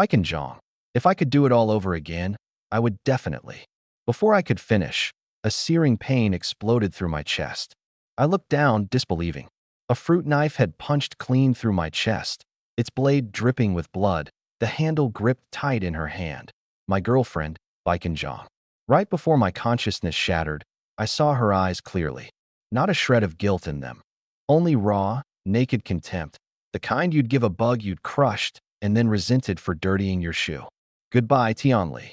Jong. If I could do it all over again, I would definitely. Before I could finish, a searing pain exploded through my chest. I looked down, disbelieving. A fruit knife had punched clean through my chest, its blade dripping with blood, the handle gripped tight in her hand. My girlfriend, Jong. Right before my consciousness shattered, I saw her eyes clearly. Not a shred of guilt in them. Only raw, naked contempt, the kind you'd give a bug you'd crushed and then resented for dirtying your shoe. Goodbye, Tianli.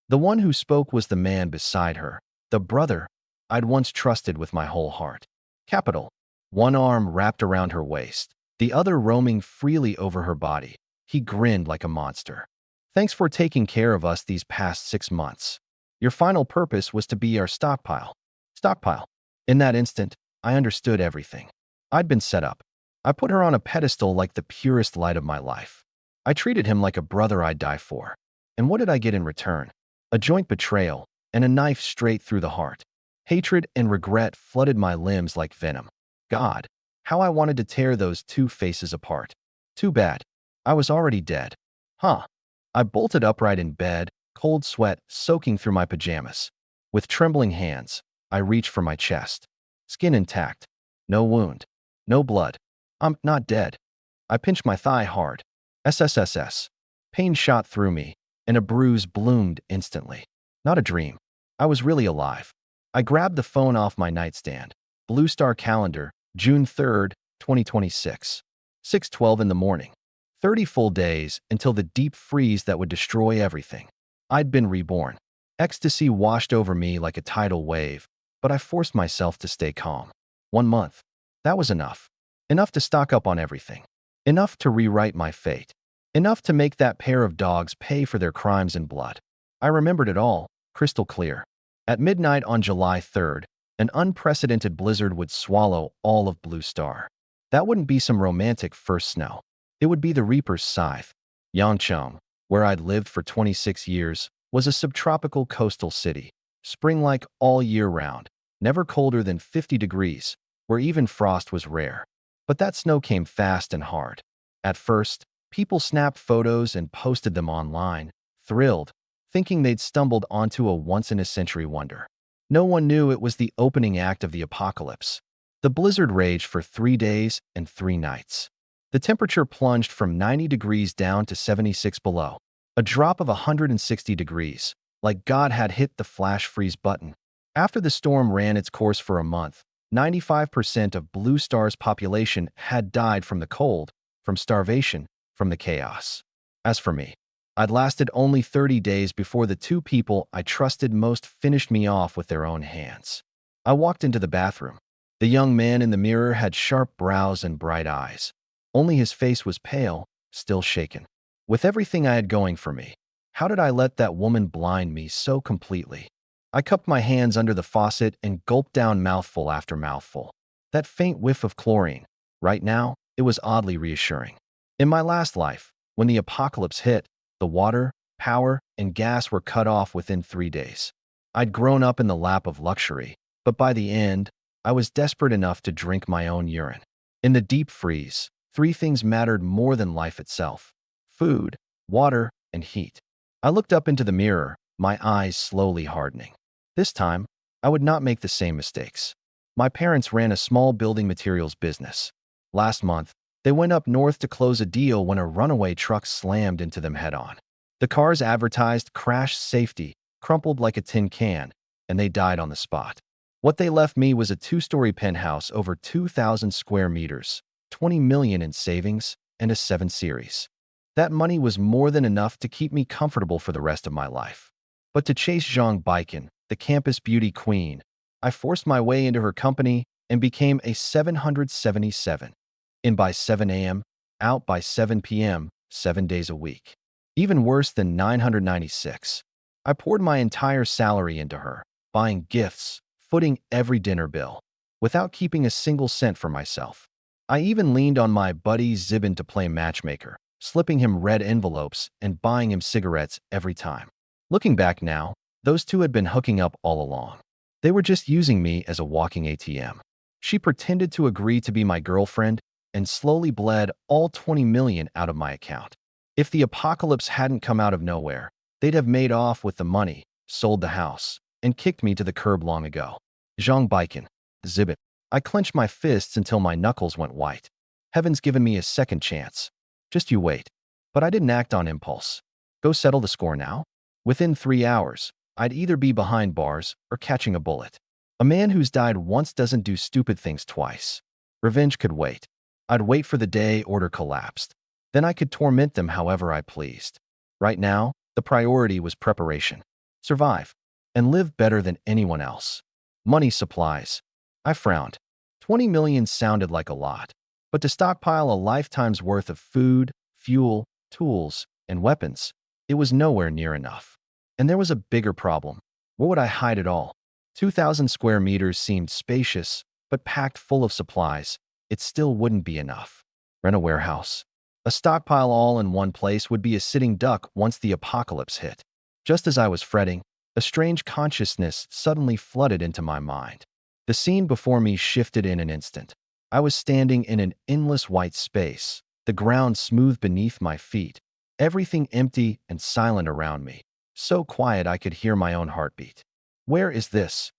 The one who spoke was the man beside her, the brother I'd once trusted with my whole heart. Capital. One arm wrapped around her waist, the other roaming freely over her body. He grinned like a monster. Thanks for taking care of us these past 6 months. Your final purpose was to be our stockpile. Stockpile. In that instant, I understood everything. I'd been set up. I put her on a pedestal like the purest light of my life. I treated him like a brother I'd die for. And what did I get in return? A joint betrayal and a knife straight through the heart. Hatred and regret flooded my limbs like venom. God, how I wanted to tear those two faces apart. Too bad. I was already dead. Huh. I bolted upright in bed, cold sweat soaking through my pajamas. With trembling hands, I reached for my chest. Skin intact. No wound. No blood. I'm not dead. I pinched my thigh hard. SSSS. Pain shot through me, and a bruise bloomed instantly. Not a dream. I was really alive. I grabbed the phone off my nightstand. Blue Star calendar, June 3rd, 2026. 6:12 in the morning. 30 full days until the deep freeze that would destroy everything. I'd been reborn. Ecstasy washed over me like a tidal wave, but I forced myself to stay calm. 1 month. That was enough. Enough to stock up on everything. Enough to rewrite my fate. Enough to make that pair of dogs pay for their crimes in blood. I remembered it all, crystal clear. At midnight on July 3rd, an unprecedented blizzard would swallow all of Blue Star. That wouldn't be some romantic first snow. It would be the Reaper's scythe. Yangcheng, where I'd lived for 26 years, was a subtropical coastal city, spring-like all year round, never colder than 50 degrees, where even frost was rare. But that snow came fast and hard. At first, people snapped photos and posted them online, thrilled, thinking they'd stumbled onto a once-in-a-century wonder. No one knew it was the opening act of the apocalypse. The blizzard raged for 3 days and 3 nights. The temperature plunged from 90 degrees down to 76 below, a drop of 160 degrees, like God had hit the flash freeze button. After the storm ran its course for a month, 95% of Blue Star's population had died from the cold, from starvation, from the chaos. As for me, I'd lasted only 30 days before the two people I trusted most finished me off with their own hands. I walked into the bathroom. The young man in the mirror had sharp brows and bright eyes. Only his face was pale, still shaken. With everything I had going for me, how did I let that woman blind me so completely? I cupped my hands under the faucet and gulped down mouthful after mouthful. That faint whiff of chlorine. Right now, it was oddly reassuring. In my last life, when the apocalypse hit, the water, power, and gas were cut off within 3 days. I'd grown up in the lap of luxury, but by the end, I was desperate enough to drink my own urine. In the deep freeze, 3 things mattered more than life itself: food, water, and heat. I looked up into the mirror, my eyes slowly hardening. This time, I would not make the same mistakes. My parents ran a small building materials business. Last month, they went up north to close a deal when a runaway truck slammed into them head-on. The car's advertised crash safety crumpled like a tin can, and they died on the spot. What they left me was a 2-story penthouse over 2,000 square meters, 20 million in savings, and a 7 Series. That money was more than enough to keep me comfortable for the rest of my life. But to chase Zhang Baikan, the campus beauty queen, I forced my way into her company and became a 777. In by 7 a.m., out by 7 p.m., 7 days a week. Even worse than 996. I poured my entire salary into her, buying gifts, footing every dinner bill, without keeping a single cent for myself. I even leaned on my buddy Zibin to play matchmaker, slipping him red envelopes and buying him cigarettes every time. Looking back now, those two had been hooking up all along. They were just using me as a walking ATM. She pretended to agree to be my girlfriend and slowly bled all 20 million out of my account. If the apocalypse hadn't come out of nowhere, they'd have made off with the money, sold the house, and kicked me to the curb long ago. Zhang Baikan. Zibbit. I clenched my fists until my knuckles went white. Heaven's given me a second chance. Just you wait. But I didn't act on impulse. Go settle the score now? Within 3 hours, I'd either be behind bars or catching a bullet. A man who's died once doesn't do stupid things twice. Revenge could wait. I'd wait for the day order collapsed. Then I could torment them however I pleased. Right now, the priority was preparation. Survive. And live better than anyone else. Money supplies. I frowned. 20 million sounded like a lot. But to stockpile a lifetime's worth of food, fuel, tools, and weapons, it was nowhere near enough. And there was a bigger problem. Where would I hide it all? 2,000 square meters seemed spacious, but packed full of supplies. It still wouldn't be enough. Rent a warehouse. A stockpile all in one place would be a sitting duck once the apocalypse hit. Just as I was fretting, a strange consciousness suddenly flooded into my mind. The scene before me shifted in an instant. I was standing in an endless white space, the ground smooth beneath my feet, everything empty and silent around me, so quiet I could hear my own heartbeat. Where is this?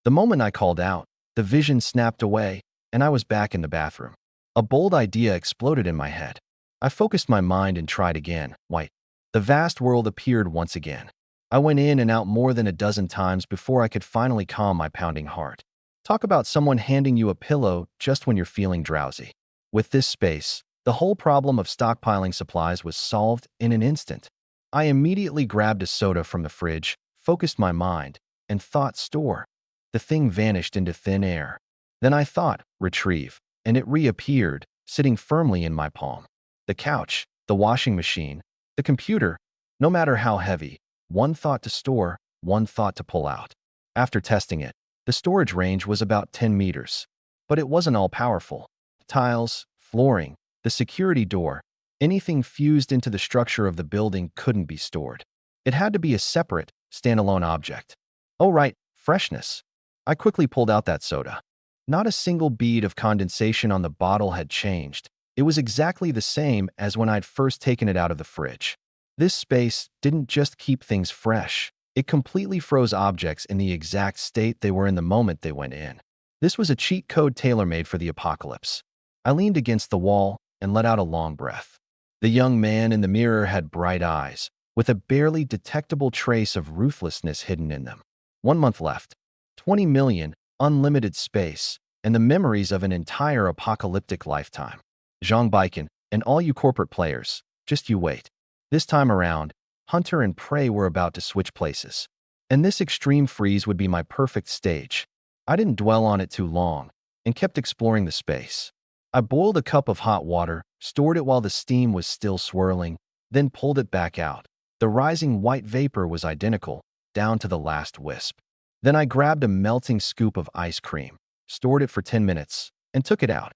The moment I called out, the vision snapped away, and I was back in the bathroom. A bold idea exploded in my head. I focused my mind and tried again. White. The vast world appeared once again. I went in and out more than a dozen times before I could finally calm my pounding heart. Talk about someone handing you a pillow just when you're feeling drowsy. With this space, the whole problem of stockpiling supplies was solved in an instant. I immediately grabbed a soda from the fridge, focused my mind, and thought store. The thing vanished into thin air. Then I thought retrieve, and it reappeared, sitting firmly in my palm. The couch, the washing machine, the computer, no matter how heavy, one thought to store, one thought to pull out. After testing it, the storage range was about 10 meters. But it wasn't all powerful. Tiles, flooring, the security door, anything fused into the structure of the building couldn't be stored. It had to be a separate, standalone object. Oh right, freshness. I quickly pulled out that soda. Not a single bead of condensation on the bottle had changed. It was exactly the same as when I'd first taken it out of the fridge. This space didn't just keep things fresh. It completely froze objects in the exact state they were in the moment they went in. This was a cheat code tailor-made for the apocalypse. I leaned against the wall and let out a long breath. The young man in the mirror had bright eyes, with a barely detectable trace of ruthlessness hidden in them. 1 month left. 20 million, unlimited space, and the memories of an entire apocalyptic lifetime. Zhang Baikan, and all you corporate players, just you wait. This time around, hunter and prey were about to switch places. And this extreme freeze would be my perfect stage. I didn't dwell on it too long, and kept exploring the space. I boiled a cup of hot water, stored it while the steam was still swirling, then pulled it back out. The rising white vapor was identical, down to the last wisp. Then I grabbed a melting scoop of ice cream, stored it for 10 minutes, and took it out.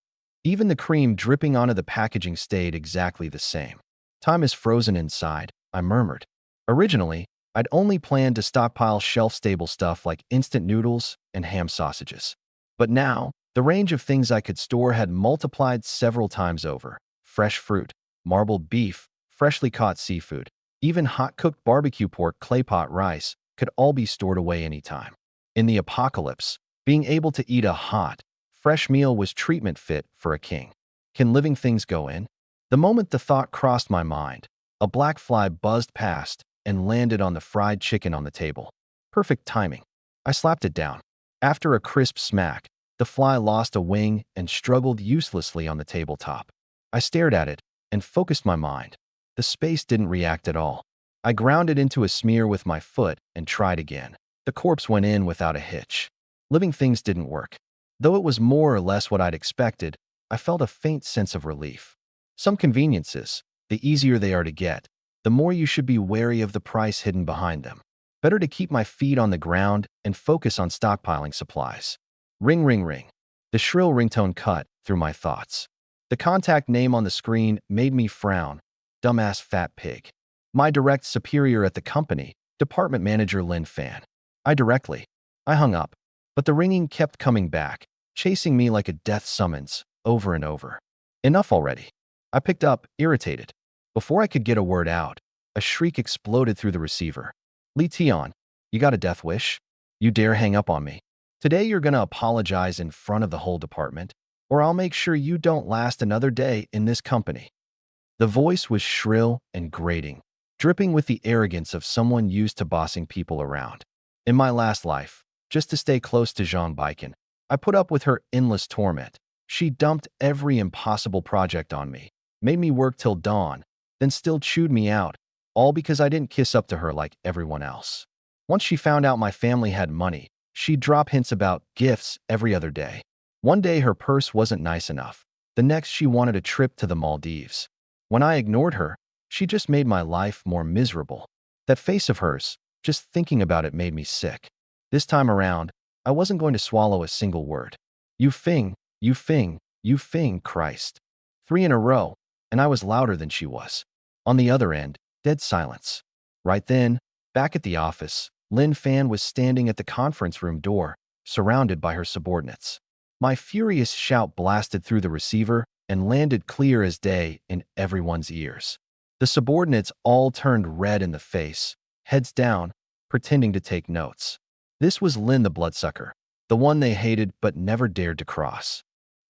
Even the cream dripping onto the packaging stayed exactly the same. Time is frozen inside, I murmured. Originally, I'd only planned to stockpile shelf-stable stuff like instant noodles and ham sausages. But now, the range of things I could store had multiplied several times over. Fresh fruit, marbled beef, freshly caught seafood, even hot-cooked barbecue pork, claypot rice could all be stored away anytime. In the apocalypse, being able to eat a hot, fresh meal was treatment fit for a king. Can living things go in? The moment the thought crossed my mind, a black fly buzzed past and landed on the fried chicken on the table. Perfect timing. I slapped it down. After a crisp smack, the fly lost a wing and struggled uselessly on the tabletop. I stared at it and focused my mind. The space didn't react at all. I ground it into a smear with my foot and tried again. The corpse went in without a hitch. Living things didn't work. Though it was more or less what I'd expected, I felt a faint sense of relief. Some conveniences, the easier they are to get, the more you should be wary of the price hidden behind them. Better to keep my feet on the ground and focus on stockpiling supplies. Ring, ring, ring. The shrill ringtone cut through my thoughts. The contact name on the screen made me frown. Dumbass fat pig. My direct superior at the company, department manager Lin Fan. I hung up, but the ringing kept coming back, chasing me like a death summons, over and over. Enough already. I picked up, irritated. Before I could get a word out, a shriek exploded through the receiver. Lee Tion, you got a death wish? You dare hang up on me? Today you're gonna apologize in front of the whole department, or I'll make sure you don't last another day in this company. The voice was shrill and grating, dripping with the arrogance of someone used to bossing people around. In my last life, just to stay close to Zhang Baikan, I put up with her endless torment. She dumped every impossible project on me, made me work till dawn, then still chewed me out, all because I didn't kiss up to her like everyone else. Once she found out my family had money, she'd drop hints about gifts every other day. One day her purse wasn't nice enough. The next she wanted a trip to the Maldives. When I ignored her, she just made my life more miserable. That face of hers, just thinking about it made me sick. This time around, I wasn't going to swallow a single word. You fing, you fing, you fing, Christ. 3 in a row, and I was louder than she was. On the other end, dead silence. Right then, back at the office, Lin Fan was standing at the conference room door, surrounded by her subordinates. My furious shout blasted through the receiver and landed clear as day in everyone's ears. The subordinates all turned red in the face, heads down, pretending to take notes. This was Lin the bloodsucker, the one they hated but never dared to cross.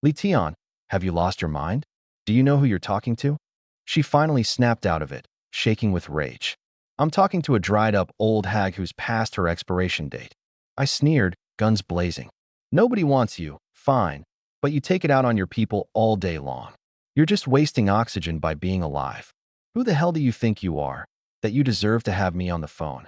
Li Tian, have you lost your mind? Do you know who you're talking to? She finally snapped out of it, shaking with rage. I'm talking to a dried-up old hag who's past her expiration date. I sneered, guns blazing. Nobody wants you, fine, but you take it out on your people all day long. You're just wasting oxygen by being alive. Who the hell do you think you are, that you deserve to have me on the phone?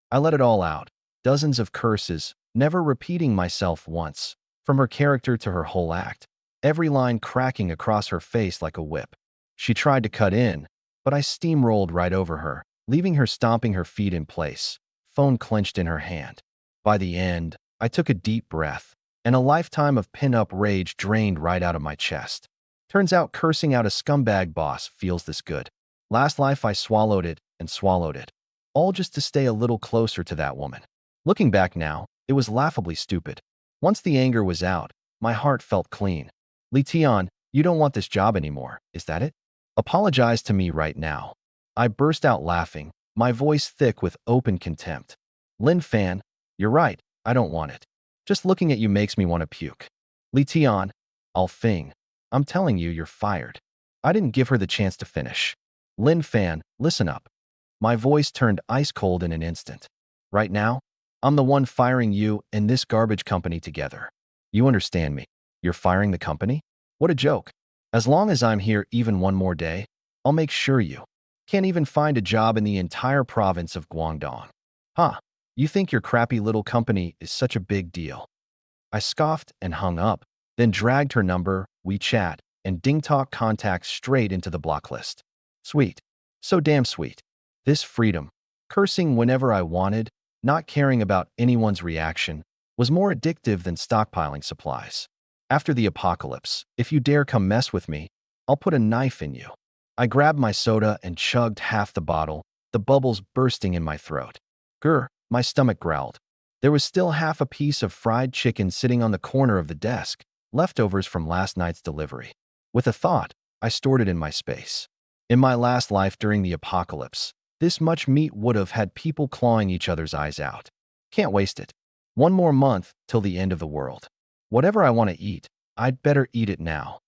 I let it all out, dozens of curses, never repeating myself once, from her character to her whole act, every line cracking across her face like a whip. She tried to cut in, but I steamrolled right over her, leaving her stomping her feet in place, phone clenched in her hand. By the end, I took a deep breath, and a lifetime of pin-up rage drained right out of my chest. Turns out cursing out a scumbag boss feels this good. Last life I swallowed it and swallowed it, all just to stay a little closer to that woman. Looking back now, it was laughably stupid. Once the anger was out, my heart felt clean. Li Tian, you don't want this job anymore, is that it? Apologize to me right now. I burst out laughing, my voice thick with open contempt. Lin Fan, you're right, I don't want it. Just looking at you makes me want to puke. Li Tian, I'll fing. I'm telling you, you're fired. I didn't give her the chance to finish. Lin Fan, listen up. My voice turned ice cold in an instant. Right now, I'm the one firing you and this garbage company together. You understand me? You're firing the company? What a joke. As long as I'm here even one more day, I'll make sure you can't even find a job in the entire province of Guangdong. Huh, you think your crappy little company is such a big deal. I scoffed and hung up, then dragged her number, WeChat, and DingTalk contacts straight into the block list. Sweet. So damn sweet. This freedom, cursing whenever I wanted, not caring about anyone's reaction, was more addictive than stockpiling supplies. After the apocalypse, if you dare come mess with me, I'll put a knife in you. I grabbed my soda and chugged half the bottle, the bubbles bursting in my throat. Grr, my stomach growled. There was still half a piece of fried chicken sitting on the corner of the desk, leftovers from last night's delivery. With a thought, I stored it in my space. In my last life during the apocalypse, this much meat would have had people clawing each other's eyes out. Can't waste it. One more month till the end of the world. Whatever I want to eat, I'd better eat it now.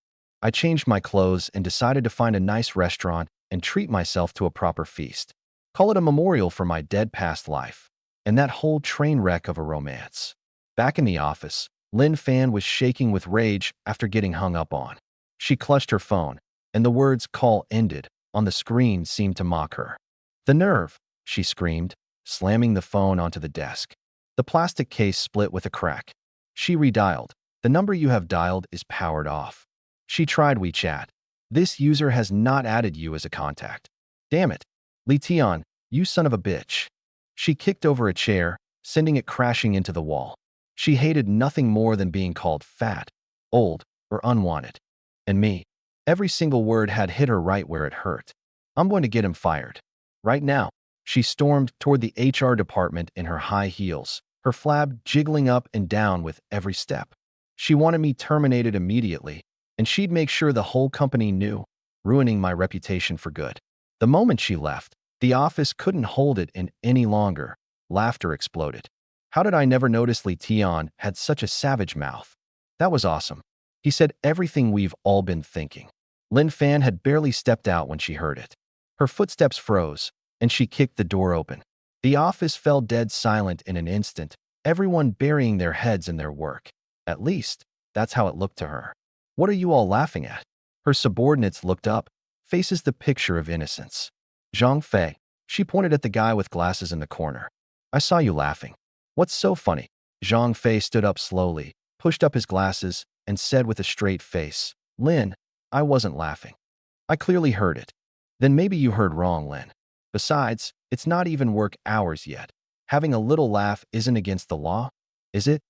I changed my clothes and decided to find a nice restaurant and treat myself to a proper feast. Call it a memorial for my dead past life, and that whole train wreck of a romance. Back in the office, Lin Fan was shaking with rage after getting hung up on. She clutched her phone, and the words "call ended" on the screen seemed to mock her. The nerve, she screamed, slamming the phone onto the desk. The plastic case split with a crack. She redialed. The number you have dialed is powered off. She tried WeChat. This user has not added you as a contact. Damn it. Li Tian, you son of a bitch. She kicked over a chair, sending it crashing into the wall. She hated nothing more than being called fat, old, or unwanted. And me. Every single word had hit her right where it hurt. I'm going to get him fired. Right now. She stormed toward the HR department in her high heels, her flab jiggling up and down with every step. She wanted me terminated immediately, and she'd make sure the whole company knew, ruining my reputation for good. The moment she left, the office couldn't hold it in any longer. Laughter exploded. How did I never notice Li Tian had such a savage mouth? That was awesome. He said everything we've all been thinking. Lin Fan had barely stepped out when she heard it. Her footsteps froze, and she kicked the door open. The office fell dead silent in an instant, everyone burying their heads in their work. At least, that's how it looked to her. What are you all laughing at? Her subordinates looked up, faces the picture of innocence. Zhang Fei, she pointed at the guy with glasses in the corner. I saw you laughing. What's so funny? Zhang Fei stood up slowly, pushed up his glasses, and said with a straight face, Lin, I wasn't laughing. I clearly heard it. Then maybe you heard wrong, Lin. Besides, it's not even work hours yet. Having a little laugh isn't against the law, is it?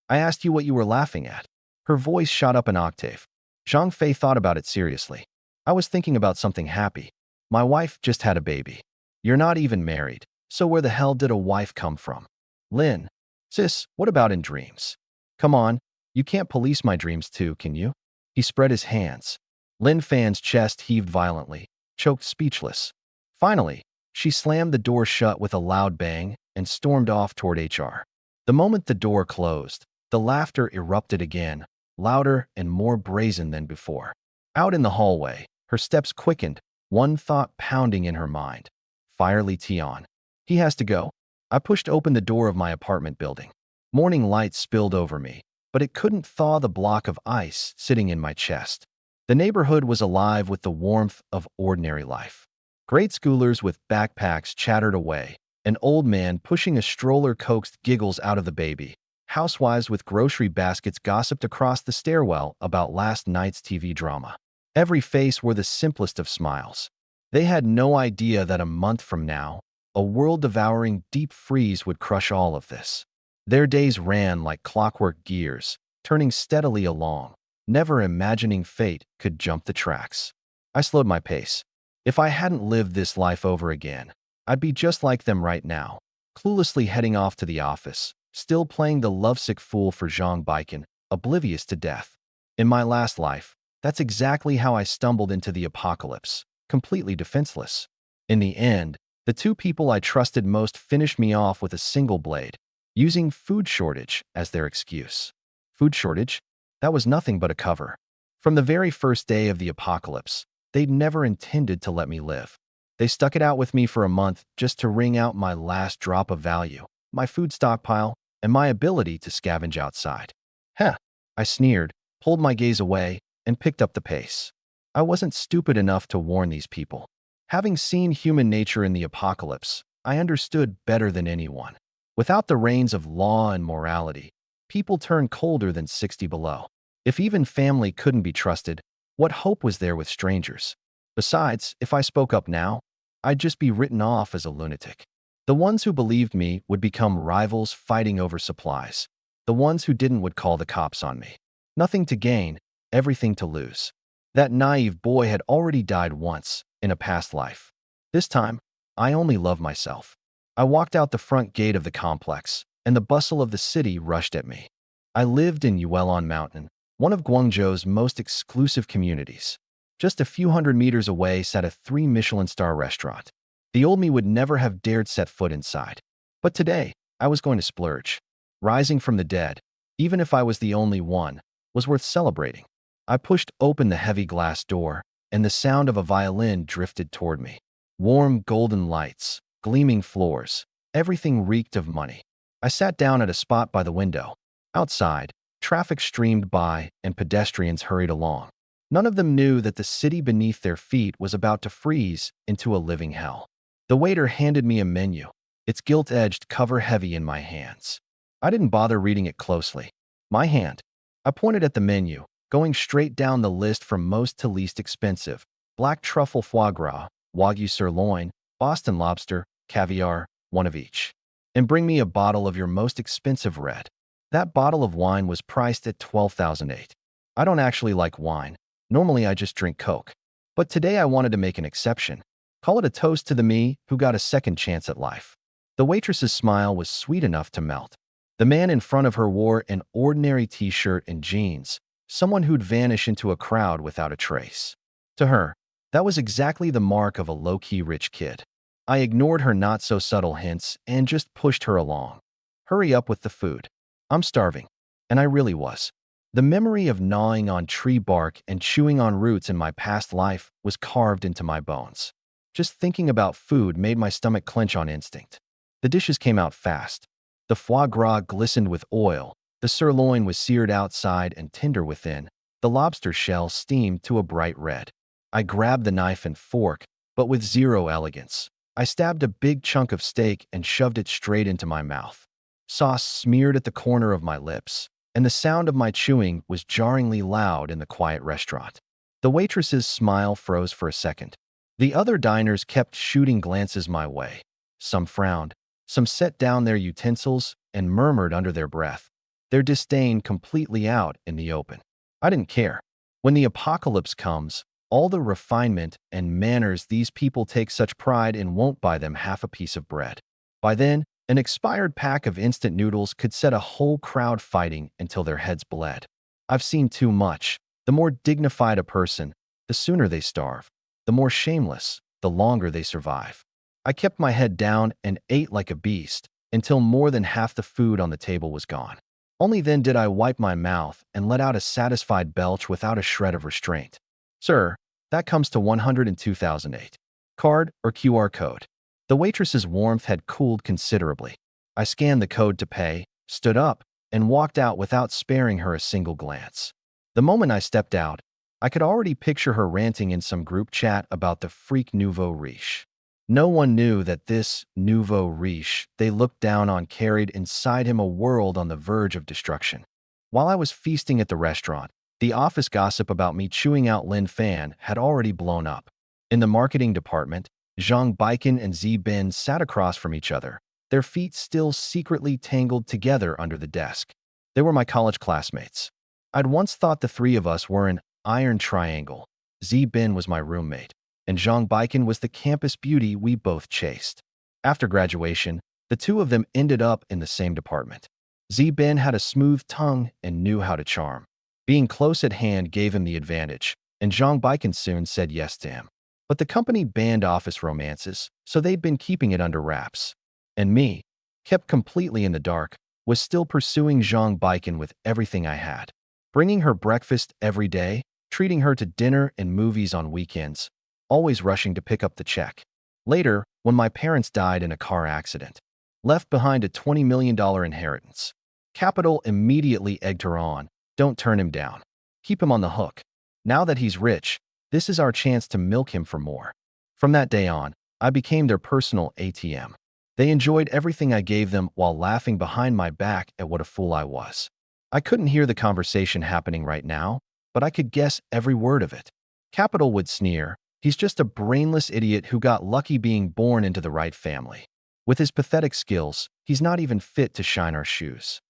I asked you what you were laughing at. Her voice shot up an octave. Zhang Fei thought about it seriously. I was thinking about something happy. My wife just had a baby. You're not even married, so where the hell did a wife come from? Lin, sis, what about in dreams? Come on, you can't police my dreams too, can you? He spread his hands. Lin Fan's chest heaved violently, choked speechless. Finally, she slammed the door shut with a loud bang and stormed off toward HR. The moment the door closed, the laughter erupted again, louder and more brazen than before. Out in the hallway, her steps quickened, one thought pounding in her mind. Fire Li Tian. He has to go. I pushed open the door of my apartment building. Morning light spilled over me, but it couldn't thaw the block of ice sitting in my chest. The neighborhood was alive with the warmth of ordinary life. Grade schoolers with backpacks chattered away. An old man pushing a stroller coaxed giggles out of the baby. Housewives with grocery baskets gossiped across the stairwell about last night's TV drama. Every face wore the simplest of smiles. They had no idea that a month from now, a world-devouring deep freeze would crush all of this. Their days ran like clockwork gears, turning steadily along, never imagining fate could jump the tracks. I slowed my pace. If I hadn't lived this life over again, I'd be just like them right now, cluelessly heading off to the office, still playing the lovesick fool for Zhang Baikan, oblivious to death. In my last life, that's exactly how I stumbled into the apocalypse, completely defenseless. In the end, the two people I trusted most finished me off with a single blade, using food shortage as their excuse. Food shortage? That was nothing but a cover. From the very first day of the apocalypse, they'd never intended to let me live. They stuck it out with me for a month just to wring out my last drop of value, my food stockpile, and my ability to scavenge outside. Heh, I sneered, pulled my gaze away, and picked up the pace. I wasn't stupid enough to warn these people. Having seen human nature in the apocalypse, I understood better than anyone. Without the reins of law and morality, people turn colder than 60 below. If even family couldn't be trusted, what hope was there with strangers? Besides, if I spoke up now, I'd just be written off as a lunatic. The ones who believed me would become rivals fighting over supplies. The ones who didn't would call the cops on me. Nothing to gain, everything to lose. That naive boy had already died once, in a past life. This time, I only love myself. I walked out the front gate of the complex, and the bustle of the city rushed at me. I lived in Yuelon Mountain, one of Guangzhou's most exclusive communities. Just a few hundred meters away sat a 3-Michelin-star restaurant. The old me would never have dared set foot inside. But today, I was going to splurge. Rising from the dead, even if I was the only one, was worth celebrating. I pushed open the heavy glass door, and the sound of a violin drifted toward me. Warm golden lights, gleaming floors, everything reeked of money. I sat down at a spot by the window. Outside, traffic streamed by and pedestrians hurried along. None of them knew that the city beneath their feet was about to freeze into a living hell. The waiter handed me a menu, its gilt-edged cover heavy in my hands. I didn't bother reading it closely. My hand. I pointed at the menu, going straight down the list from most to least expensive. Black truffle foie gras, Wagyu sirloin, Boston lobster, caviar, one of each. And bring me a bottle of your most expensive red. That bottle of wine was priced at $12,008. I don't actually like wine. Normally I just drink Coke. But today I wanted to make an exception. Call it a toast to the me who got a second chance at life. The waitress's smile was sweet enough to melt. The man in front of her wore an ordinary t-shirt and jeans, someone who'd vanish into a crowd without a trace. To her, That was exactly the mark of a low-key rich kid. I ignored her not-so-subtle hints and just pushed her along. Hurry up with the food. I'm starving. And I really was. The memory of gnawing on tree bark and chewing on roots in my past life was carved into my bones. Just thinking about food made my stomach clench on instinct. The dishes came out fast. The foie gras glistened with oil, the sirloin was seared outside and tender within, the lobster shell steamed to a bright red. I grabbed the knife and fork, but with zero elegance. I stabbed a big chunk of steak and shoved it straight into my mouth. Sauce smeared at the corner of my lips, and the sound of my chewing was jarringly loud in the quiet restaurant. The waitress's smile froze for a second. The other diners kept shooting glances my way. Some frowned, some set down their utensils and murmured under their breath, their disdain completely out in the open. I didn't care. When the apocalypse comes, all the refinement and manners these people take such pride in won't buy them half a piece of bread. By then, an expired pack of instant noodles could set a whole crowd fighting until their heads bled. I've seen too much. The more dignified a person, the sooner they starve. The more shameless, the longer they survive. I kept my head down and ate like a beast until more than half the food on the table was gone. Only then did I wipe my mouth and let out a satisfied belch without a shred of restraint. Sir, that comes to 102,008. Card or QR code? The waitress's warmth had cooled considerably. I scanned the code to pay, stood up, and walked out without sparing her a single glance. The moment I stepped out, I could already picture her ranting in some group chat about the freak nouveau riche. No one knew that this nouveau riche they looked down on carried inside him a world on the verge of destruction. While I was feasting at the restaurant, the office gossip about me chewing out Lin Fan had already blown up. In the marketing department, Zhang Baikan and Zi Bin sat across from each other, their feet still secretly tangled together under the desk. They were my college classmates. I'd once thought the three of us were an iron triangle. Zi Bin was my roommate, and Zhang Baikan was the campus beauty we both chased. After graduation, the two of them ended up in the same department. Zi Bin had a smooth tongue and knew how to charm. Being close at hand gave him the advantage, and Zhang Baikan soon said yes to him. But the company banned office romances, so they'd been keeping it under wraps. And me, kept completely in the dark, was still pursuing Zhang Baikan with everything I had. Bringing her breakfast every day, treating her to dinner and movies on weekends, always rushing to pick up the check. Later, when my parents died in a car accident, left behind a $20 million inheritance, Capital immediately egged her on. Don't turn him down. Keep him on the hook. Now that he's rich, this is our chance to milk him for more. From that day on, I became their personal ATM. They enjoyed everything I gave them while laughing behind my back at what a fool I was. I couldn't hear the conversation happening right now, but I could guess every word of it. Capital would sneer, he's just a brainless idiot who got lucky being born into the right family. With his pathetic skills, he's not even fit to shine our shoes.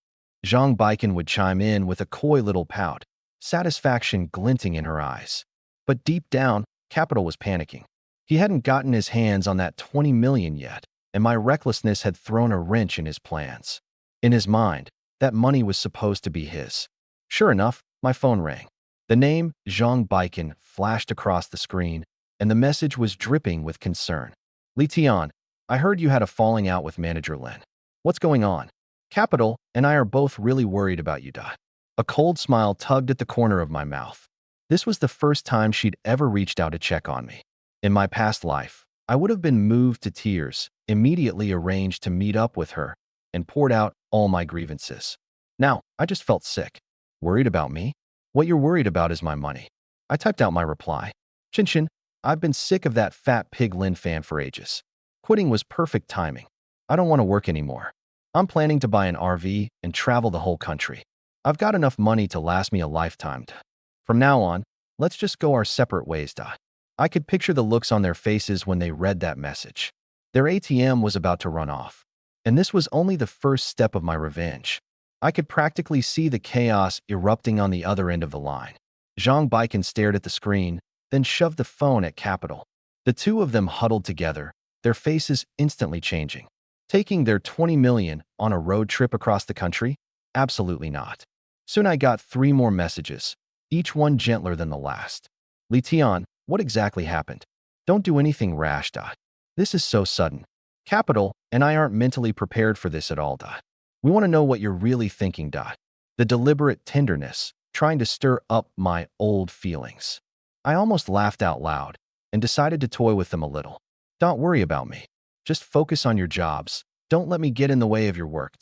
Zhang Baikan would chime in with a coy little pout, satisfaction glinting in her eyes. But deep down, Capital was panicking. He hadn't gotten his hands on that 20 million yet, and my recklessness had thrown a wrench in his plans. In his mind, that money was supposed to be his. Sure enough, my phone rang. The name Zhang Baikan flashed across the screen, and the message was dripping with concern. Li Tian, I heard you had a falling out with manager Lin. What's going on? Capital and I are both really worried about you. A cold smile tugged at the corner of my mouth. This was the first time she'd ever reached out to check on me. In my past life, I would have been moved to tears, immediately arranged to meet up with her, and poured out all my grievances. Now, I just felt sick. Worried about me? What you're worried about is my money. I typed out my reply. Chin, I've been sick of that fat pig Lin Fan for ages. Quitting was perfect timing. I don't want to work anymore. I'm planning to buy an RV and travel the whole country. I've got enough money to last me a lifetime. From now on, let's just go our separate ways. I could picture the looks on their faces when they read that message. Their ATM was about to run off. And this was only the first step of my revenge. I could practically see the chaos erupting on the other end of the line. Zhang Baikan stared at the screen, then shoved the phone at Capital. The two of them huddled together, their faces instantly changing. Taking their 20 million on a road trip across the country? Absolutely not. Soon I got 3 more messages, each one gentler than the last. Li Tian, What exactly happened? Don't do anything rash. This is so sudden. Capital and I aren't mentally prepared for this at all. We want to know what you're really thinking. The deliberate tenderness, trying to stir up my old feelings. I almost laughed out loud and decided to toy with them a little. Don't worry about me. Just focus on your jobs. Don't let me get in the way of your work.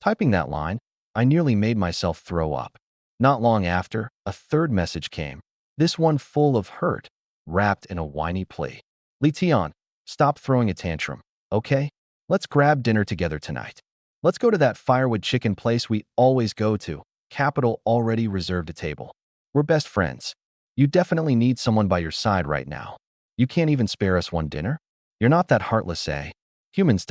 Typing that line, I nearly made myself throw up. Not long after, a third message came, this one full of hurt, wrapped in a whiny plea. Li Tian, stop throwing a tantrum, okay? Let's grab dinner together tonight. Let's go to that firewood chicken place we always go to. Capital already reserved a table. We're best friends. You definitely need someone by your side right now. You can't even spare us one dinner? You're not that heartless, eh? Humans.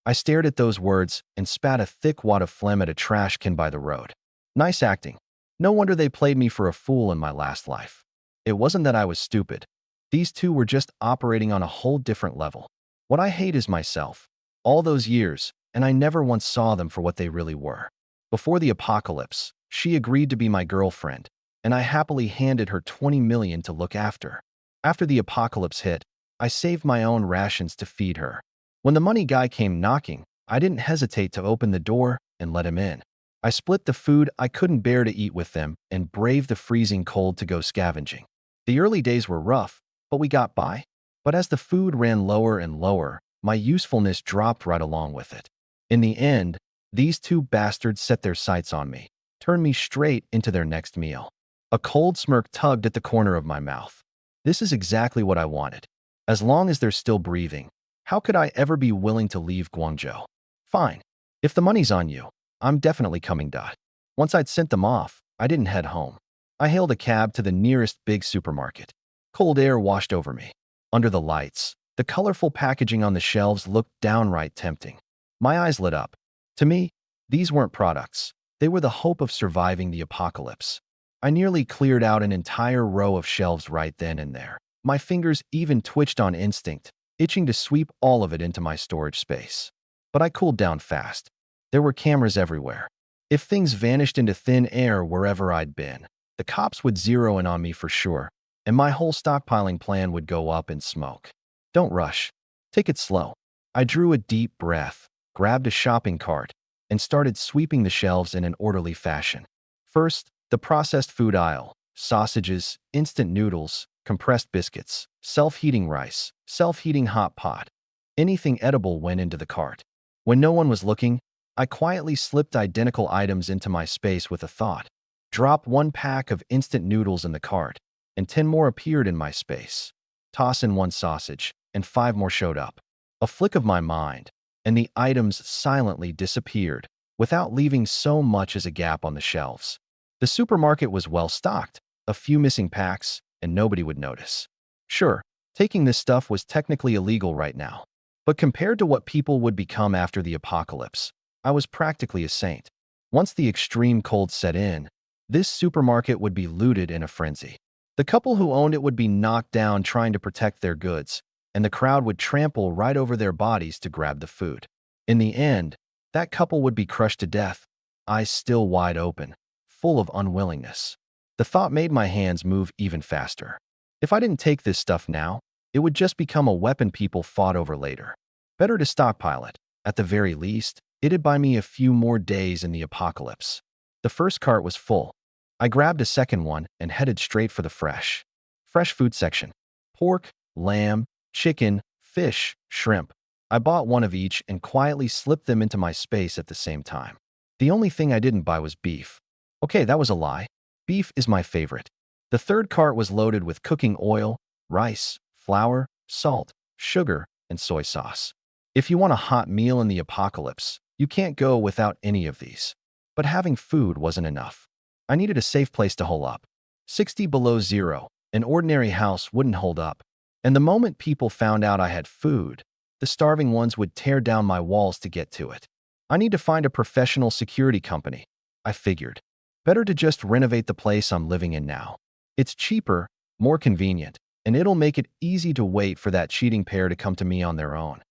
I stared at those words and spat a thick wad of phlegm at a trash can by the road. Nice acting. No wonder they played me for a fool in my last life. It wasn't that I was stupid. These two were just operating on a whole different level. What I hate is myself. All those years, and I never once saw them for what they really were. Before the apocalypse, she agreed to be my girlfriend, and I happily handed her 20 million to look after. After the apocalypse hit, I saved my own rations to feed her. When the money guy came knocking, I didn't hesitate to open the door and let him in. I split the food I couldn't bear to eat with them and braved the freezing cold to go scavenging. The early days were rough, but we got by. But as the food ran lower and lower, my usefulness dropped right along with it. In the end, these two bastards set their sights on me, turned me straight into their next meal. A cold smirk tugged at the corner of my mouth. This is exactly what I wanted. As long as they're still breathing, how could I ever be willing to leave Guangzhou? Fine. If the money's on you, I'm definitely coming. Once I'd sent them off, I didn't head home. I hailed a cab to the nearest big supermarket. Cold air washed over me. Under the lights, the colorful packaging on the shelves looked downright tempting. My eyes lit up. To me, these weren't products. They were the hope of surviving the apocalypse. I nearly cleared out an entire row of shelves right then and there. My fingers even twitched on instinct, itching to sweep all of it into my storage space. But I cooled down fast. There were cameras everywhere. If things vanished into thin air wherever I'd been, the cops would zero in on me for sure, and my whole stockpiling plan would go up in smoke. Don't rush. Take it slow. I drew a deep breath, grabbed a shopping cart, and started sweeping the shelves in an orderly fashion. First, the processed food aisle, sausages, instant noodles, compressed biscuits, self-heating rice, self-heating hot pot. Anything edible went into the cart. When no one was looking, I quietly slipped identical items into my space with a thought. Drop one pack of instant noodles in the cart, and 10 more appeared in my space. Toss in one sausage, and 5 more showed up. A flick of my mind, and the items silently disappeared, without leaving so much as a gap on the shelves. The supermarket was well stocked, a few missing packs, and nobody would notice. Sure, taking this stuff was technically illegal right now, but compared to what people would become after the apocalypse, I was practically a saint. Once the extreme cold set in, this supermarket would be looted in a frenzy. The couple who owned it would be knocked down trying to protect their goods, and the crowd would trample right over their bodies to grab the food. In the end, that couple would be crushed to death, eyes still wide open, full of unwillingness. The thought made my hands move even faster. If I didn't take this stuff now, it would just become a weapon people fought over later. Better to stockpile it. At the very least, it'd buy me a few more days in the apocalypse. The first cart was full. I grabbed a second one and headed straight for the fresh food section. Pork, lamb, chicken, fish, shrimp. I bought one of each and quietly slipped them into my space at the same time. The only thing I didn't buy was beef. Okay, that was a lie. Beef is my favorite. The third cart was loaded with cooking oil, rice, flour, salt, sugar, and soy sauce. If you want a hot meal in the apocalypse, you can't go without any of these. But having food wasn't enough. I needed a safe place to hole up. 60 below zero, an ordinary house wouldn't hold up. And the moment people found out I had food, the starving ones would tear down my walls to get to it. I need to find a professional security company, I figured. Better to just renovate the place I'm living in now. It's cheaper, more convenient, and it'll make it easy to wait for that cheating pair to come to me on their own.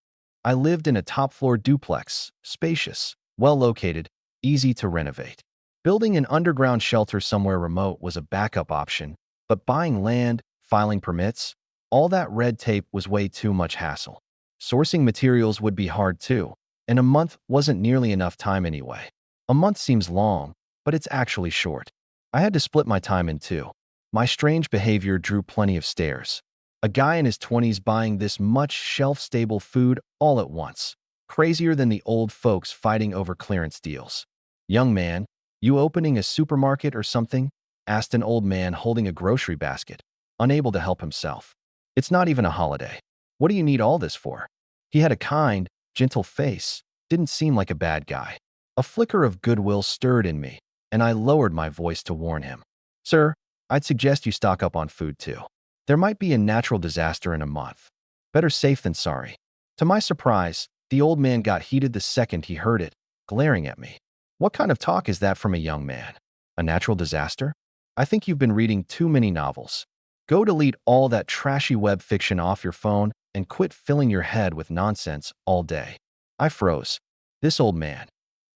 I lived in a top-floor duplex, spacious, well-located, easy to renovate. Building an underground shelter somewhere remote was a backup option, but buying land, filing permits. All that red tape was way too much hassle. Sourcing materials would be hard too, and a month wasn't nearly enough time anyway. A month seems long, but it's actually short. I had to split my time in two. My strange behavior drew plenty of stares. A guy in his 20s buying this much shelf-stable food all at once. Crazier than the old folks fighting over clearance deals. "Young man, you opening a supermarket or something?" asked an old man holding a grocery basket, unable to help himself. "It's not even a holiday. What do you need all this for?" He had a kind, gentle face, didn't seem like a bad guy. A flicker of goodwill stirred in me, and I lowered my voice to warn him. "Sir, I'd suggest you stock up on food too. There might be a natural disaster in a month. Better safe than sorry." To my surprise, the old man got heated the second he heard it, glaring at me. "What kind of talk is that from a young man? A natural disaster? I think you've been reading too many novels. Go delete all that trashy web fiction off your phone and quit filling your head with nonsense all day." I froze. This old man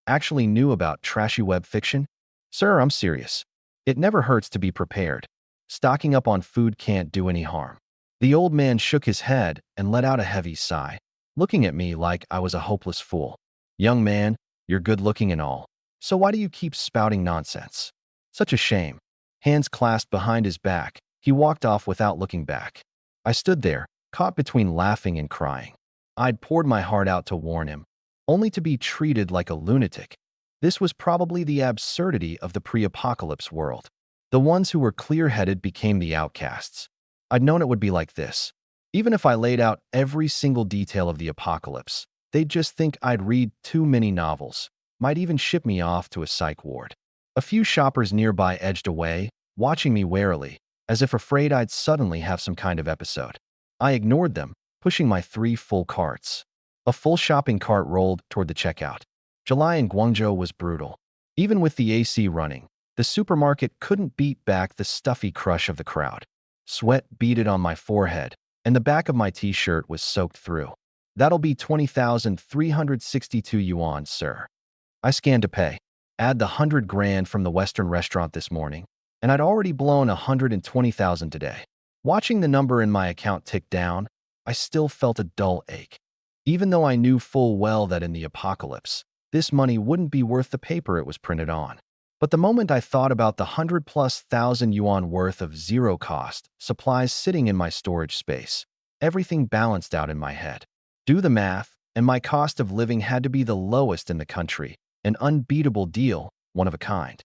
actually knew about trashy web fiction? "Sir, I'm serious. It never hurts to be prepared. Stocking up on food can't do any harm." The old man shook his head and let out a heavy sigh, looking at me like I was a hopeless fool. "Young man, you're good-looking and all. So why do you keep spouting nonsense? Such a shame." Hands clasped behind his back, he walked off without looking back. I stood there, caught between laughing and crying. I'd poured my heart out to warn him, only to be treated like a lunatic. This was probably the absurdity of the pre-apocalypse world. The ones who were clear-headed became the outcasts. I'd known it would be like this. Even if I laid out every single detail of the apocalypse, they'd just think I'd read too many novels, might even ship me off to a psych ward. A few shoppers nearby edged away, watching me warily, as if afraid I'd suddenly have some kind of episode. I ignored them, pushing my 3 full carts. A full shopping cart rolled toward the checkout. July in Guangzhou was brutal. Even with the AC running, the supermarket couldn't beat back the stuffy crush of the crowd. Sweat beaded on my forehead, and the back of my t-shirt was soaked through. "That'll be 20,362 yuan, sir." I scanned to pay. Add the 100 grand from the Western restaurant this morning, and I'd already blown 120,000 today. Watching the number in my account tick down, I still felt a dull ache. Even though I knew full well that in the apocalypse, this money wouldn't be worth the paper it was printed on. But the moment I thought about the 100,000+ yuan worth of zero-cost supplies sitting in my storage space, everything balanced out in my head. Do the math, and my cost of living had to be the lowest in the country, an unbeatable deal, one of a kind.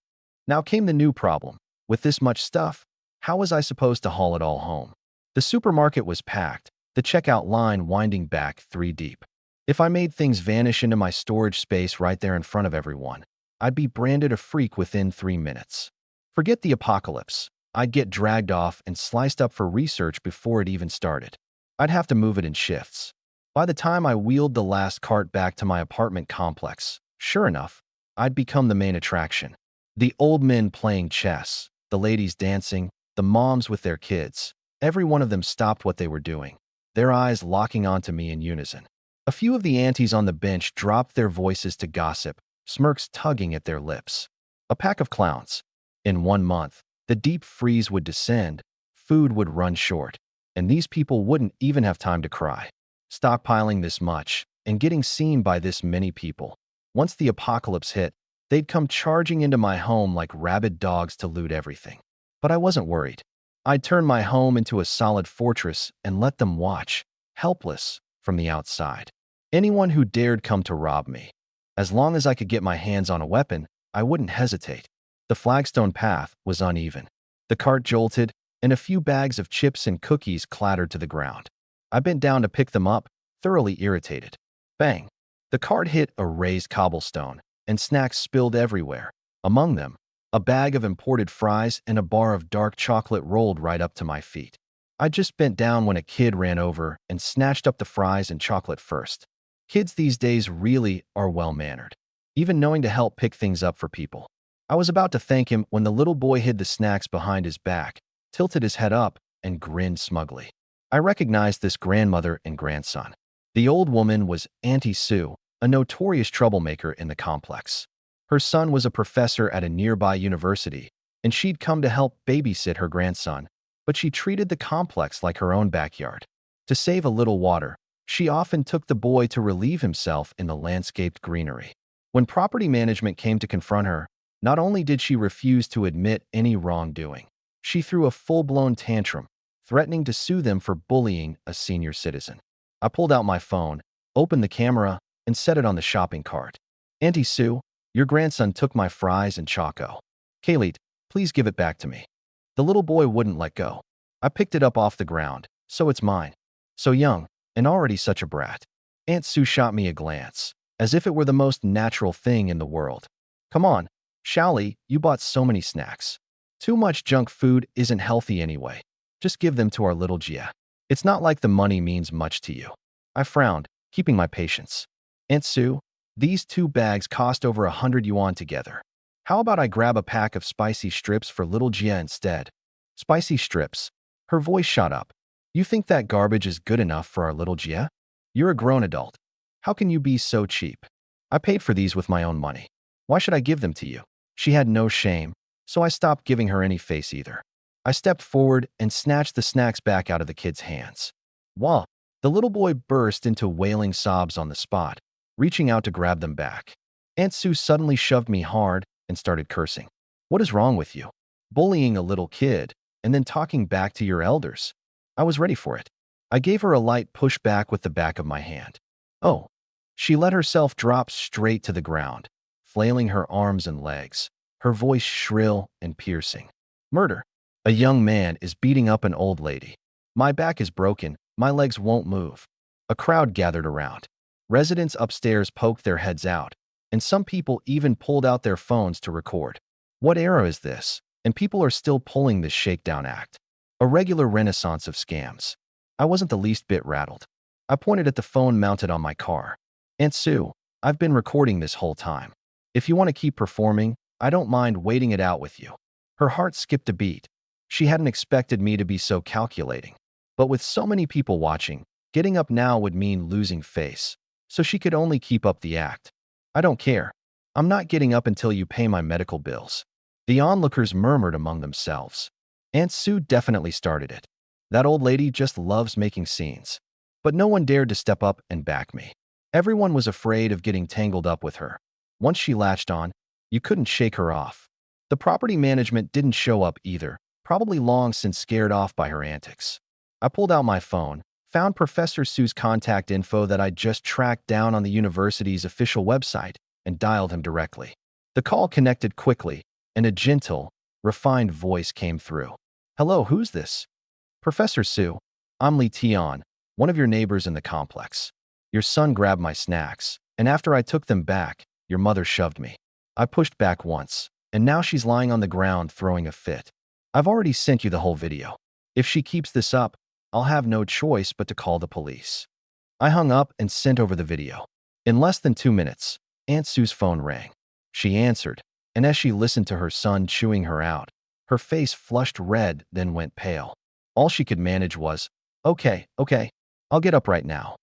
Now came the new problem. With this much stuff, how was I supposed to haul it all home? The supermarket was packed, the checkout line winding back 3 deep. If I made things vanish into my storage space right there in front of everyone, I'd be branded a freak within 3 minutes. Forget the apocalypse. I'd get dragged off and sliced up for research before it even started. I'd have to move it in shifts. By the time I wheeled the last cart back to my apartment complex, sure enough, I'd become the main attraction. The old men playing chess, the ladies dancing, the moms with their kids. Every one of them stopped what they were doing, their eyes locking onto me in unison. A few of the aunties on the bench dropped their voices to gossip, smirks tugging at their lips. A pack of clowns. In 1 month, the deep freeze would descend, food would run short, and these people wouldn't even have time to cry. Stockpiling this much, and getting seen by this many people. Once the apocalypse hit, they'd come charging into my home like rabid dogs to loot everything. But I wasn't worried. I'd turn my home into a solid fortress and let them watch, helpless, from the outside. Anyone who dared come to rob me. As long as I could get my hands on a weapon, I wouldn't hesitate. The flagstone path was uneven. The cart jolted, and a few bags of chips and cookies clattered to the ground. I bent down to pick them up, thoroughly irritated. Bang! The cart hit a raised cobblestone, and snacks spilled everywhere. Among them, a bag of imported fries and a bar of dark chocolate rolled right up to my feet. I just bent down when a kid ran over and snatched up the fries and chocolate first. Kids these days really are well-mannered, even knowing to help pick things up for people. I was about to thank him when the little boy hid the snacks behind his back, tilted his head up, and grinned smugly. I recognized this grandmother and grandson. The old woman was Auntie Sue, a notorious troublemaker in the complex. Her son was a professor at a nearby university, and she'd come to help babysit her grandson, but she treated the complex like her own backyard. To save a little water, she often took the boy to relieve himself in the landscaped greenery. When property management came to confront her, not only did she refuse to admit any wrongdoing, she threw a full-blown tantrum, threatening to sue them for bullying a senior citizen. I pulled out my phone, opened the camera, and set it on the shopping cart. "Auntie Sue, your grandson took my fries and Choco. Kaylee, please give it back to me." The little boy wouldn't let go. I picked it up off the ground, "So it's mine." So young, and already such a brat. Aunt Sue shot me a glance, as if it were the most natural thing in the world. "Come on, Shally, you bought so many snacks. Too much junk food isn't healthy anyway. Just give them to our little Gia. It's not like the money means much to you." I frowned, keeping my patience. "Aunt Sue, these 2 bags cost over 100 yuan together. How about I grab a pack of spicy strips for little Gia instead?" "Spicy strips?" Her voice shot up. "You think that garbage is good enough for our little Gia? You're a grown adult. How can you be so cheap? I paid for these with my own money. Why should I give them to you?" She had no shame, so I stopped giving her any face either. I stepped forward and snatched the snacks back out of the kid's hands. "Wah!" The little boy burst into wailing sobs on the spot, reaching out to grab them back. Aunt Sue suddenly shoved me hard and started cursing. "What is wrong with you? Bullying a little kid and then talking back to your elders?" I was ready for it. I gave her a light push back with the back of my hand. "Oh." She let herself drop straight to the ground, flailing her arms and legs, her voice shrill and piercing. "Murder. A young man is beating up an old lady. My back is broken, my legs won't move." A crowd gathered around. Residents upstairs poked their heads out, and some people even pulled out their phones to record. What era is this? And people are still pulling this shakedown act. A regular renaissance of scams. I wasn't the least bit rattled. I pointed at the phone mounted on my car. "Aunt Sue, I've been recording this whole time. If you want to keep performing, I don't mind waiting it out with you." Her heart skipped a beat. She hadn't expected me to be so calculating. But with so many people watching, getting up now would mean losing face, so she could only keep up the act. "I don't care. I'm not getting up until you pay my medical bills." The onlookers murmured among themselves. Aunt Sue definitely started it. That old lady just loves making scenes. But no one dared to step up and back me. Everyone was afraid of getting tangled up with her. Once she latched on, you couldn't shake her off. The property management didn't show up either, probably long since scared off by her antics. I pulled out my phone, found Professor Sue's contact info that I'd just tracked down on the university's official website, and dialed him directly. The call connected quickly, and a gentle, refined voice came through. "Hello, who's this?" "Professor Sue, I'm Li Tian, one of your neighbors in the complex. Your son grabbed my snacks, and after I took them back, your mother shoved me. I pushed back once, and now she's lying on the ground throwing a fit. I've already sent you the whole video. If she keeps this up, I'll have no choice but to call the police." I hung up and sent over the video. In less than 2 minutes, Aunt Sue's phone rang. She answered, and as she listened to her son chewing her out, her face flushed red then went pale. All she could manage was, okay, I'll get up right now."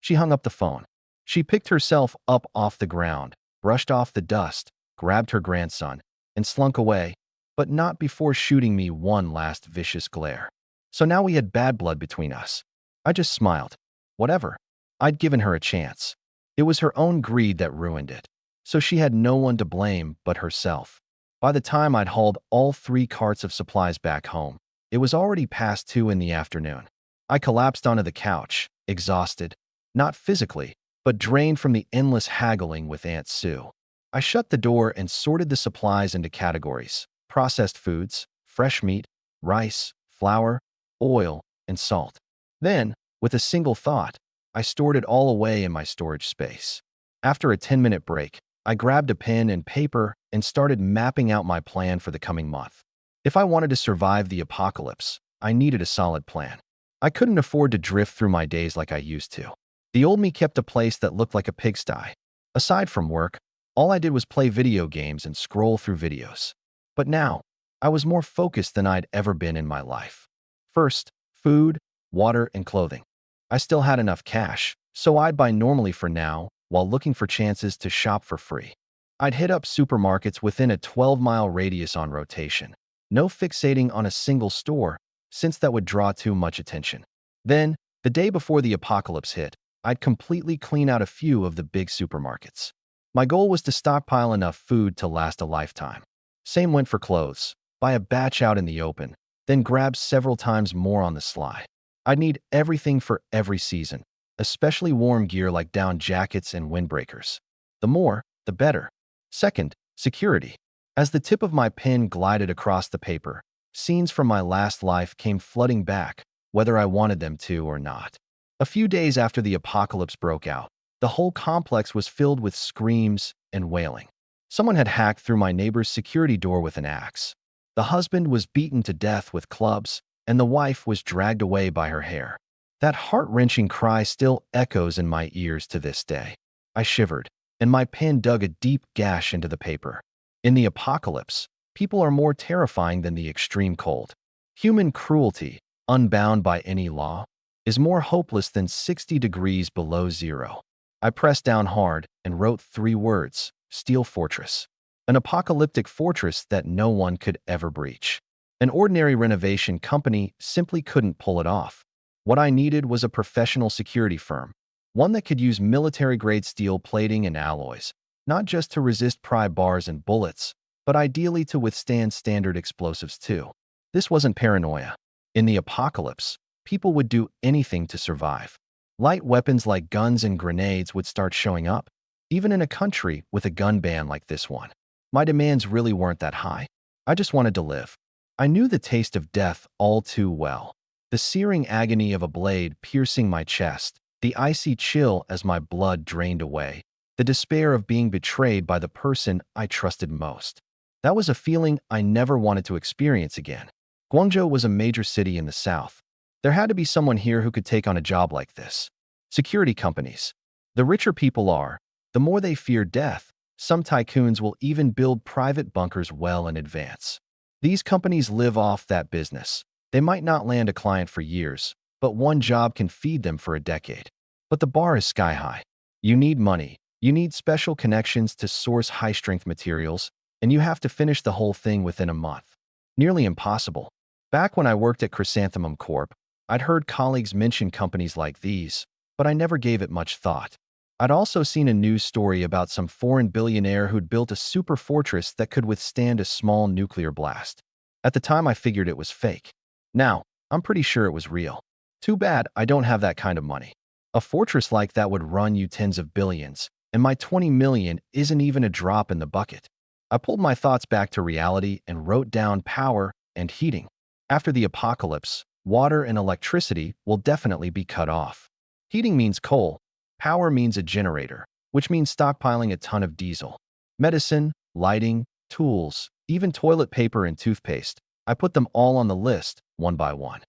She hung up the phone. She picked herself up off the ground, brushed off the dust, grabbed her grandson, and slunk away, but not before shooting me one last vicious glare. So now we had bad blood between us. I just smiled. Whatever. I'd given her a chance. It was her own greed that ruined it, so she had no one to blame but herself. By the time I'd hauled all 3 carts of supplies back home, it was already past 2 in the afternoon. I collapsed onto the couch, exhausted, not physically, but drained from the endless haggling with Aunt Sue. I shut the door and sorted the supplies into categories: processed foods, fresh meat, rice, flour, oil, and salt. Then, with a single thought, I stored it all away in my storage space. After a 10-minute break, I grabbed a pen and paper and started mapping out my plan for the coming month. If I wanted to survive the apocalypse, I needed a solid plan. I couldn't afford to drift through my days like I used to. The old me kept a place that looked like a pigsty. Aside from work, all I did was play video games and scroll through videos. But now, I was more focused than I'd ever been in my life. First, food, water, and clothing. I still had enough cash, so I'd buy normally for now, while looking for chances to shop for free. I'd hit up supermarkets within a 12-mile radius on rotation. No fixating on a single store, since that would draw too much attention. Then, the day before the apocalypse hit, I'd completely clean out a few of the big supermarkets. My goal was to stockpile enough food to last a lifetime. Same went for clothes. Buy a batch out in the open, then grab several times more on the sly. I'd need everything for every season, especially warm gear like down jackets and windbreakers. The more, the better. Second, security. As the tip of my pen glided across the paper, scenes from my last life came flooding back, whether I wanted them to or not. A few days after the apocalypse broke out, the whole complex was filled with screams and wailing. Someone had hacked through my neighbor's security door with an axe. The husband was beaten to death with clubs, and the wife was dragged away by her hair. That heart-wrenching cry still echoes in my ears to this day. I shivered, and my pen dug a deep gash into the paper. In the apocalypse, people are more terrifying than the extreme cold. Human cruelty, unbound by any law, is more hopeless than 60 degrees below zero. I pressed down hard and wrote 3 words: Steel Fortress. An apocalyptic fortress that no one could ever breach. An ordinary renovation company simply couldn't pull it off. What I needed was a professional security firm, one that could use military-grade steel plating and alloys, not just to resist pry bars and bullets, but ideally to withstand standard explosives too. This wasn't paranoia. In the apocalypse, people would do anything to survive. Light weapons like guns and grenades would start showing up, even in a country with a gun ban like this one. My demands really weren't that high. I just wanted to live. I knew the taste of death all too well. The searing agony of a blade piercing my chest, the icy chill as my blood drained away, the despair of being betrayed by the person I trusted most. That was a feeling I never wanted to experience again. Guangzhou was a major city in the south. There had to be someone here who could take on a job like this. Security companies. The richer people are, the more they fear death. Some tycoons will even build private bunkers well in advance. These companies live off that business. They might not land a client for years, but one job can feed them for a decade. But the bar is sky high. You need money, you need special connections to source high-strength materials, and you have to finish the whole thing within a month. Nearly impossible. Back when I worked at Chrysanthemum Corp, I'd heard colleagues mention companies like these, but I never gave it much thought. I'd also seen a news story about some foreign billionaire who'd built a super fortress that could withstand a small nuclear blast. At the time, I figured it was fake. Now, I'm pretty sure it was real. Too bad I don't have that kind of money. A fortress like that would run you tens of billions, and my 20 million isn't even a drop in the bucket. I pulled my thoughts back to reality and wrote down power and heating. After the apocalypse, water and electricity will definitely be cut off. Heating means coal. Power means a generator, which means stockpiling a ton of diesel. Medicine, lighting, tools, even toilet paper and toothpaste. I put them all on the list, one by one.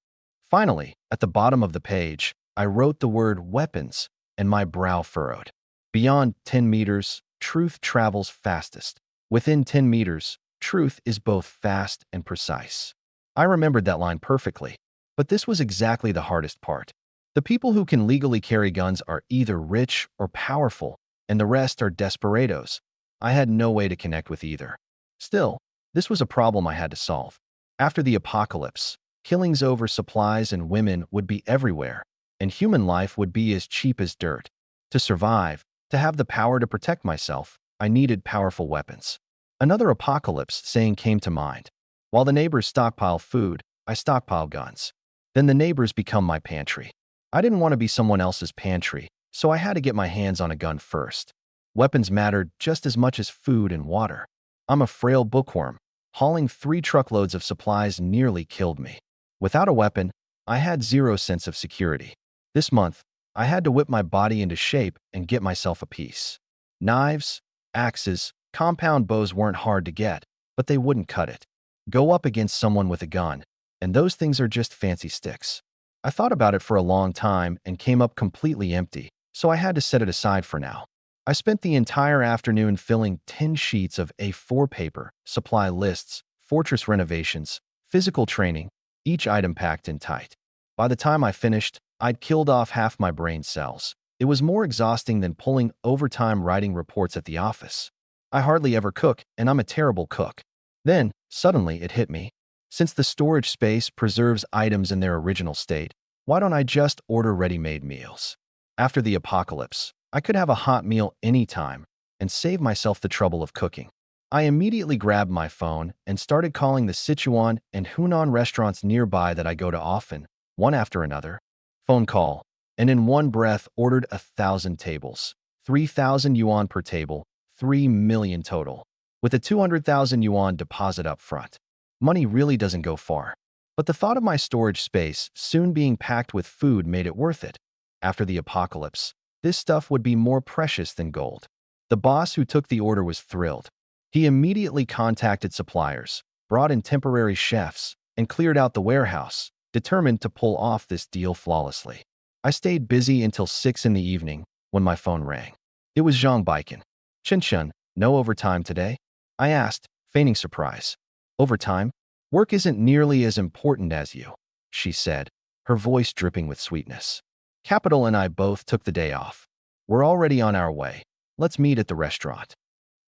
Finally, at the bottom of the page, I wrote the word weapons, and my brow furrowed. Beyond 10 meters, truth travels fastest. Within 10 meters, truth is both fast and precise. I remembered that line perfectly, but this was exactly the hardest part. The people who can legally carry guns are either rich or powerful, and the rest are desperados. I had no way to connect with either. Still, this was a problem I had to solve. After the apocalypse, killings over supplies and women would be everywhere, and human life would be as cheap as dirt. To survive, to have the power to protect myself, I needed powerful weapons. Another apocalypse saying came to mind. While the neighbors stockpile food, I stockpile guns. Then the neighbors become my pantry. I didn't want to be someone else's pantry, so I had to get my hands on a gun first. Weapons mattered just as much as food and water. I'm a frail bookworm. Hauling 3 truckloads of supplies nearly killed me. Without a weapon, I had zero sense of security. This month, I had to whip my body into shape and get myself a piece. Knives, axes, compound bows weren't hard to get, but they wouldn't cut it. Go up against someone with a gun, and those things are just fancy sticks. I thought about it for a long time and came up completely empty, so I had to set it aside for now. I spent the entire afternoon filling 10 sheets of A4 paper, supply lists, fortress renovations, physical training, each item packed in tight. By the time I finished, I'd killed off half my brain cells. It was more exhausting than pulling overtime writing reports at the office. I hardly ever cook, and I'm a terrible cook. Then, suddenly, it hit me. Since the storage space preserves items in their original state, why don't I just order ready-made meals? After the apocalypse, I could have a hot meal anytime and save myself the trouble of cooking. I immediately grabbed my phone and started calling the Sichuan and Hunan restaurants nearby that I go to often, one after another. Phone call, and in one breath ordered 1,000 tables, 3,000 yuan per table, 3 million total, with a 200,000 yuan deposit up front. Money really doesn't go far. But the thought of my storage space soon being packed with food made it worth it. After the apocalypse, this stuff would be more precious than gold. The boss who took the order was thrilled. He immediately contacted suppliers, brought in temporary chefs, and cleared out the warehouse, determined to pull off this deal flawlessly. I stayed busy until 6 in the evening when my phone rang. It was Zhang Baikan. "Chen, no overtime today?" I asked, feigning surprise. "Overtime? Work isn't nearly as important as you," she said, her voice dripping with sweetness. "Capital and I both took the day off. We're already on our way. Let's meet at the restaurant."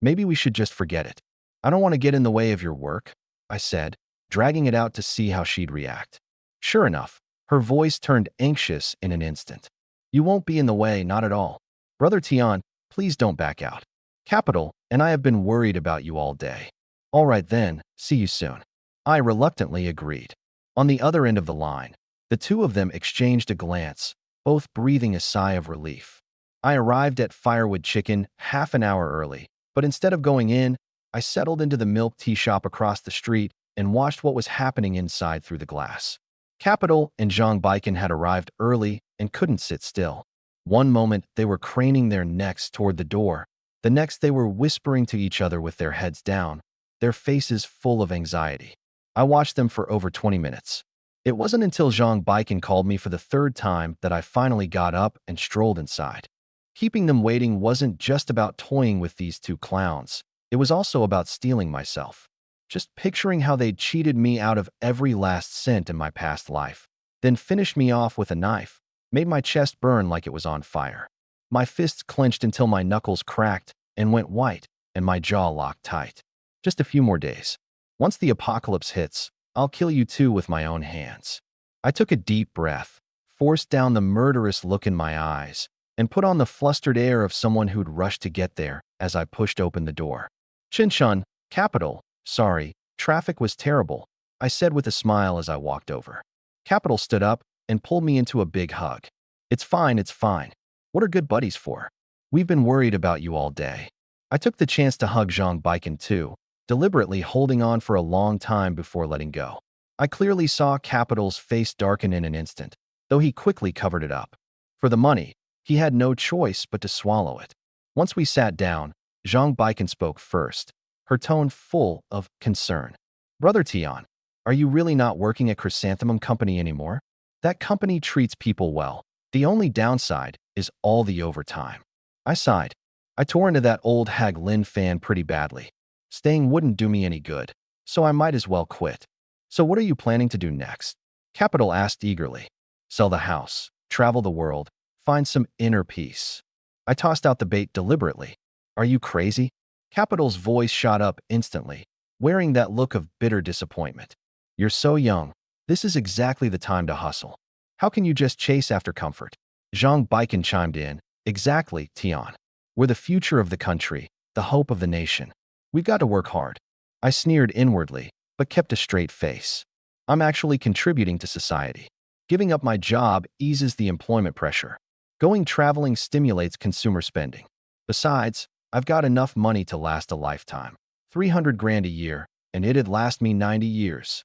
"Maybe we should just forget it. I don't want to get in the way of your work," I said, dragging it out to see how she'd react. Sure enough, her voice turned anxious in an instant. "You won't be in the way, not at all. Brother Tian, please don't back out. Capital and I have been worried about you all day." "All right then, see you soon." I reluctantly agreed. On the other end of the line, the two of them exchanged a glance, both breathing a sigh of relief. I arrived at Firewood Chicken half an hour early, but instead of going in, I settled into the milk tea shop across the street and watched what was happening inside through the glass. Capital and Zhang Baikan had arrived early and couldn't sit still. One moment, they were craning their necks toward the door. The next, they were whispering to each other with their heads down, their faces full of anxiety. I watched them for over 20 minutes. It wasn't until Zhang Baikan called me for the third time that I finally got up and strolled inside. Keeping them waiting wasn't just about toying with these two clowns. It was also about stealing myself. Just picturing how they'd cheated me out of every last cent in my past life, then finished me off with a knife, made my chest burn like it was on fire. My fists clenched until my knuckles cracked and went white, and my jaw locked tight. Just a few more days. Once the apocalypse hits, I'll kill you too with my own hands. I took a deep breath, forced down the murderous look in my eyes, and put on the flustered air of someone who'd rushed to get there as I pushed open the door. "Chen, Capital, sorry, traffic was terrible," I said with a smile as I walked over. Capital stood up and pulled me into a big hug. It's fine. What are good buddies for? We've been worried about you all day." I took the chance to hug Zhang Baikan too, deliberately holding on for a long time before letting go. I clearly saw Capital's face darken in an instant, though he quickly covered it up. For the money, he had no choice but to swallow it. Once we sat down, Zhang Baikan spoke first, her tone full of concern. "Brother Tian, are you really not working at Chrysanthemum Company anymore? That company treats people well. The only downside is all the overtime." I sighed. I tore into that old Hag Lin fan pretty badly. Staying wouldn't do me any good, so I might as well quit. "So what are you planning to do next?" Capital asked eagerly. "Sell the house, travel the world, find some inner peace." I tossed out the bait deliberately. "Are you crazy?" Capital's voice shot up instantly, wearing that look of bitter disappointment. "You're so young. This is exactly the time to hustle. How can you just chase after comfort?" Zhang Baikan chimed in. "Exactly, Tian. We're the future of the country, the hope of the nation. We've got to work hard." I sneered inwardly, but kept a straight face. I'm actually contributing to society. Giving up my job eases the employment pressure. Going traveling stimulates consumer spending. Besides, I've got enough money to last a lifetime. 300 grand a year, and it'd last me 90 years.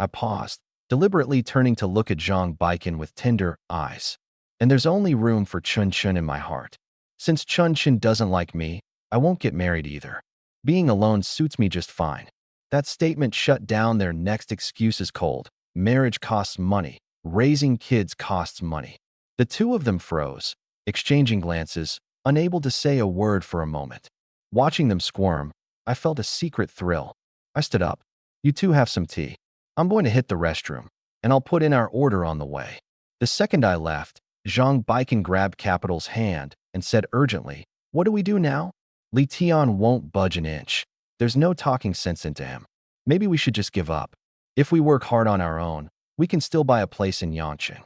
I paused, deliberately turning to look at Zhang Baikan with tender eyes. And there's only room for Chun in my heart. Since Chun doesn't like me, I won't get married either. Being alone suits me just fine. That statement shut down their next excuses cold. Marriage costs money. Raising kids costs money. The two of them froze, exchanging glances, unable to say a word for a moment. Watching them squirm, I felt a secret thrill. I stood up. "You two have some tea. I'm going to hit the restroom, and I'll put in our order on the way." The second I left, Zhang Baikan grabbed Capital's hand and said urgently, "What do we do now?" "Li Tian won't budge an inch. There's no talking sense into him. Maybe we should just give up." If we work hard on our own, we can still buy a place in Yanqing.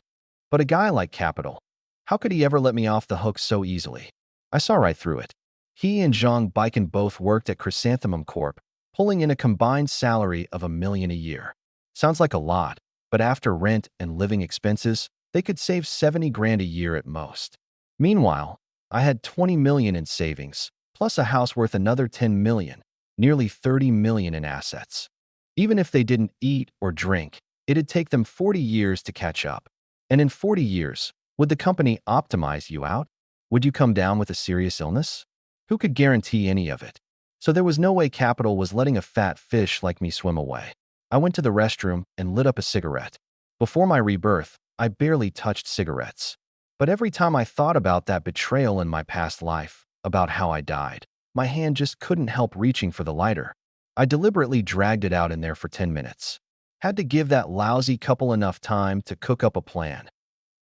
But a guy like Capital, how could he ever let me off the hook so easily? I saw right through it. He and Zhang Baiken both worked at Chrysanthemum Corp, pulling in a combined salary of $1 million a year. Sounds like a lot, but after rent and living expenses, they could save 70 grand a year at most. Meanwhile, I had 20 million in savings, plus a house worth another 10 million, nearly 30 million in assets. Even if they didn't eat or drink, it'd take them 40 years to catch up. And in 40 years, would the company optimize you out? Would you come down with a serious illness? Who could guarantee any of it? So there was no way Capital was letting a fat fish like me swim away. I went to the restroom and lit up a cigarette. Before my rebirth, I barely touched cigarettes. But every time I thought about that betrayal in my past life, about how I died, my hand just couldn't help reaching for the lighter. I deliberately dragged it out in there for 10 minutes. Had to give that lousy couple enough time to cook up a plan.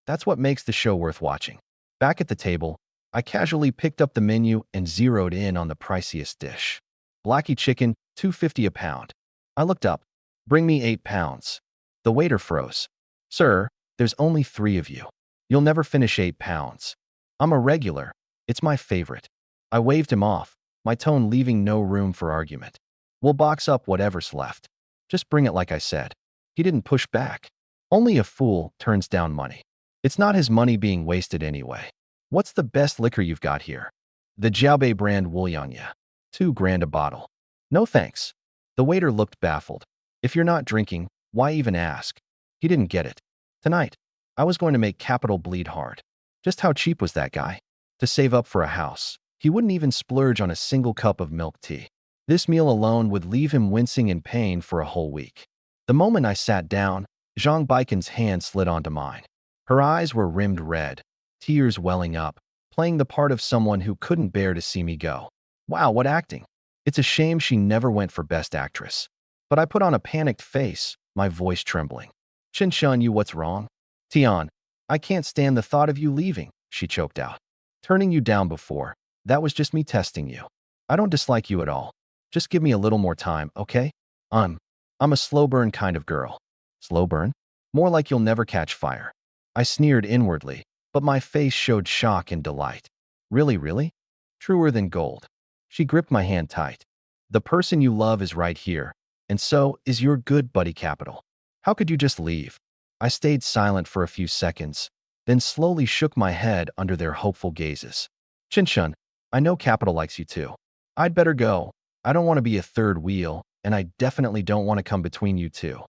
That's what makes the show worth watching. Back at the table, I casually picked up the menu and zeroed in on the priciest dish. Blackie chicken, $2.50 a pound. I looked up. Bring me 8 pounds. The waiter froze. Sir, there's only 3 of you. You'll never finish 8 pounds. I'm a regular. It's my favorite. I waved him off, my tone leaving no room for argument. We'll box up whatever's left. Just bring it like I said. He didn't push back. Only a fool turns down money. It's not his money being wasted anyway. What's the best liquor you've got here? The Jiaobei brand Wuliangya. 2 grand a bottle. No thanks. The waiter looked baffled. If you're not drinking, why even ask? He didn't get it. Tonight, I was going to make Capital bleed hard. Just how cheap was that guy? To save up for a house, he wouldn't even splurge on a single cup of milk tea. This meal alone would leave him wincing in pain for a whole week. The moment I sat down, Zhang Baiken's hand slid onto mine. Her eyes were rimmed red, tears welling up, playing the part of someone who couldn't bear to see me go. Wow, what acting! It's a shame she never went for Best Actress. But I put on a panicked face, my voice trembling. Qinshan, you what's wrong? Tian, I can't stand the thought of you leaving, she choked out. Turning you down before, that was just me testing you. I don't dislike you at all. Just give me a little more time, okay? I'm a slow burn kind of girl. Slow burn? More like you'll never catch fire. I sneered inwardly, but my face showed shock and delight. Really, really? Truer than gold. She gripped my hand tight. The person you love is right here, and so is your good buddy Capital. How could you just leave? I stayed silent for a few seconds, then slowly shook my head under their hopeful gazes. Qinshan, I know Capital likes you too. I'd better go. I don't want to be a third wheel, and I definitely don't want to come between you two.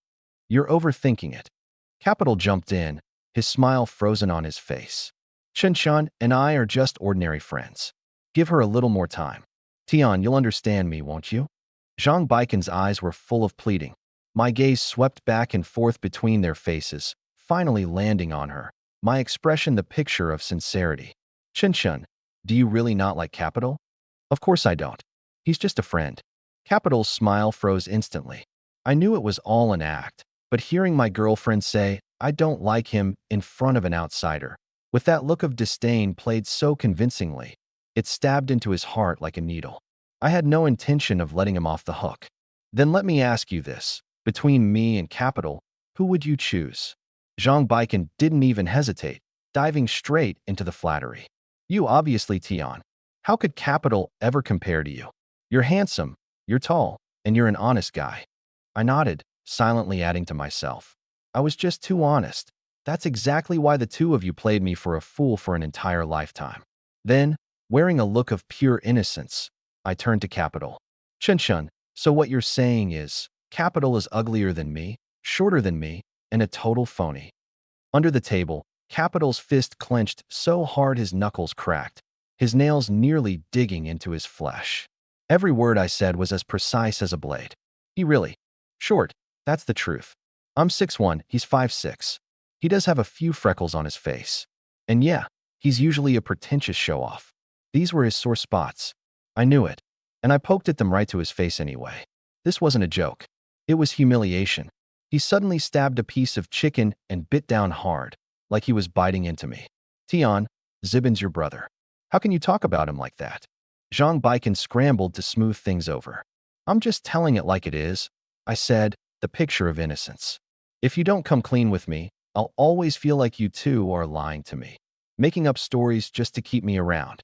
You're overthinking it. Capital jumped in, his smile frozen on his face. Qinshan and I are just ordinary friends. Give her a little more time. Tian, you'll understand me, won't you? Zhang Baiken's eyes were full of pleading. My gaze swept back and forth between their faces, finally landing on her, my expression the picture of sincerity. Qinshan, do you really not like Capital? Of course I don't. He's just a friend. Capital's smile froze instantly. I knew it was all an act, but hearing my girlfriend say, I don't like him in front of an outsider, with that look of disdain played so convincingly, it stabbed into his heart like a needle. I had no intention of letting him off the hook. Then let me ask you this. Between me and Capital, who would you choose? Zhang Baiken didn't even hesitate, diving straight into the flattery. You obviously, Tian. How could Capital ever compare to you? You're handsome, you're tall, and you're an honest guy. I nodded, silently adding to myself. I was just too honest. That's exactly why the two of you played me for a fool for an entire lifetime. Then, wearing a look of pure innocence, I turned to Capital. Qinshan, so what you're saying is, Capital is uglier than me, shorter than me, and a total phony. Under the table, Capital's fist clenched so hard his knuckles cracked, his nails nearly digging into his flesh. Every word I said was as precise as a blade. He really short, that's the truth. I'm 6'1", he's 5'6". He does have a few freckles on his face. And yeah, he's usually a pretentious show-off. These were his sore spots. I knew it, and I poked at them right to his face anyway. This wasn't a joke. It was humiliation. He suddenly stabbed a piece of chicken and bit down hard, like he was biting into me. Tian, Zibin's your brother. How can you talk about him like that? Zhang Baiken scrambled to smooth things over. I'm just telling it like it is, I said, the picture of innocence. If you don't come clean with me, I'll always feel like you two are lying to me, making up stories just to keep me around.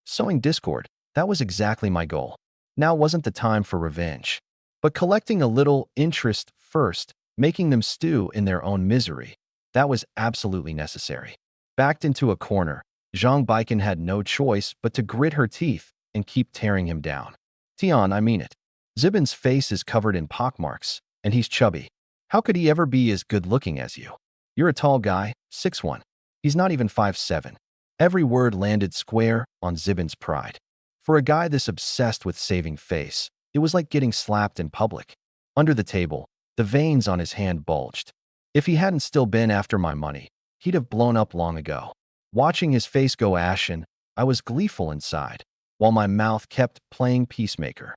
Sowing discord, that was exactly my goal. Now wasn't the time for revenge, but collecting a little interest first, making them stew in their own misery. That was absolutely necessary. Backed into a corner, Zhang Baikan had no choice but to grit her teeth and keep tearing him down. Tian, I mean it. Zibin's face is covered in pockmarks, and he's chubby. How could he ever be as good-looking as you? You're a tall guy, 6'1". He's not even 5'7". Every word landed square on Zibin's pride. For a guy this obsessed with saving face, it was like getting slapped in public. Under the table, the veins on his hand bulged. If he hadn't still been after my money, he'd have blown up long ago. Watching his face go ashen, I was gleeful inside, while my mouth kept playing peacemaker.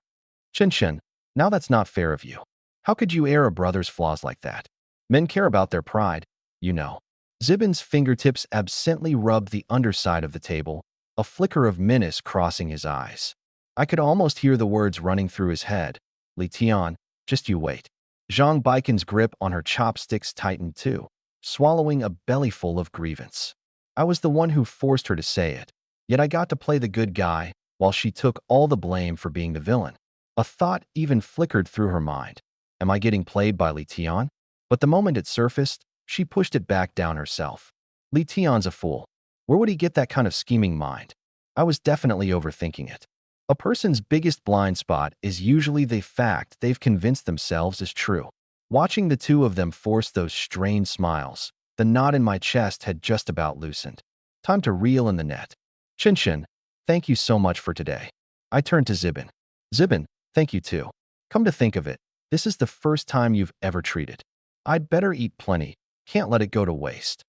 Chen, now that's not fair of you. How could you air a brother's flaws like that? Men care about their pride, you know. Zibin's fingertips absently rubbed the underside of the table, a flicker of menace crossing his eyes. I could almost hear the words running through his head. Li Tian, just you wait. Zhang Baikan's grip on her chopsticks tightened too, swallowing a bellyful of grievance. I was the one who forced her to say it, yet I got to play the good guy while she took all the blame for being the villain. A thought even flickered through her mind. Am I getting played by Li Tian? But the moment it surfaced, she pushed it back down herself. Li Tian's a fool. Where would he get that kind of scheming mind? I was definitely overthinking it. A person's biggest blind spot is usually the fact they've convinced themselves is true. Watching the two of them force those strained smiles, the knot in my chest had just about loosened. Time to reel in the net. Chen, thank you so much for today. I turned to Zibin. Zibin, thank you too. Come to think of it, this is the first time you've ever treated. I'd better eat plenty, can't let it go to waste.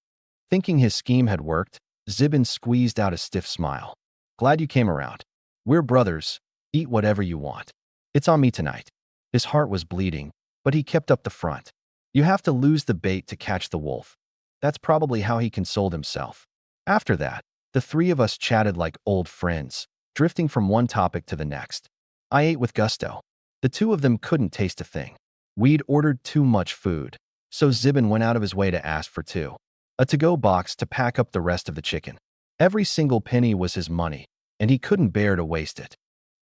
Thinking his scheme had worked, Zibin squeezed out a stiff smile. Glad you came around. We're brothers, eat whatever you want. It's on me tonight. His heart was bleeding, but he kept up the front. You have to lose the bait to catch the wolf. That's probably how he consoled himself. After that, the three of us chatted like old friends, drifting from one topic to the next. I ate with gusto. The two of them couldn't taste a thing. We'd ordered too much food, so Zibin went out of his way to ask for two. A to-go box to pack up the rest of the chicken. Every single penny was his money, and he couldn't bear to waste it.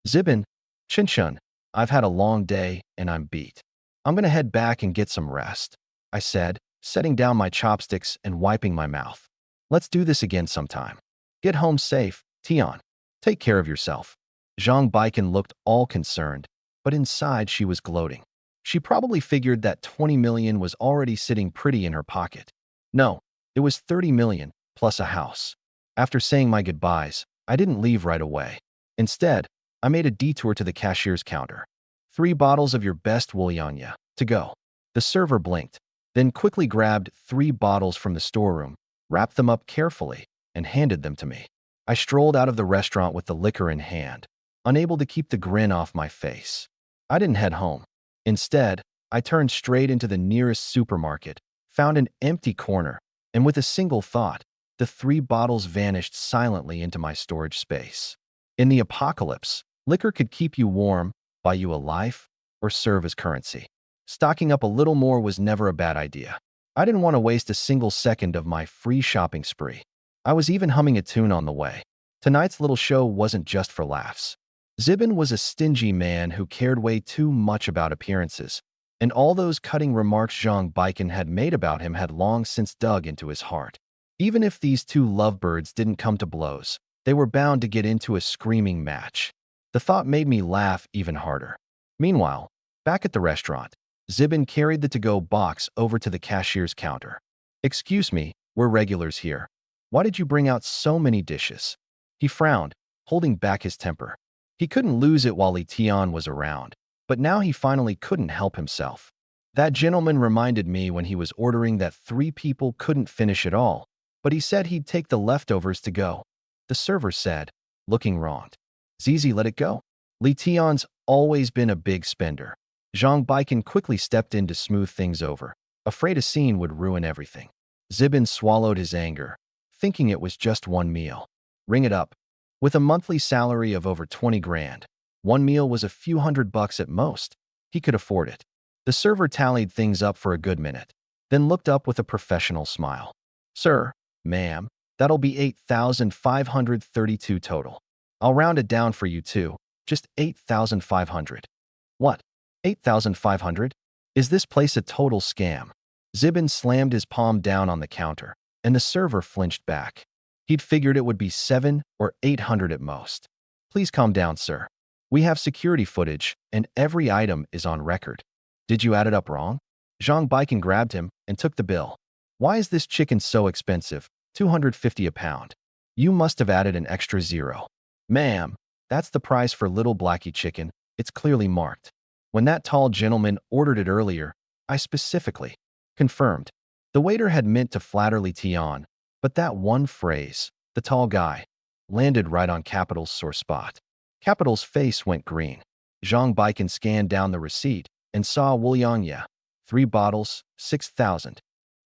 Zibin, Chen, I've had a long day and I'm beat. I'm gonna head back and get some rest, I said, setting down my chopsticks and wiping my mouth. Let's do this again sometime. Get home safe, Tian. Take care of yourself. Zhang Baikan looked all concerned, but inside she was gloating. She probably figured that 20 million was already sitting pretty in her pocket. No, it was 30 million, plus a house. After saying my goodbyes, I didn't leave right away. Instead, I made a detour to the cashier's counter. 3 bottles of your best Wulianya, to go. The server blinked, then quickly grabbed 3 bottles from the storeroom, wrapped them up carefully, and handed them to me. I strolled out of the restaurant with the liquor in hand, unable to keep the grin off my face. I didn't head home. Instead, I turned straight into the nearest supermarket, found an empty corner, and with a single thought, the 3 bottles vanished silently into my storage space. In the apocalypse, liquor could keep you warm, buy you a life, or serve as currency. Stocking up a little more was never a bad idea. I didn't want to waste a single second of my free shopping spree. I was even humming a tune on the way. Tonight's little show wasn't just for laughs. Zibin was a stingy man who cared way too much about appearances, and all those cutting remarks Zhang Baikan had made about him had long since dug into his heart. Even if these two lovebirds didn't come to blows, they were bound to get into a screaming match. The thought made me laugh even harder. Meanwhile, back at the restaurant, Zibin carried the to-go box over to the cashier's counter. Excuse me, we're regulars here. Why did you bring out so many dishes? He frowned, holding back his temper. He couldn't lose it while Li Tian was around, but now he finally couldn't help himself. That gentleman reminded me when he was ordering that 3 people couldn't finish it all, but he said he'd take the leftovers to go. The server said, looking wronged. Zizi, let it go. Li Tian's always been a big spender. Zhang Baikan quickly stepped in to smooth things over, afraid a scene would ruin everything. Zibin swallowed his anger, thinking it was just one meal. Ring it up. With a monthly salary of over 20 grand, one meal was a few $100 at most. He could afford it. The server tallied things up for a good minute, then looked up with a professional smile. Sir, ma'am, that'll be 8,532 total. I'll round it down for you too, just 8,500. What? 8,500? Is this place a total scam? Zibin slammed his palm down on the counter, and the server flinched back. He'd figured it would be 7 or 800 at most. Please calm down, sir. We have security footage, and every item is on record. Did you add it up wrong? Zhang Baikan grabbed him and took the bill. Why is this chicken so expensive? 250 a pound. You must have added an extra zero. Ma'am, that's the price for little Blackie chicken. It's clearly marked. When that tall gentleman ordered it earlier, I specifically confirmed. The waiter had meant to flatter Li Tian, but that one phrase, the tall guy, landed right on Capital's sore spot. Capital's face went green. Zhang Baikan scanned down the receipt and saw Wuliangya. 3 bottles, 6,000.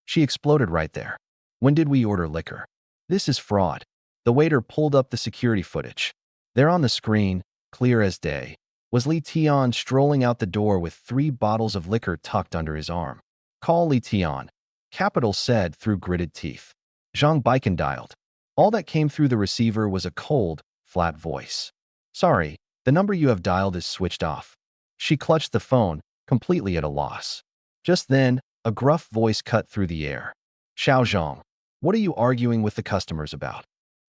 She exploded right there. When did we order liquor? This is fraud. The waiter pulled up the security footage. There on the screen, clear as day, was Li Tian strolling out the door with 3 bottles of liquor tucked under his arm. Call Li Tian, Capital said through gritted teeth. Zhang Baikan dialed. All that came through the receiver was a cold, flat voice. Sorry, the number you have dialed is switched off. She clutched the phone, completely at a loss. Just then, a gruff voice cut through the air. Xiao Zhang, what are you arguing with the customers about?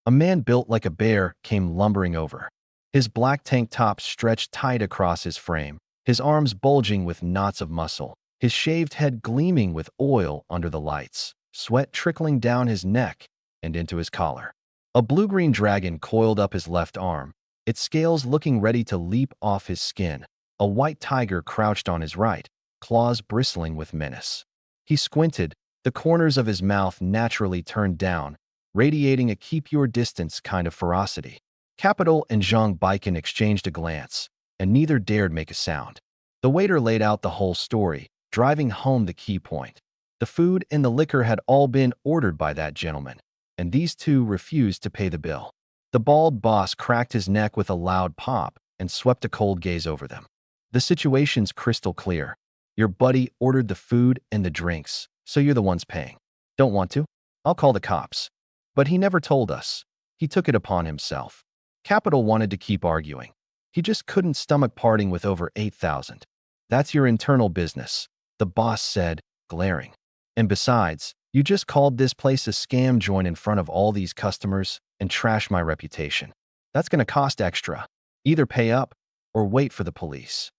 A man built like a bear came lumbering over. His black tank top stretched tight across his frame, his arms bulging with knots of muscle, his shaved head gleaming with oil under the lights, sweat trickling down his neck and into his collar. A blue-green dragon coiled up his left arm, its scales looking ready to leap off his skin. A white tiger crouched on his right, claws bristling with menace. He squinted, the corners of his mouth naturally turned down, radiating a keep-your-distance kind of ferocity. Capital and Zhang Baikan exchanged a glance, and neither dared make a sound. The waiter laid out the whole story, driving home the key point. The food and the liquor had all been ordered by that gentleman, and these two refused to pay the bill. The bald boss cracked his neck with a loud pop and swept a cold gaze over them. The situation's crystal clear. Your buddy ordered the food and the drinks, so you're the ones paying. Don't want to? I'll call the cops. But he never told us. He took it upon himself. Capital wanted to keep arguing. He just couldn't stomach parting with over 8,000. That's your internal business, the boss said, glaring. And besides, you just called this place a scam joint in front of all these customers and trashed my reputation. That's going to cost extra. Either pay up or wait for the police.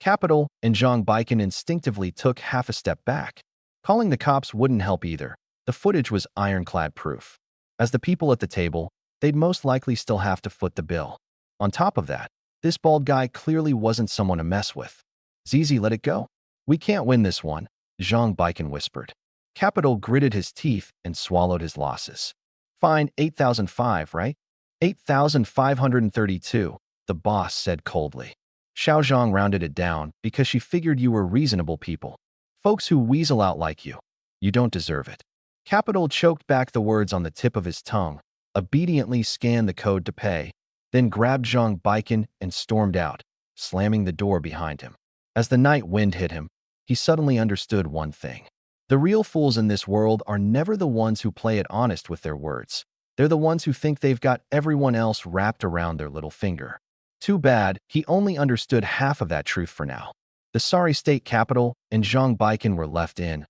Capital and Zhang Baikan instinctively took half a step back. Calling the cops wouldn't help either. The footage was ironclad proof. As the people at the table, they'd most likely still have to foot the bill. On top of that, this bald guy clearly wasn't someone to mess with. Zizi, let it go. We can't win this one, Zhang Baikan whispered. Capital gritted his teeth and swallowed his losses. Fine, 8,005, right? 8,532, the boss said coldly. Xiao Zhang rounded it down because she figured you were reasonable people. Folks who weasel out like you. You don't deserve it. Capital choked back the words on the tip of his tongue, obediently scanned the code to pay, then grabbed Zhang Baikan and stormed out, slamming the door behind him. As the night wind hit him, he suddenly understood one thing. The real fools in this world are never the ones who play it honest with their words. They're the ones who think they've got everyone else wrapped around their little finger. Too bad, he only understood half of that truth for now. The sorry state capital and Zhang Baikan were left in,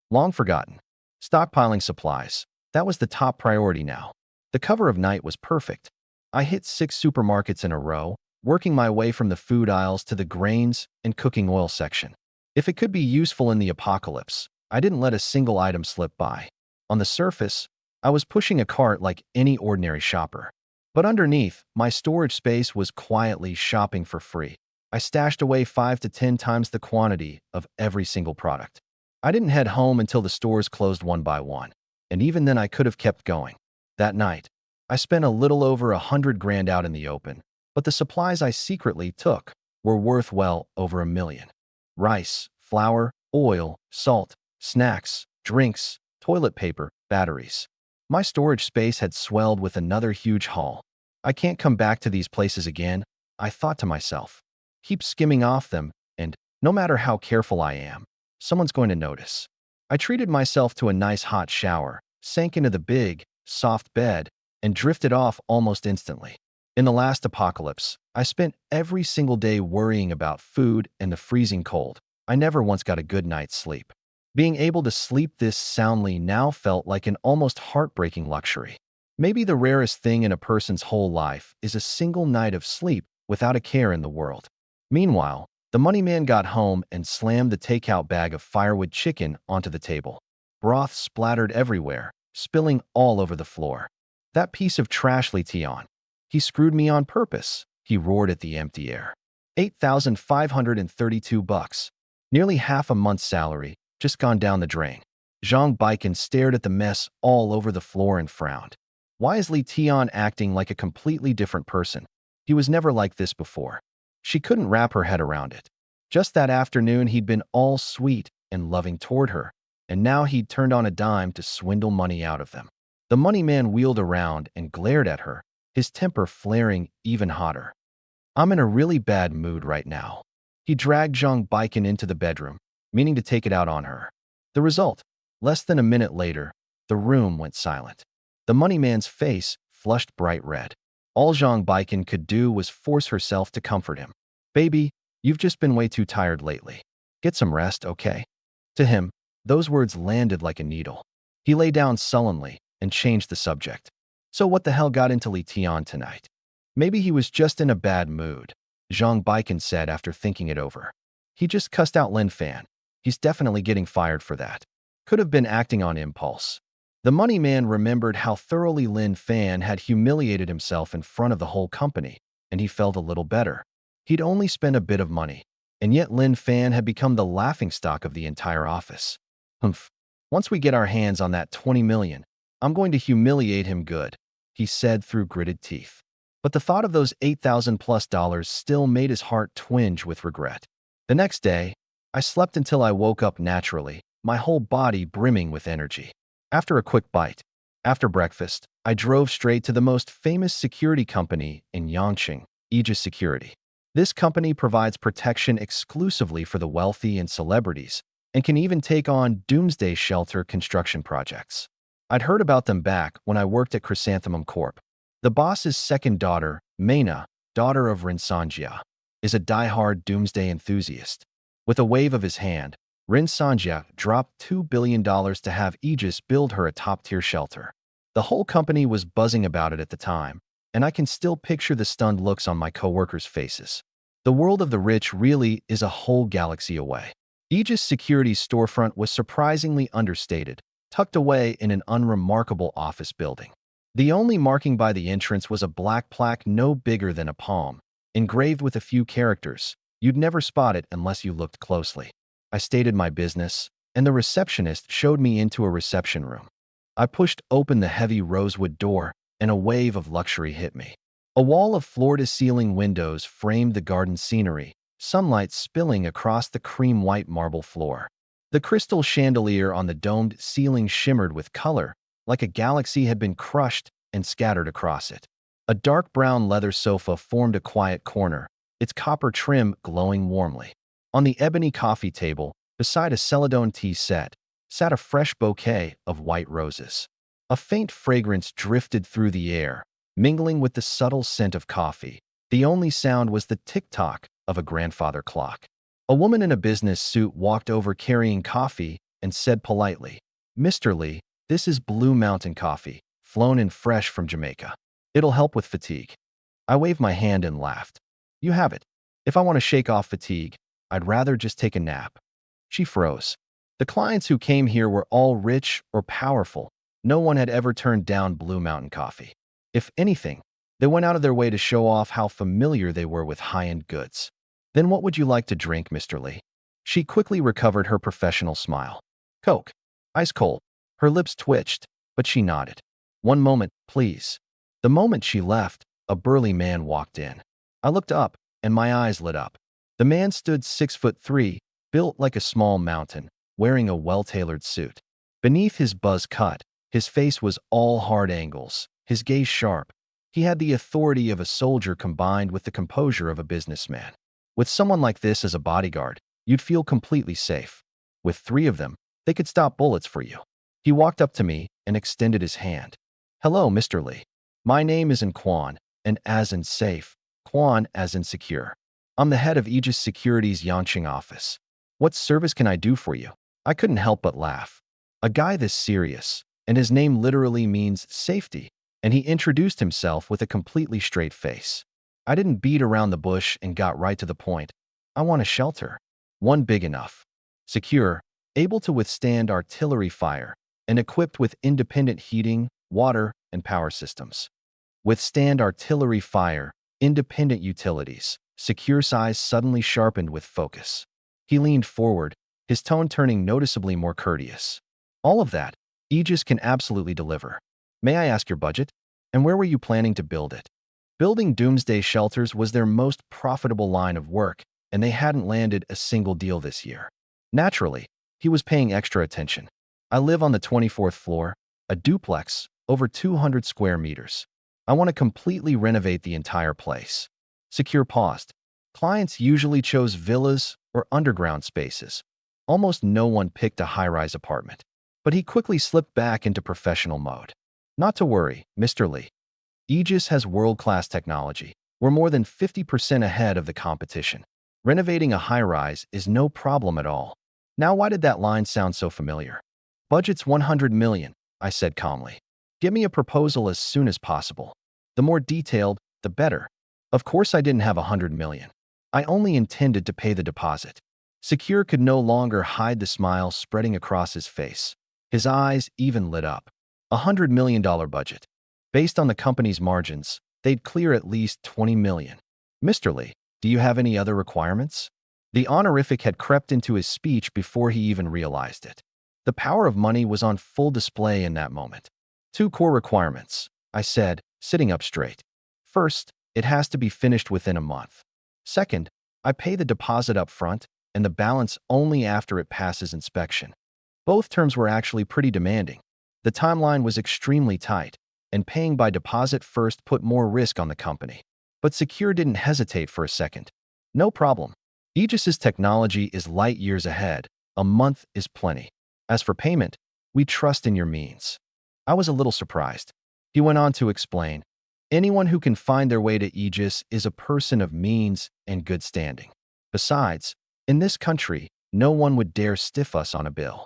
long forgotten. Stockpiling supplies. That was the top priority now. The cover of night was perfect. I hit 6 supermarkets in a row, working my way from the food aisles to the grains and cooking oil section. If it could be useful in the apocalypse, I didn't let a single item slip by. On the surface, I was pushing a cart like any ordinary shopper. But underneath, my storage space was quietly shopping for free. I stashed away 5 to 10 times the quantity of every single product. I didn't head home until the stores closed one by one, and even then I could have kept going. That night, I spent a little over 100 grand out in the open, but the supplies I secretly took were worth well over $1 million. Rice, flour, oil, salt, snacks, drinks, toilet paper, batteries. My storage space had swelled with another huge haul. I can't come back to these places again, I thought to myself. Keep skimming off them, and No matter how careful I am, someone's going to notice. I treated myself to a nice hot shower, sank into the big, soft bed, and drifted off almost instantly. In the last apocalypse, I spent every single day worrying about food and the freezing cold. I never once got a good night's sleep. Being able to sleep this soundly now felt like an almost heartbreaking luxury. Maybe the rarest thing in a person's whole life is a single night of sleep without a care in the world. Meanwhile, the money man got home and slammed the takeout bag of firewood chicken onto the table. Broth splattered everywhere, spilling all over the floor. That piece of trash, Leon. He screwed me on purpose, he roared at the empty air. $8,532. Nearly half a month's salary, just gone down the drain. Zhang Baikan stared at the mess all over the floor and frowned. Why is Li Tian acting like a completely different person? He was never like this before. She couldn't wrap her head around it. Just that afternoon, he'd been all sweet and loving toward her, and now he'd turned on a dime to swindle money out of them. The money man wheeled around and glared at her, his temper flaring even hotter. I'm in a really bad mood right now. He dragged Zhang Baikan into the bedroom, meaning to take it out on her. The result? Less than a minute later, the room went silent. The money man's face flushed bright red. All Zhang Baikan could do was force herself to comfort him. Baby, you've just been way too tired lately. Get some rest, okay? To him, those words landed like a needle. He lay down sullenly and changed the subject. So what the hell got into Li Tian tonight? Maybe he was just in a bad mood, Zhang Baikan said after thinking it over. He just cussed out Lin Fan. He's definitely getting fired for that. Could have been acting on impulse. The money man remembered how thoroughly Lin Fan had humiliated himself in front of the whole company, and he felt a little better. He'd only spent a bit of money, and yet Lin Fan had become the laughingstock of the entire office. Humph. Once we get our hands on that 20 million, I'm going to humiliate him good, he said through gritted teeth. But the thought of those $8,000+ still made his heart twinge with regret. The next day, I slept until I woke up naturally, my whole body brimming with energy. After a quick bite, after breakfast, I drove straight to the most famous security company in Yangqing, Aegis Security. This company provides protection exclusively for the wealthy and celebrities, and can even take on doomsday shelter construction projects. I'd heard about them back when I worked at Chrysanthemum Corp. The boss's second daughter, Meina, daughter of Rinsanjia, is a die-hard doomsday enthusiast. With a wave of his hand, Rinsanjia dropped $2 billion to have Aegis build her a top-tier shelter. The whole company was buzzing about it at the time, and I can still picture the stunned looks on my coworkers' faces. The world of the rich really is a whole galaxy away. Aegis Security's storefront was surprisingly understated, tucked away in an unremarkable office building. The only marking by the entrance was a black plaque no bigger than a palm, engraved with a few characters. You'd never spot it unless you looked closely. I stated my business, and the receptionist showed me into a reception room. I pushed open the heavy rosewood door, and a wave of luxury hit me. A wall of floor-to-ceiling windows framed the garden scenery, sunlight spilling across the cream-white marble floor. The crystal chandelier on the domed ceiling shimmered with color, like a galaxy had been crushed and scattered across it. A dark brown leather sofa formed a quiet corner, its copper trim glowing warmly. On the ebony coffee table, beside a celadon tea set, sat a fresh bouquet of white roses. A faint fragrance drifted through the air, mingling with the subtle scent of coffee. The only sound was the tick-tock of a grandfather clock. A woman in a business suit walked over carrying coffee and said politely, "Mr. Lee, this is Blue Mountain coffee, flown in fresh from Jamaica. It'll help with fatigue." I waved my hand and laughed. "You have it. If I want to shake off fatigue, I'd rather just take a nap." She froze. The clients who came here were all rich or powerful. No one had ever turned down Blue Mountain coffee. If anything, they went out of their way to show off how familiar they were with high-end goods. "Then what would you like to drink, Mr. Lee?" She quickly recovered her professional smile. "Coke. Ice cold." Her lips twitched, but she nodded. "One moment, please." The moment she left, a burly man walked in. I looked up, and my eyes lit up. The man stood 6'3", built like a small mountain, wearing a well-tailored suit. Beneath his buzz cut, his face was all hard angles, his gaze sharp. He had the authority of a soldier combined with the composure of a businessman. With someone like this as a bodyguard, you'd feel completely safe. With 3 of them, they could stop bullets for you. He walked up to me and extended his hand. Hello, Mr. Lee. My name isn't Quan, and as in safe, Quan as in secure. I'm the head of Aegis Security's Yangqing office. What service can I do for you? I couldn't help but laugh. A guy this serious, and his name literally means safety, and he introduced himself with a completely straight face. I didn't beat around the bush and got right to the point. I want a shelter. One big enough. Secure, able to withstand artillery fire, and equipped with independent heating, water, and power systems. Withstand artillery fire, independent utilities. Secure's eyes suddenly sharpened with focus. He leaned forward, his tone turning noticeably more courteous. All of that, Aegis can absolutely deliver. May I ask your budget? And where were you planning to build it? Building doomsday shelters was their most profitable line of work, and they hadn't landed a single deal this year. Naturally, he was paying extra attention. I live on the 24th floor, a duplex, over 200 square meters. I want to completely renovate the entire place. Secure paused. Clients usually chose villas or underground spaces. Almost no one picked a high-rise apartment. But he quickly slipped back into professional mode. Not to worry, Mr. Lee. Aegis has world-class technology. We're more than 50% ahead of the competition. Renovating a high-rise is no problem at all. Now, why did that line sound so familiar? Budget's 100 million, I said calmly. Get me a proposal as soon as possible. The more detailed, the better. Of course I didn't have 100 million. I only intended to pay the deposit. Secure could no longer hide the smile spreading across his face. His eyes even lit up. $100 million budget. Based on the company's margins, they'd clear at least 20 million. Mr. Lee, do you have any other requirements? The honorific had crept into his speech before he even realized it. The power of money was on full display in that moment. 2 core requirements, I said, sitting up straight. First, it has to be finished within a month. Second, I pay the deposit up front and the balance only after it passes inspection. Both terms were actually pretty demanding. The timeline was extremely tight, and paying by deposit first put more risk on the company. But Secure didn't hesitate for a second. No problem. Aegis's technology is light years ahead. A month is plenty. As for payment, we trust in your means. I was a little surprised. He went on to explain, anyone who can find their way to Aegis is a person of means and good standing. Besides, in this country, no one would dare stiff us on a bill.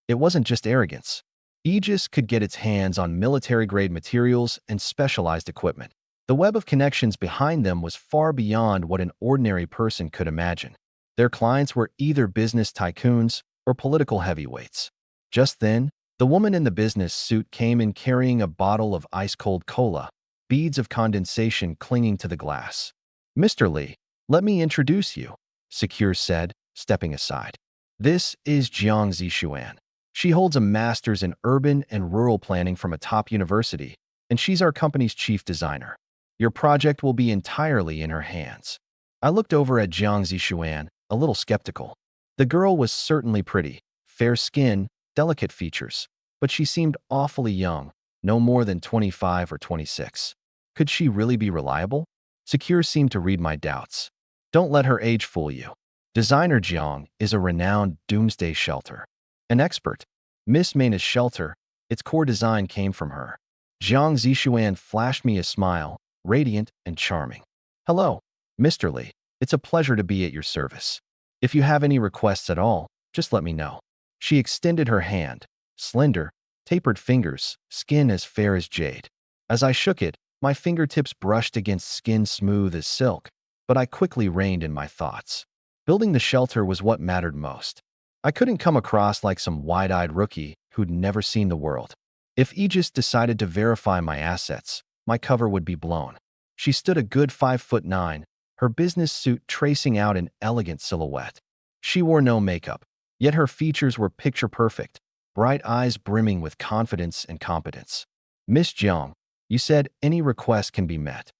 It wasn't just arrogance. Aegis could get its hands on military-grade materials and specialized equipment. The web of connections behind them was far beyond what an ordinary person could imagine. Their clients were either business tycoons or political heavyweights. Just then, the woman in the business suit came in carrying a bottle of ice-cold cola, beads of condensation clinging to the glass. Mr. Lee, let me introduce you, Secure said, stepping aside. This is Jiang Zixuan. She holds a master's in urban and rural planning from a top university, and she's our company's chief designer. Your project will be entirely in her hands. I looked over at Jiang Zixuan, a little skeptical. The girl was certainly pretty, fair skin, delicate features, but she seemed awfully young, no more than 25 or 26. Could she really be reliable? Secure seemed to read my doubts. Don't let her age fool you. Designer Jiang is a renowned doomsday shelter. An expert. Miss Mayna's shelter, its core design came from her. Jiang Zixuan flashed me a smile, radiant and charming. Hello, Mr. Lee. It's a pleasure to be at your service. If you have any requests at all, just let me know. She extended her hand, slender, tapered fingers, skin as fair as jade. As I shook it, my fingertips brushed against skin smooth as silk, but I quickly reined in my thoughts. Building the shelter was what mattered most. I couldn't come across like some wide-eyed rookie who'd never seen the world. If Aegis decided to verify my assets, my cover would be blown. She stood a good 5'9", her business suit tracing out an elegant silhouette. She wore no makeup, yet her features were picture-perfect, bright eyes brimming with confidence and competence. Miss Jiang, you said any request can be met.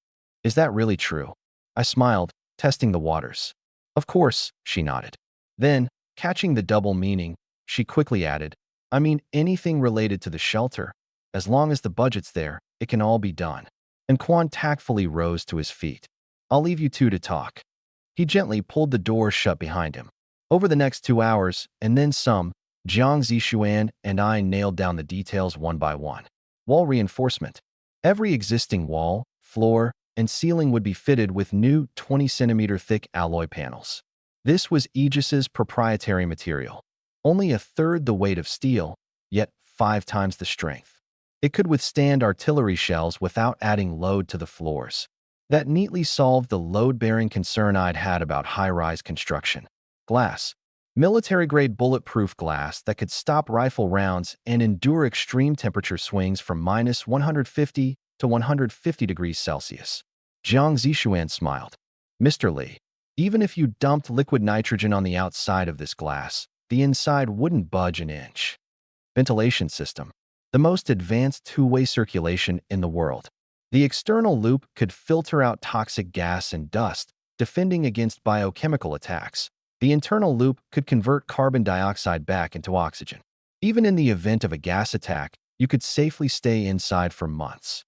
Is that really true? I smiled, testing the waters. Of course, she nodded. Then, catching the double meaning, she quickly added, I mean anything related to the shelter. As long as the budget's there, it can all be done. And Quan tactfully rose to his feet. I'll leave you two to talk. He gently pulled the door shut behind him. Over the next 2 hours, and then some, Jiang Zishuan and I nailed down the details one by one. Wall reinforcement. Every existing wall, floor, and ceiling would be fitted with new 20-centimeter thick alloy panels. This was Aegis's proprietary material. Only a third the weight of steel, yet 5 times the strength. It could withstand artillery shells without adding load to the floors. That neatly solved the load-bearing concern I'd had about high-rise construction. Glass. Military-grade bulletproof glass that could stop rifle rounds and endure extreme temperature swings from minus 150 to 150 degrees Celsius. Jiang Zishuan smiled. Mr. Li, even if you dumped liquid nitrogen on the outside of this glass, the inside wouldn't budge an inch. Ventilation system. The most advanced two-way circulation in the world. The external loop could filter out toxic gas and dust, defending against biochemical attacks. The internal loop could convert carbon dioxide back into oxygen. Even in the event of a gas attack, you could safely stay inside for months.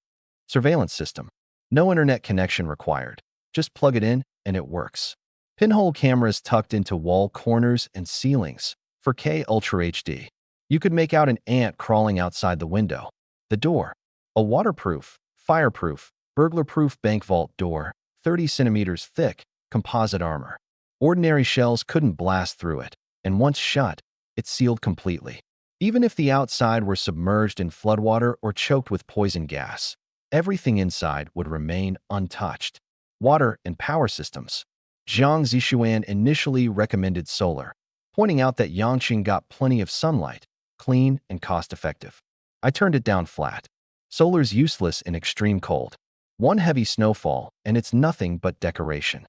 Surveillance system. No internet connection required. Just plug it in and it works. Pinhole cameras tucked into wall corners and ceilings. 4K Ultra HD. You could make out an ant crawling outside the window. The door. A waterproof, fireproof, burglar-proof bank vault door, 30 centimeters thick, composite armor. Ordinary shells couldn't blast through it, and once shut, it sealed completely. Even if the outside were submerged in floodwater or choked with poison gas, everything inside would remain untouched. Water and power systems. Jiang Zishuan initially recommended solar, pointing out that Yangqing got plenty of sunlight, clean and cost-effective. I turned it down flat. Solar's useless in extreme cold. One heavy snowfall, and it's nothing but decoration.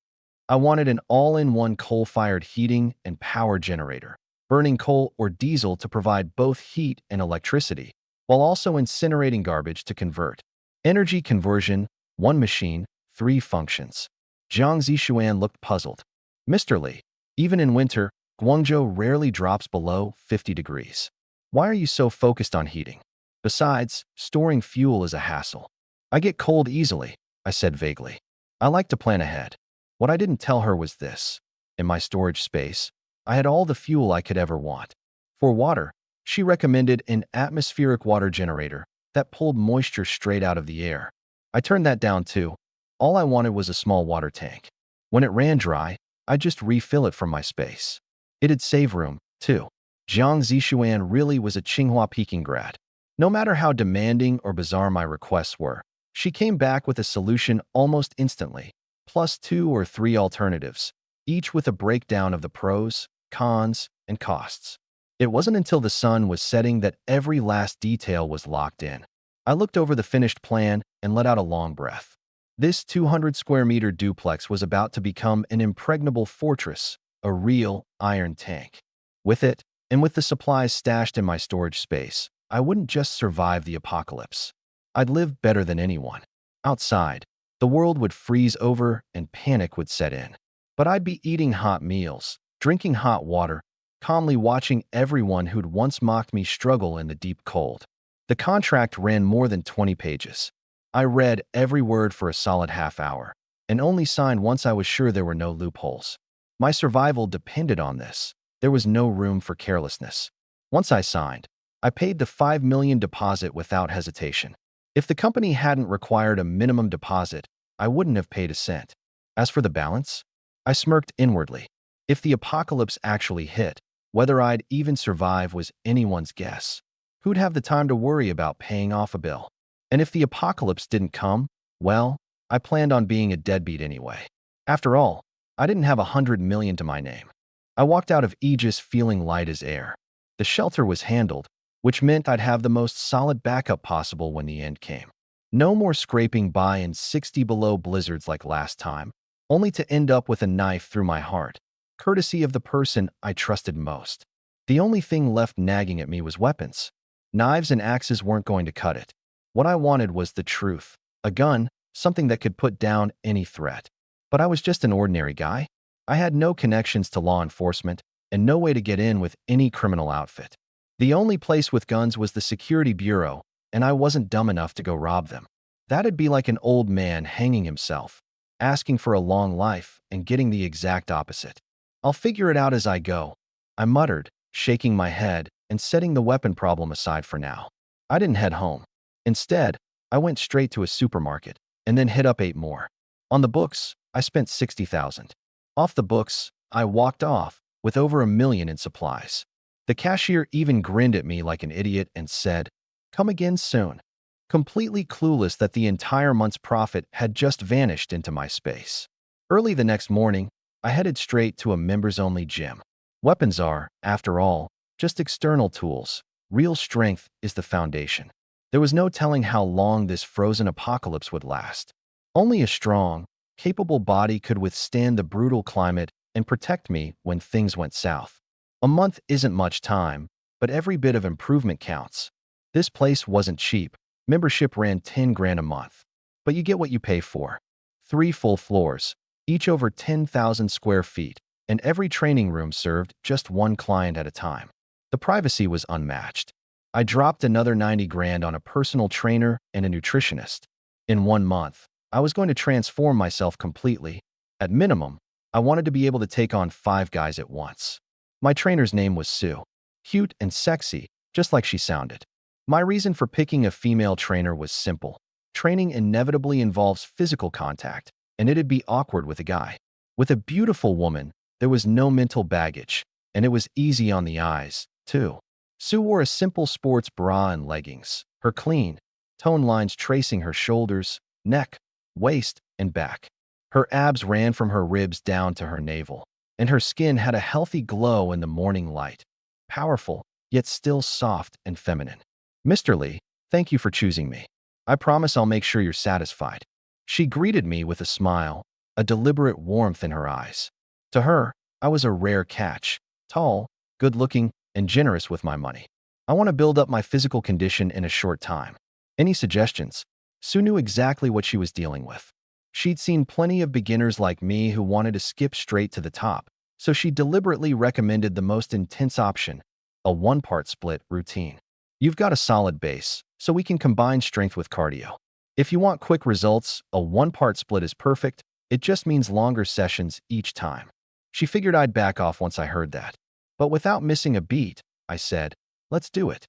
I wanted an all-in-one coal-fired heating and power generator, burning coal or diesel to provide both heat and electricity, while also incinerating garbage to convert. Energy conversion, 1 machine, 3 functions. Jiang Zishuan looked puzzled. Mr. Li, even in winter, Guangzhou rarely drops below 50 degrees. Why are you so focused on heating? Besides, storing fuel is a hassle. I get cold easily, I said vaguely. I like to plan ahead. What I didn't tell her was this. In my storage space, I had all the fuel I could ever want. For water, she recommended an atmospheric water generator that pulled moisture straight out of the air. I turned that down too. All I wanted was a small water tank. When it ran dry, I'd just refill it from my space. It'd save room, too. Jiang Zishuan really was a Tsinghua Peking grad. No matter how demanding or bizarre my requests were, she came back with a solution almost instantly, plus 2 or 3 alternatives, each with a breakdown of the pros, cons, and costs. It wasn't until the sun was setting that every last detail was locked in. I looked over the finished plan and let out a long breath. This 200-square-meter duplex was about to become an impregnable fortress, a real iron tank. With it, and with the supplies stashed in my storage space, I wouldn't just survive the apocalypse. I'd live better than anyone. Outside, the world would freeze over and panic would set in. But I'd be eating hot meals, drinking hot water, calmly watching everyone who'd once mocked me struggle in the deep cold. The contract ran more than 20 pages. I read every word for a solid half hour, and only signed once I was sure there were no loopholes. My survival depended on this. There was no room for carelessness. Once I signed, I paid the $5 million deposit without hesitation. If the company hadn't required a minimum deposit, I wouldn't have paid a cent. As for the balance, I smirked inwardly. If the apocalypse actually hit, whether I'd even survive was anyone's guess. Who'd have the time to worry about paying off a bill? And if the apocalypse didn't come, well, I planned on being a deadbeat anyway. After all, I didn't have $100 million to my name. I walked out of Aegis feeling light as air. The shelter was handled, which meant I'd have the most solid backup possible when the end came. No more scraping by in 60 below blizzards like last time, only to end up with a knife through my heart, courtesy of the person I trusted most. The only thing left nagging at me was weapons. Knives and axes weren't going to cut it. What I wanted was the truth, a gun, something that could put down any threat. But I was just an ordinary guy. I had no connections to law enforcement and no way to get in with any criminal outfit. The only place with guns was the security bureau, and I wasn't dumb enough to go rob them. That'd be like an old man hanging himself, asking for a long life and getting the exact opposite. I'll figure it out as I go, I muttered, shaking my head and setting the weapon problem aside for now. I didn't head home. Instead, I went straight to a supermarket and then hit up 8 more. On the books, I spent 60,000. Off the books, I walked off with over 1 million in supplies. The cashier even grinned at me like an idiot and said, "Come again soon," completely clueless that the entire month's profit had just vanished into my space. Early the next morning, I headed straight to a members-only gym. Weapons are, after all, just external tools. Real strength is the foundation. There was no telling how long this frozen apocalypse would last. Only a strong, capable body could withstand the brutal climate and protect me when things went south. A month isn't much time, but every bit of improvement counts. This place wasn't cheap. Membership ran 10 grand a month. But you get what you pay for. 3 full floors, each over 10,000 square feet, and every training room served just 1 client at a time. The privacy was unmatched. I dropped another 90 grand on a personal trainer and a nutritionist. In 1 month, I was going to transform myself completely. At minimum, I wanted to be able to take on 5 guys at once. My trainer's name was Sue. Cute and sexy, just like she sounded. My reason for picking a female trainer was simple. Training inevitably involves physical contact, and it'd be awkward with a guy. With a beautiful woman, there was no mental baggage, and it was easy on the eyes, too. Sue wore a simple sports bra and leggings, her clean, toned lines tracing her shoulders, neck, waist, and back. Her abs ran from her ribs down to her navel, and her skin had a healthy glow in the morning light. Powerful, yet still soft and feminine. "Mr. Lee, thank you for choosing me. I promise I'll make sure you're satisfied." She greeted me with a smile, a deliberate warmth in her eyes. To her, I was a rare catch, tall, good-looking, and generous with my money. "I want to build up my physical condition in a short time. Any suggestions?" Sue knew exactly what she was dealing with. She'd seen plenty of beginners like me who wanted to skip straight to the top, so she deliberately recommended the most intense option, a 1-part split routine. "You've got a solid base, so we can combine strength with cardio. If you want quick results, a 1-part split is perfect. It just means longer sessions each time." She figured I'd back off once I heard that. But without missing a beat, I said, "Let's do it."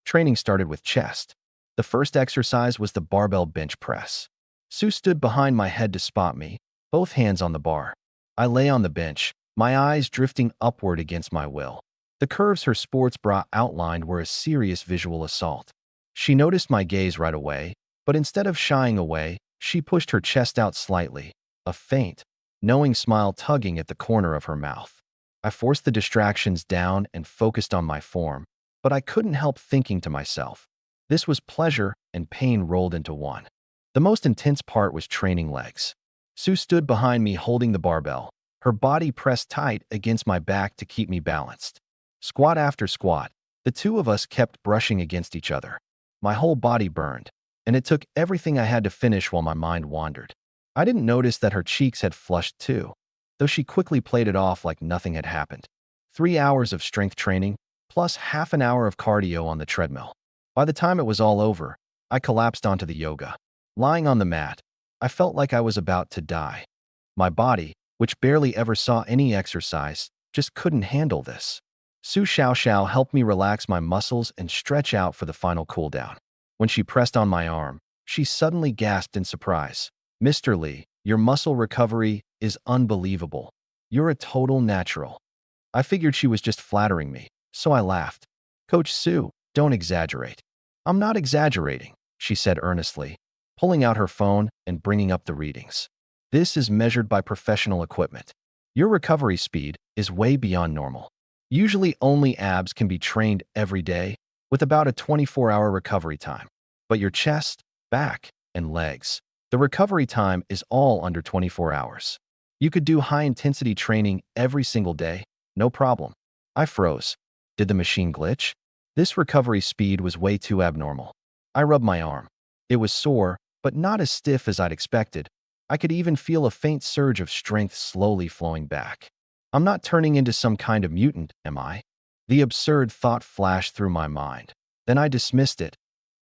Training started with chest. The first exercise was the barbell bench press. Sue stood behind my head to spot me, both hands on the bar. I lay on the bench, my eyes drifting upward against my will. The curves her sports bra outlined were a serious visual assault. She noticed my gaze right away, but instead of shying away, she pushed her chest out slightly, a faint, knowing smile tugging at the corner of her mouth. I forced the distractions down and focused on my form, but I couldn't help thinking to myself, this was pleasure and pain rolled into one. The most intense part was training legs. Sue stood behind me holding the barbell, her body pressed tight against my back to keep me balanced. Squat after squat, the two of us kept brushing against each other. My whole body burned, and it took everything I had to finish while my mind wandered. I didn't notice that her cheeks had flushed too, though she quickly played it off like nothing had happened. 3 hours of strength training, plus half an hour of cardio on the treadmill. By the time it was all over, I collapsed onto the yoga. Lying on the mat, I felt like I was about to die. My body, which barely ever saw any exercise, just couldn't handle this. Su Xiao Xiao helped me relax my muscles and stretch out for the final cooldown. When she pressed on my arm, she suddenly gasped in surprise. "Mr. Lee, your muscle recovery is unbelievable. You're a total natural." I figured she was just flattering me, so I laughed. "Coach Sue, don't exaggerate." "I'm not exaggerating," she said earnestly, pulling out her phone and bringing up the readings. "This is measured by professional equipment. Your recovery speed is way beyond normal. Usually only abs can be trained every day, with about a 24-hour recovery time. But your chest, back, and legs, the recovery time is all under 24 hours. You could do high-intensity training every single day, no problem." I froze. Did the machine glitch? This recovery speed was way too abnormal. I rubbed my arm. It was sore, but not as stiff as I'd expected. I could even feel a faint surge of strength slowly flowing back. I'm not turning into some kind of mutant, am I? The absurd thought flashed through my mind. Then I dismissed it.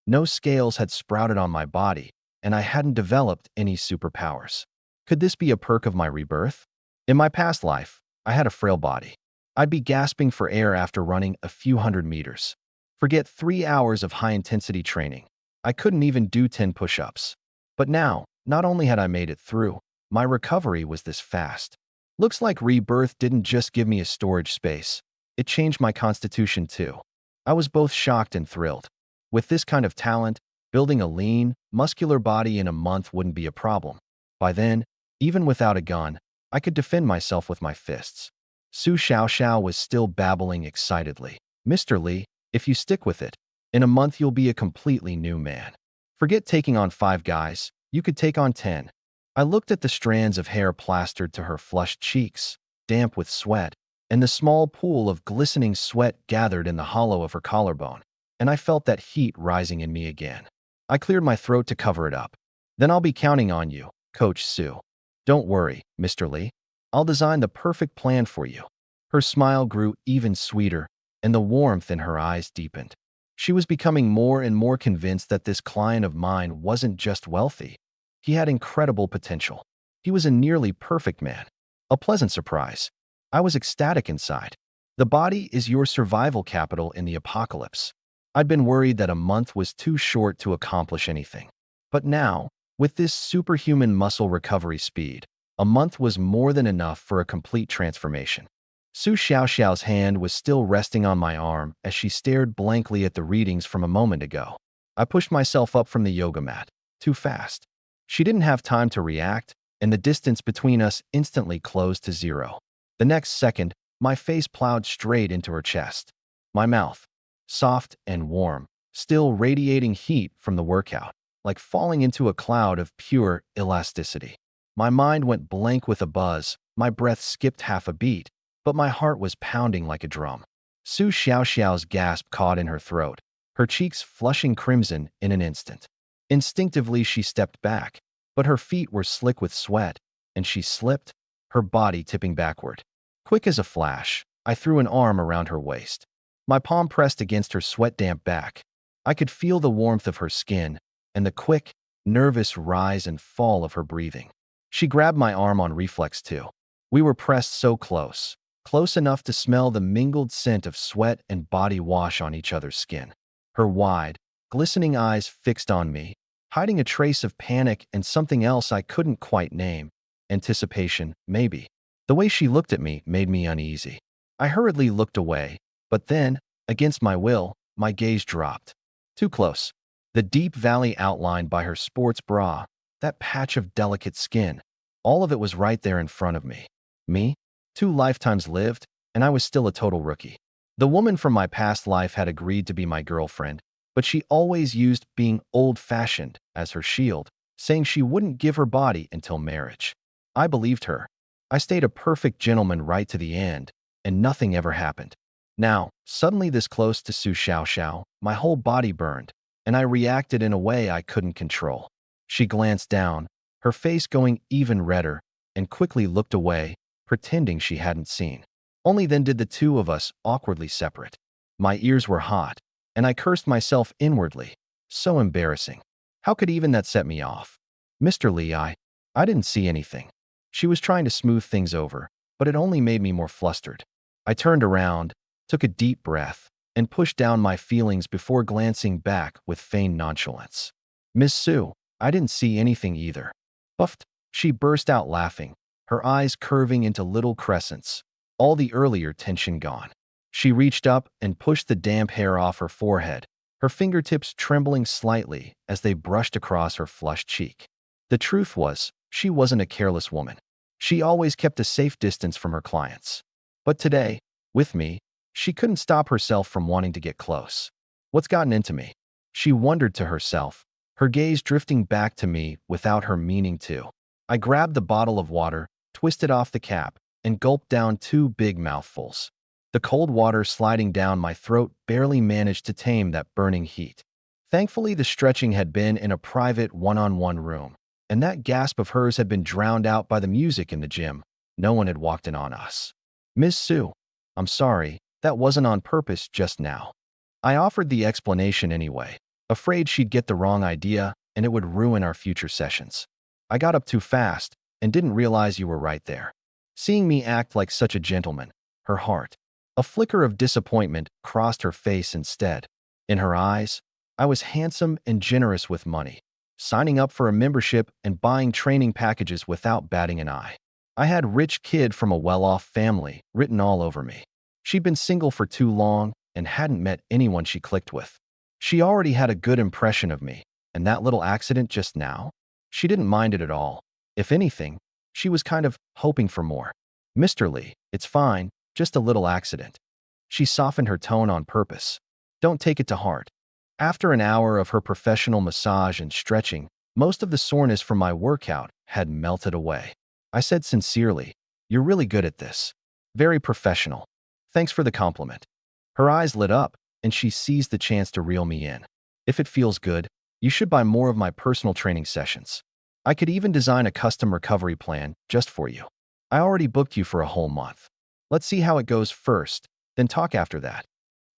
No scales had sprouted on my body, and I hadn't developed any superpowers. Could this be a perk of my rebirth? In my past life, I had a frail body. I'd be gasping for air after running a few hundred meters. Forget 3 hours of high-intensity training. I couldn't even do 10 push-ups. But now, not only had I made it through, my recovery was this fast. Looks like rebirth didn't just give me a storage space. It changed my constitution too. I was both shocked and thrilled. With this kind of talent, building a lean, muscular body in a month wouldn't be a problem. By then, even without a gun, I could defend myself with my fists. Su Xiaoxiao was still babbling excitedly. Mr. Li, if you stick with it, in a month you'll be a completely new man. Forget taking on 5 guys, you could take on 10. I looked at the strands of hair plastered to her flushed cheeks, damp with sweat, and the small pool of glistening sweat gathered in the hollow of her collarbone, and I felt that heat rising in me again. I cleared my throat to cover it up. Then I'll be counting on you, Coach Su. Don't worry, Mr. Li. I'll design the perfect plan for you. Her smile grew even sweeter, and the warmth in her eyes deepened. She was becoming more and more convinced that this client of mine wasn't just wealthy. He had incredible potential. He was a nearly perfect man. A pleasant surprise. I was ecstatic inside. The body is your survival capital in the apocalypse. I'd been worried that a month was too short to accomplish anything. But now, with this superhuman muscle recovery speed, a month was more than enough for a complete transformation. Su Xiaoxiao's hand was still resting on my arm as she stared blankly at the readings from a moment ago. I pushed myself up from the yoga mat. Too fast. She didn't have time to react, and the distance between us instantly closed to 0. The next second, my face plowed straight into her chest. My mouth, soft and warm, still radiating heat from the workout, like falling into a cloud of pure elasticity. My mind went blank with a buzz, my breath skipped half a beat, but my heart was pounding like a drum. Su Xiaoxiao's gasp caught in her throat, her cheeks flushing crimson in an instant. Instinctively, she stepped back, but her feet were slick with sweat, and she slipped, her body tipping backward. Quick as a flash, I threw an arm around her waist. My palm pressed against her sweat-damp back. I could feel the warmth of her skin and the quick, nervous rise and fall of her breathing. She grabbed my arm on reflex too. We were pressed so close, close enough to smell the mingled scent of sweat and body wash on each other's skin. Her wide, glistening eyes fixed on me, hiding a trace of panic and something else I couldn't quite name. Anticipation, maybe. The way she looked at me made me uneasy. I hurriedly looked away, but then, against my will, my gaze dropped. Too close. The deep valley outlined by her sports bra, that patch of delicate skin, all of it was right there in front of me. Me? 2 lifetimes lived, and I was still a total rookie. The woman from my past life had agreed to be my girlfriend, but she always used being old-fashioned as her shield, saying she wouldn't give her body until marriage. I believed her. I stayed a perfect gentleman right to the end, and nothing ever happened. Now, suddenly this close to Su Xiaoxiao, my whole body burned, and I reacted in a way I couldn't control. She glanced down, her face going even redder, and quickly looked away, pretending she hadn't seen. Only then did the two of us awkwardly separate. My ears were hot, and I cursed myself inwardly. So embarrassing. How could even that set me off? Mr. Li, I didn't see anything. She was trying to smooth things over, but it only made me more flustered. I turned around, took a deep breath, and pushed down my feelings before glancing back with feigned nonchalance. Miss Su, I didn't see anything either. Puffed, she burst out laughing, her eyes curving into little crescents, all the earlier tension gone. She reached up and pushed the damp hair off her forehead, her fingertips trembling slightly as they brushed across her flushed cheek. The truth was, she wasn't a careless woman. She always kept a safe distance from her clients. But today, with me, she couldn't stop herself from wanting to get close. What's gotten into me? She wondered to herself, her gaze drifting back to me without her meaning to. I grabbed the bottle of water, twisted off the cap, and gulped down 2 big mouthfuls. The cold water sliding down my throat barely managed to tame that burning heat. Thankfully, the stretching had been in a private one-on-one room, and that gasp of hers had been drowned out by the music in the gym. No one had walked in on us. Miss Su, I'm sorry, that wasn't on purpose just now. I offered the explanation anyway, afraid she'd get the wrong idea and it would ruin our future sessions. I got up too fast and didn't realize you were right there. seeing me act like such a gentleman. Her heart. A flicker of disappointment crossed her face instead. In her eyes, I was handsome and generous with money, signing up for a membership and buying training packages without batting an eye. I had "rich kid from a well-off family" written all over me. She'd been single for too long and hadn't met anyone she clicked with. She already had a good impression of me, and that little accident just now? She didn't mind it at all. If anything, she was kind of hoping for more. "Mr. Lee, it's fine, just a little accident." She softened her tone on purpose. "Don't take it to heart." After an hour of her professional massage and stretching, most of the soreness from my workout had melted away. I said sincerely, "You're really good at this. Very professional. Thanks for the compliment." Her eyes lit up, and she seized the chance to reel me in. "If it feels good, you should buy more of my personal training sessions. I could even design a custom recovery plan just for you. I already booked you for a whole month. Let's see how it goes first, then talk after that."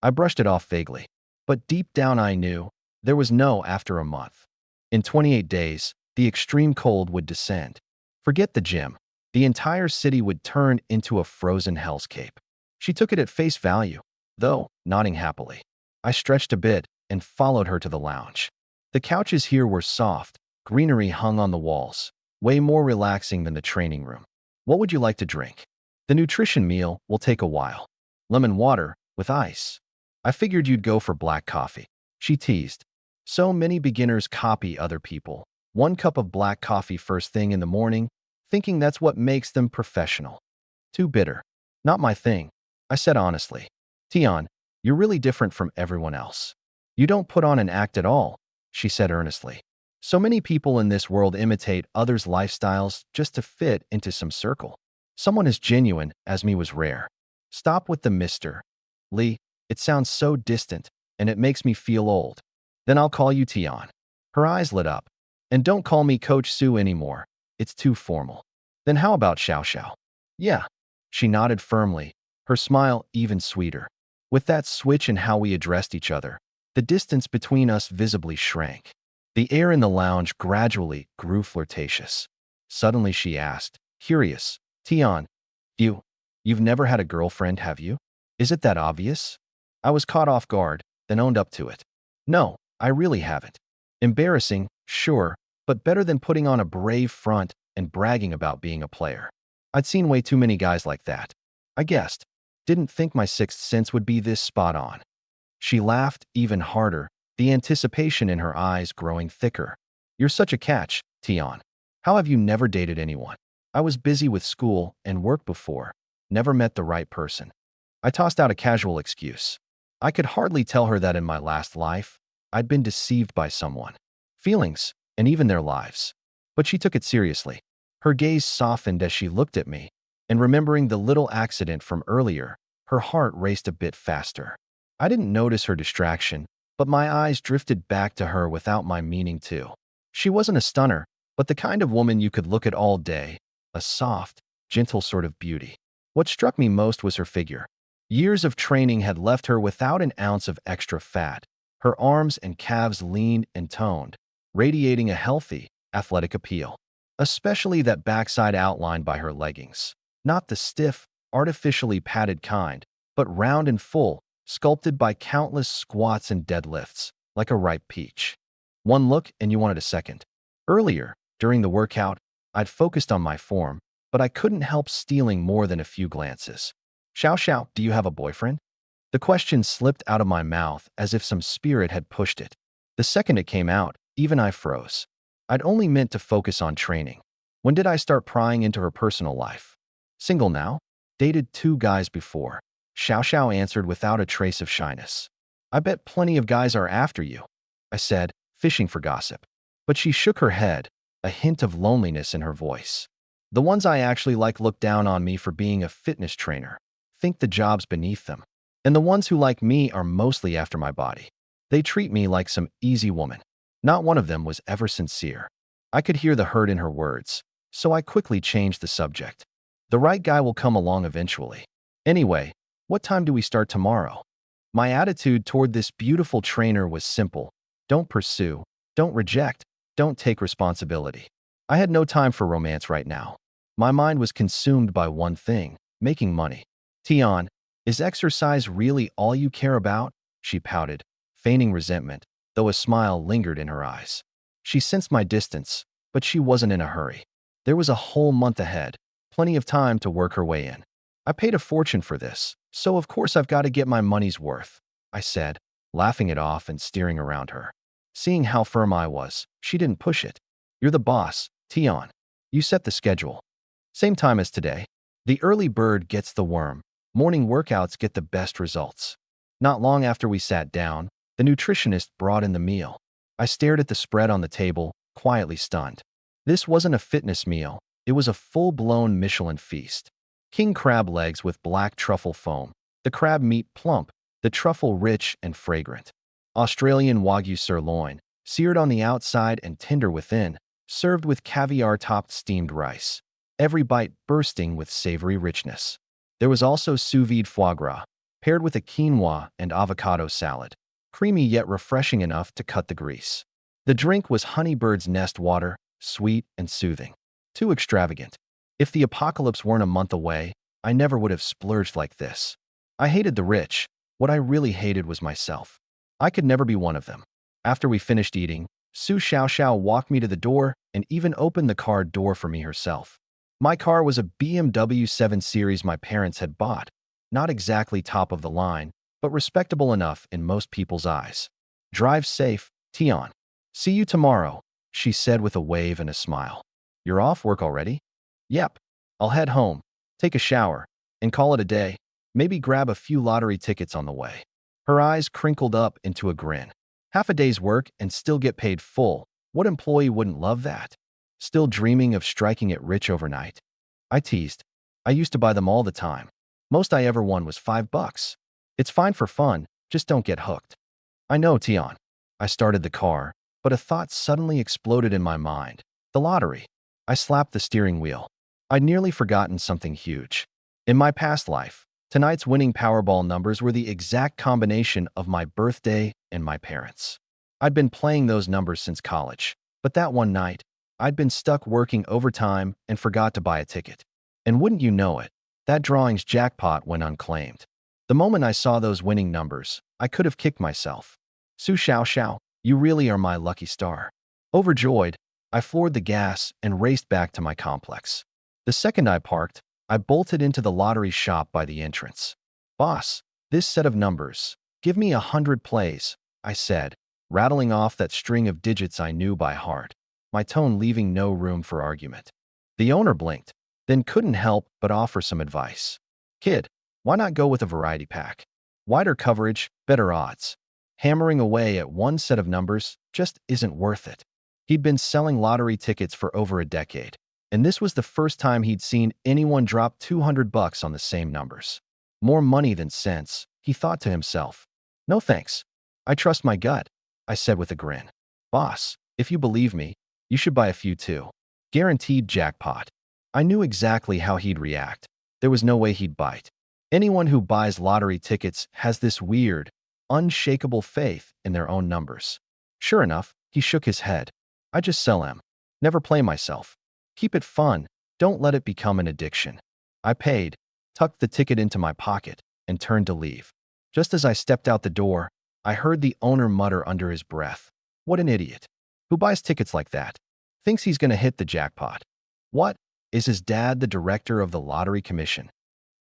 I brushed it off vaguely, but deep down I knew there was no after a month. In 28 days, the extreme cold would descend. Forget the gym. The entire city would turn into a frozen hellscape. She took it at face value, though, nodding happily. I stretched a bit and followed her to the lounge. The couches here were soft, greenery hung on the walls, way more relaxing than the training room. "What would you like to drink?" "The nutrition meal will take a while. Lemon water with ice." "I figured you'd go for black coffee," she teased. So many beginners copy other people. 1 cup of black coffee first thing in the morning, thinking that's what makes them professional. Too bitter. Not my thing, I said honestly. "Tion, you're really different from everyone else. You don't put on an act at all," she said earnestly. "So many people in this world imitate others' lifestyles just to fit into some circle. Someone as genuine as me was rare." "Stop with the Mr. Lee. It sounds so distant, and it makes me feel old." "Then I'll call you Tion." Her eyes lit up. "And don't call me Coach Sue anymore. It's too formal." "Then how about Xiao Xiao?" "Yeah." She nodded firmly, her smile even sweeter. With that switch in how we addressed each other, the distance between us visibly shrank. The air in the lounge gradually grew flirtatious. Suddenly she asked, curious, "Tion, you've never had a girlfriend, have you? Is it that obvious?" I was caught off guard, then owned up to it. "No, I really haven't." Embarrassing, sure, but better than putting on a brave front and bragging about being a player. I'd seen way too many guys like that. I guessed. Didn't think my sixth sense would be this spot on. She laughed even harder, the anticipation in her eyes growing thicker. "You're such a catch, Tion. How have you never dated anyone?" "I was busy with school and work before. Never met the right person." I tossed out a casual excuse. I could hardly tell her that in my last life, I'd been deceived by someone. Feelings, and even their lives. But she took it seriously. Her gaze softened as she looked at me, and remembering the little accident from earlier, her heart raced a bit faster. I didn't notice her distraction, but my eyes drifted back to her without my meaning to. She wasn't a stunner, but the kind of woman you could look at all day, a soft, gentle sort of beauty. What struck me most was her figure. Years of training had left her without an ounce of extra fat. Her arms and calves lean and toned, radiating a healthy, athletic appeal. Especially that backside outlined by her leggings. Not the stiff, artificially padded kind, but round and full, sculpted by countless squats and deadlifts, like a ripe peach. One look and you wanted a second. Earlier, during the workout, I'd focused on my form, but I couldn't help stealing more than a few glances. "Xiao Xiao, do you have a boyfriend?" The question slipped out of my mouth as if some spirit had pushed it. The second it came out, even I froze. I'd only meant to focus on training. When did I start prying into her personal life? "Single now. Dated 2 guys before." Xiao Xiao answered without a trace of shyness. "I bet plenty of guys are after you," I said, fishing for gossip. But she shook her head, a hint of loneliness in her voice. "The ones I actually like look down on me for being a fitness trainer, think the job's beneath them. And the ones who like me are mostly after my body. They treat me like some easy woman." Not one of them was ever sincere. I could hear the hurt in her words, so I quickly changed the subject. "The right guy will come along eventually. Anyway, what time do we start tomorrow?" My attitude toward this beautiful trainer was simple. Don't pursue, don't reject, don't take responsibility. I had no time for romance right now. My mind was consumed by one thing, making money. Tion, is exercise really all you care about? She pouted, feigning resentment, though a smile lingered in her eyes. She sensed my distance, but she wasn't in a hurry. There was a whole month ahead, plenty of time to work her way in. I paid a fortune for this, so of course I've got to get my money's worth, I said, laughing it off and steering around her. Seeing how firm I was, she didn't push it. You're the boss, Tion. You set the schedule. Same time as today. The early bird gets the worm. Morning workouts get the best results. Not long after we sat down, the nutritionist brought in the meal. I stared at the spread on the table, quietly stunned. This wasn't a fitness meal. It was a full-blown Michelin feast. King crab legs with black truffle foam, the crab meat plump, the truffle rich and fragrant. Australian Wagyu sirloin, seared on the outside and tender within, served with caviar-topped steamed rice, every bite bursting with savory richness. There was also sous vide foie gras, paired with a quinoa and avocado salad, creamy yet refreshing enough to cut the grease. The drink was honeybird's nest water, sweet and soothing. Too extravagant. If the apocalypse weren't a month away, I never would have splurged like this. I hated the rich. What I really hated was myself. I could never be one of them. After we finished eating, Su Xiaoxiao walked me to the door and even opened the car door for me herself. My car was a BMW 7 Series my parents had bought. Not exactly top of the line, but respectable enough in most people's eyes. Drive safe, Tion. See you tomorrow, she said with a wave and a smile. You're off work already? Yep. I'll head home, take a shower, and call it a day. Maybe grab a few lottery tickets on the way. Her eyes crinkled up into a grin. Half a day's work and still get paid full. What employee wouldn't love that? Still dreaming of striking it rich overnight? I teased. I used to buy them all the time. Most I ever won was $5. It's fine for fun, just don't get hooked. I know, Tion. I started the car, but a thought suddenly exploded in my mind. The lottery. I slapped the steering wheel. I'd nearly forgotten something huge. In my past life, tonight's winning Powerball numbers were the exact combination of my birthday and my parents. I'd been playing those numbers since college, but that one night, I'd been stuck working overtime and forgot to buy a ticket. And wouldn't you know it, that drawing's jackpot went unclaimed. The moment I saw those winning numbers, I could have kicked myself. Su Xiaoxiao, you really are my lucky star. Overjoyed, I floored the gas and raced back to my complex. The second I parked, I bolted into the lottery shop by the entrance. Boss, this set of numbers, give me 100 plays, I said, rattling off that string of digits I knew by heart, my tone leaving no room for argument. The owner blinked, then couldn't help but offer some advice. Kid, why not go with a variety pack? Wider coverage, better odds. Hammering away at one set of numbers just isn't worth it. He'd been selling lottery tickets for over a decade, and this was the first time he'd seen anyone drop $200 on the same numbers. More money than sense, he thought to himself. No thanks. I trust my gut, I said with a grin. Boss, if you believe me, you should buy a few too. Guaranteed jackpot. I knew exactly how he'd react. There was no way he'd bite. Anyone who buys lottery tickets has this weird, unshakable faith in their own numbers. Sure enough, he shook his head. I just sell them. Never play myself. Keep it fun. Don't let it become an addiction. I paid, tucked the ticket into my pocket, and turned to leave. Just as I stepped out the door, I heard the owner mutter under his breath. What an idiot. Who buys tickets like that? Thinks he's going to hit the jackpot. What? Is his dad the director of the lottery commission?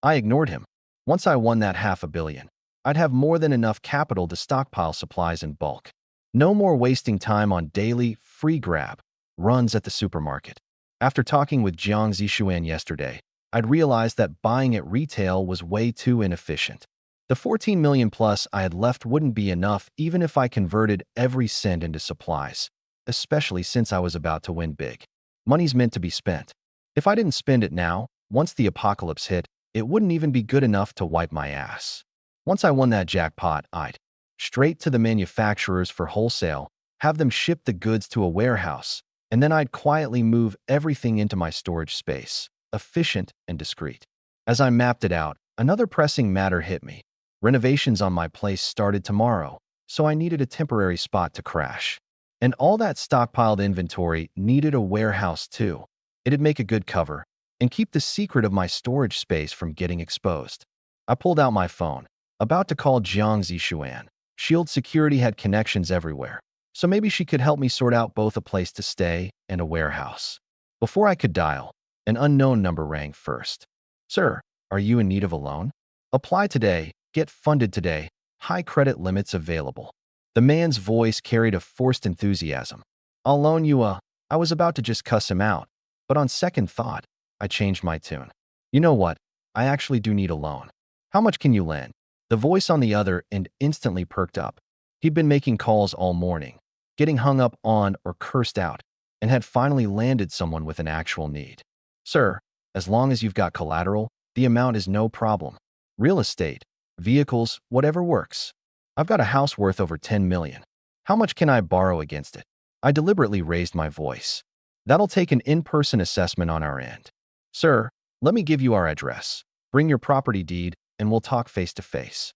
I ignored him. Once I won that $500 million, I'd have more than enough capital to stockpile supplies in bulk. No more wasting time on daily, free grab runs at the supermarket. After talking with Jiang Zixuan yesterday, I'd realized that buying at retail was way too inefficient. The 14 million plus I had left wouldn't be enough even if I converted every cent into supplies, especially since I was about to win big. Money's meant to be spent. If I didn't spend it now, once the apocalypse hit, it wouldn't even be good enough to wipe my ass. Once I won that jackpot, I'd straight to the manufacturers for wholesale, have them ship the goods to a warehouse, and then I'd quietly move everything into my storage space, efficient and discreet. As I mapped it out, another pressing matter hit me. Renovations on my place started tomorrow, so I needed a temporary spot to crash. And all that stockpiled inventory needed a warehouse too. It'd make a good cover, and keep the secret of my storage space from getting exposed. I pulled out my phone, about to call Jiang Zishuan. Shield Security had connections everywhere, so maybe she could help me sort out both a place to stay and a warehouse. Before I could dial, an unknown number rang first. Sir, are you in need of a loan? Apply today, get funded today, high credit limits available. The man's voice carried a forced enthusiasm. I'll loan you a... I was about to just cuss him out, but on second thought, I changed my tune. You know what? I actually do need a loan. How much can you lend? The voice on the other end instantly perked up. He'd been making calls all morning, getting hung up on or cursed out, and had finally landed someone with an actual need. Sir, as long as you've got collateral, the amount is no problem. Real estate, vehicles, whatever works. I've got a house worth over 10 million. How much can I borrow against it? I deliberately raised my voice. That'll take an in-person assessment on our end. Sir, let me give you our address. Bring your property deed, and we'll talk face to face.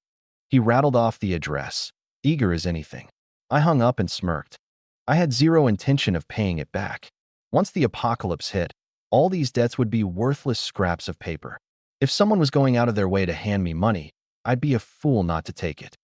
He rattled off the address, eager as anything. I hung up and smirked. I had zero intention of paying it back. Once the apocalypse hit, all these debts would be worthless scraps of paper. If someone was going out of their way to hand me money, I'd be a fool not to take it.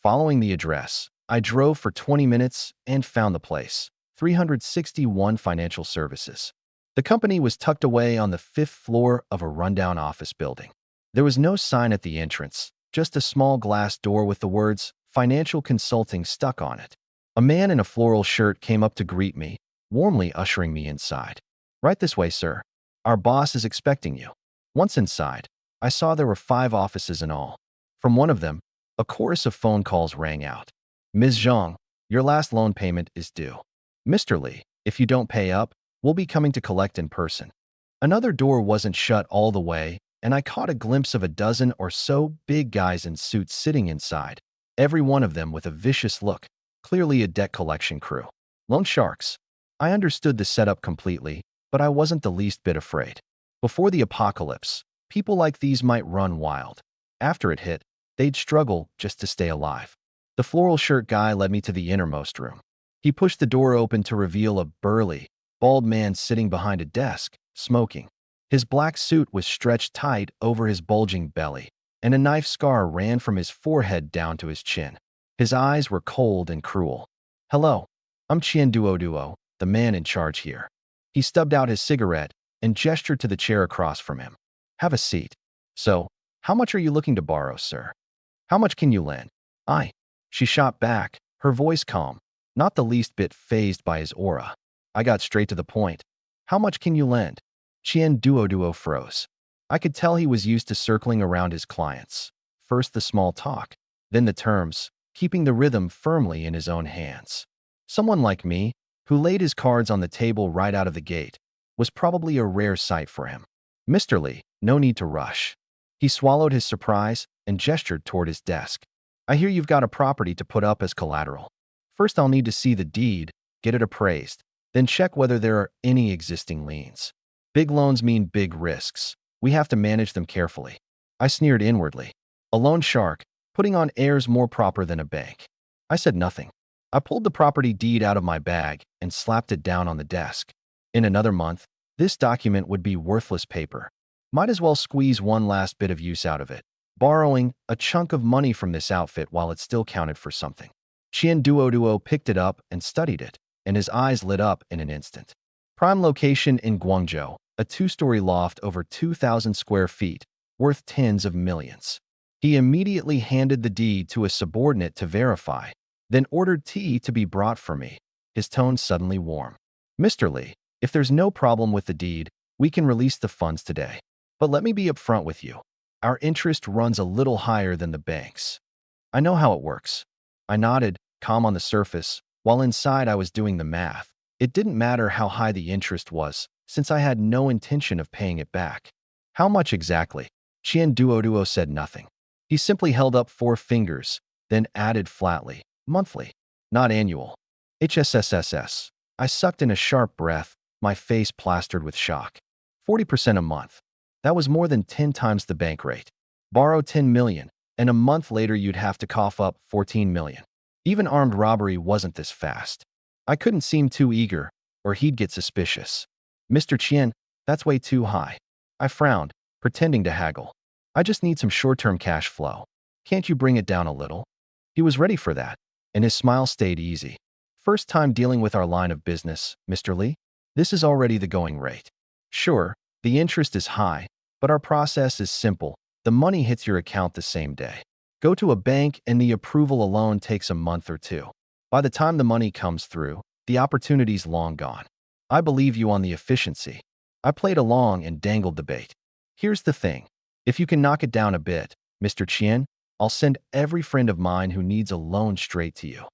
Following the address, I drove for 20 minutes and found the place. 361 Financial Services. The company was tucked away on the 5th floor of a rundown office building. There was no sign at the entrance, just a small glass door with the words Financial Consulting stuck on it. A man in a floral shirt came up to greet me, warmly ushering me inside. Right this way, sir. Our boss is expecting you. Once inside, I saw there were 5 offices in all. From one of them, a chorus of phone calls rang out. Ms. Zhang, your last loan payment is due. Mr. Li, if you don't pay up, we'll be coming to collect in person. Another door wasn't shut all the way, and I caught a glimpse of a dozen or so big guys in suits sitting inside, every one of them with a vicious look, clearly a debt collection crew. Loan sharks. I understood the setup completely, but I wasn't the least bit afraid. Before the apocalypse, people like these might run wild. After it hit, they'd struggle just to stay alive. The floral shirt guy led me to the innermost room. He pushed the door open to reveal a burly, bald man sitting behind a desk, smoking. His black suit was stretched tight over his bulging belly, and a knife scar ran from his forehead down to his chin. His eyes were cold and cruel. Hello, I'm Qian Duo, the man in charge here. He stubbed out his cigarette and gestured to the chair across from him. Have a seat. So, how much are you looking to borrow, sir? How much can you lend? She shot back, her voice calm, not the least bit fazed by his aura. I got straight to the point. How much can you lend? Qian Duo froze. I could tell he was used to circling around his clients. First the small talk, then the terms, keeping the rhythm firmly in his own hands. Someone like me, who laid his cards on the table right out of the gate, was probably a rare sight for him. Mr. Li, no need to rush. He swallowed his surprise and gestured toward his desk. I hear you've got a property to put up as collateral. First, I'll need to see the deed, get it appraised, then check whether there are any existing liens. Big loans mean big risks. We have to manage them carefully. I sneered inwardly. A loan shark, putting on airs more proper than a bank. I said nothing. I pulled the property deed out of my bag and slapped it down on the desk. In another month, this document would be worthless paper. Might as well squeeze one last bit of use out of it, borrowing a chunk of money from this outfit while it still counted for something. Qian Duo picked it up and studied it, and his eyes lit up in an instant. Prime location in Guangzhou, a 2-story loft over 2,000 square feet, worth tens of millions. He immediately handed the deed to a subordinate to verify, then ordered tea to be brought for me, his tone suddenly warm. Mr. Li, if there's no problem with the deed, we can release the funds today. But let me be upfront with you. Our interest runs a little higher than the bank's. I know how it works. I nodded, calm on the surface, while inside I was doing the math. It didn't matter how high the interest was, since I had no intention of paying it back. How much exactly? Qian Duo said nothing. He simply held up 4 fingers, then added flatly, monthly, not annual. HSSSS. I sucked in a sharp breath, my face plastered with shock. 40% a month. That was more than 10 times the bank rate. Borrow 10 million, and a month later you'd have to cough up 14 million. Even armed robbery wasn't this fast. I couldn't seem too eager, or he'd get suspicious. Mr. Qian, that's way too high. I frowned, pretending to haggle. I just need some short-term cash flow. Can't you bring it down a little? He was ready for that, and his smile stayed easy. First time dealing with our line of business, Mr. Lee? This is already the going rate. Sure, the interest is high, but our process is simple. The money hits your account the same day. Go to a bank and the approval alone takes a month or two. By the time the money comes through, the opportunity's long gone. I believe you on the efficiency. I played along and dangled the bait. Here's the thing. If you can knock it down a bit, Mr. Chien, I'll send every friend of mine who needs a loan straight to you.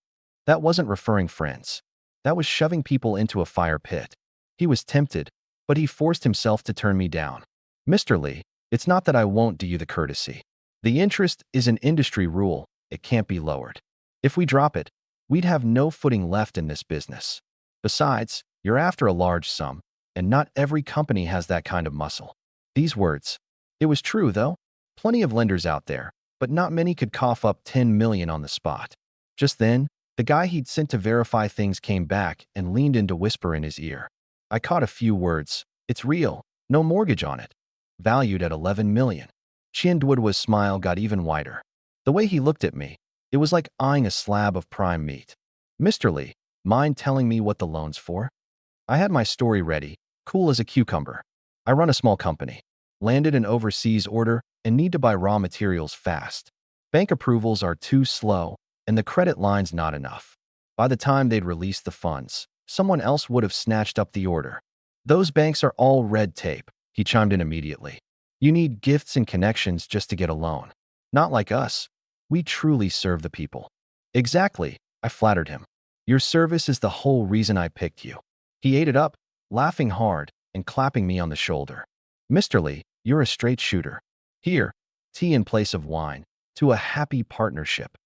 That wasn't referring friends. That was shoving people into a fire pit. He was tempted, but he forced himself to turn me down. Mr. Lee, it's not that I won't do you the courtesy. The interest is an industry rule. It can't be lowered. If we drop it, we'd have no footing left in this business. Besides, you're after a large sum, and not every company has that kind of muscle. These words. It was true, though. Plenty of lenders out there, but not many could cough up 10 million on the spot. Just then, the guy he'd sent to verify things came back and leaned in to whisper in his ear. I caught a few words. It's real. No mortgage on it. Valued at 11 million. Chien Duoduo's smile got even wider. The way he looked at me, it was like eyeing a slab of prime meat. Mr. Lee, mind telling me what the loan's for? I had my story ready, cool as a cucumber. I run a small company, landed an overseas order, and need to buy raw materials fast. Bank approvals are too slow, and the credit line's not enough. By the time they'd release the funds, someone else would have snatched up the order. Those banks are all red tape, he chimed in immediately. You need gifts and connections just to get a loan. Not like us. We truly serve the people. Exactly, I flattered him. Your service is the whole reason I picked you. He ate it up, laughing hard and clapping me on the shoulder. Mr. Lee, you're a straight shooter. Here, tea in place of wine, to a happy partnership.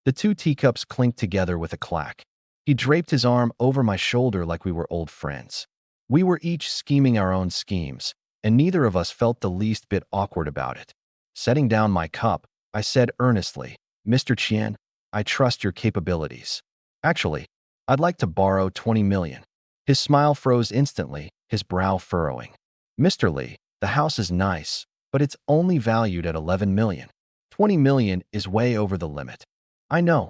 The two teacups clinked together with a clack. He draped his arm over my shoulder like we were old friends. We were each scheming our own schemes, and neither of us felt the least bit awkward about it. Setting down my cup, I said earnestly, Mr. Chien, I trust your capabilities. Actually, I'd like to borrow 20 million. His smile froze instantly, his brow furrowing. Mr. Lee, the house is nice, but it's only valued at 11 million. 20 million is way over the limit. I know,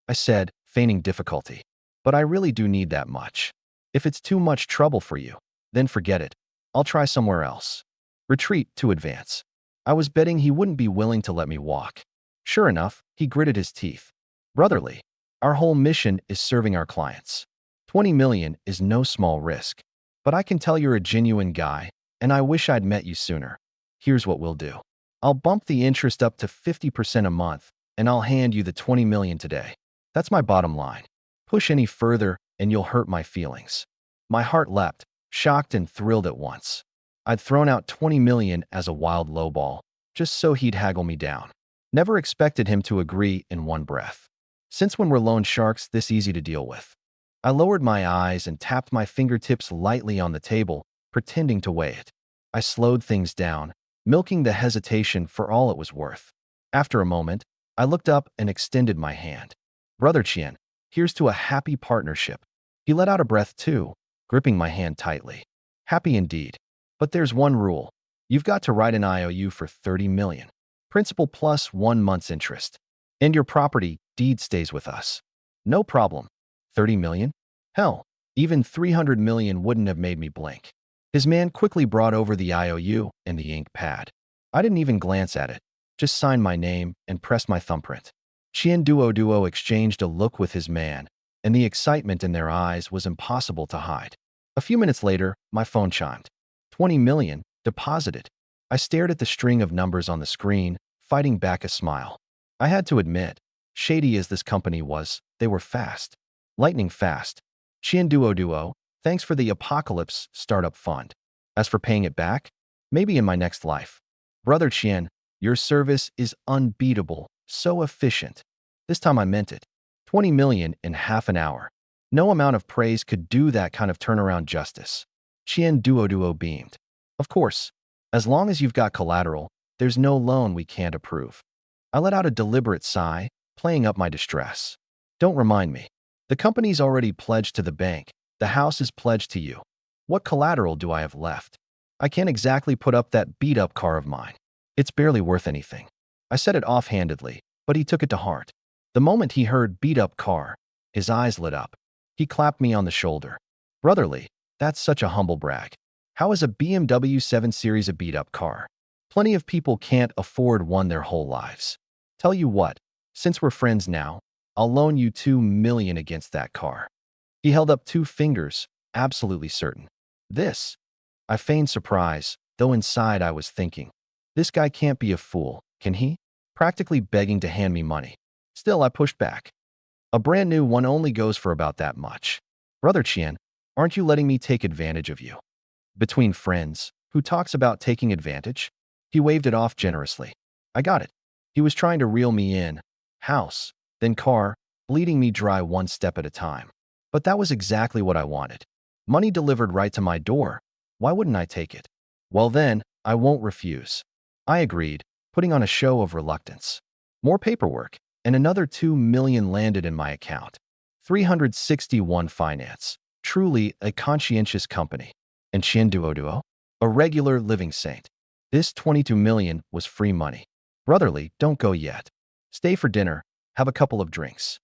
I said, feigning difficulty, but I really do need that much. If it's too much trouble for you, then forget it. I'll try somewhere else. Retreat to advance. I was betting he wouldn't be willing to let me walk. Sure enough, he gritted his teeth. Brotherly, our whole mission is serving our clients. 20 million is no small risk. But I can tell you're a genuine guy, and I wish I'd met you sooner. Here's what we'll do. I'll bump the interest up to 50% a month, and I'll hand you the 20 million today. That's my bottom line. Push any further, and you'll hurt my feelings. My heart leapt, shocked and thrilled at once. I'd thrown out 20 million as a wild lowball, just so he'd haggle me down. Never expected him to agree in one breath. Since when were loan sharks this easy to deal with? I lowered my eyes and tapped my fingertips lightly on the table, pretending to weigh it. I slowed things down, milking the hesitation for all it was worth. After a moment, I looked up and extended my hand. Brother Chien, here's to a happy partnership. He let out a breath too, gripping my hand tightly. Happy indeed. But there's one rule. You've got to write an IOU for 30 million. Principal plus 1 month's interest. And your property deed stays with us. No problem. 30 million? Hell, even 300 million wouldn't have made me blink. His man quickly brought over the IOU and the ink pad. I didn't even glance at it, just signed my name and pressed my thumbprint. Chien Duo exchanged a look with his man, and the excitement in their eyes was impossible to hide. A few minutes later, my phone chimed. 20 million, deposited. I stared at the string of numbers on the screen, fighting back a smile. I had to admit, shady as this company was, they were fast. Lightning fast. Chien Duo, thanks for the Apocalypse Startup Fund. As for paying it back, maybe in my next life. Brother Chien, your service is unbeatable, so efficient. This time I meant it. 20 million in half an hour. No amount of praise could do that kind of turnaround justice. Chien Duo beamed. Of course, as long as you've got collateral, there's no loan we can't approve. I let out a deliberate sigh, playing up my distress. Don't remind me. The company's already pledged to the bank. The house is pledged to you. What collateral do I have left? I can't exactly put up that beat-up car of mine. It's barely worth anything. I said it offhandedly, but he took it to heart. The moment he heard beat-up car, his eyes lit up. He clapped me on the shoulder. Brotherly, that's such a humble brag. How is a BMW 7 Series a beat-up car? Plenty of people can't afford one their whole lives. Tell you what, since we're friends now, I'll loan you 2 million against that car. He held up 2 fingers, absolutely certain. This. I feigned surprise, though inside I was thinking, this guy can't be a fool, can he? Practically begging to hand me money. Still, I pushed back. A brand new one only goes for about that much. Brother Chien, aren't you letting me take advantage of you? Between friends, who talks about taking advantage? He waved it off generously. I got it. He was trying to reel me in. House, then car, bleeding me dry one step at a time. But that was exactly what I wanted. Money delivered right to my door. Why wouldn't I take it? Well then, I won't refuse. I agreed, putting on a show of reluctance. More paperwork, and another 2 million landed in my account. 361 finance. Truly a conscientious company. And Chien Duo, a regular living saint. This 22 million was free money. Brotherly, don't go yet. Stay for dinner, have a couple of drinks.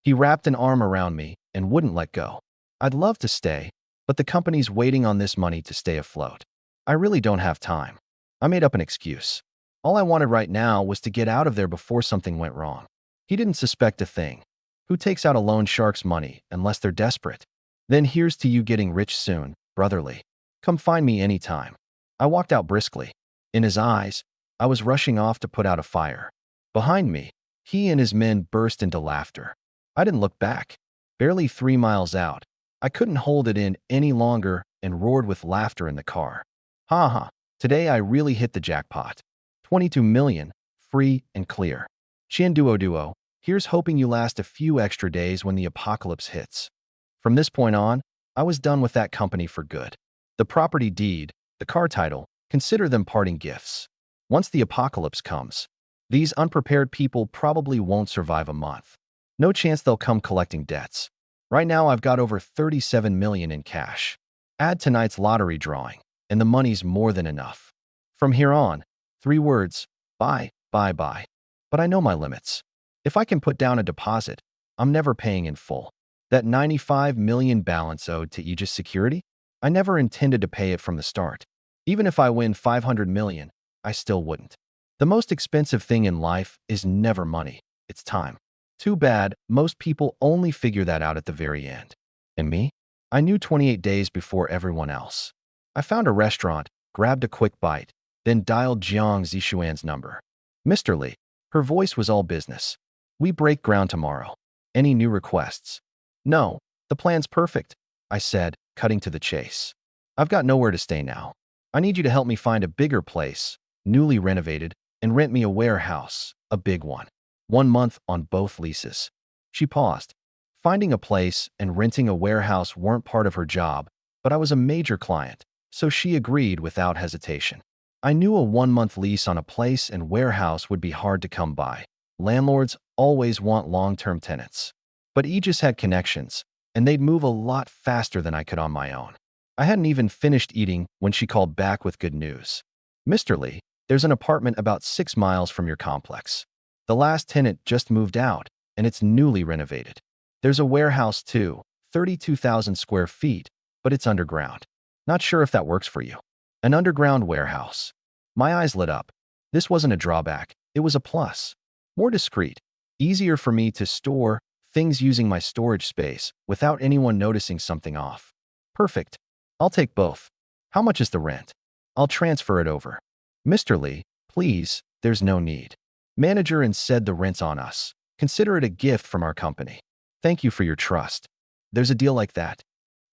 He wrapped an arm around me and wouldn't let go. I'd love to stay, but the company's waiting on this money to stay afloat. I really don't have time. I made up an excuse. All I wanted right now was to get out of there before something went wrong. He didn't suspect a thing. Who takes out a loan shark's money unless they're desperate? Then here's to you getting rich soon, brotherly. Come find me anytime. I walked out briskly. In his eyes, I was rushing off to put out a fire. Behind me, he and his men burst into laughter. I didn't look back. Barely 3 miles out, I couldn't hold it in any longer and roared with laughter in the car. Ha ha, today I really hit the jackpot. 22 million, free and clear. Chien Duo, here's hoping you last a few extra days when the apocalypse hits. From this point on, I was done with that company for good. The property deed, the car title, consider them parting gifts. Once the apocalypse comes, these unprepared people probably won't survive a month. No chance they'll come collecting debts. Right now I've got over 37 million in cash. Add tonight's lottery drawing, and the money's more than enough. From here on, 3 words, bye, bye, bye. But I know my limits. If I can put down a deposit, I'm never paying in full. That 95 million balance owed to Aegis Security? I never intended to pay it from the start. Even if I win 500 million, I still wouldn't. The most expensive thing in life is never money, it's time. Too bad, most people only figure that out at the very end. And me? I knew 28 days before everyone else. I found a restaurant, grabbed a quick bite, then dialed Jiang Zishuan's number. Mr. Li. Her voice was all business. We break ground tomorrow. Any new requests? No, the plan's perfect, I said, cutting to the chase. I've got nowhere to stay now. I need you to help me find a bigger place, newly renovated, and rent me a warehouse, a big one. 1 month on both leases. She paused. Finding a place and renting a warehouse weren't part of her job, but I was a major client, so she agreed without hesitation. I knew a 1-month lease on a place and warehouse would be hard to come by. Landlords always want long-term tenants. But Aegis had connections, and they'd move a lot faster than I could on my own. I hadn't even finished eating when she called back with good news. Mr. Li, there's an apartment about 6 miles from your complex. The last tenant just moved out, and it's newly renovated. There's a warehouse too, 32,000 square feet, but it's underground. Not sure if that works for you. An underground warehouse. My eyes lit up. This wasn't a drawback, it was a plus. More discreet. Easier for me to store things using my storage space without anyone noticing something off. Perfect. I'll take both. How much is the rent? I'll transfer it over. Mr. Li, please, there's no need. Manager and said the rent's on us. Consider it a gift from our company. Thank you for your trust. There's a deal like that.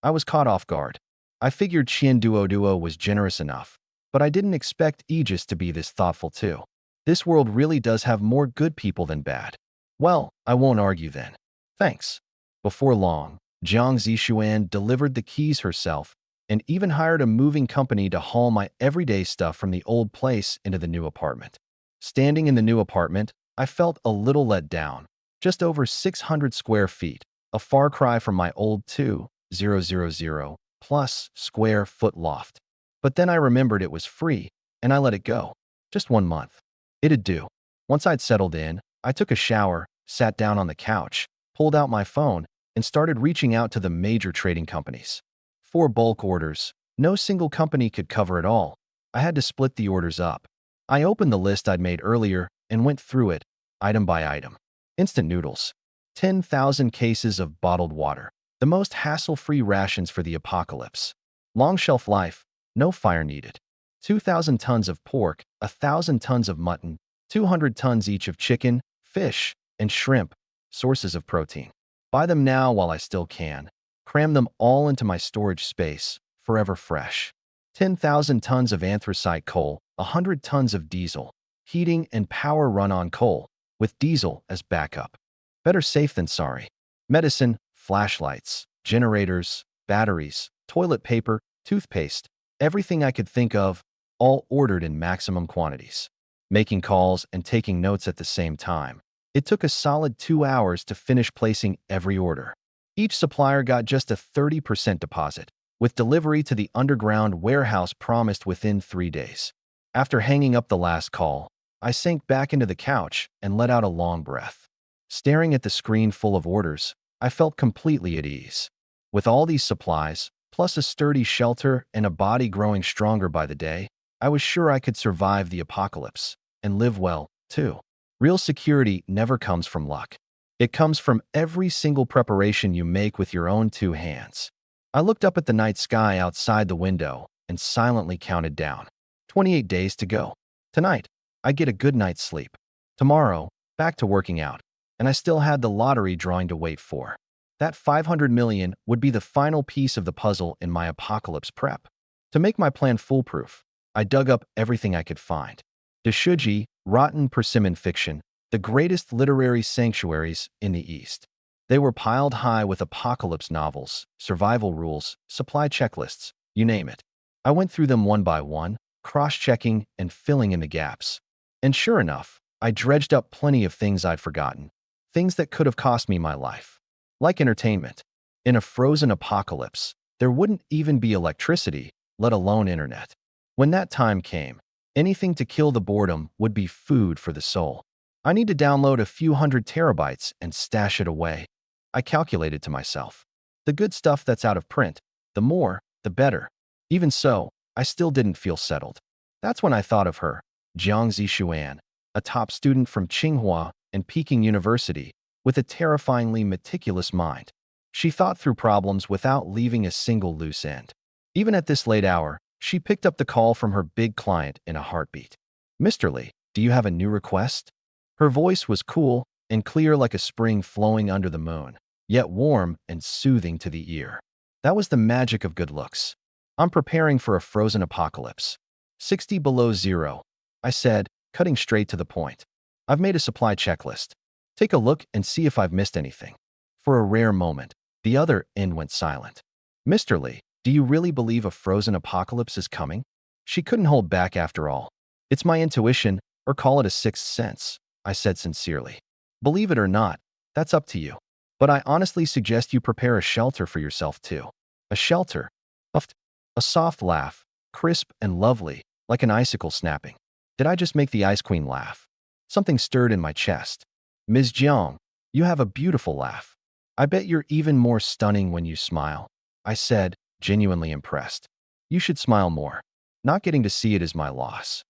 I was caught off guard. I figured Chien Duo was generous enough, but I didn't expect Aegis to be this thoughtful too. This world really does have more good people than bad. Well, I won't argue then. Thanks. Before long, Jiang Zishuan delivered the keys herself and even hired a moving company to haul my everyday stuff from the old place into the new apartment. Standing in the new apartment, I felt a little let down. Just over 600 square feet, a far cry from my old 2,000 plus square foot loft. But then I remembered it was free, and I let it go. Just 1 month. It'd do. Once I'd settled in, I took a shower, sat down on the couch, pulled out my phone, and started reaching out to the major trading companies. 4 bulk orders. No single company could cover it all. I had to split the orders up. I opened the list I'd made earlier and went through it, item by item. Instant noodles. 10,000 cases of bottled water. The most hassle-free rations for the apocalypse. Long shelf life, no fire needed. 2,000 tons of pork, 1,000 tons of mutton, 200 tons each of chicken, fish, and shrimp, sources of protein. Buy them now while I still can. Cram them all into my storage space, forever fresh. 10,000 tons of anthracite coal, 100 tons of diesel. Heating and power run on coal, with diesel as backup. Better safe than sorry. Medicine, flashlights, generators, batteries, toilet paper, toothpaste, everything I could think of, all ordered in maximum quantities. Making calls and taking notes at the same time. It took a solid 2 hours to finish placing every order. Each supplier got just a 30% deposit, with delivery to the underground warehouse promised within 3 days. After hanging up the last call, I sank back into the couch and let out a long breath. Staring at the screen full of orders, I felt completely at ease. With all these supplies, plus a sturdy shelter and a body growing stronger by the day, I was sure I could survive the apocalypse and live well, too. Real security never comes from luck. It comes from every single preparation you make with your own 2 hands. I looked up at the night sky outside the window and silently counted down. 28 days to go. Tonight, I get a good night's sleep. Tomorrow, back to working out. And I still had the lottery drawing to wait for. That 500 million would be the final piece of the puzzle in my apocalypse prep. To make my plan foolproof, I dug up everything I could find. Deshuji, rotten persimmon fiction, the greatest literary sanctuaries in the East. They were piled high with apocalypse novels, survival rules, supply checklists, you name it. I went through them one by one, cross-checking and filling in the gaps. And sure enough, I dredged up plenty of things I'd forgotten, things that could have cost me my life. Like entertainment. In a frozen apocalypse, there wouldn't even be electricity, let alone internet. When that time came, anything to kill the boredom would be food for the soul. I need to download a few hundred terabytes and stash it away. I calculated to myself. The good stuff that's out of print, the more, the better. Even so, I still didn't feel settled. That's when I thought of her, Jiang Zixuan, a top student from Tsinghua and Peking University, with a terrifyingly meticulous mind. She thought through problems without leaving a single loose end. Even at this late hour, she picked up the call from her big client in a heartbeat. "Mr. Lee, do you have a new request?" Her voice was cool and clear like a spring flowing under the moon, yet warm and soothing to the ear. That was the magic of good looks. "I'm preparing for a frozen apocalypse. 60 below zero," I said, cutting straight to the point. "I've made a supply checklist. Take a look and see if I've missed anything." For a rare moment, the other end went silent. "Mr. Lee, do you really believe a frozen apocalypse is coming?" She couldn't hold back after all. "It's my intuition, or call it a sixth sense," I said sincerely. "Believe it or not, that's up to you. But I honestly suggest you prepare a shelter for yourself too." "A shelter?" Puffed. A soft laugh, crisp and lovely, like an icicle snapping. Did I just make the Ice Queen laugh? Something stirred in my chest. "Ms. Jiang, you have a beautiful laugh. I bet you're even more stunning when you smile," I said, genuinely impressed. "You should smile more. Not getting to see it is my loss.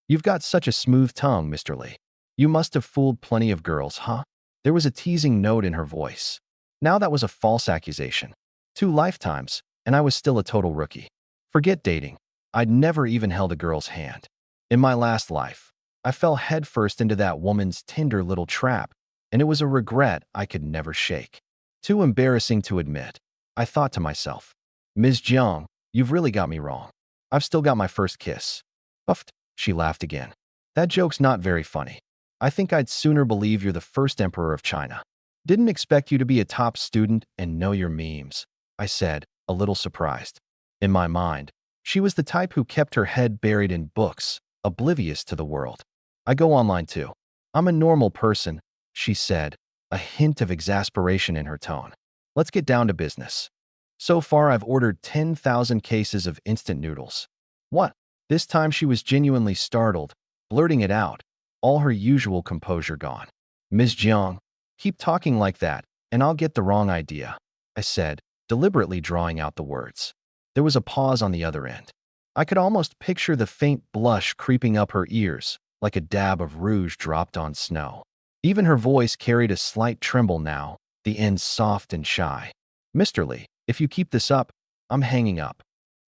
You've got such a smooth tongue, Mr. Lee. You must have fooled plenty of girls, huh?" There was a teasing note in her voice. Now that was a false accusation. 2 lifetimes, and I was still a total rookie. Forget dating. I'd never even held a girl's hand. In my last life, I fell headfirst into that woman's tender little trap, and it was a regret I could never shake. Too embarrassing to admit. I thought to myself, "Ms. Jiang, you've really got me wrong. I've still got my first kiss." Puffed. She laughed again. "That joke's not very funny. I think I'd sooner believe you're the first emperor of China. Didn't expect you to be a top student and know your memes," I said, a little surprised. In my mind, she was the type who kept her head buried in books, oblivious to the world. "I go online too. I'm a normal person," she said, a hint of exasperation in her tone. "Let's get down to business. So far, I've ordered 10,000 cases of instant noodles. What? This time she was genuinely startled, blurting it out, all her usual composure gone. Ms. Jiang, keep talking like that, and I'll get the wrong idea, I said, deliberately drawing out the words. There was a pause on the other end. I could almost picture the faint blush creeping up her ears, like a dab of rouge dropped on snow. Even her voice carried a slight tremble now, the end soft and shy. Mr. Lee, if you keep this up, I'm hanging up.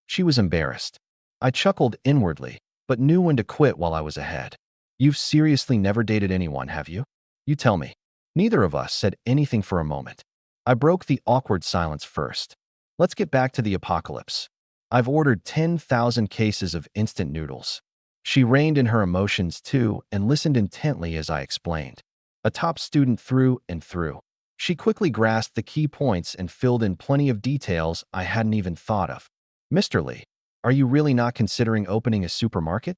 She was embarrassed. I chuckled inwardly, but knew when to quit while I was ahead. You've seriously never dated anyone, have you? You tell me. Neither of us said anything for a moment. I broke the awkward silence first. Let's get back to the apocalypse. I've ordered 10,000 cases of instant noodles. She reined in her emotions too and listened intently as I explained. A top student through and through. She quickly grasped the key points and filled in plenty of details I hadn't even thought of. Mr. Lee, are you really not considering opening a supermarket?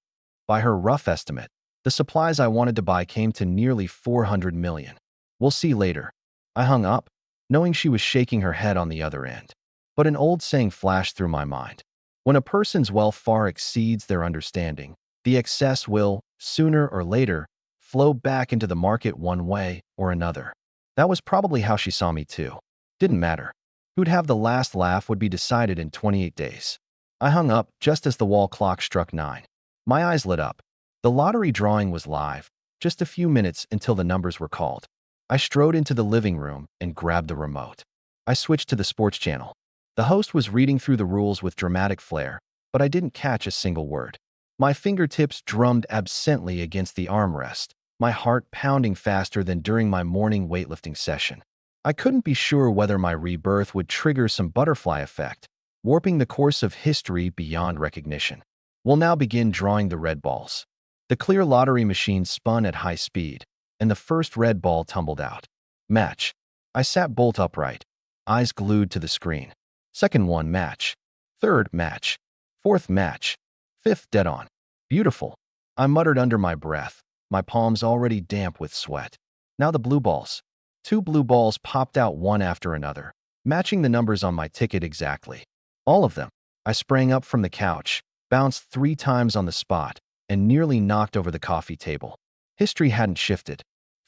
By her rough estimate, the supplies I wanted to buy came to nearly 400 million. We'll see later. I hung up, knowing she was shaking her head on the other end. But an old saying flashed through my mind. When a person's wealth far exceeds their understanding, the excess will, sooner or later, flow back into the market one way or another. That was probably how she saw me too. Didn't matter. Who'd have the last laugh would be decided in 28 days. I hung up just as the wall clock struck 9. My eyes lit up. The lottery drawing was live, just a few minutes until the numbers were called. I strode into the living room and grabbed the remote. I switched to the sports channel. The host was reading through the rules with dramatic flair, but I didn't catch a single word. My fingertips drummed absently against the armrest, my heart pounding faster than during my morning weightlifting session. I couldn't be sure whether my rebirth would trigger some butterfly effect, warping the course of history beyond recognition. We'll now begin drawing the red balls. The clear lottery machine spun at high speed, and the first red ball tumbled out. Match. I sat bolt upright, eyes glued to the screen. Second one, match. Third, match. Fourth, match. Fifth, dead on. Beautiful. I muttered under my breath, my palms already damp with sweat. Now the blue balls. 2 blue balls popped out one after another, matching the numbers on my ticket exactly. All of them. I sprang up from the couch, bounced 3 times on the spot, and nearly knocked over the coffee table. History hadn't shifted.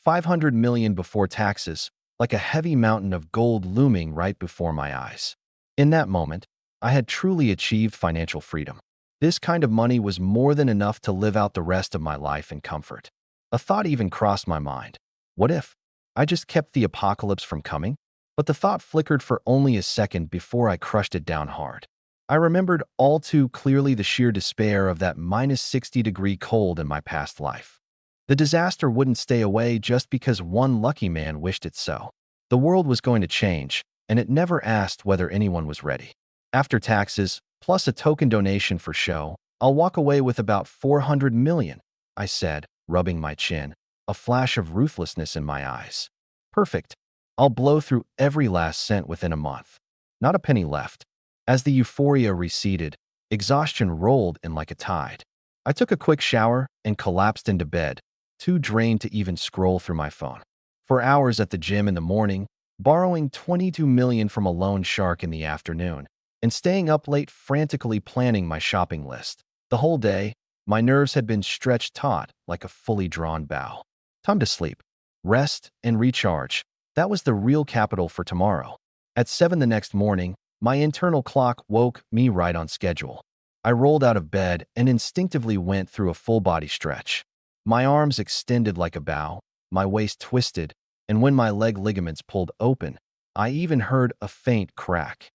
500 million before taxes, like a heavy mountain of gold looming right before my eyes. In that moment, I had truly achieved financial freedom. This kind of money was more than enough to live out the rest of my life in comfort. A thought even crossed my mind. What if I just kept the apocalypse from coming? But the thought flickered for only a second before I crushed it down hard. I remembered all too clearly the sheer despair of that -60-degree cold in my past life. The disaster wouldn't stay away just because one lucky man wished it so. The world was going to change, and it never asked whether anyone was ready. After taxes, plus a token donation for show, I'll walk away with about 400 million, I said, rubbing my chin, a flash of ruthlessness in my eyes. Perfect. I'll blow through every last cent within a month. Not a penny left. As the euphoria receded, exhaustion rolled in like a tide. I took a quick shower and collapsed into bed, too drained to even scroll through my phone. For hours at the gym in the morning, borrowing 22 million from a loan shark in the afternoon, and staying up late frantically planning my shopping list. The whole day, my nerves had been stretched taut like a fully drawn bow. Time to sleep, rest, and recharge. That was the real capital for tomorrow. At 7 the next morning, my internal clock woke me right on schedule. I rolled out of bed and instinctively went through a full-body stretch. My arms extended like a bow, my waist twisted, and when my leg ligaments pulled open, I even heard a faint crack.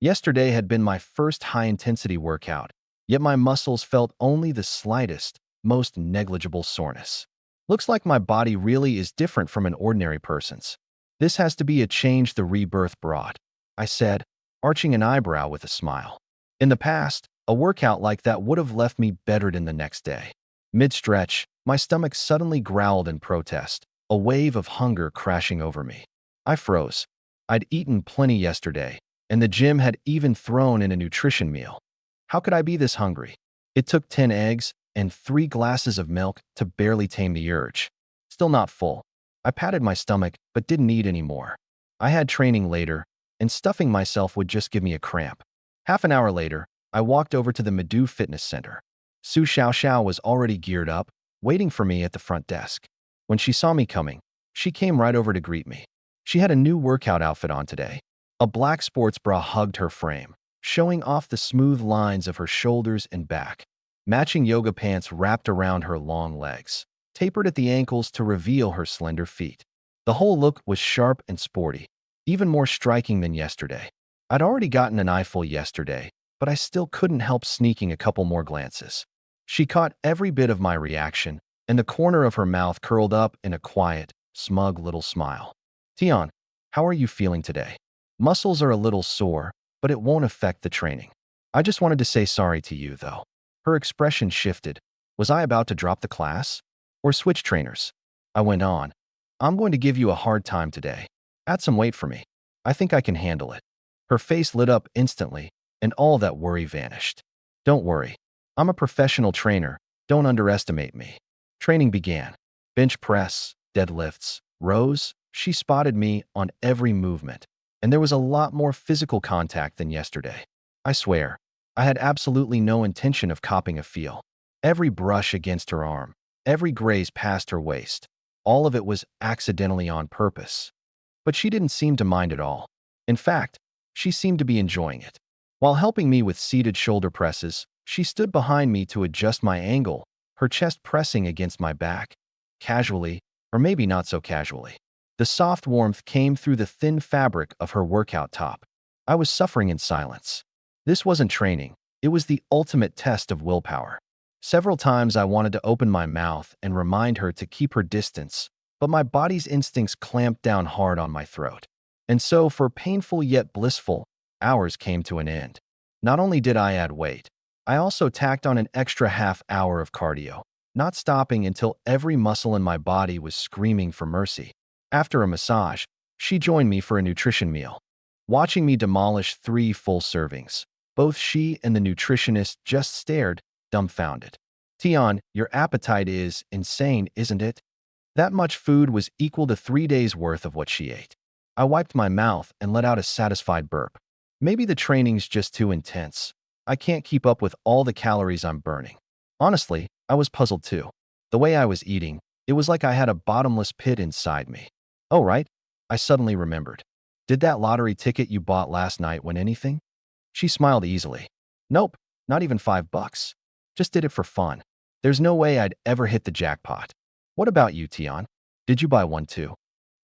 Yesterday had been my first high-intensity workout, yet my muscles felt only the slightest, most negligible soreness. Looks like my body really is different from an ordinary person's. This has to be a change the rebirth brought, I said, arching an eyebrow with a smile. In the past, a workout like that would have left me bettered in the next day. Mid-stretch, my stomach suddenly growled in protest, a wave of hunger crashing over me. I froze. I'd eaten plenty yesterday, and the gym had even thrown in a nutrition meal. How could I be this hungry? It took 10 eggs and 3 glasses of milk to barely tame the urge. Still not full. I patted my stomach, but didn't eat any more. I had training later, and stuffing myself would just give me a cramp. Half an hour later, I walked over to the Medu Fitness Center. Su Xiao was already geared up, waiting for me at the front desk. When she saw me coming, she came right over to greet me. She had a new workout outfit on today. A black sports bra hugged her frame, showing off the smooth lines of her shoulders and back. Matching yoga pants wrapped around her long legs, tapered at the ankles to reveal her slender feet. The whole look was sharp and sporty, even more striking than yesterday. I'd already gotten an eyeful yesterday, but I still couldn't help sneaking a couple more glances. She caught every bit of my reaction, and the corner of her mouth curled up in a quiet, smug little smile. Tian, how are you feeling today? Muscles are a little sore, but it won't affect the training. I just wanted to say sorry to you, though. Her expression shifted. Was I about to drop the class? Or switch trainers? I went on. I'm going to give you a hard time today. Add some weight for me. I think I can handle it. Her face lit up instantly, and all that worry vanished. Don't worry. I'm a professional trainer. Don't underestimate me. Training began. Bench press, deadlifts, rows. She spotted me on every movement, and there was a lot more physical contact than yesterday. I swear, I had absolutely no intention of copying a feel. Every brush against her arm, every graze past her waist, all of it was accidentally on purpose. But she didn't seem to mind at all. In fact, she seemed to be enjoying it. While helping me with seated shoulder presses, she stood behind me to adjust my angle, her chest pressing against my back. Casually, or maybe not so casually. The soft warmth came through the thin fabric of her workout top. I was suffering in silence. This wasn't training. It was the ultimate test of willpower. Several times I wanted to open my mouth and remind her to keep her distance, but my body's instincts clamped down hard on my throat. And so, for painful yet blissful, hours came to an end. Not only did I add weight, I also tacked on an extra half hour of cardio, not stopping until every muscle in my body was screaming for mercy. After a massage, she joined me for a nutrition meal. Watching me demolish 3 full servings, both she and the nutritionist just stared, dumbfounded. Tian, your appetite is insane, isn't it? That much food was equal to 3 days' worth of what she ate. I wiped my mouth and let out a satisfied burp. Maybe the training's just too intense. I can't keep up with all the calories I'm burning. Honestly, I was puzzled too. The way I was eating, it was like I had a bottomless pit inside me. Oh, right, I suddenly remembered. Did that lottery ticket you bought last night win anything? She smiled easily. Nope, not even $5. Just did it for fun. There's no way I'd ever hit the jackpot. What about you, Tian? Did you buy one too?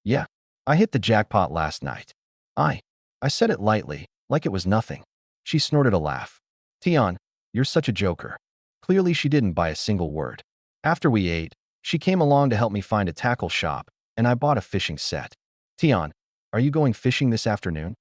Yeah, I hit the jackpot last night. I said it lightly, like it was nothing. She snorted a laugh. Tian, you're such a joker. Clearly she didn't buy a single word. After we ate, she came along to help me find a tackle shop, and I bought a fishing set. Tian, are you going fishing this afternoon?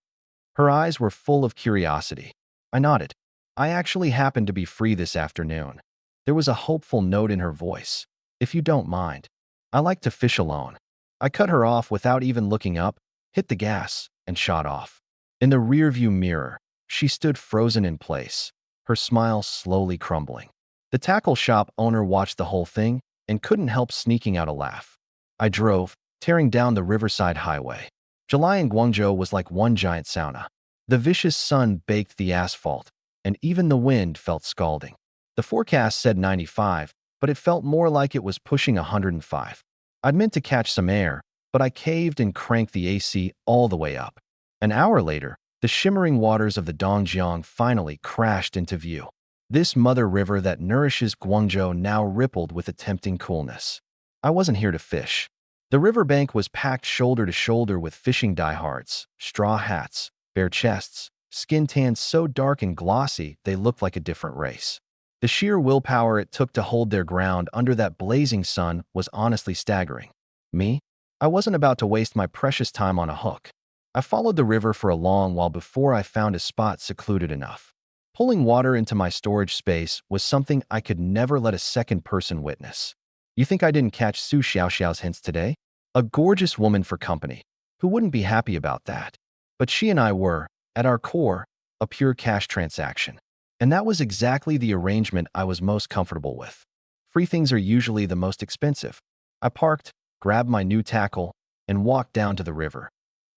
Her eyes were full of curiosity. I nodded. I actually happen to be free this afternoon. There was a hopeful note in her voice. If you don't mind. I like to fish alone. I cut her off without even looking up, hit the gas, and shot off. In the rearview mirror, she stood frozen in place, her smile slowly crumbling. The tackle shop owner watched the whole thing and couldn't help sneaking out a laugh. I drove, tearing down the Riverside Highway. July in Guangzhou was like one giant sauna. The vicious sun baked the asphalt, and even the wind felt scalding. The forecast said 95, but it felt more like it was pushing 105. I'd meant to catch some air, but I caved and cranked the AC all the way up. An hour later, the shimmering waters of the Dongjiang finally crashed into view. This mother river that nourishes Guangzhou now rippled with a tempting coolness. I wasn't here to fish. The riverbank was packed shoulder to shoulder with fishing diehards, straw hats, bare chests, skin tans so dark and glossy they looked like a different race. The sheer willpower it took to hold their ground under that blazing sun was honestly staggering. Me? I wasn't about to waste my precious time on a hook. I followed the river for a long while before I found a spot secluded enough. Pulling water into my storage space was something I could never let a second person witness. You think I didn't catch Su Xiaoxiao's hints today? A gorgeous woman for company. Who wouldn't be happy about that? But she and I were, at our core, a pure cash transaction. And that was exactly the arrangement I was most comfortable with. Free things are usually the most expensive. I parked, grabbed my new tackle, and walked down to the river.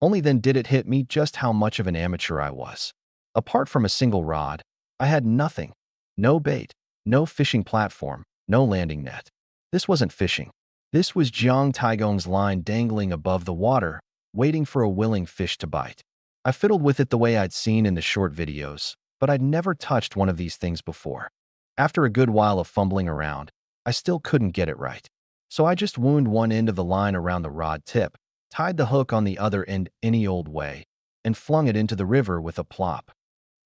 Only then did it hit me just how much of an amateur I was. Apart from a single rod, I had nothing. No bait, no fishing platform, no landing net. This wasn't fishing. This was Jiang Taigong's line dangling above the water, waiting for a willing fish to bite. I fiddled with it the way I'd seen in the short videos, but I'd never touched one of these things before. After a good while of fumbling around, I still couldn't get it right. So I just wound one end of the line around the rod tip, tied the hook on the other end any old way, and flung it into the river with a plop.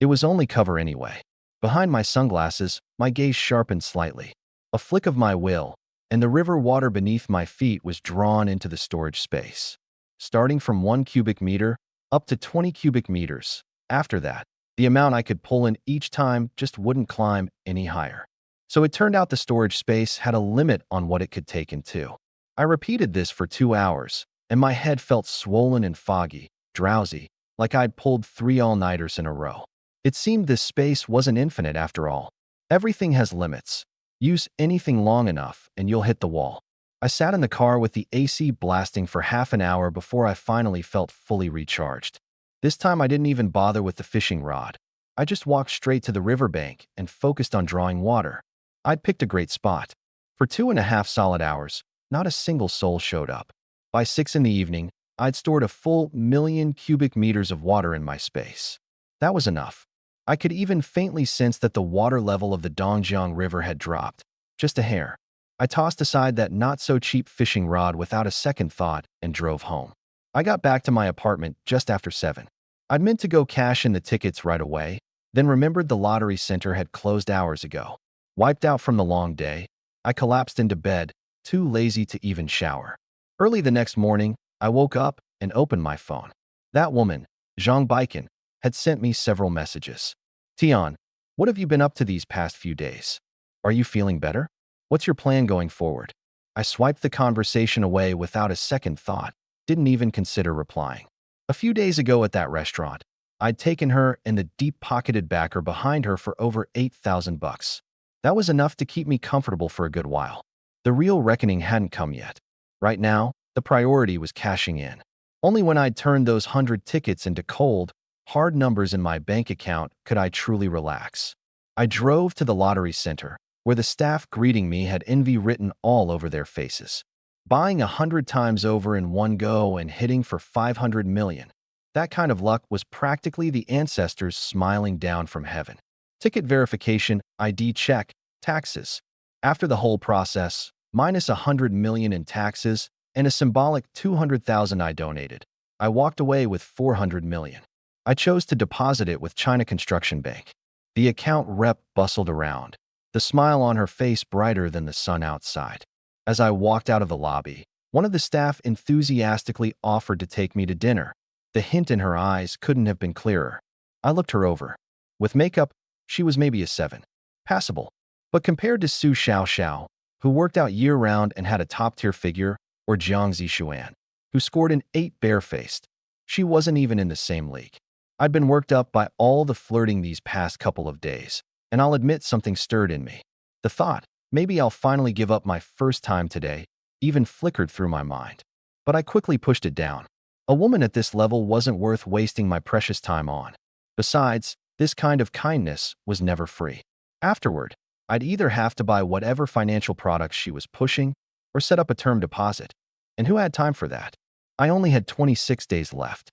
It was only cover anyway. Behind my sunglasses, my gaze sharpened slightly. A flick of my will, and the river water beneath my feet was drawn into the storage space. Starting from 1 cubic meter up to 20 cubic meters. After that, the amount I could pull in each time just wouldn't climb any higher. So it turned out the storage space had a limit on what it could take in two. I repeated this for 2 hours, and my head felt swollen and foggy, drowsy, like I'd pulled 3 all-nighters in a row. It seemed this space wasn't infinite after all. Everything has limits. Use anything long enough and you'll hit the wall. I sat in the car with the AC blasting for half an hour before I finally felt fully recharged. This time I didn't even bother with the fishing rod. I just walked straight to the riverbank and focused on drawing water. I'd picked a great spot. For 2.5 solid hours, not a single soul showed up. By 6 in the evening, I'd stored a full 1,000,000 cubic meters of water in my space. That was enough. I could even faintly sense that the water level of the Dongjiang River had dropped, just a hair. I tossed aside that not-so-cheap fishing rod without a second thought and drove home. I got back to my apartment just after 7. I'd meant to go cash in the tickets right away, then remembered the lottery center had closed hours ago. Wiped out from the long day, I collapsed into bed, too lazy to even shower. Early the next morning, I woke up and opened my phone. That woman, Zhang Baikan, had sent me several messages. Tian, what have you been up to these past few days? Are you feeling better? What's your plan going forward? I swiped the conversation away without a second thought, didn't even consider replying. A few days ago at that restaurant, I'd taken her and the deep-pocketed backer behind her for over $8,000. That was enough to keep me comfortable for a good while. The real reckoning hadn't come yet. Right now, the priority was cashing in. Only when I'd turned those 100 tickets into cold, hard numbers in my bank account could I truly relax. I drove to the lottery center, where the staff greeting me had envy written all over their faces. Buying 100 times over in one go and hitting for 500 million. That kind of luck was practically the ancestors smiling down from heaven. Ticket verification, ID check, taxes. After the whole process, minus 100 million in taxes and a symbolic 200,000 I donated, I walked away with 400 million. I chose to deposit it with China Construction Bank. The account rep bustled around, the smile on her face brighter than the sun outside. As I walked out of the lobby, one of the staff enthusiastically offered to take me to dinner. The hint in her eyes couldn't have been clearer. I looked her over. With makeup, she was maybe a 7. Passable. But compared to Su Xiaoxiao, who worked out year-round and had a top-tier figure, or Jiang Zixuan, who scored an 8 barefaced, she wasn't even in the same league. I'd been worked up by all the flirting these past couple of days, and I'll admit something stirred in me. The thought, maybe I'll finally give up my first time today, even flickered through my mind. But I quickly pushed it down. A woman at this level wasn't worth wasting my precious time on. Besides, this kind of kindness was never free. Afterward, I'd either have to buy whatever financial products she was pushing or set up a term deposit. And who had time for that? I only had 26 days left.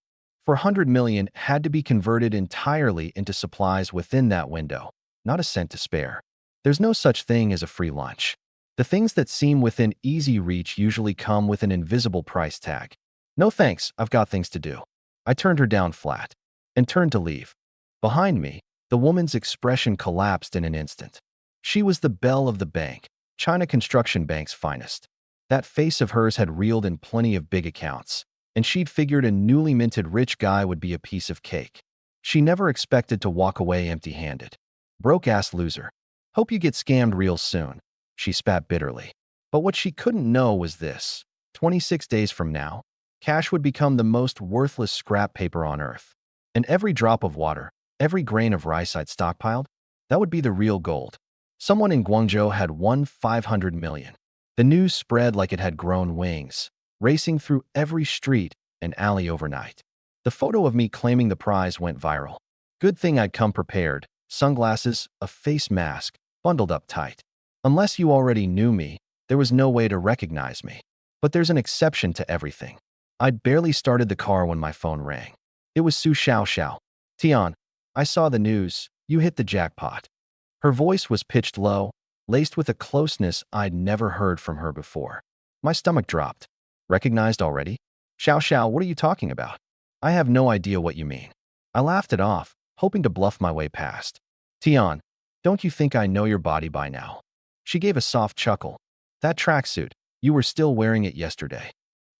400 million had to be converted entirely into supplies within that window, not a cent to spare. There's no such thing as a free lunch. The things that seem within easy reach usually come with an invisible price tag. No thanks, I've got things to do. I turned her down flat and turned to leave. Behind me, the woman's expression collapsed in an instant. She was the belle of the bank, China Construction Bank's finest. That face of hers had reeled in plenty of big accounts, and she'd figured a newly minted rich guy would be a piece of cake. She never expected to walk away empty-handed. Broke-ass loser. Hope you get scammed real soon, she spat bitterly. But what she couldn't know was this. 26 days from now, cash would become the most worthless scrap paper on earth. And every drop of water, every grain of rice I'd stockpiled, that would be the real gold. Someone in Guangzhou had won 500 million. The news spread like it had grown wings, racing through every street and alley overnight. The photo of me claiming the prize went viral. Good thing I'd come prepared, sunglasses, a face mask, bundled up tight. Unless you already knew me, there was no way to recognize me. But there's an exception to everything. I'd barely started the car when my phone rang. It was Su Xiao. Tian, I saw the news. You hit the jackpot. Her voice was pitched low, laced with a closeness I'd never heard from her before. My stomach dropped. Recognized already? Xiao, what are you talking about? I have no idea what you mean. I laughed it off, hoping to bluff my way past. Tian, don't you think I know your body by now? She gave a soft chuckle. That tracksuit, you were still wearing it yesterday.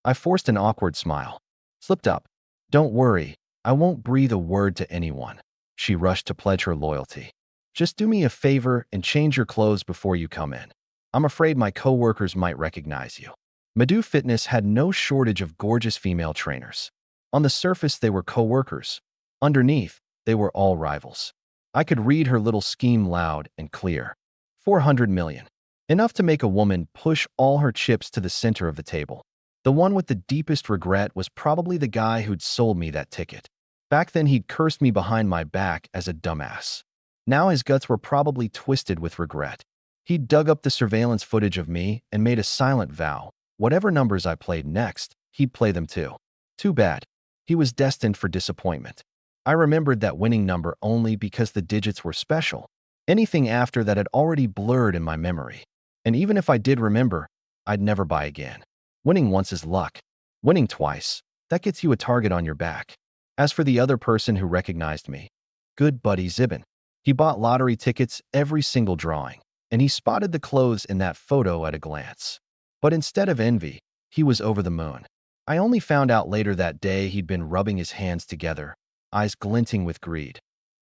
I forced an awkward smile. Slipped up. Don't worry, I won't breathe a word to anyone. She rushed to pledge her loyalty. Just do me a favor and change your clothes before you come in. I'm afraid my coworkers might recognize you. Madhu Fitness had no shortage of gorgeous female trainers. On the surface, they were coworkers. Underneath, they were all rivals. I could read her little scheme loud and clear. 400 million. Enough to make a woman push all her chips to the center of the table. The one with the deepest regret was probably the guy who'd sold me that ticket. Back then, he'd cursed me behind my back as a dumbass. Now his guts were probably twisted with regret. He'd dug up the surveillance footage of me and made a silent vow. Whatever numbers I played next, he'd play them too. Too bad. He was destined for disappointment. I remembered that winning number only because the digits were special. Anything after that had already blurred in my memory. And even if I did remember, I'd never buy again. Winning once is luck. Winning twice, that gets you a target on your back. As for the other person who recognized me, good buddy Zibin. He bought lottery tickets every single drawing, and he spotted the clothes in that photo at a glance. But instead of envy, he was over the moon. I only found out later that day he'd been rubbing his hands together, eyes glinting with greed.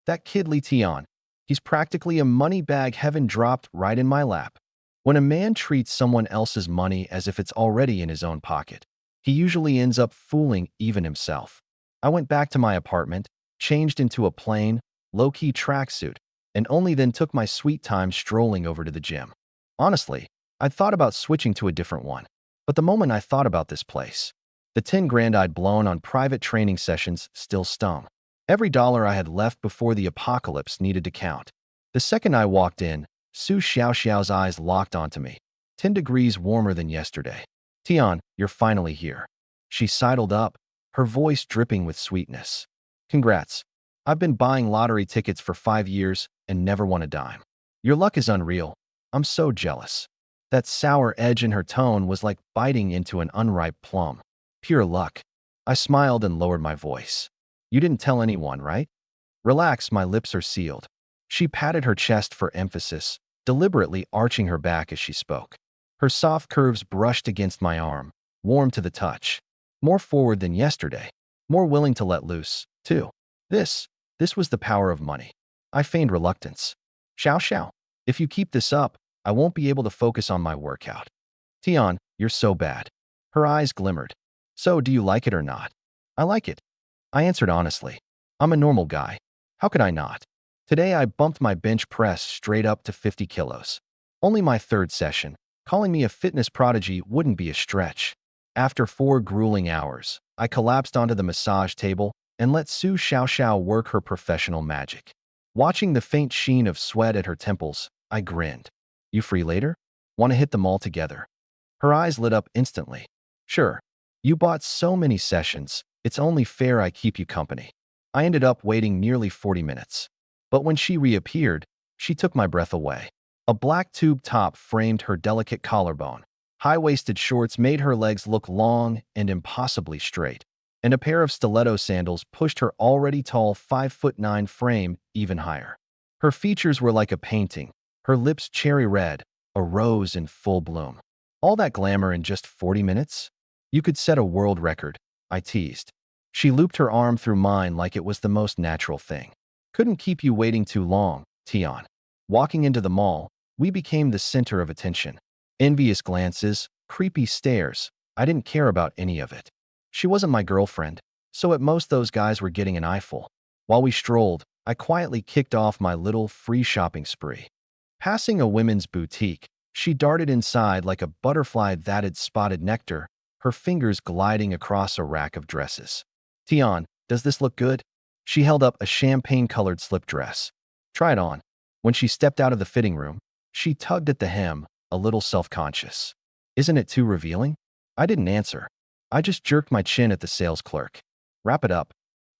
That kid Li Tian, he's practically a money bag heaven dropped right in my lap. When a man treats someone else's money as if it's already in his own pocket, he usually ends up fooling even himself. I went back to my apartment, changed into a plain, low-key tracksuit, and only then took my sweet time strolling over to the gym. Honestly, I'd thought about switching to a different one, but the moment I thought about this place, the 10 grand I'd blown on private training sessions still stung. Every dollar I had left before the apocalypse needed to count. The second I walked in, Su Xiao's eyes locked onto me, 10 degrees warmer than yesterday. Tian, you're finally here. She sidled up, her voice dripping with sweetness. Congrats. I've been buying lottery tickets for 5 years and never won a dime. Your luck is unreal. I'm so jealous. That sour edge in her tone was like biting into an unripe plum. Pure luck. I smiled and lowered my voice. You didn't tell anyone, right? Relax, my lips are sealed. She patted her chest for emphasis, deliberately arching her back as she spoke. Her soft curves brushed against my arm, warm to the touch. More forward than yesterday. More willing to let loose, too. This was the power of money. I feigned reluctance. Xiao, if you keep this up, I won't be able to focus on my workout. Tian, you're so bad. Her eyes glimmered. So, do you like it or not? I like it. I answered honestly. I'm a normal guy. How could I not? Today I bumped my bench press straight up to 50 kilos. Only my third session. Calling me a fitness prodigy wouldn't be a stretch. After 4 grueling hours, I collapsed onto the massage table and let Su Xiao work her professional magic. Watching the faint sheen of sweat at her temples, I grinned. You free later? Want to hit them all together? Her eyes lit up instantly. Sure. You bought so many sessions, it's only fair I keep you company. I ended up waiting nearly 40 minutes. But when she reappeared, she took my breath away. A black tube top framed her delicate collarbone. High-waisted shorts made her legs look long and impossibly straight, and a pair of stiletto sandals pushed her already tall 5'9" frame even higher. Her features were like a painting, her lips cherry red, a rose in full bloom. All that glamour in just 40 minutes? You could set a world record, I teased. She looped her arm through mine like it was the most natural thing. Couldn't keep you waiting too long, Tian. Walking into the mall, we became the center of attention. Envious glances, creepy stares. I didn't care about any of it. She wasn't my girlfriend, so at most those guys were getting an eyeful. While we strolled, I quietly kicked off my little free shopping spree. Passing a women's boutique, she darted inside like a butterfly that had spotted nectar, her fingers gliding across a rack of dresses. Tian, does this look good? She held up a champagne-colored slip dress. Try it on. When she stepped out of the fitting room, she tugged at the hem, a little self-conscious. Isn't it too revealing? I didn't answer. I just jerked my chin at the sales clerk. Wrap it up.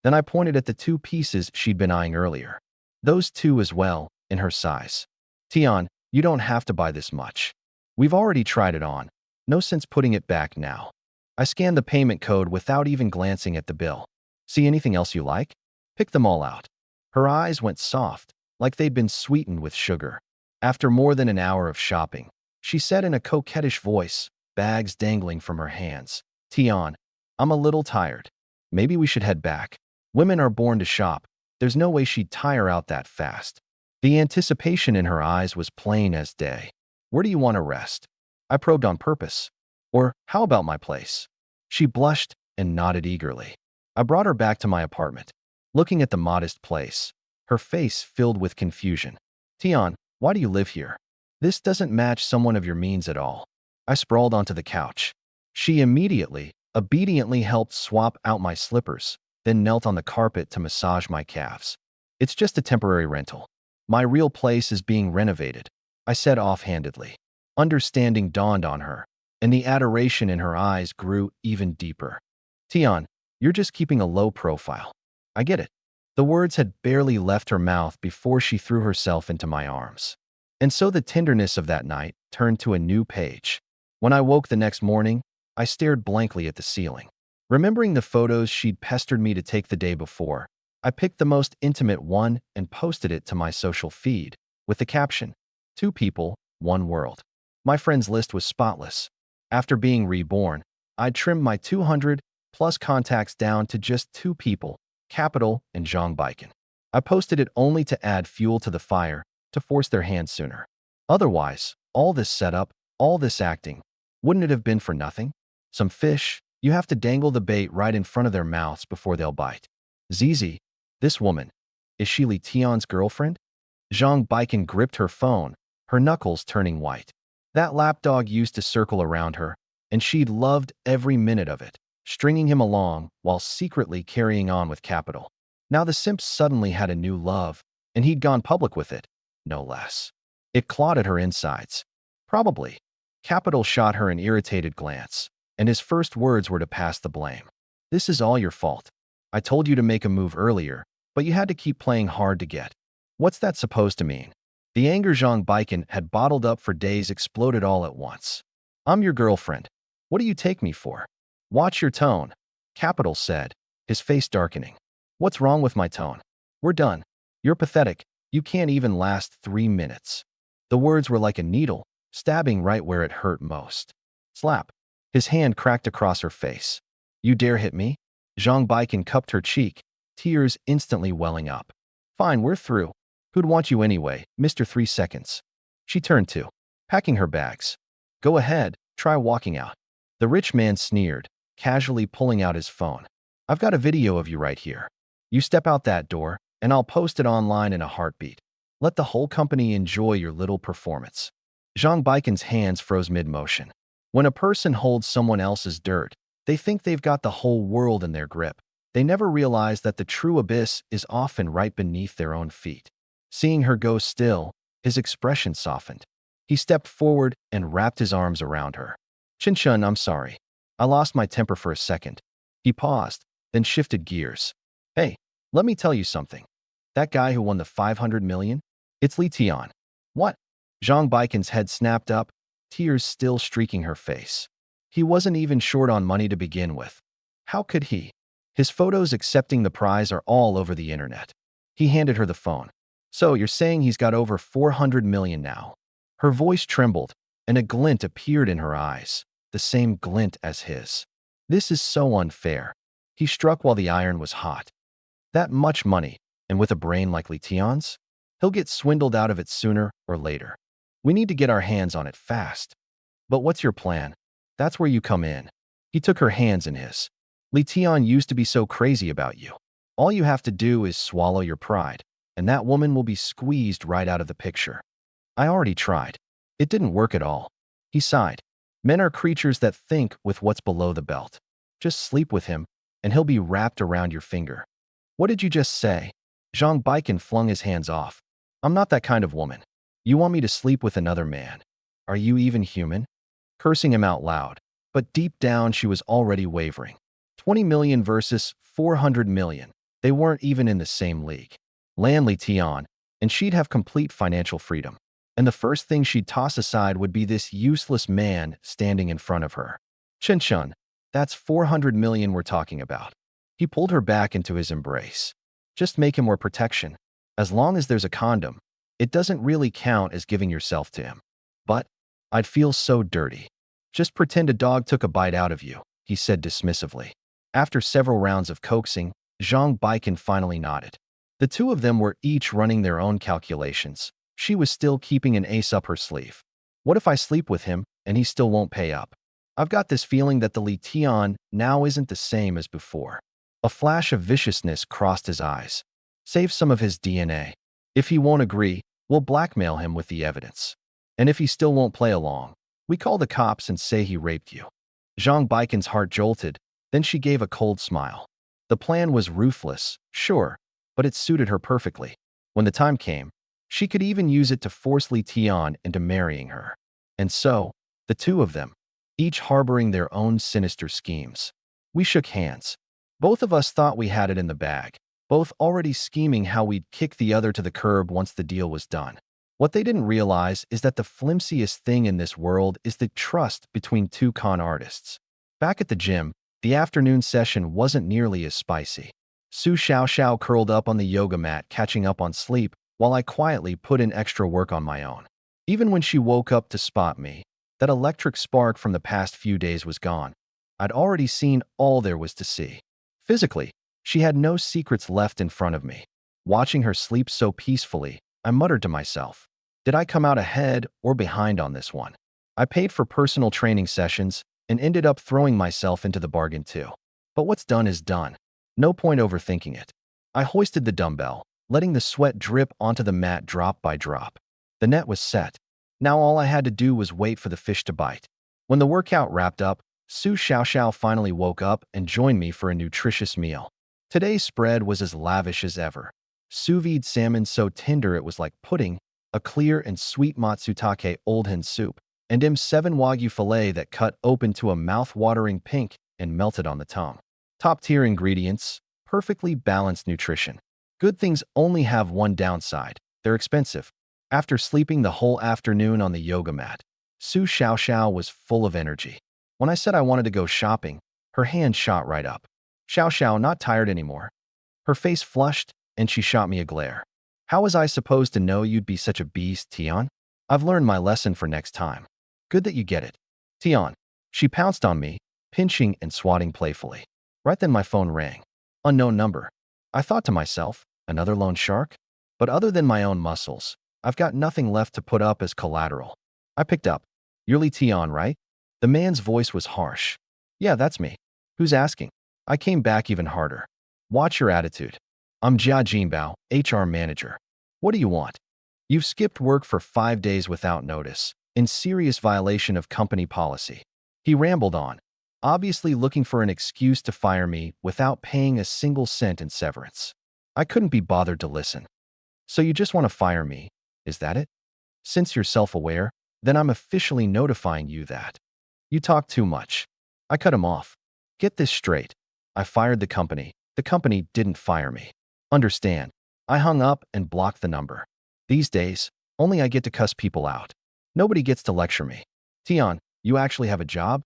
Then I pointed at the two pieces she'd been eyeing earlier. Those two as well, in her size. Tian, you don't have to buy this much. We've already tried it on. No sense putting it back now. I scanned the payment code without even glancing at the bill. See anything else you like? Pick them all out. Her eyes went soft, like they'd been sweetened with sugar. After more than an hour of shopping, she said in a coquettish voice, bags dangling from her hands, Tian, I'm a little tired. Maybe we should head back. Women are born to shop. There's no way she'd tire out that fast. The anticipation in her eyes was plain as day. Where do you want to rest? I probed on purpose. Or, how about my place? She blushed and nodded eagerly. I brought her back to my apartment. Looking at the modest place, her face filled with confusion. Tian, why do you live here? This doesn't match someone of your means at all. I sprawled onto the couch. She obediently helped swap out my slippers, then knelt on the carpet to massage my calves. It's just a temporary rental. My real place is being renovated, I said offhandedly. Understanding dawned on her, and the adoration in her eyes grew even deeper. Tian, you're just keeping a low profile. I get it. The words had barely left her mouth before she threw herself into my arms. And so the tenderness of that night turned to a new page. When I woke the next morning, I stared blankly at the ceiling. Remembering the photos she'd pestered me to take the day before, I picked the most intimate one and posted it to my social feed, with the caption, 2 people, 1 world. My friends list was spotless. After being reborn, I'd trimmed my 200-plus contacts down to just 2 people, Capital and Zhang Baiken. I posted it only to add fuel to the fire, to force their hand sooner. Otherwise, all this setup, all this acting, wouldn't it have been for nothing? Some fish, you have to dangle the bait right in front of their mouths before they'll bite. Zizi, this woman, is she Li Tian's girlfriend? Zhang Baiken gripped her phone, her knuckles turning white. That lapdog used to circle around her, and she'd loved every minute of it, stringing him along while secretly carrying on with Capital. Now the simp suddenly had a new love, and he'd gone public with it, no less. It clawed at her insides. Probably. Capital shot her an irritated glance, and his first words were to pass the blame. This is all your fault. I told you to make a move earlier, but you had to keep playing hard to get. What's that supposed to mean? The anger Zhang Baiken had bottled up for days exploded all at once. I'm your girlfriend. What do you take me for? Watch your tone, Capital said, his face darkening. What's wrong with my tone? We're done. You're pathetic. You can't even last 3 minutes. The words were like a needle, stabbing right where it hurt most. Slap. His hand cracked across her face. You dare hit me? Zhang Baiken cupped her cheek, tears instantly welling up. Fine, we're through. Who'd want you anyway, Mr. 3 seconds? She turned to, packing her bags. Go ahead, try walking out. The rich man sneered, casually pulling out his phone. I've got a video of you right here. You step out that door, and I'll post it online in a heartbeat. Let the whole company enjoy your little performance. Zhang Baiken's hands froze mid-motion. When a person holds someone else's dirt, they think they've got the whole world in their grip. They never realize that the true abyss is often right beneath their own feet. Seeing her go still, his expression softened. He stepped forward and wrapped his arms around her. Chin-chun, I'm sorry. I lost my temper for a second. He paused, then shifted gears. Hey, let me tell you something. That guy who won the 500 million? It's Li Tian. What? Zhang Baiken's head snapped up, tears still streaking her face. He wasn't even short on money to begin with. How could he? His photos accepting the prize are all over the internet. He handed her the phone. So you're saying he's got over 400 million now? Her voice trembled, and a glint appeared in her eyes, the same glint as his. This is so unfair. He struck while the iron was hot. That much money, and with a brain like Li Tian's? He'll get swindled out of it sooner or later. We need to get our hands on it fast. But what's your plan? That's where you come in. He took her hands in his. Li Tian used to be so crazy about you. All you have to do is swallow your pride, and that woman will be squeezed right out of the picture. I already tried. It didn't work at all. He sighed. Men are creatures that think with what's below the belt. Just sleep with him, and he'll be wrapped around your finger. What did you just say? Zhang Baiken flung his hands off. I'm not that kind of woman. You want me to sleep with another man? Are you even human? Cursing him out loud. But deep down, she was already wavering. 20 million versus 400 million. They weren't even in the same league. Landly Tian, and she'd have complete financial freedom. And the first thing she'd toss aside would be this useless man standing in front of her. Chen Chun, that's 400 million we're talking about. He pulled her back into his embrace. Just make him wear protection. As long as there's a condom, it doesn't really count as giving yourself to him. But I'd feel so dirty. Just pretend a dog took a bite out of you, he said dismissively. After several rounds of coaxing, Zhang Baikan finally nodded. The two of them were each running their own calculations. She was still keeping an ace up her sleeve. What if I sleep with him and he still won't pay up? I've got this feeling that the Li Tian now isn't the same as before. A flash of viciousness crossed his eyes. Save some of his DNA. If he won't agree, we'll blackmail him with the evidence. And if he still won't play along, we call the cops and say he raped you. Zhang Baikan's heart jolted, then she gave a cold smile. The plan was ruthless, sure, but it suited her perfectly. When the time came, she could even use it to force Li Tian into marrying her. And so, the two of them, each harboring their own sinister schemes. We shook hands. Both of us thought we had it in the bag, both already scheming how we'd kick the other to the curb once the deal was done. What they didn't realize is that the flimsiest thing in this world is the trust between two con artists. Back at the gym, the afternoon session wasn't nearly as spicy. Su Xiaoxiao curled up on the yoga mat catching up on sleep, while I quietly put in extra work on my own. Even when she woke up to spot me, that electric spark from the past few days was gone. I'd already seen all there was to see. Physically, she had no secrets left in front of me. Watching her sleep so peacefully, I muttered to myself, did I come out ahead or behind on this one? I paid for personal training sessions and ended up throwing myself into the bargain too. But what's done is done. No point overthinking it. I hoisted the dumbbell, letting the sweat drip onto the mat drop by drop. The net was set. Now all I had to do was wait for the fish to bite. When the workout wrapped up, Su Xiaoxiao finally woke up and joined me for a nutritious meal. Today's spread was as lavish as ever. Sous vide salmon so tender it was like pudding, a clear and sweet matsutake old hen soup, and M7 Wagyu filet that cut open to a mouth-watering pink and melted on the tongue. Top-tier ingredients, perfectly balanced nutrition. Good things only have one downside. They're expensive. After sleeping the whole afternoon on the yoga mat, Su Xiaoxiao was full of energy. When I said I wanted to go shopping, her hand shot right up. Xiaoxiao, not tired anymore. Her face flushed, and she shot me a glare. How was I supposed to know you'd be such a beast, Tian? I've learned my lesson for next time. Good that you get it. Tian. She pounced on me, pinching and swatting playfully. Right then my phone rang. Unknown number. I thought to myself, another loan shark? But other than my own muscles, I've got nothing left to put up as collateral. I picked up. You're Li Tian, right? The man's voice was harsh. Yeah, that's me. Who's asking? I came back even harder. Watch your attitude. I'm Jia Jinbao, HR manager. What do you want? You've skipped work for 5 days without notice, in serious violation of company policy. He rambled on, obviously looking for an excuse to fire me without paying a single cent in severance. I couldn't be bothered to listen. So you just want to fire me, is that it? Since you're self-aware, then I'm officially notifying you that. You talk too much. I cut him off. Get this straight. I fired the company. The company didn't fire me. Understand. I hung up and blocked the number. These days, only I get to cuss people out. Nobody gets to lecture me. Tian, you actually have a job?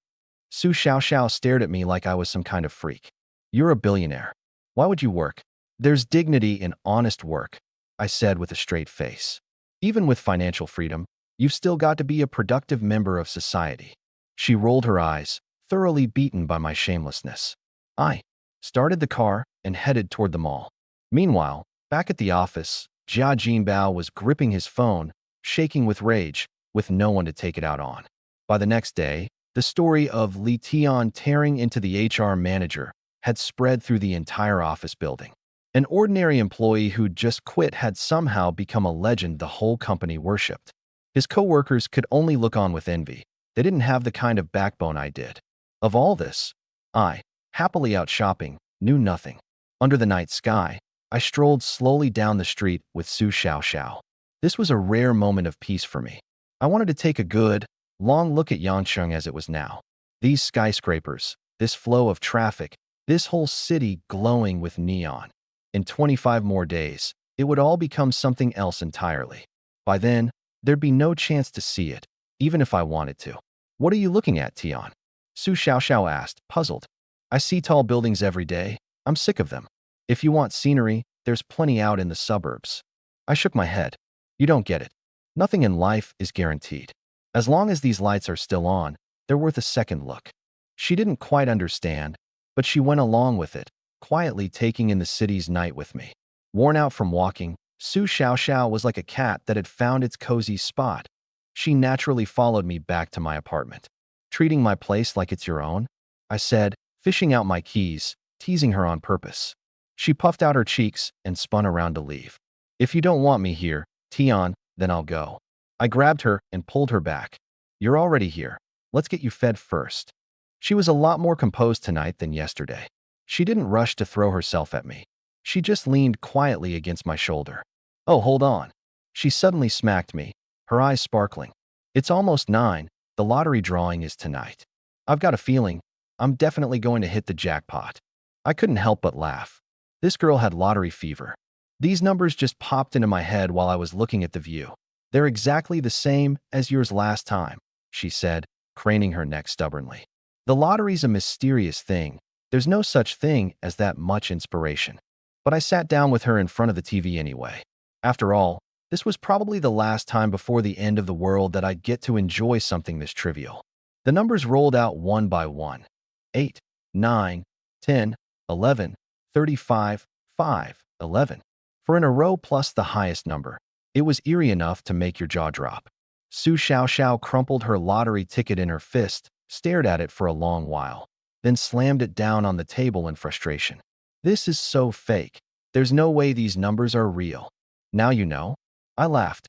Su Xiaoxiao stared at me like I was some kind of freak. You're a billionaire. Why would you work? There's dignity in honest work, I said with a straight face. Even with financial freedom, you've still got to be a productive member of society. She rolled her eyes, thoroughly beaten by my shamelessness. I started the car and headed toward the mall. Meanwhile, back at the office, Jia Jinbao was gripping his phone, shaking with rage, with no one to take it out on. By the next day, the story of Li Tian tearing into the HR manager had spread through the entire office building. An ordinary employee who'd just quit had somehow become a legend the whole company worshipped. His coworkers could only look on with envy. They didn't have the kind of backbone I did. Of all this, I, happily out shopping, knew nothing. Under the night sky, I strolled slowly down the street with Su Xiaoxiao. This was a rare moment of peace for me. I wanted to take a good, long look at Yancheng as it was now. These skyscrapers, this flow of traffic, this whole city glowing with neon. In 25 more days, it would all become something else entirely. By then, there'd be no chance to see it, even if I wanted to. What are you looking at, Tian? Su Xiaoxiao asked, puzzled. I see tall buildings every day. I'm sick of them. If you want scenery, there's plenty out in the suburbs. I shook my head. You don't get it. Nothing in life is guaranteed. As long as these lights are still on, they're worth a second look. She didn't quite understand, but she went along with it, quietly taking in the city's night with me. Worn out from walking, Su Xiaoxiao was like a cat that had found its cozy spot. She naturally followed me back to my apartment. Treating my place like it's your own? I said, fishing out my keys, teasing her on purpose. She puffed out her cheeks and spun around to leave. If you don't want me here, Tian, then I'll go. I grabbed her and pulled her back. You're already here. Let's get you fed first. She was a lot more composed tonight than yesterday. She didn't rush to throw herself at me. She just leaned quietly against my shoulder. Oh, hold on. She suddenly smacked me, her eyes sparkling. It's almost 9. The lottery drawing is tonight. I've got a feeling I'm definitely going to hit the jackpot. I couldn't help but laugh. This girl had lottery fever. These numbers just popped into my head while I was looking at the view. They're exactly the same as yours last time, she said, craning her neck stubbornly. The lottery's a mysterious thing. There's no such thing as that much inspiration. But I sat down with her in front of the TV anyway. After all, this was probably the last time before the end of the world that I'd get to enjoy something this trivial. The numbers rolled out one by one. 8, 9, 10, 11, 35, 5, 11. For in a row plus the highest number, it was eerie enough to make your jaw drop. Su Xiaoxiao crumpled her lottery ticket in her fist, stared at it for a long while, then slammed it down on the table in frustration. This is so fake. There's no way these numbers are real. Now you know. I laughed.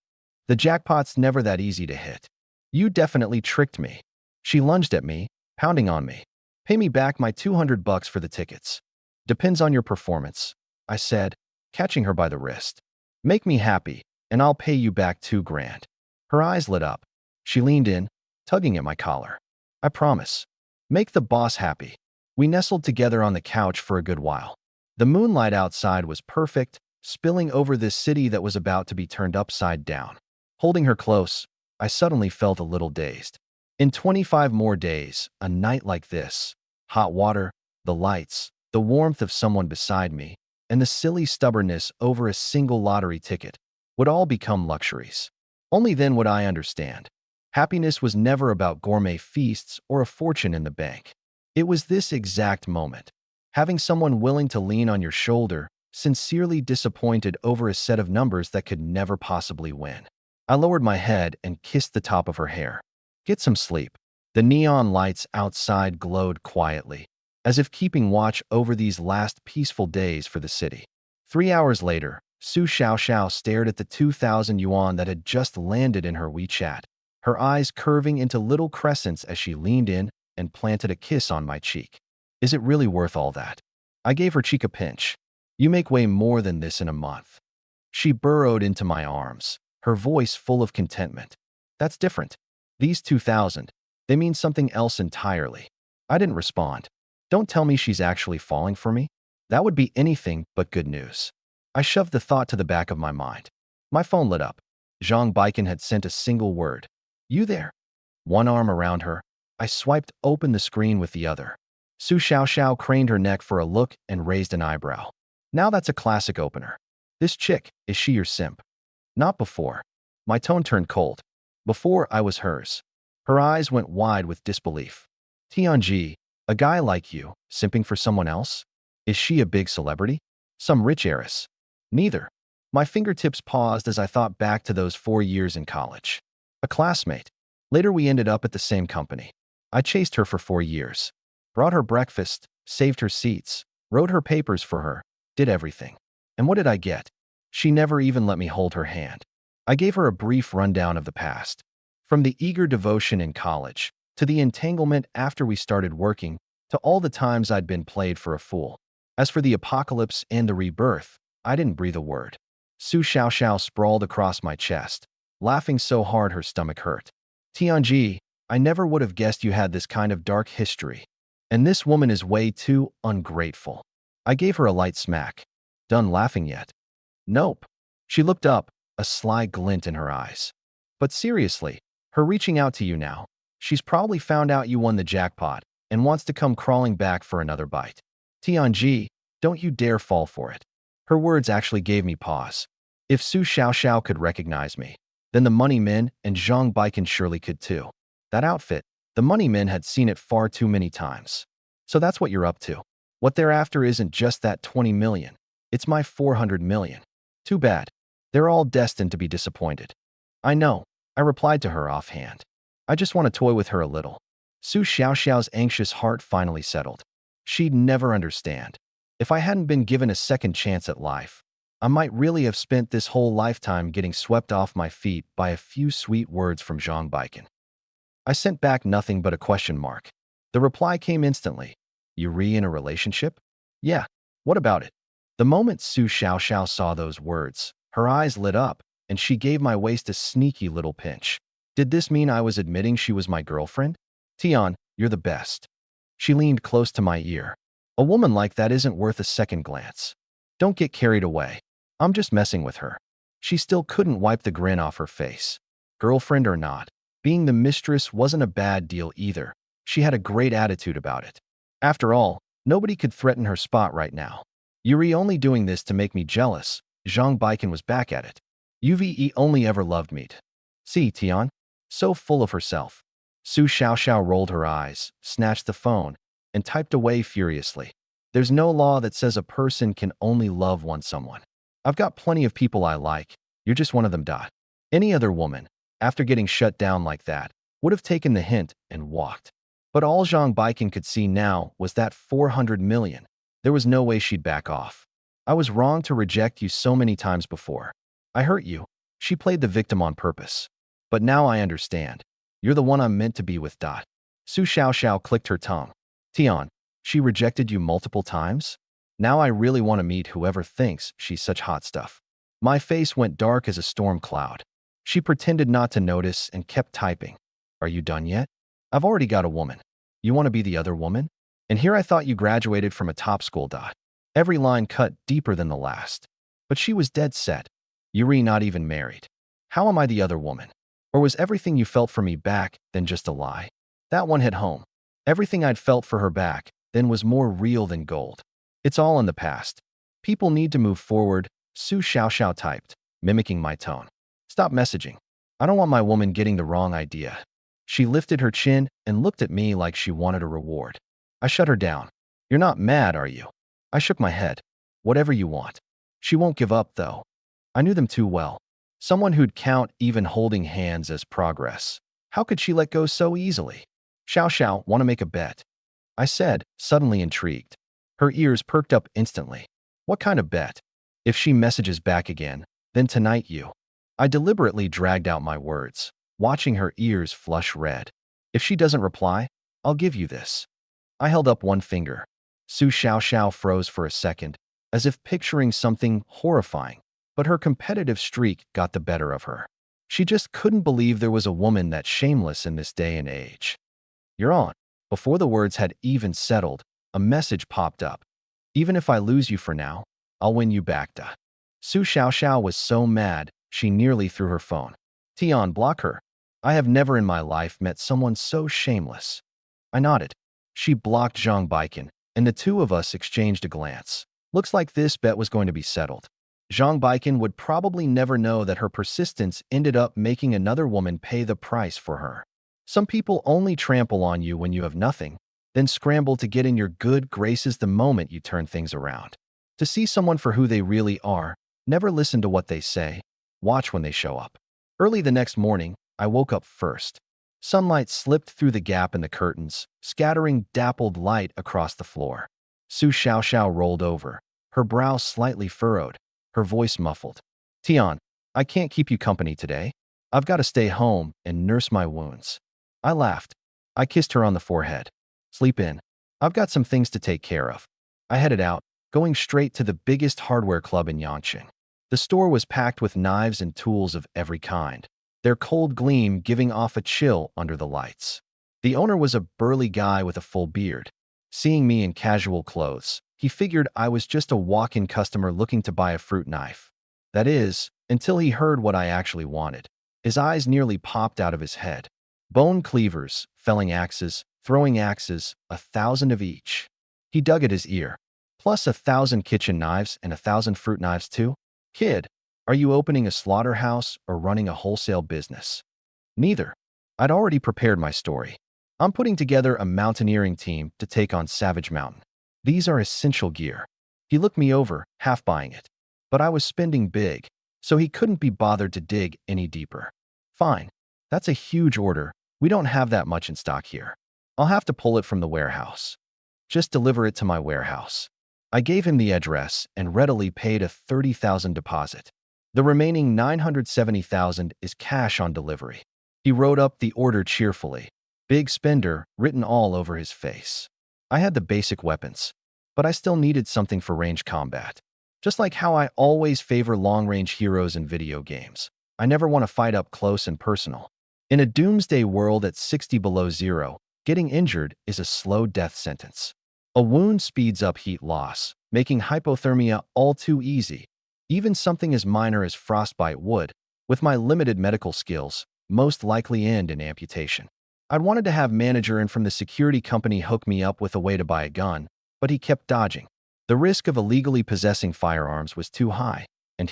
The jackpot's never that easy to hit. You definitely tricked me. She lunged at me, pounding on me. Pay me back my $200 for the tickets. Depends on your performance, I said, catching her by the wrist. Make me happy, and I'll pay you back $2 grand. Her eyes lit up. She leaned in, tugging at my collar. I promise. Make the boss happy. We nestled together on the couch for a good while. The moonlight outside was perfect, spilling over this city that was about to be turned upside down. Holding her close, I suddenly felt a little dazed. In 25 more days, a night like this, hot water, the lights, the warmth of someone beside me, and the silly stubbornness over a single lottery ticket would all become luxuries. Only then would I understand. Happiness was never about gourmet feasts or a fortune in the bank. It was this exact moment. Having someone willing to lean on your shoulder, sincerely disappointed over a set of numbers that could never possibly win. I lowered my head and kissed the top of her hair. Get some sleep. The neon lights outside glowed quietly, as if keeping watch over these last peaceful days for the city. 3 hours later, Su Xiaoxiao stared at the 2,000 yuan that had just landed in her WeChat, her eyes curving into little crescents as she leaned in and planted a kiss on my cheek. Is it really worth all that? I gave her cheek a pinch. You make way more than this in a month. She burrowed into my arms, her voice full of contentment. That's different. These 2,000, they mean something else entirely. I didn't respond. Don't tell me she's actually falling for me. That would be anything but good news. I shoved the thought to the back of my mind. My phone lit up. Zhang Baikan had sent a single word. You there? One arm around her, I swiped open the screen with the other. Su Xiaoxiao craned her neck for a look and raised an eyebrow. Now that's a classic opener. This chick, is she your simp? Not before. My tone turned cold. Before I was hers. Her eyes went wide with disbelief. Tianji, a guy like you, simping for someone else? Is she a big celebrity? Some rich heiress? Neither. My fingertips paused as I thought back to those 4 years in college. A classmate. Later we ended up at the same company. I chased her for 4 years. Brought her breakfast, saved her seats, wrote her papers for her, did everything. And what did I get? She never even let me hold her hand. I gave her a brief rundown of the past. From the eager devotion in college, to the entanglement after we started working, to all the times I'd been played for a fool. As for the apocalypse and the rebirth, I didn't breathe a word. Su Xiaoxiao sprawled across my chest, laughing so hard her stomach hurt. Tianji, I never would have guessed you had this kind of dark history. And this woman is way too ungrateful. I gave her a light smack. Done laughing yet? Nope. She looked up, a sly glint in her eyes. But seriously, her reaching out to you now, she's probably found out you won the jackpot and wants to come crawling back for another bite. Tianji, don't you dare fall for it. Her words actually gave me pause. If Su Xiaoxiao could recognize me, then the money men and Zhang Baikan surely could too. That outfit, the money men had seen it far too many times. So that's what you're up to. What they're after isn't just that 20 million. It's my 400 million. Too bad. They're all destined to be disappointed. I know, I replied to her offhand. I just want to toy with her a little. Su Xiaoxiao's anxious heart finally settled. She'd never understand. If I hadn't been given a second chance at life, I might really have spent this whole lifetime getting swept off my feet by a few sweet words from Zhang Baikan. I sent back nothing but a question mark. The reply came instantly. You in a relationship? Yeah. What about it? The moment Su Xiaoxiao saw those words, her eyes lit up, and she gave my waist a sneaky little pinch. Did this mean I was admitting she was my girlfriend? Tian, you're the best. She leaned close to my ear. A woman like that isn't worth a second glance. Don't get carried away. I'm just messing with her. She still couldn't wipe the grin off her face. Girlfriend or not, being the mistress wasn't a bad deal either. She had a great attitude about it. After all, nobody could threaten her spot right now. Yuri only doing this to make me jealous. Zhang Baikan was back at it. Uve only ever loved meat. See, Tian? So full of herself. Su Xiaoxiao rolled her eyes, snatched the phone, and typed away furiously. There's no law that says a person can only love one someone. I've got plenty of people I like. You're just one of them. Any other woman, after getting shut down like that, would have taken the hint and walked. But all Zhang Baikan could see now was that 400 million. There was no way she'd back off. I was wrong to reject you so many times before. I hurt you. She played the victim on purpose. But now I understand. You're the one I'm meant to be with. Su Xiaoxiao clicked her tongue. Tian, she rejected you multiple times? Now I really want to meet whoever thinks she's such hot stuff. My face went dark as a storm cloud. She pretended not to notice and kept typing. Are you done yet? I've already got a woman. You want to be the other woman? And here I thought you graduated from a top school. Every line cut deeper than the last. But she was dead set. Yuri not even married. How am I the other woman? Or was everything you felt for me back then just a lie? That one hit home. Everything I'd felt for her back then was more real than gold. It's all in the past. People need to move forward, Su Xiaoxiao typed, mimicking my tone. Stop messaging. I don't want my woman getting the wrong idea. She lifted her chin and looked at me like she wanted a reward. I shut her down. You're not mad, are you? I shook my head. Whatever you want. She won't give up, though. I knew them too well. Someone who'd count even holding hands as progress. How could she let go so easily? Xiao, want to make a bet? I said, suddenly intrigued. Her ears perked up instantly. What kind of bet? If she messages back again, then tonight you. I deliberately dragged out my words, watching her ears flush red. If she doesn't reply, I'll give you this. I held up one finger. Su Xiaoxiao froze for a second, as if picturing something horrifying, but her competitive streak got the better of her. She just couldn't believe there was a woman that shameless in this day and age. You're on. Before the words had even settled, a message popped up. Even if I lose you for now, I'll win you back. Su Xiaoxiao was so mad, she nearly threw her phone. Tian, block her. I have never in my life met someone so shameless. I nodded. She blocked Zhang Baikan, and the two of us exchanged a glance. Looks like this bet was going to be settled. Zhang Baikan would probably never know that her persistence ended up making another woman pay the price for her. Some people only trample on you when you have nothing, then scramble to get in your good graces the moment you turn things around. To see someone for who they really are, never listen to what they say, watch when they show up. Early the next morning, I woke up first. Sunlight slipped through the gap in the curtains, scattering dappled light across the floor. Su Xiaoxiao rolled over, her brow slightly furrowed, her voice muffled. Tian, I can't keep you company today. I've got to stay home and nurse my wounds. I laughed. I kissed her on the forehead. Sleep in. I've got some things to take care of. I headed out, going straight to the biggest hardware club in Yangqing. The The store was packed with knives and tools of every kind, their cold gleam giving off a chill under the lights. The owner was a burly guy with a full beard. Seeing me in casual clothes, he figured I was just a walk-in customer looking to buy a fruit knife. That is, until he heard what I actually wanted. His eyes nearly popped out of his head. Bone cleavers, felling axes, throwing axes, 1,000 of each. He dug at his ear. Plus 1,000 kitchen knives and 1,000 fruit knives too? Kid, are you opening a slaughterhouse or running a wholesale business? Neither. I'd already prepared my story. I'm putting together a mountaineering team to take on Savage Mountain. These are essential gear. He looked me over, half buying it. But I was spending big, so he couldn't be bothered to dig any deeper. Fine. That's a huge order. We don't have that much in stock here. I'll have to pull it from the warehouse. Just deliver it to my warehouse. I gave him the address and readily paid a $30,000 deposit. The remaining $970,000 is cash on delivery. He wrote up the order cheerfully. Big spender written all over his face. I had the basic weapons, but I still needed something for range combat. Just like how I always favor long-range heroes in video games, I never want to fight up close and personal. In a doomsday world at 60 below zero, getting injured is a slow death sentence. A wound speeds up heat loss, making hypothermia all too easy. Even something as minor as frostbite would, with my limited medical skills, most likely end in amputation. I'd wanted to have manager and from the security company hook me up with a way to buy a gun, but he kept dodging. The risk of illegally possessing firearms was too high, and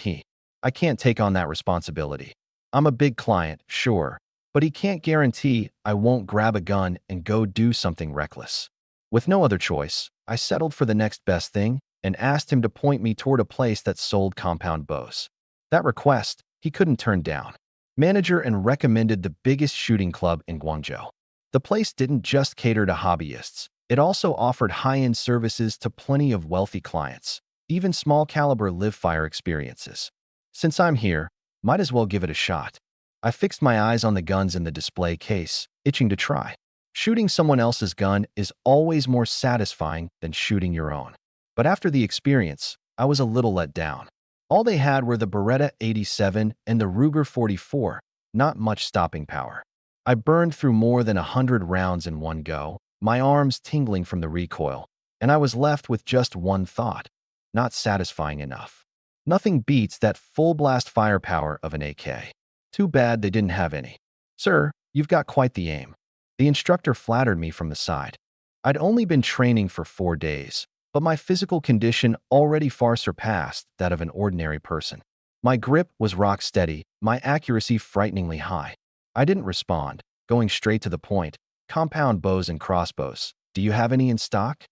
I can't take on that responsibility. I'm a big client, sure, but he can't guarantee I won't grab a gun and go do something reckless. With no other choice, I settled for the next best thing and asked him to point me toward a place that sold compound bows. That request, he couldn't turn down. Manager and recommended the biggest shooting club in Guangzhou. The place didn't just cater to hobbyists. It also offered high-end services to plenty of wealthy clients, even small-caliber live-fire experiences. Since I'm here, might as well give it a shot. I fixed my eyes on the guns in the display case, itching to try. Shooting someone else's gun is always more satisfying than shooting your own. But after the experience, I was a little let down. All they had were the Beretta 87 and the Ruger 44, not much stopping power. I burned through more than 100 rounds in one go, my arms tingling from the recoil, and I was left with just one thought: not satisfying enough. Nothing beats that full-blast firepower of an AK. Too bad they didn't have any. Sir, you've got quite the aim. The instructor flattered me from the side. I'd only been training for 4 days, but my physical condition already far surpassed that of an ordinary person. My grip was rock steady, my accuracy frighteningly high. I didn't respond, going straight to the point. Compound bows and crossbows. Do you have any in stock?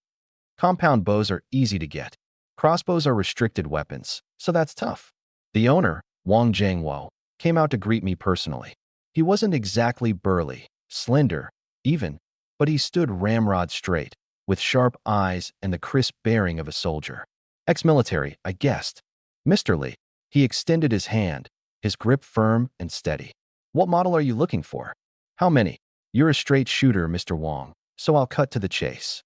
Compound bows are easy to get. Crossbows are restricted weapons, so that's tough. The owner, Wang Jiangwo, came out to greet me personally. He wasn't exactly burly, slender, even, but he stood ramrod straight, with sharp eyes and the crisp bearing of a soldier. Ex-military, I guessed. Mr. Li. He extended his hand, his grip firm and steady. What model are you looking for? How many? You're a straight shooter, Mr. Wang, so I'll cut to the chase.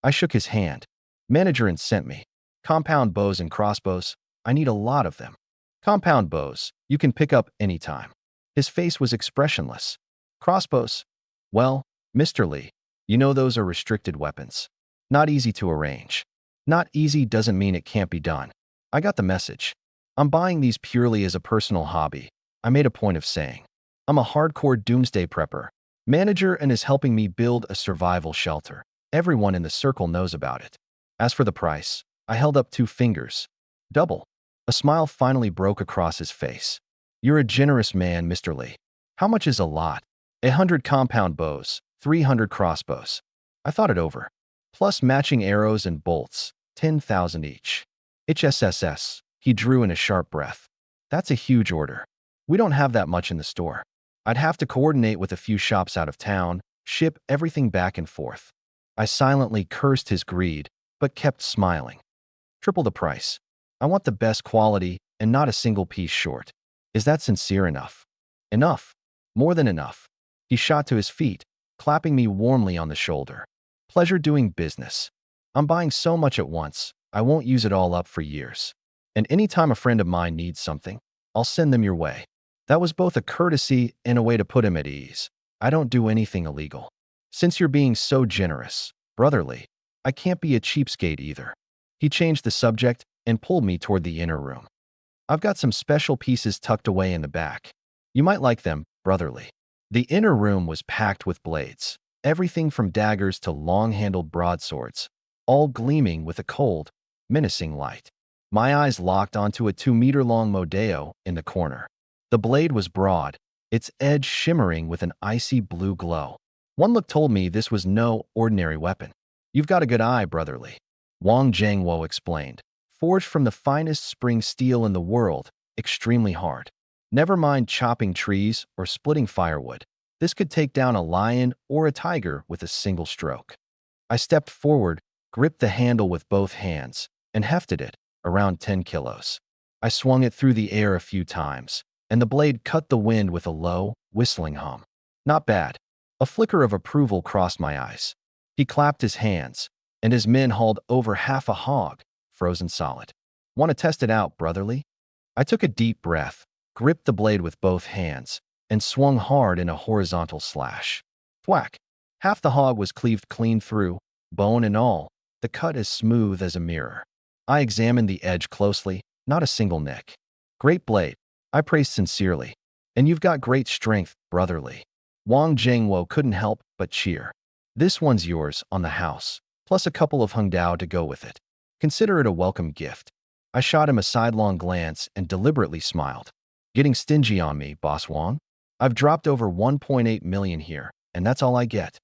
I shook his hand. Manager and sent me. Compound bows and crossbows. I need a lot of them. Compound bows, you can pick up anytime. His face was expressionless. Crossbows? Well, Mr. Li, you know those are restricted weapons. Not easy to arrange. Not easy doesn't mean it can't be done. I got the message. I'm buying these purely as a personal hobby, I made a point of saying. I'm a hardcore doomsday prepper. Manager and is helping me build a survival shelter. Everyone in the circle knows about it. As for the price, I held up 2 fingers. Double. A smile finally broke across his face. You're a generous man, Mr. Li. How much is a lot? 100 compound bows, 300 crossbows. I thought it over. Plus matching arrows and bolts, 10,000 each. HSSS, he drew in a sharp breath. That's a huge order. We don't have that much in the store. I'd have to coordinate with a few shops out of town, ship everything back and forth. I silently cursed his greed, but kept smiling. Triple the price. I want the best quality and not a single piece short. Is that sincere enough? Enough. More than enough. He shot to his feet, clapping me warmly on the shoulder. Pleasure doing business. I'm buying so much at once, I won't use it all up for years. And anytime a friend of mine needs something, I'll send them your way. That was both a courtesy and a way to put him at ease. I don't do anything illegal. Since you're being so generous, brotherly, I can't be a cheapskate either. He changed the subject and pulled me toward the inner room. I've got some special pieces tucked away in the back. You might like them, brotherly. The inner room was packed with blades, everything from daggers to long-handled broadswords, all gleaming with a cold, menacing light. My eyes locked onto a 2-meter-long modeo in the corner. The blade was broad, its edge shimmering with an icy blue glow. One look told me this was no ordinary weapon. You've got a good eye, brotherly, Wang Zhangwo explained. Forged from the finest spring steel in the world, extremely hard. Never mind chopping trees or splitting firewood. This could take down a lion or a tiger with a single stroke. I stepped forward, gripped the handle with both hands, and hefted it, around 10 kilos. I swung it through the air a few times, and the blade cut the wind with a low, whistling hum. Not bad. A flicker of approval crossed my eyes. He clapped his hands, and his men hauled over half a hog, frozen solid. Want to test it out, brotherly? I took a deep breath, gripped the blade with both hands, and swung hard in a horizontal slash. Thwack! Half the hog was cleaved clean through, bone and all, the cut as smooth as a mirror. I examined the edge closely, not a single nick. Great blade, I praised sincerely. And you've got great strength, brotherly. Wang Zhangwo couldn't help but cheer. This one's yours on the house, plus a couple of hung dao to go with it. Consider it a welcome gift. I shot him a sidelong glance and deliberately smiled. Getting stingy on me, Boss Wang? I've dropped over 1.8 million here, and that's all I get.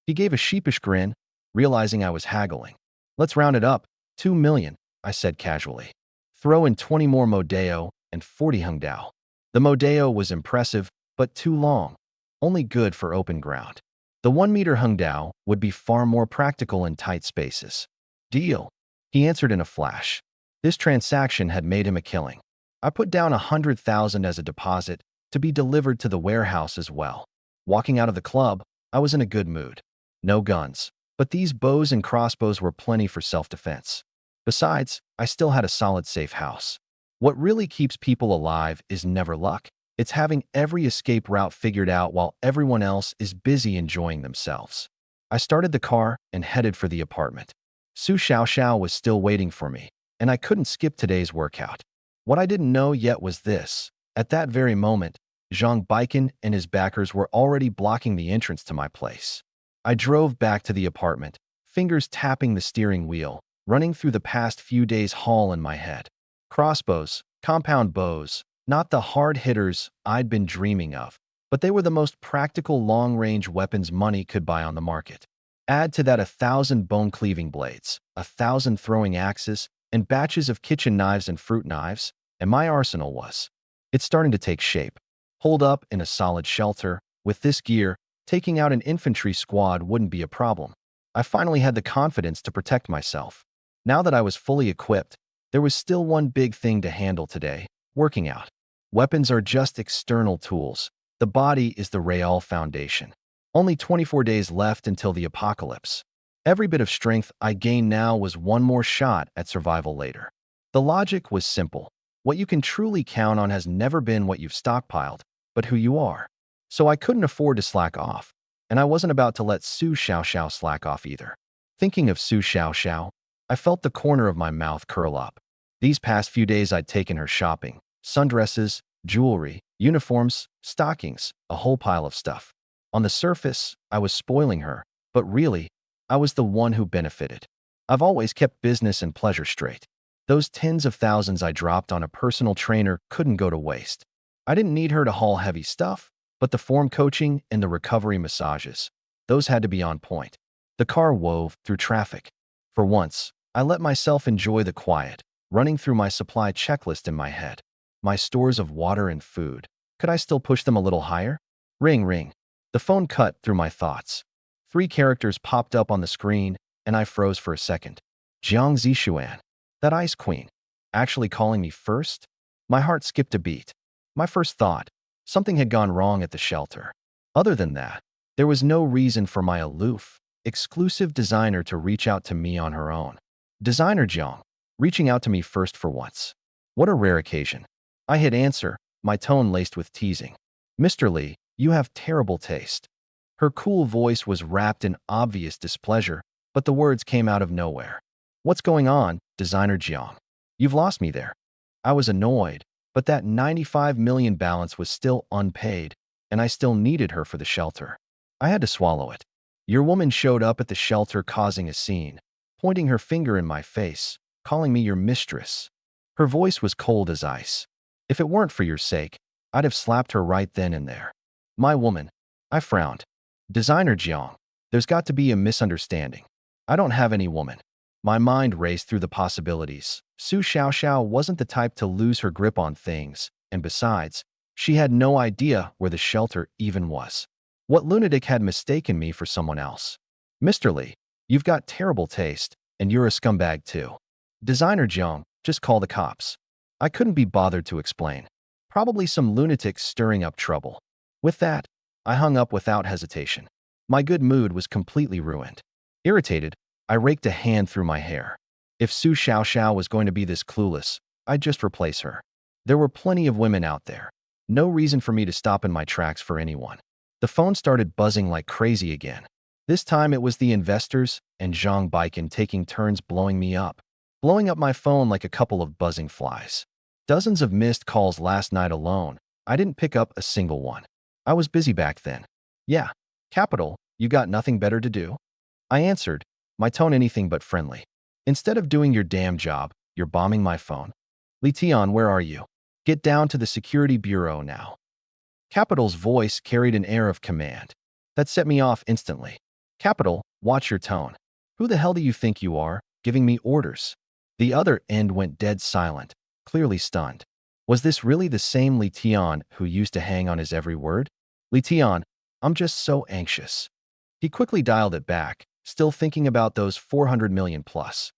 He gave a sheepish grin, realizing I was haggling. Let's round it up, 2 million, I said casually. Throw in 20 more modeo and 40 hung dao. The modeo was impressive, but too long, only good for open ground. The 1-meter hung dao would be far more practical in tight spaces. Deal, he answered in a flash. This transaction had made him a killing. I put down 100,000 as a deposit to be delivered to the warehouse as well. Walking out of the club, I was in a good mood. No guns, but these bows and crossbows were plenty for self-defense. Besides, I still had a solid safe house. What really keeps people alive is never luck. It's having every escape route figured out while everyone else is busy enjoying themselves. I started the car and headed for the apartment. Su Xiaoxiao was still waiting for me, and I couldn't skip today's workout. What I didn't know yet was this. At that very moment, Zhang Baiken and his backers were already blocking the entrance to my place. I drove back to the apartment, fingers tapping the steering wheel, running through the past few days' haul in my head. Crossbows, compound bows, not the hard hitters I'd been dreaming of, but they were the most practical long-range weapons money could buy on the market. Add to that 1,000 bone-cleaving blades, 1,000 throwing axes, and batches of kitchen knives and fruit knives, and my arsenal was. It's starting to take shape. Holed up in a solid shelter, with this gear, taking out an infantry squad wouldn't be a problem. I finally had the confidence to protect myself. Now that I was fully equipped, there was still one big thing to handle today: working out. Weapons are just external tools. The body is the real foundation. Only 24 days left until the apocalypse. Every bit of strength I gained now was one more shot at survival later. The logic was simple. What you can truly count on has never been what you've stockpiled, but who you are. So I couldn't afford to slack off, and I wasn't about to let Su Xiaoxiao slack off either. Thinking of Su Xiaoxiao, I felt the corner of my mouth curl up. These past few days I'd taken her shopping: sundresses, jewelry, uniforms, stockings, a whole pile of stuff. On the surface, I was spoiling her, but really, I was the one who benefited. I've always kept business and pleasure straight. Those tens of thousands I dropped on a personal trainer couldn't go to waste. I didn't need her to haul heavy stuff, but the form coaching and the recovery massages, those had to be on point. The car wove through traffic. For once, I let myself enjoy the quiet, running through my supply checklist in my head. My stores of water and food. Could I still push them a little higher? Ring, ring. The phone cut through my thoughts. 3 characters popped up on the screen, and I froze for a second. Jiang Zixuan, that ice queen, actually calling me first? My heart skipped a beat. My first thought, something had gone wrong at the shelter. Other than that, there was no reason for my aloof, exclusive designer to reach out to me on her own. Designer Jiang, reaching out to me first for once. What a rare occasion. I hit answer, my tone laced with teasing. Mr. Lee, you have terrible taste. Her cool voice was wrapped in obvious displeasure, but the words came out of nowhere. What's going on, designer Jiang? You've lost me there. I was annoyed, but that 95 million balance was still unpaid, and I still needed her for the shelter. I had to swallow it. Your woman showed up at the shelter causing a scene, pointing her finger in my face, calling me your mistress. Her voice was cold as ice. If it weren't for your sake, I'd have slapped her right then and there. My woman. I frowned. Designer Jiang, there's got to be a misunderstanding. I don't have any woman. My mind raced through the possibilities. Su Xiaoxiao wasn't the type to lose her grip on things, and besides, she had no idea where the shelter even was. What lunatic had mistaken me for someone else? Mr. Lee, you've got terrible taste, and you're a scumbag too. Designer Jiang, just call the cops. I couldn't be bothered to explain. Probably some lunatic stirring up trouble. With that, I hung up without hesitation. My good mood was completely ruined. Irritated, I raked a hand through my hair. If Su Xiaoxiao was going to be this clueless, I'd just replace her. There were plenty of women out there. No reason for me to stop in my tracks for anyone. The phone started buzzing like crazy again. This time it was the investors and Zhang Baikan taking turns blowing me up. Blowing up my phone like a couple of buzzing flies. Dozens of missed calls last night alone. I didn't pick up a single one. I was busy back then. Yeah, Capital, you got nothing better to do? I answered, my tone anything but friendly. Instead of doing your damn job, you're bombing my phone. Li Tian, where are you? Get down to the security bureau now. Capital's voice carried an air of command. That set me off instantly. Capital, watch your tone. Who the hell do you think you are, giving me orders? The other end went dead silent, clearly stunned. Was this really the same Li Tian who used to hang on his every word? Li Tian, I'm just so anxious. He quickly dialed it back, still thinking about those 400 million plus.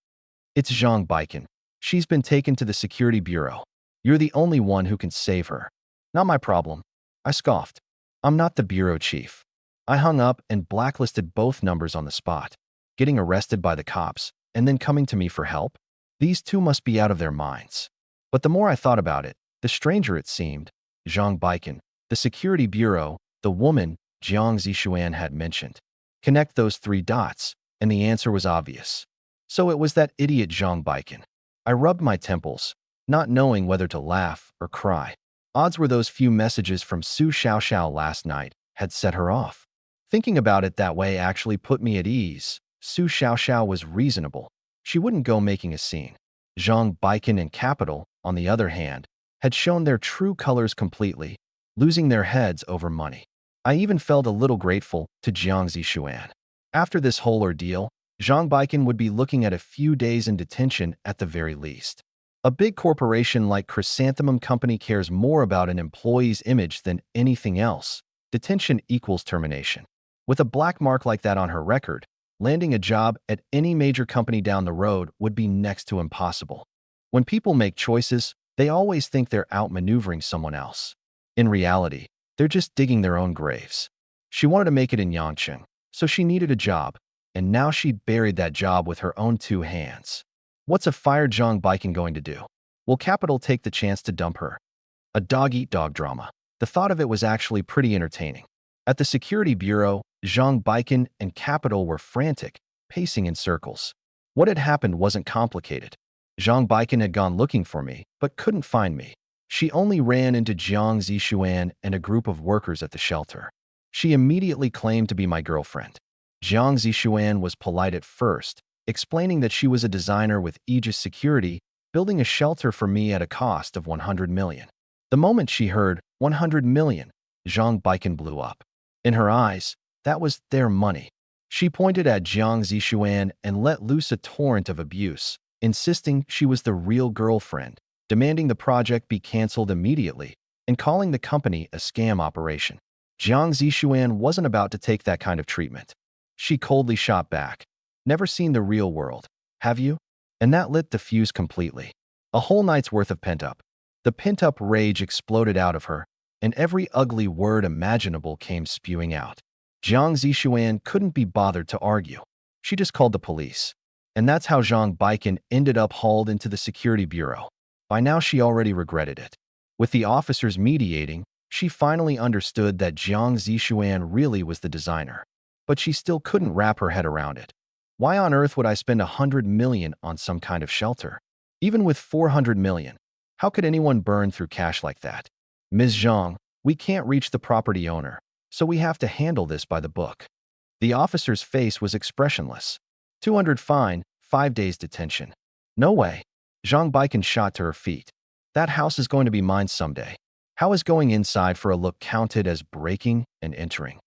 It's Zhang Baikan. She's been taken to the security bureau. You're the only one who can save her. Not my problem. I scoffed. I'm not the bureau chief. I hung up and blacklisted both numbers on the spot, getting arrested by the cops and then coming to me for help. These two must be out of their minds. But the more I thought about it, the stranger it seemed. Zhang Baikan, the security bureau, the woman Jiang Zishuan had mentioned. Connect those three dots, and the answer was obvious. So it was that idiot Zhang Baikan. I rubbed my temples, not knowing whether to laugh or cry. Odds were those few messages from Su Xiaoxiao last night had set her off. Thinking about it that way actually put me at ease. Su Xiaoxiao was reasonable. She wouldn't go making a scene. Zhang Baikan and Capital, on the other hand, had shown their true colors completely, losing their heads over money. I even felt a little grateful to Jiang Zishuan. After this whole ordeal, Zhang Baikan would be looking at a few days in detention at the very least. A big corporation like Chrysanthemum Company cares more about an employee's image than anything else. Detention equals termination. With a black mark like that on her record, landing a job at any major company down the road would be next to impossible. When people make choices, they always think they're outmaneuvering someone else. In reality, they're just digging their own graves. She wanted to make it in Yangcheng, so she needed a job, and now she'd buried that job with her own two hands. What's a fired Zhang Baikan going to do? Will Capital take the chance to dump her? A dog-eat-dog drama. The thought of it was actually pretty entertaining. At the security bureau, Zhang Baikan and Capital were frantic, pacing in circles. What had happened wasn't complicated. Zhang Baikan had gone looking for me, but couldn't find me. She only ran into Jiang Zishuan and a group of workers at the shelter. She immediately claimed to be my girlfriend. Jiang Zishuan was polite at first, explaining that she was a designer with Aegis Security, building a shelter for me at a cost of 100 million. The moment she heard 100 million, Zhang Baikan blew up. In her eyes, that was their money. She pointed at Jiang Zishuan and let loose a torrent of abuse, insisting she was the real girlfriend, demanding the project be canceled immediately, and calling the company a scam operation. Jiang Zishuan wasn't about to take that kind of treatment. She coldly shot back. Never seen the real world, have you? And that lit the fuse completely. A whole night's worth of pent-up. The pent-up rage exploded out of her, and every ugly word imaginable came spewing out. Jiang Zishuan couldn't be bothered to argue. She just called the police. And that's how Zhang Baikan ended up hauled into the security bureau. By now she already regretted it. With the officers mediating, she finally understood that Jiang Zishuan really was the designer. But she still couldn't wrap her head around it. Why on earth would I spend 100 million on some kind of shelter? Even with 400 million, how could anyone burn through cash like that? Ms. Zhang, we can't reach the property owner, so we have to handle this by the book. The officer's face was expressionless. 200 fine, 5 days detention. No way. Zhang Baiken shot to her feet. That house is going to be mine someday. How is going inside for a look counted as breaking and entering?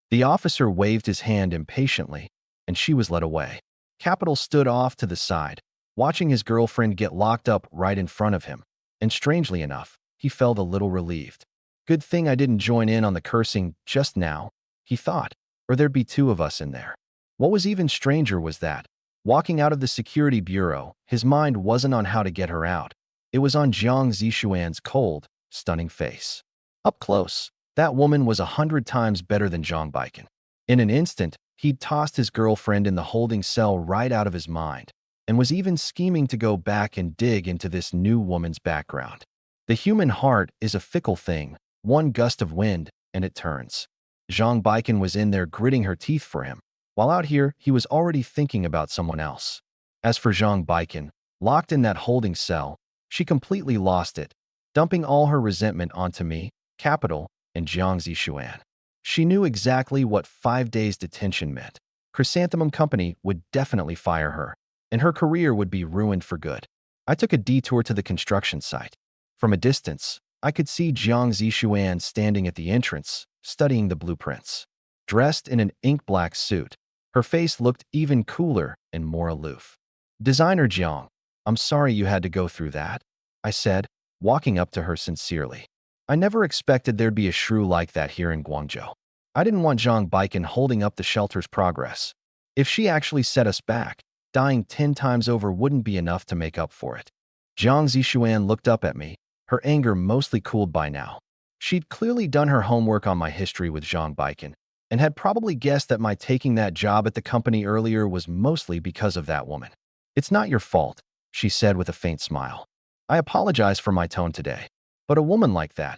The officer waved his hand impatiently, and she was led away. Capital stood off to the side, watching his girlfriend get locked up right in front of him. And strangely enough, he felt a little relieved. Good thing I didn't join in on the cursing just now, he thought, or there'd be two of us in there. What was even stranger was that, walking out of the security bureau, his mind wasn't on how to get her out. It was on Jiang Zishuan's cold, stunning face. Up close, that woman was 100 times better than Zhang Baiken. In an instant, he'd tossed his girlfriend in the holding cell right out of his mind, and was even scheming to go back and dig into this new woman's background. The human heart is a fickle thing, one gust of wind, and it turns. Zhang Baiken was in there gritting her teeth for him, while out here he was already thinking about someone else. As for Zhang Baiken, locked in that holding cell, she completely lost it, dumping all her resentment onto me, Capital, and Jiang Zishuan. She knew exactly what 5 days detention meant. Chrysanthemum Company would definitely fire her, and her career would be ruined for good. I took a detour to the construction site. From a distance, I could see Jiang Zishuan standing at the entrance, studying the blueprints. Dressed in an ink-black suit, her face looked even cooler and more aloof. "Designer Jiang, I'm sorry you had to go through that," I said, walking up to her sincerely. I never expected there'd be a shrew like that here in Guangzhou. I didn't want Zhang Baiken holding up the shelter's progress. If she actually set us back, dying 10 times over wouldn't be enough to make up for it. Jiang Zishuan looked up at me, her anger mostly cooled by now. She'd clearly done her homework on my history with Zhang Baiken, and had probably guessed that my taking that job at the company earlier was mostly because of that woman. "It's not your fault," she said with a faint smile. "I apologize for my tone today. But a woman like that,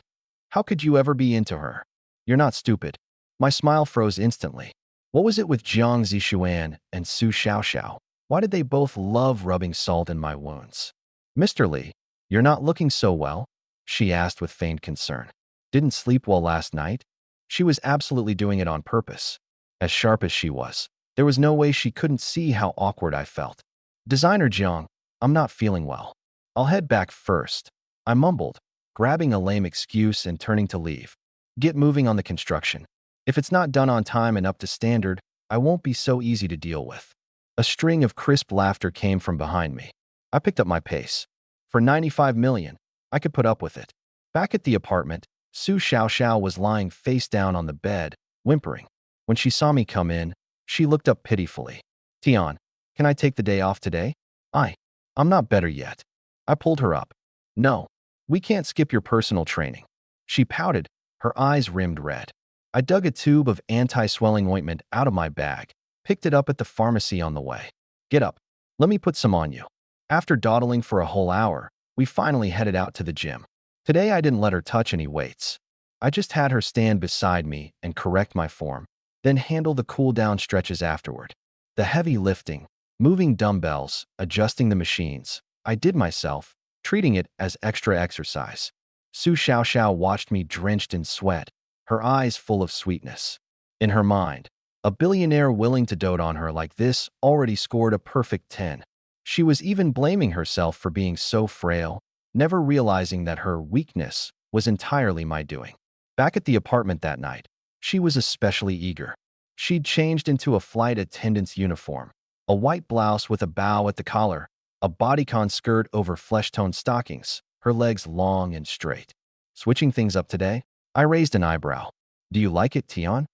how could you ever be into her? You're not stupid." My smile froze instantly. What was it with Jiang Zishuan and Su Xiaoxiao? Why did they both love rubbing salt in my wounds? "Mr. Li, you're not looking so well?" she asked with feigned concern. "Didn't sleep well last night?" She was absolutely doing it on purpose. As sharp as she was, there was no way she couldn't see how awkward I felt. "Designer Jiang, I'm not feeling well. I'll head back first," I mumbled, grabbing a lame excuse and turning to leave. "Get moving on the construction. If it's not done on time and up to standard, I won't be so easy to deal with." A string of crisp laughter came from behind me. I picked up my pace. For 95 million, I could put up with it. Back at the apartment, Su Xiaoxiao was lying face down on the bed, whimpering. When she saw me come in, she looked up pitifully. "Tian, can I take the day off today?" I'm not better yet." I pulled her up. "No, we can't skip your personal training." She pouted, her eyes rimmed red. I dug a tube of anti-swelling ointment out of my bag, picked it up at the pharmacy on the way. "Get up. Let me put some on you." After dawdling for a whole hour, we finally headed out to the gym. Today I didn't let her touch any weights. I just had her stand beside me and correct my form, then handle the cool-down stretches afterward. The heavy lifting, moving dumbbells, adjusting the machines, I did myself, treating it as extra exercise. Su Xiaoxiao watched me drenched in sweat, her eyes full of sweetness. In her mind, a billionaire willing to dote on her like this already scored a perfect 10. She was even blaming herself for being so frail, never realizing that her weakness was entirely my doing. Back at the apartment that night, she was especially eager. She'd changed into a flight attendant's uniform, a white blouse with a bow at the collar, a bodycon skirt over flesh-toned stockings, her legs long and straight. "Switching things up today?" I raised an eyebrow. "Do you like it, Tian?"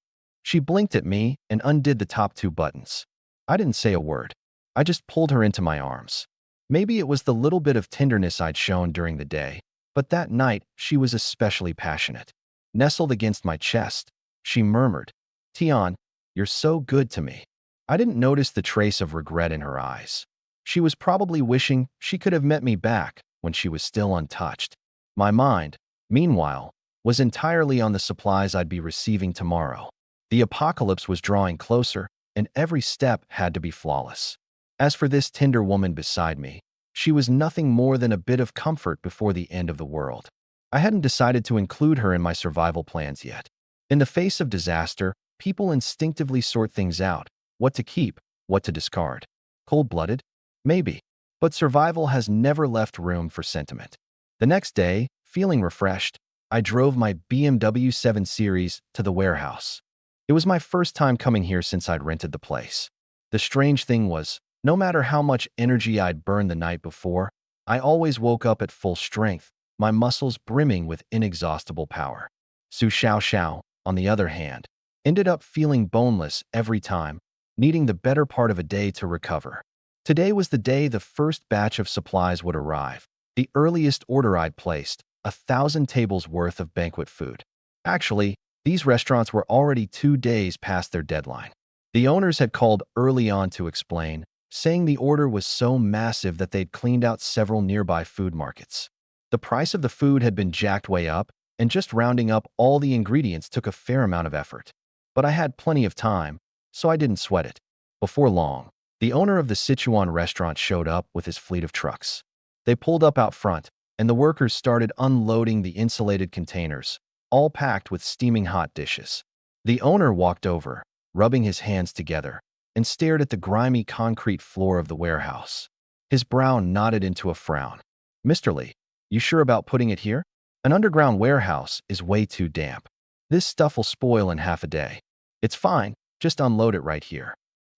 She blinked at me and undid the top 2 buttons. I didn't say a word. I just pulled her into my arms. Maybe it was the little bit of tenderness I'd shown during the day, but that night she was especially passionate. Nestled against my chest, she murmured, "Tian, you're so good to me." I didn't notice the trace of regret in her eyes. She was probably wishing she could have met me back when she was still untouched. My mind, meanwhile, was entirely on the supplies I'd be receiving tomorrow. The apocalypse was drawing closer, and every step had to be flawless. As for this tender woman beside me, she was nothing more than a bit of comfort before the end of the world. I hadn't decided to include her in my survival plans yet. In the face of disaster, people instinctively sort things out, what to keep, what to discard. Cold-blooded? Maybe. But survival has never left room for sentiment. The next day, feeling refreshed, I drove my BMW 7 Series to the warehouse. It was my first time coming here since I'd rented the place. The strange thing was, no matter how much energy I'd burned the night before, I always woke up at full strength, my muscles brimming with inexhaustible power. Su Xiao, on the other hand, ended up feeling boneless every time, needing the better part of a day to recover. Today was the day the first batch of supplies would arrive, the earliest order I'd placed, 1,000 tables worth of banquet food. Actually, these restaurants were already 2 days past their deadline. The owners had called early on to explain, saying the order was so massive that they'd cleaned out several nearby food markets. The price of the food had been jacked way up, and just rounding up all the ingredients took a fair amount of effort. But I had plenty of time, so I didn't sweat it. Before long, the owner of the Sichuan restaurant showed up with his fleet of trucks. They pulled up out front, and the workers started unloading the insulated containers, all packed with steaming hot dishes. The owner walked over, rubbing his hands together, and stared at the grimy concrete floor of the warehouse. His brow knotted into a frown. "Mr. Lee, you sure about putting it here? An underground warehouse is way too damp. This stuff will spoil in half a day. It's fine, just unload it right here."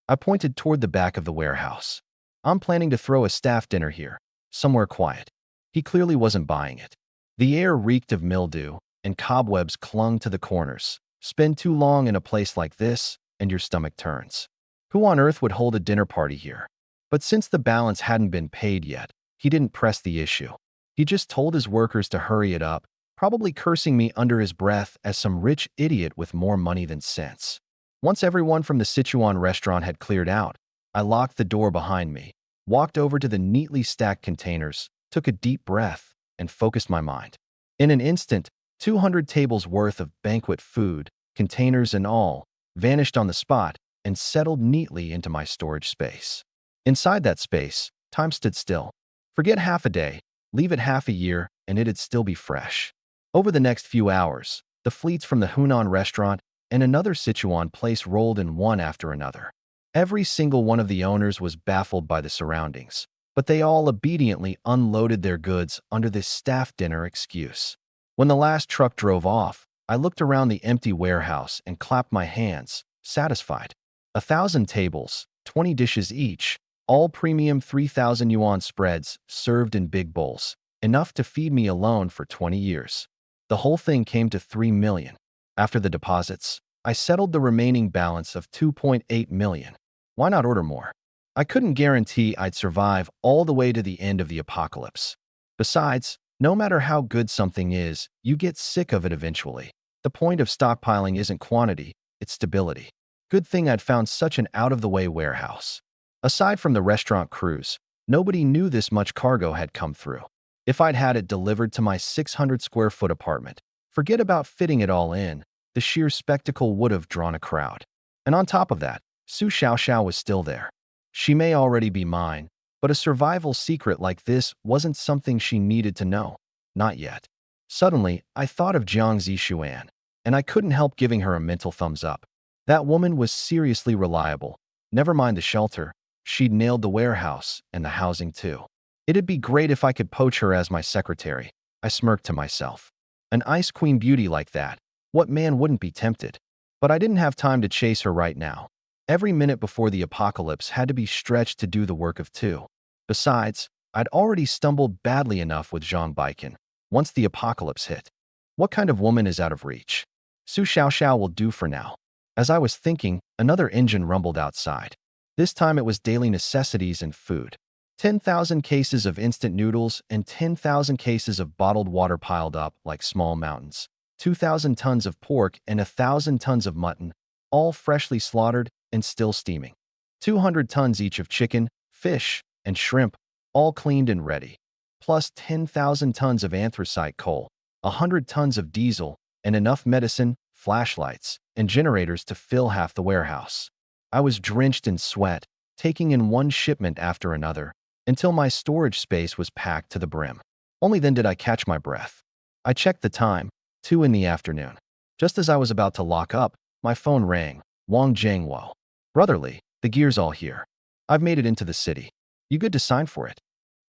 I pointed toward the back of the warehouse. "I'm planning to throw a staff dinner here, somewhere quiet." He clearly wasn't buying it. The air reeked of mildew, and cobwebs clung to the corners. Spend too long in a place like this, and your stomach turns. Who on earth would hold a dinner party here? But since the balance hadn't been paid yet, he didn't press the issue. He just told his workers to hurry it up, probably cursing me under his breath as some rich idiot with more money than sense. Once everyone from the Sichuan restaurant had cleared out, I locked the door behind me, walked over to the neatly stacked containers, took a deep breath, and focused my mind. In an instant, 200 tables worth of banquet food, containers and all, vanished on the spot and settled neatly into my storage space. Inside that space, time stood still. Forget half a day, leave it half a year, and it'd still be fresh. Over the next few hours, the fleets from the Hunan restaurant and another Sichuan place rolled in one after another. Every single one of the owners was baffled by the surroundings, but they all obediently unloaded their goods under this staff dinner excuse. When the last truck drove off, I looked around the empty warehouse and clapped my hands, satisfied. 1,000 tables, 20 dishes each, all premium 3,000 yuan spreads served in big bowls, enough to feed me alone for 20 years. The whole thing came to 3 million. After the deposits, I settled the remaining balance of 2.8 million. Why not order more? I couldn't guarantee I'd survive all the way to the end of the apocalypse. Besides, no matter how good something is, you get sick of it eventually. The point of stockpiling isn't quantity, it's stability. Good thing I'd found such an out-of-the-way warehouse. Aside from the restaurant crews, nobody knew this much cargo had come through. If I'd had it delivered to my 600-square-foot apartment, forget about fitting it all in, the sheer spectacle would have drawn a crowd. And on top of that, Su Xiao was still there. She may already be mine, but a survival secret like this wasn't something she needed to know. Not yet. Suddenly, I thought of Jiang Zixuan, and I couldn't help giving her a mental thumbs up. That woman was seriously reliable. Never mind the shelter, she'd nailed the warehouse and the housing too. It'd be great if I could poach her as my secretary. I smirked to myself. An ice queen beauty like that, what man wouldn't be tempted? But I didn't have time to chase her right now. Every minute before the apocalypse had to be stretched to do the work of two. Besides, I'd already stumbled badly enough with Zhang Baikan. Once the apocalypse hit, what kind of woman is out of reach? Su Xiao will do for now. As I was thinking, another engine rumbled outside. This time it was daily necessities and food. 10,000 cases of instant noodles and 10,000 cases of bottled water piled up like small mountains. 2,000 tons of pork and 1,000 tons of mutton, all freshly slaughtered and still steaming. 200 tons each of chicken, fish, and shrimp, all cleaned and ready. plus 10,000 tons of anthracite coal, 100 tons of diesel, and enough medicine, flashlights, and generators to fill half the warehouse. I was drenched in sweat, taking in one shipment after another, until my storage space was packed to the brim. Only then did I catch my breath. I checked the time, 2 in the afternoon. Just as I was about to lock up, my phone rang. Wang Jiangwo. Brotherly, the gear's all here. I've made it into the city. You good to sign for it?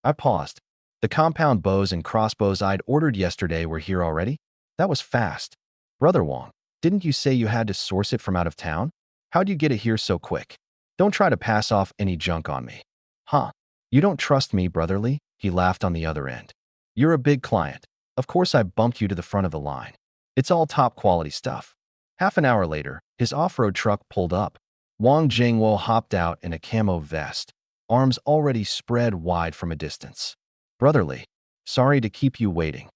I paused. The compound bows and crossbows I'd ordered yesterday were here already? That was fast. Brother Wang, didn't you say you had to source it from out of town? How'd you get it here so quick? Don't try to pass off any junk on me. Huh? You don't trust me, brotherly? He laughed on the other end. You're a big client. Of course I bumped you to the front of the line. It's all top quality stuff. Half an hour later, his off-road truck pulled up. Wang Jiangwo hopped out in a camo vest, arms already spread wide from a distance. Brotherly, sorry to keep you waiting.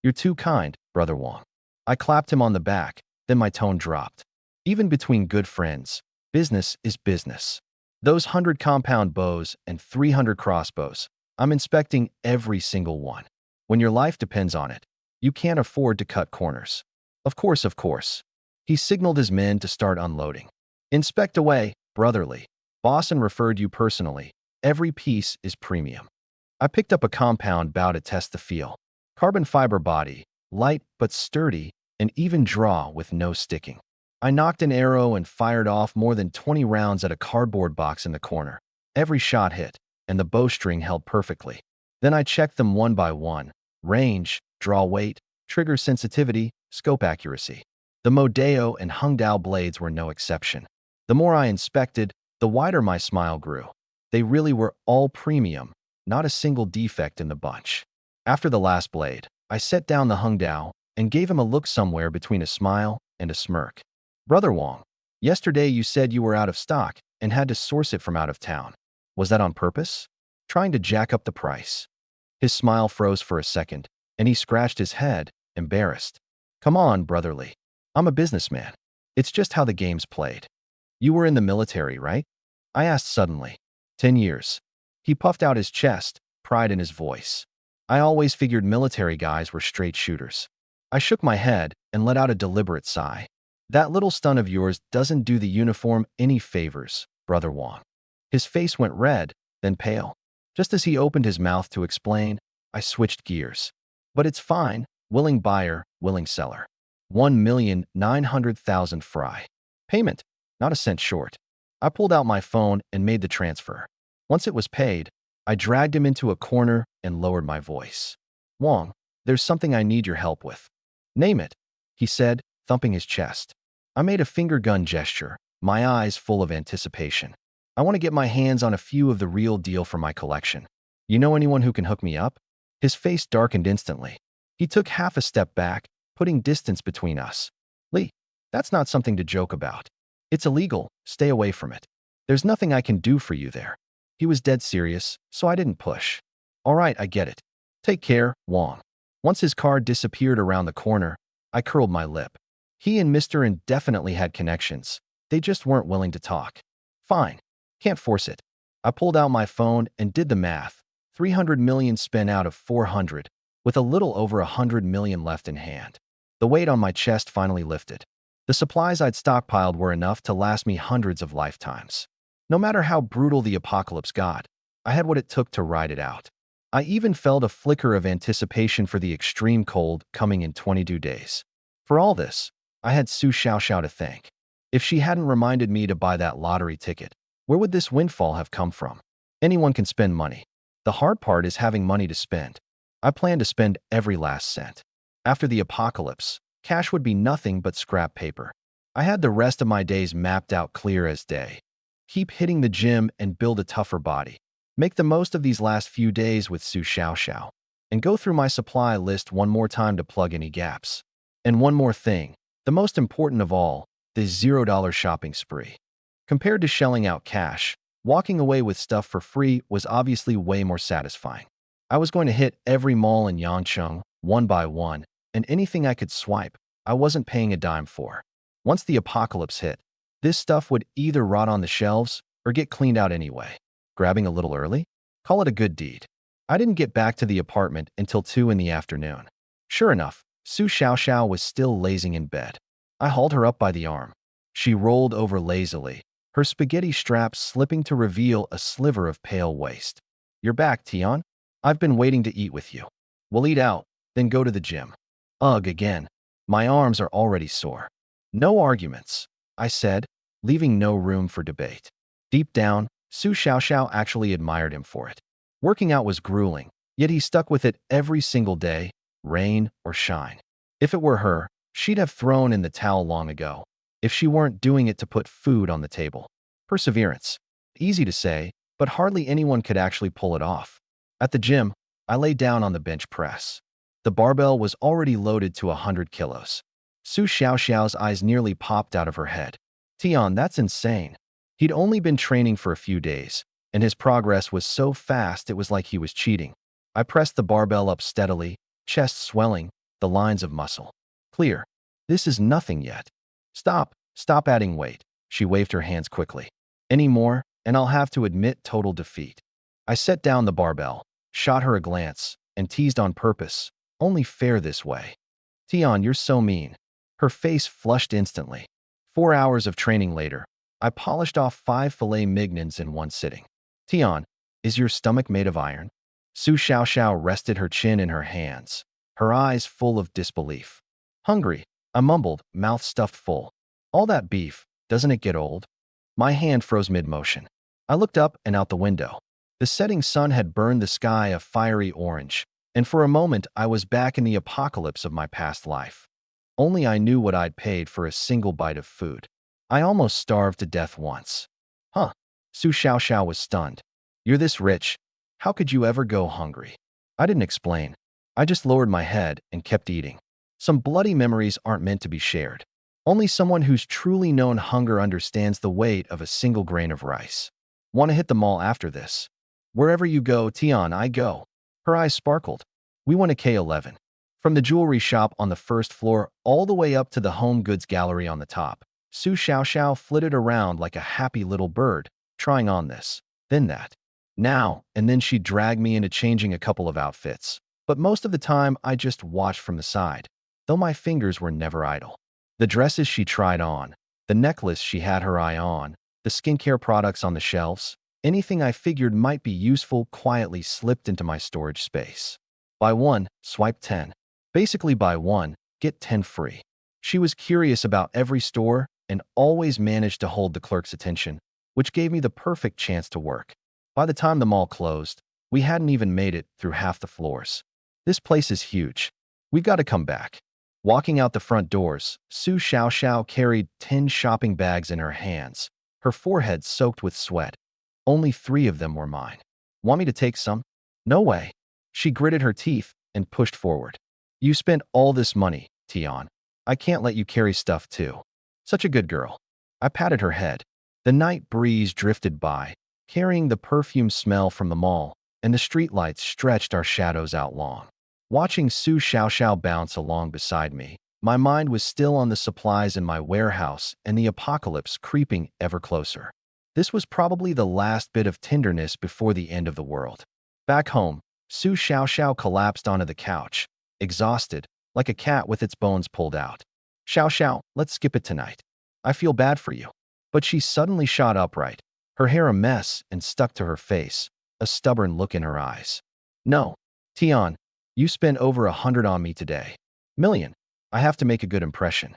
You're too kind, Brother Wang. I clapped him on the back, then my tone dropped. Even between good friends, business is business. Those 100 compound bows and 300 crossbows, I'm inspecting every single one. When your life depends on it, you can't afford to cut corners. Of course, of course. He signaled his men to start unloading. Inspect away, brotherly. Bosson referred you personally. Every piece is premium. I picked up a compound bow to test the feel. Carbon fiber body, light but sturdy, and even draw with no sticking. I knocked an arrow and fired off more than 20 rounds at a cardboard box in the corner. Every shot hit, and the bowstring held perfectly. Then I checked them one by one. Range, draw weight, trigger sensitivity, scope accuracy. The Modeo and Hungdao blades were no exception. The more I inspected, the wider my smile grew. They really were all premium, not a single defect in the bunch. After the last blade, I set down the Hungdao and gave him a look somewhere between a smile and a smirk. Brother Wang, yesterday you said you were out of stock and had to source it from out of town. Was that on purpose? Trying to jack up the price? His smile froze for a second, and he scratched his head, embarrassed. Come on, brotherly. I'm a businessman. It's just how the game's played. You were in the military, right? I asked suddenly. 10 years. He puffed out his chest, pride in his voice. I always figured military guys were straight shooters. I shook my head and let out a deliberate sigh. That little stun of yours doesn't do the uniform any favors, Brother Wang. His face went red, then pale. Just as he opened his mouth to explain, I switched gears. But it's fine, willing buyer, willing seller. 1,900,000 fry. Payment, not a cent short. I pulled out my phone and made the transfer. Once it was paid, I dragged him into a corner and lowered my voice. Wang, there's something I need your help with. Name it, he said, thumping his chest. I made a finger gun gesture, my eyes full of anticipation. I want to get my hands on a few of the real deal for my collection. You know anyone who can hook me up? His face darkened instantly. He took half a step back, putting distance between us. Lee, that's not something to joke about. It's illegal, stay away from it. There's nothing I can do for you there. He was dead serious, so I didn't push. All right, I get it. Take care, Wang. Once his car disappeared around the corner, I curled my lip. He and Mr. Indefinitely had connections. They just weren't willing to talk. Fine. Can't force it. I pulled out my phone and did the math. 300 million spent out of 400, with a little over 100 million left in hand. The weight on my chest finally lifted. The supplies I'd stockpiled were enough to last me hundreds of lifetimes. No matter how brutal the apocalypse got, I had what it took to ride it out. I even felt a flicker of anticipation for the extreme cold coming in 22 days. For all this, I had Su Xiaoxiao to thank. If she hadn't reminded me to buy that lottery ticket, where would this windfall have come from? Anyone can spend money. The hard part is having money to spend. I plan to spend every last cent. After the apocalypse, cash would be nothing but scrap paper. I had the rest of my days mapped out clear as day. Keep hitting the gym and build a tougher body. Make the most of these last few days with Su Xiaoxiao. And go through my supply list one more time to plug any gaps. And one more thing, the most important of all, the $0 shopping spree. Compared to shelling out cash, walking away with stuff for free was obviously way more satisfying. I was going to hit every mall in Yangcheng, one by one, and anything I could swipe, I wasn't paying a dime for. Once the apocalypse hit, this stuff would either rot on the shelves or get cleaned out anyway. Grabbing a little early? Call it a good deed. I didn't get back to the apartment until 2 in the afternoon. Sure enough, Su Xiaoxiao was still lazing in bed. I hauled her up by the arm. She rolled over lazily, her spaghetti strap slipping to reveal a sliver of pale waist. You're back, Tian. I've been waiting to eat with you. We'll eat out, then go to the gym. Ugh, again. My arms are already sore. No arguments, I said, leaving no room for debate. Deep down, Su Xiaoxiao actually admired him for it. Working out was grueling, yet he stuck with it every single day, rain or shine. If it were her, she'd have thrown in the towel long ago, if she weren't doing it to put food on the table. Perseverance. Easy to say, but hardly anyone could actually pull it off. At the gym, I lay down on the bench press. The barbell was already loaded to 100 kilos. Su Xiaoxiao's eyes nearly popped out of her head. Tian, that's insane. He'd only been training for a few days, and his progress was so fast it was like he was cheating. I pressed the barbell up steadily, chest swelling, the lines of muscle clear. This is nothing yet. Stop adding weight. She waved her hands quickly. Any more, and I'll have to admit total defeat. I set down the barbell, shot her a glance, and teased on purpose. Only fair this way. Tian, you're so mean. Her face flushed instantly. 4 hours of training later, I polished off 5 filet mignons in one sitting. Tian, is your stomach made of iron? Su Xiaoxiao rested her chin in her hands, her eyes full of disbelief. Hungry, I mumbled, mouth stuffed full. All that beef, doesn't it get old? My hand froze mid-motion. I looked up and out the window. The setting sun had burned the sky a fiery orange, and for a moment I was back in the apocalypse of my past life. Only I knew what I'd paid for a single bite of food. I almost starved to death once. Huh. Su Xiaoxiao was stunned. You're this rich. How could you ever go hungry? I didn't explain. I just lowered my head and kept eating. Some bloody memories aren't meant to be shared. Only someone who's truly known hunger understands the weight of a single grain of rice. Want to hit the mall after this? Wherever you go, Tian, I go. Her eyes sparkled. We went to K11. From the jewelry shop on the first floor all the way up to the home goods gallery on the top, Su Xiaoxiao flitted around like a happy little bird, trying on this, then that. Now, and then she'd drag me into changing a couple of outfits. But most of the time, I just watched from the side, though my fingers were never idle. The dresses she tried on, the necklace she had her eye on, the skincare products on the shelves, anything I figured might be useful quietly slipped into my storage space. Buy one, swipe 10. Basically buy one, get 10 free. She was curious about every store and always managed to hold the clerk's attention, which gave me the perfect chance to work. By the time the mall closed, we hadn't even made it through half the floors. This place is huge. We've got to come back. Walking out the front doors, Su Xiaoxiao carried 10 shopping bags in her hands, her forehead soaked with sweat. Only 3 of them were mine. Want me to take some? No way. She gritted her teeth and pushed forward. You spent all this money, Tian. I can't let you carry stuff too. Such a good girl. I patted her head. The night breeze drifted by, carrying the perfume smell from the mall, and the streetlights stretched our shadows out long. Watching Su Xiaoxiao bounce along beside me, my mind was still on the supplies in my warehouse and the apocalypse creeping ever closer. This was probably the last bit of tenderness before the end of the world. Back home, Su Xiaoxiao collapsed onto the couch, exhausted, like a cat with its bones pulled out. Xiaoxiao, let's skip it tonight. I feel bad for you. But she suddenly shot upright, her hair a mess and stuck to her face, a stubborn look in her eyes. No, Tian, you spent over 100 on me today. Million. I have to make a good impression.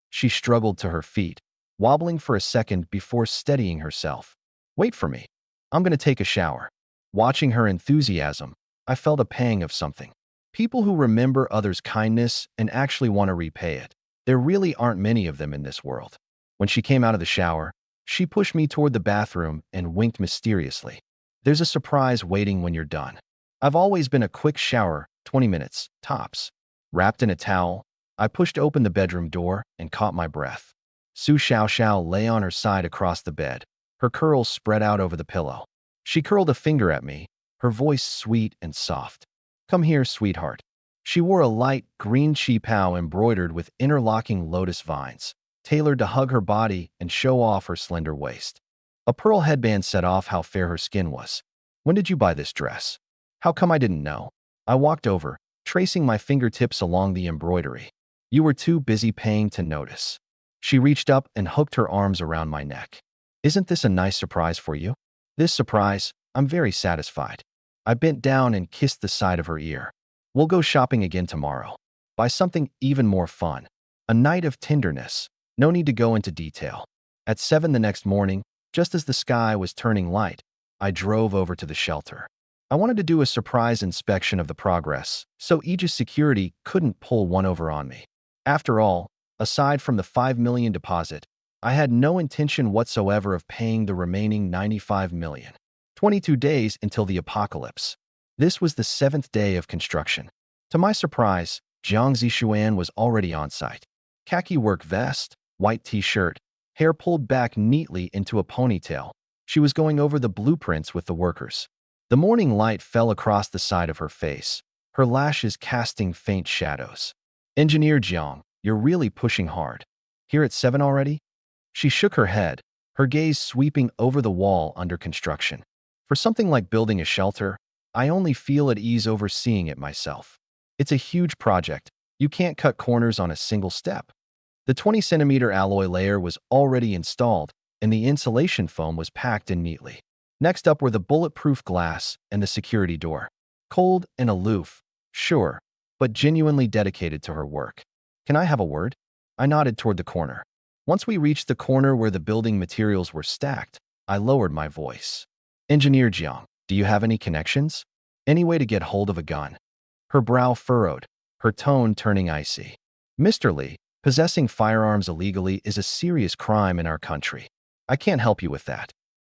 She struggled to her feet, wobbling for a second before steadying herself. Wait for me. I'm going to take a shower. Watching her enthusiasm, I felt a pang of something. People who remember others' kindness and actually want to repay it. There really aren't many of them in this world. When she came out of the shower, she pushed me toward the bathroom and winked mysteriously. There's a surprise waiting when you're done. I've always been a quick shower, 20 minutes, tops. Wrapped in a towel, I pushed open the bedroom door and caught my breath. Su Xiaoxiao lay on her side across the bed, her curls spread out over the pillow. She curled a finger at me, her voice sweet and soft. Come here, sweetheart. She wore a light green qipao embroidered with interlocking lotus vines, tailored to hug her body and show off her slender waist. A pearl headband set off how fair her skin was. When did you buy this dress? How come I didn't know? I walked over, tracing my fingertips along the embroidery. You were too busy paying to notice. She reached up and hooked her arms around my neck. Isn't this a nice surprise for you? This surprise, I'm very satisfied. I bent down and kissed the side of her ear. We'll go shopping again tomorrow. Buy something even more fun. A night of tenderness. No need to go into detail. At 7 the next morning, just as the sky was turning light, I drove over to the shelter. I wanted to do a surprise inspection of the progress, so Aegis Security couldn't pull one over on me. After all, aside from the $5 million deposit, I had no intention whatsoever of paying the remaining $95 million. 22 days until the apocalypse. This was the 7th day of construction. To my surprise, Jiang Zishuan was already on site. Khaki work vest, white t-shirt, hair pulled back neatly into a ponytail. She was going over the blueprints with the workers. The morning light fell across the side of her face, her lashes casting faint shadows. Engineer Jiang, you're really pushing hard. Here at 7 already? She shook her head, her gaze sweeping over the wall under construction. For something like building a shelter, I only feel at ease overseeing it myself. It's a huge project. You can't cut corners on a single step. The 20-centimeter alloy layer was already installed, and the insulation foam was packed in neatly. Next up were the bulletproof glass and the security door. Cold and aloof, sure, but genuinely dedicated to her work. Can I have a word? I nodded toward the corner. Once we reached the corner where the building materials were stacked, I lowered my voice. Engineer Jiang, do you have any connections? Any way to get hold of a gun? Her brow furrowed, her tone turning icy. Mr. Li, possessing firearms illegally is a serious crime in our country. I can't help you with that.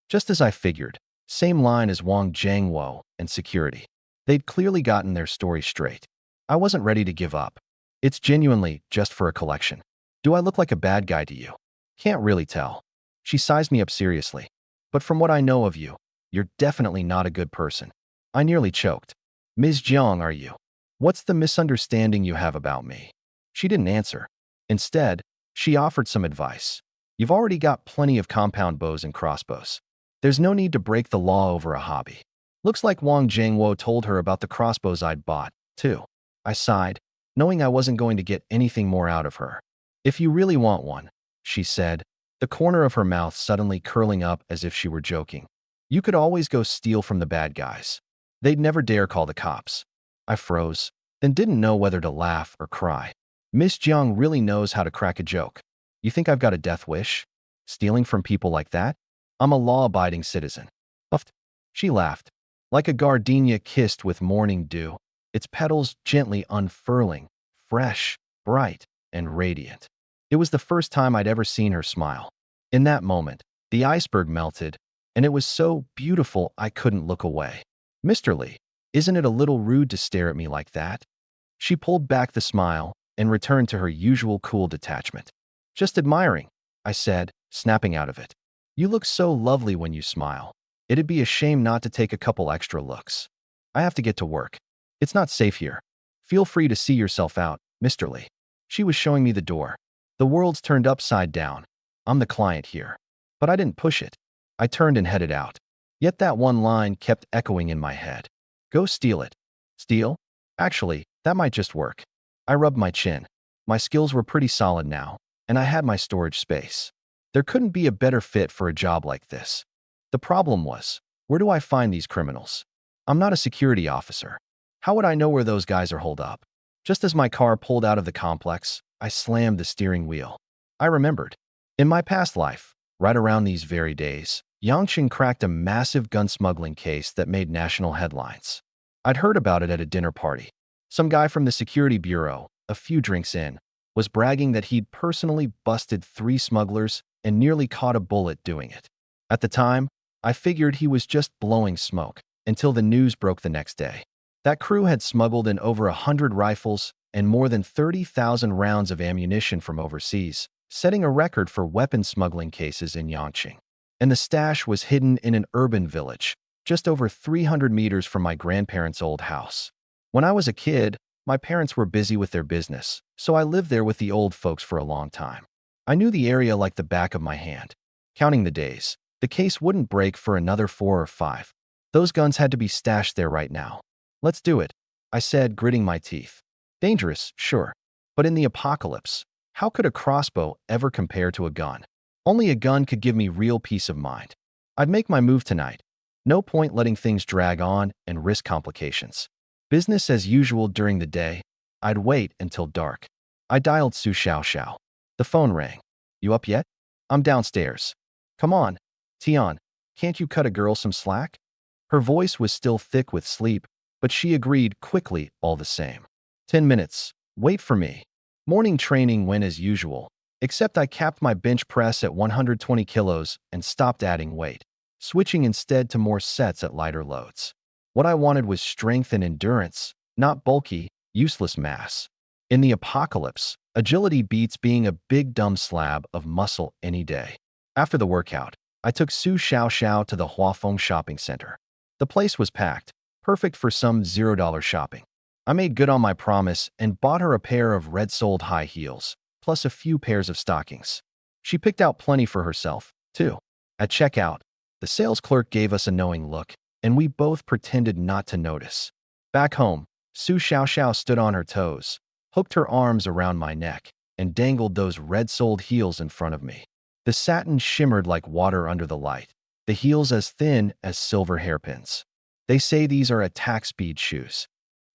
Just as I figured, same line as Wang Jiangwo and security. They'd clearly gotten their story straight. I wasn't ready to give up. It's genuinely just for a collection. Do I look like a bad guy to you? Can't really tell. She sized me up seriously. But from what I know of you, you're definitely not a good person. I nearly choked. Ms. Jiang, are you? What's the misunderstanding you have about me? She didn't answer. Instead, she offered some advice. You've already got plenty of compound bows and crossbows. There's no need to break the law over a hobby. Looks like Wang Jiangwo told her about the crossbows I'd bought, too. I sighed, knowing I wasn't going to get anything more out of her. If you really want one, she said, the corner of her mouth suddenly curling up as if she were joking. You could always go steal from the bad guys. They'd never dare call the cops. I froze, then didn't know whether to laugh or cry. Miss Jiang really knows how to crack a joke. You think I've got a death wish? Stealing from people like that? I'm a law-abiding citizen. Puffed. She laughed. Like a gardenia kissed with morning dew, its petals gently unfurling, fresh, bright, and radiant. It was the first time I'd ever seen her smile. In that moment, the iceberg melted, and it was so beautiful I couldn't look away. Mr. Li, isn't it a little rude to stare at me like that? She pulled back the smile and returned to her usual cool detachment. Just admiring, I said, snapping out of it. You look so lovely when you smile. It'd be a shame not to take a couple extra looks. I have to get to work. It's not safe here. Feel free to see yourself out, Mr. Li. She was showing me the door. The world's turned upside down. I'm the client here. But I didn't push it. I turned and headed out. Yet that one line kept echoing in my head. Go steal it. Steal? Actually, that might just work. I rubbed my chin. My skills were pretty solid now, and I had my storage space. There couldn't be a better fit for a job like this. The problem was, where do I find these criminals? I'm not a security officer. How would I know where those guys are holed up? Just as my car pulled out of the complex, I slammed the steering wheel. I remembered. In my past life, right around these very days, Yangqing cracked a massive gun smuggling case that made national headlines. I'd heard about it at a dinner party. Some guy from the security bureau, a few drinks in, was bragging that he'd personally busted 3 smugglers and nearly caught a bullet doing it. At the time, I figured he was just blowing smoke, until the news broke the next day. That crew had smuggled in over 100 rifles and more than 30,000 rounds of ammunition from overseas, setting a record for weapon smuggling cases in Yangqing. And the stash was hidden in an urban village, just over 300 meters from my grandparents' old house. When I was a kid, my parents were busy with their business, so I lived there with the old folks for a long time. I knew the area like the back of my hand. Counting the days, the case wouldn't break for another 4 or 5. Those guns had to be stashed there right now. Let's do it, I said, gritting my teeth. Dangerous, sure. But in the apocalypse, how could a crossbow ever compare to a gun? Only a gun could give me real peace of mind. I'd make my move tonight. No point letting things drag on and risk complications. Business as usual during the day. I'd wait until dark. I dialed Su Xiao. The phone rang. You up yet? I'm downstairs. Come on, Tian, can't you cut a girl some slack? Her voice was still thick with sleep, but she agreed quickly all the same. 10 minutes. Wait for me. Morning training went as usual, except I capped my bench press at 120 kilos and stopped adding weight, switching instead to more sets at lighter loads. What I wanted was strength and endurance, not bulky, useless mass. In the apocalypse, agility beats being a big dumb slab of muscle any day. After the workout, I took Su Xiao to the Huafeng shopping center. The place was packed, perfect for some $0 shopping. I made good on my promise and bought her a pair of red-soled high heels, plus a few pairs of stockings. She picked out plenty for herself, too. At checkout, the sales clerk gave us a knowing look, and we both pretended not to notice. Back home, Su Xiao stood on her toes, hooked her arms around my neck, and dangled those red-soled heels in front of me. The satin shimmered like water under the light, the heels as thin as silver hairpins. They say these are attack speed shoes.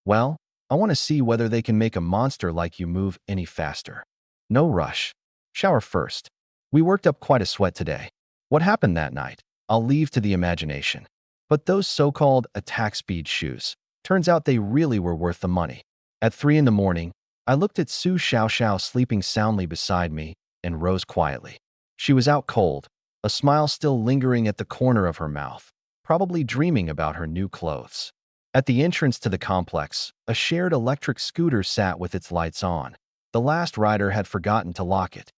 Well, I want to see whether they can make a monster like you move any faster. No rush. Shower first. We worked up quite a sweat today. What happened that night? I'll leave to the imagination. But those so-called attack speed shoes, turns out they really were worth the money. At 3 in the morning, I looked at Su Xiao sleeping soundly beside me and rose quietly. She was out cold, a smile still lingering at the corner of her mouth, probably dreaming about her new clothes. At the entrance to the complex, a shared electric scooter sat with its lights on. The last rider had forgotten to lock it.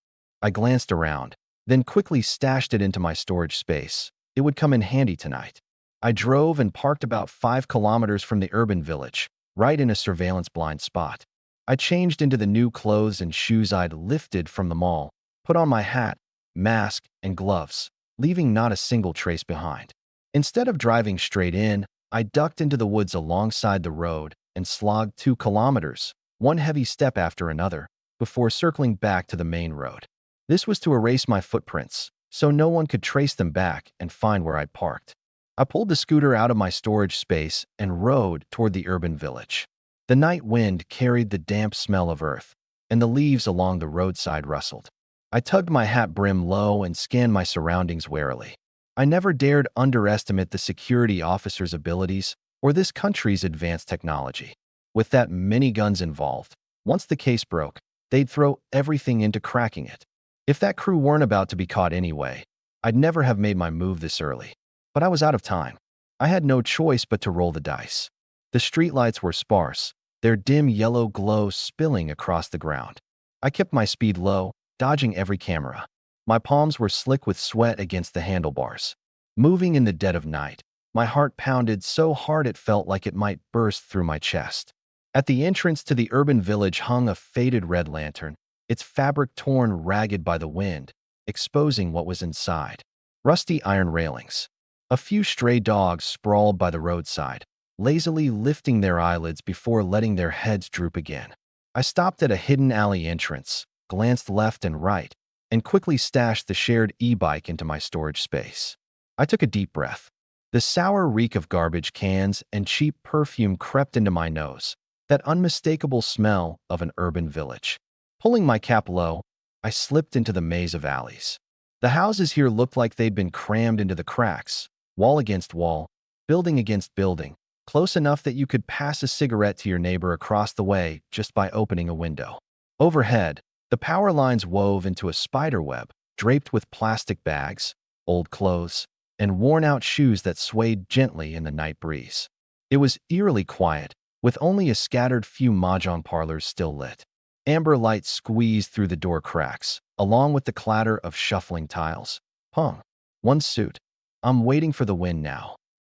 I glanced around, then quickly stashed it into my storage space. It would come in handy tonight. I drove and parked about 5 kilometers from the urban village, right in a surveillance blind spot. I changed into the new clothes and shoes I'd lifted from the mall, put on my hat, mask, and gloves, leaving not a single trace behind. Instead of driving straight in, I ducked into the woods alongside the road and slogged 2 kilometers, one heavy step after another, before circling back to the main road. This was to erase my footprints, so no one could trace them back and find where I'd parked. I pulled the scooter out of my storage space and rode toward the urban village. The night wind carried the damp smell of earth, and the leaves along the roadside rustled. I tugged my hat brim low and scanned my surroundings warily. I never dared underestimate the security officer's abilities or this country's advanced technology. With that many guns involved, once the case broke, they'd throw everything into cracking it. If that crew weren't about to be caught anyway, I'd never have made my move this early. But I was out of time. I had no choice but to roll the dice. The streetlights were sparse, their dim yellow glow spilling across the ground. I kept my speed low, dodging every camera. My palms were slick with sweat against the handlebars. Moving in the dead of night, my heart pounded so hard it felt like it might burst through my chest. At the entrance to the urban village hung a faded red lantern, its fabric torn ragged by the wind, exposing what was inside. Rusty iron railings. A few stray dogs sprawled by the roadside, lazily lifting their eyelids before letting their heads droop again. I stopped at a hidden alley entrance, glanced left and right, and quickly stashed the shared e-bike into my storage space. I took a deep breath. The sour reek of garbage cans and cheap perfume crept into my nose, that unmistakable smell of an urban village. Pulling my cap low, I slipped into the maze of alleys. The houses here looked like they'd been crammed into the cracks, wall against wall, building against building, close enough that you could pass a cigarette to your neighbor across the way just by opening a window. Overhead, the power lines wove into a spider web, draped with plastic bags, old clothes, and worn-out shoes that swayed gently in the night breeze. It was eerily quiet, with only a scattered few mahjong parlors still lit. Amber light squeezed through the door cracks, along with the clatter of shuffling tiles. Pung. One suit. I'm waiting for the wind now.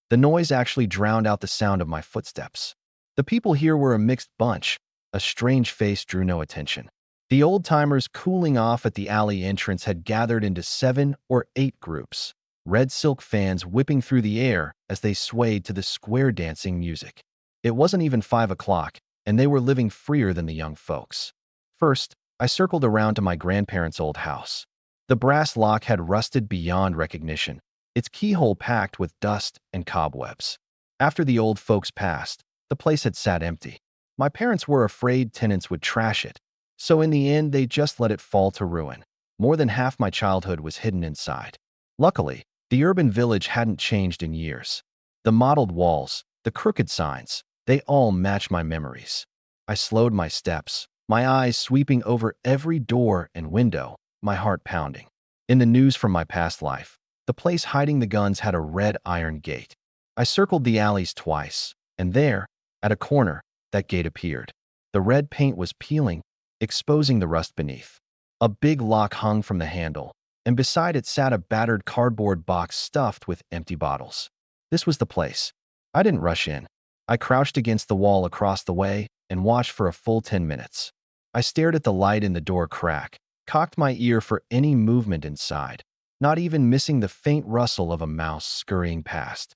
The noise actually drowned out the sound of my footsteps. The people here were a mixed bunch. A strange face drew no attention. The old-timers cooling off at the alley entrance had gathered into 7 or 8 groups, red silk fans whipping through the air as they swayed to the square dancing music. It wasn't even 5 o'clock, and they were living freer than the young folks. First, I circled around to my grandparents' old house. The brass lock had rusted beyond recognition, its keyhole packed with dust and cobwebs. After the old folks passed, the place had sat empty. My parents were afraid tenants would trash it, so in the end they just let it fall to ruin. More than half my childhood was hidden inside. Luckily, the urban village hadn't changed in years. The mottled walls, the crooked signs, they all match my memories. I slowed my steps, my eyes sweeping over every door and window, my heart pounding. In the news from my past life, the place hiding the guns had a red iron gate. I circled the alleys twice, and there, at a corner, that gate appeared. The red paint was peeling, exposing the rust beneath. A big lock hung from the handle, and beside it sat a battered cardboard box stuffed with empty bottles. This was the place. I didn't rush in. I crouched against the wall across the way and watched for a full 10 minutes. I stared at the light in the door crack, cocked my ear for any movement inside, not even missing the faint rustle of a mouse scurrying past.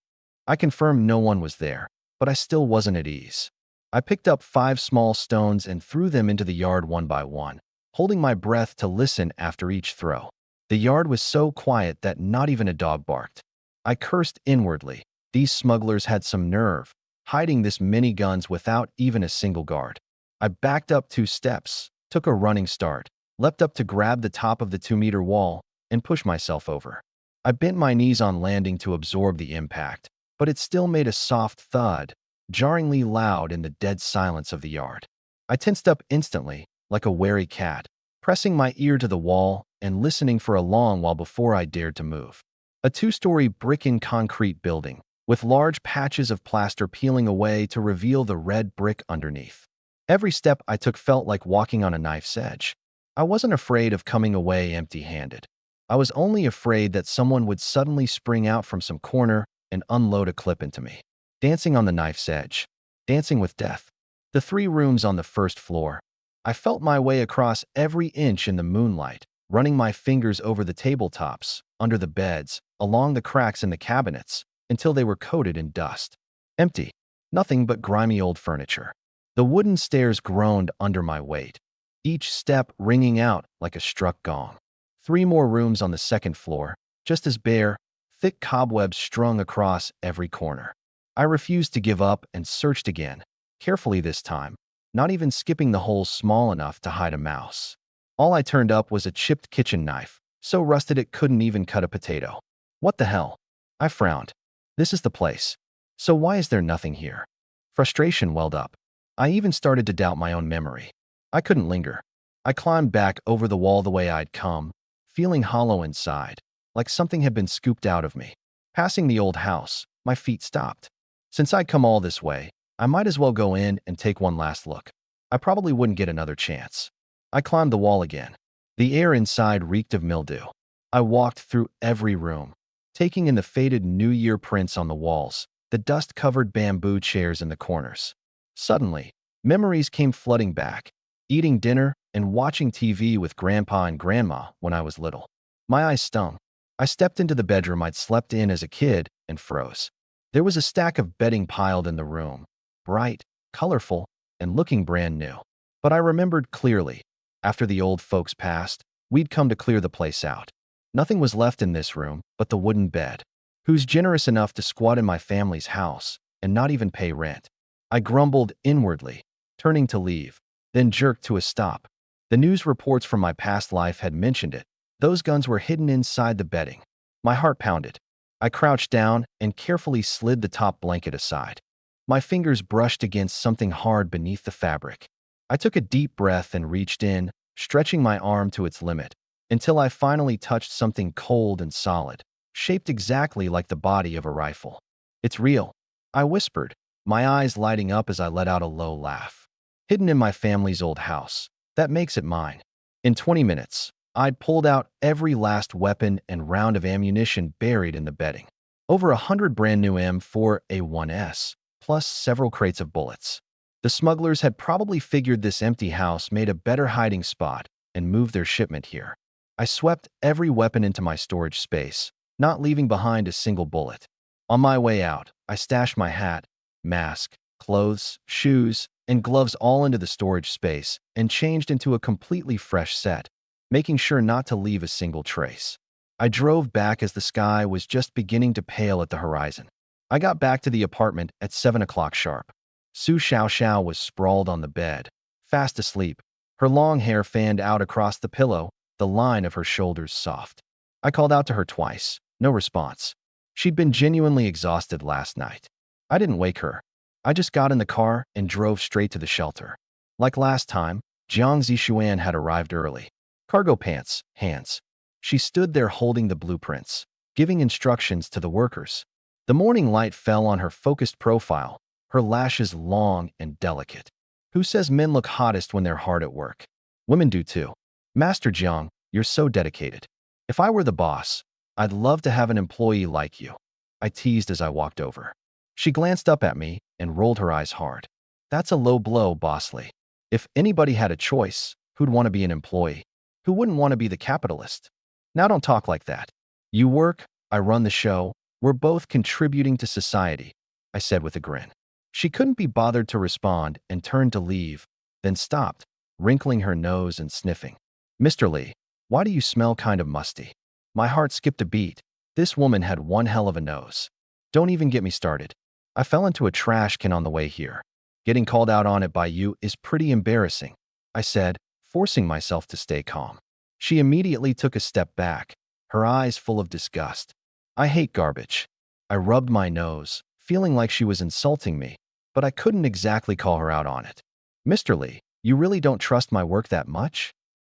I confirmed no one was there, but I still wasn't at ease. I picked up 5 small stones and threw them into the yard one by one, holding my breath to listen after each throw. The yard was so quiet that not even a dog barked. I cursed inwardly. These smugglers had some nerve, hiding this many guns without even a single guard. I backed up 2 steps, took a running start, leapt up to grab the top of the 2-meter wall, and pushed myself over. I bent my knees on landing to absorb the impact, but it still made a soft thud, jarringly loud in the dead silence of the yard. I tensed up instantly, like a wary cat, pressing my ear to the wall and listening for a long while before I dared to move. A 2-story brick-and-concrete building, with large patches of plaster peeling away to reveal the red brick underneath. Every step I took felt like walking on a knife's edge. I wasn't afraid of coming away empty-handed. I was only afraid that someone would suddenly spring out from some corner and unload a clip into me. Dancing on the knife's edge. Dancing with death. The 3 rooms on the first floor. I felt my way across every inch in the moonlight, running my fingers over the tabletops, under the beds, along the cracks in the cabinets, until they were coated in dust. Empty. Nothing but grimy old furniture. The wooden stairs groaned under my weight, each step ringing out like a struck gong. 3 more rooms on the second floor, just as bare, thick cobwebs strung across every corner. I refused to give up and searched again, carefully this time, not even skipping the holes small enough to hide a mouse. All I turned up was a chipped kitchen knife, so rusted it couldn't even cut a potato. What the hell? I frowned. This is the place. So why is there nothing here? Frustration welled up. I even started to doubt my own memory. I couldn't linger. I climbed back over the wall the way I'd come, feeling hollow inside, like something had been scooped out of me. Passing the old house, my feet stopped. Since I'd come all this way, I might as well go in and take one last look. I probably wouldn't get another chance. I climbed the wall again. The air inside reeked of mildew. I walked through every room, taking in the faded New Year prints on the walls, the dust-covered bamboo chairs in the corners. Suddenly, memories came flooding back, eating dinner and watching TV with Grandpa and Grandma when I was little. My eyes stung. I stepped into the bedroom I'd slept in as a kid and froze. There was a stack of bedding piled in the room, bright, colorful, and looking brand new. But I remembered clearly, after the old folks passed, we'd come to clear the place out. Nothing was left in this room but the wooden bed. Who's generous enough to squat in my family's house and not even pay rent? I grumbled inwardly, turning to leave, then jerked to a stop. The news reports from my past life had mentioned it. Those guns were hidden inside the bedding. My heart pounded. I crouched down and carefully slid the top blanket aside. My fingers brushed against something hard beneath the fabric. I took a deep breath and reached in, stretching my arm to its limit, until I finally touched something cold and solid, shaped exactly like the body of a rifle. "It's real," I whispered, my eyes lighting up as I let out a low laugh. "Hidden in my family's old house. That makes it mine." In 20 minutes, I'd pulled out every last weapon and round of ammunition buried in the bedding. Over 100 brand new M4A1s, plus several crates of bullets. The smugglers had probably figured this empty house made a better hiding spot and moved their shipment here. I swept every weapon into my storage space, not leaving behind a single bullet. On my way out, I stashed my hat, mask, clothes, shoes, and gloves all into the storage space and changed into a completely fresh set, making sure not to leave a single trace. I drove back as the sky was just beginning to pale at the horizon. I got back to the apartment at 7 o'clock sharp. Su Xiao was sprawled on the bed, fast asleep, her long hair fanned out across the pillow, the line of her shoulders soft. I called out to her twice. No response. She'd been genuinely exhausted last night. I didn't wake her. I just got in the car and drove straight to the shelter. Like last time, Jiang Zixuan had arrived early. Cargo pants, hands. She stood there holding the blueprints, giving instructions to the workers. The morning light fell on her focused profile, her lashes long and delicate. Who says men look hottest when they're hard at work? Women do too. Master Jiang, you're so dedicated. If I were the boss, I'd love to have an employee like you. I teased as I walked over. She glanced up at me and rolled her eyes hard. That's a low blow, Bosley. If anybody had a choice, who'd want to be an employee? Who wouldn't want to be the capitalist? Now don't talk like that. You work, I run the show, we're both contributing to society, I said with a grin. She couldn't be bothered to respond and turned to leave, then stopped, wrinkling her nose and sniffing. Mr. Lee, why do you smell kind of musty? My heart skipped a beat. This woman had one hell of a nose. Don't even get me started. I fell into a trash can on the way here. Getting called out on it by you is pretty embarrassing, I said, forcing myself to stay calm. She immediately took a step back, her eyes full of disgust. I hate garbage. I rubbed my nose, feeling like she was insulting me, but I couldn't exactly call her out on it. Mr. Lee, you really don't trust my work that much?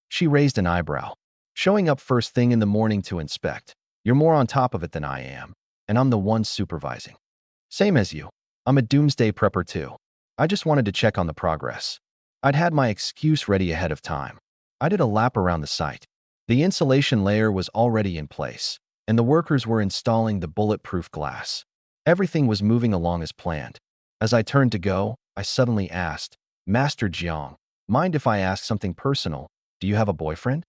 She raised an eyebrow. Showing up first thing in the morning to inspect. You're more on top of it than I am, and I'm the one supervising. Same as you. I'm a doomsday prepper too. I just wanted to check on the progress. I'd had my excuse ready ahead of time. I did a lap around the site. The insulation layer was already in place, and the workers were installing the bulletproof glass. Everything was moving along as planned. As I turned to go, I suddenly asked, Master Jiang, mind if I ask something personal? Do you have a boyfriend?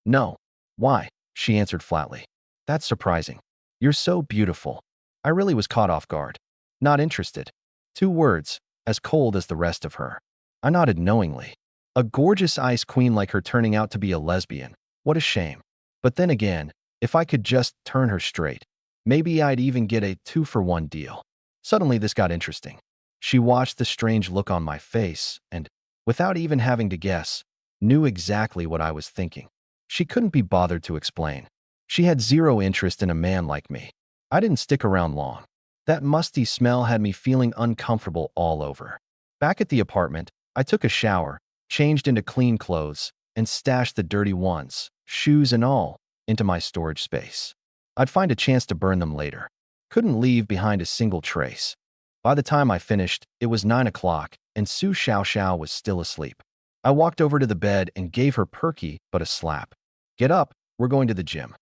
No. Why? She answered flatly. That's surprising. You're so beautiful. I really was caught off guard. Not interested. 2 words, as cold as the rest of her. I nodded knowingly. A gorgeous ice queen like her turning out to be a lesbian. What a shame. But then again, if I could just turn her straight, maybe I'd even get a 2-for-1 deal. Suddenly this got interesting. She watched the strange look on my face and, without even having to guess, knew exactly what I was thinking. She couldn't be bothered to explain. She had zero interest in a man like me. I didn't stick around long. That musty smell had me feeling uncomfortable all over. Back at the apartment, I took a shower, changed into clean clothes, and stashed the dirty ones, shoes and all, into my storage space. I'd find a chance to burn them later. Couldn't leave behind a single trace. By the time I finished, it was 9 o'clock, and Su Xiao was still asleep. I walked over to the bed and gave her perky but a slap. Get up, we're going to the gym.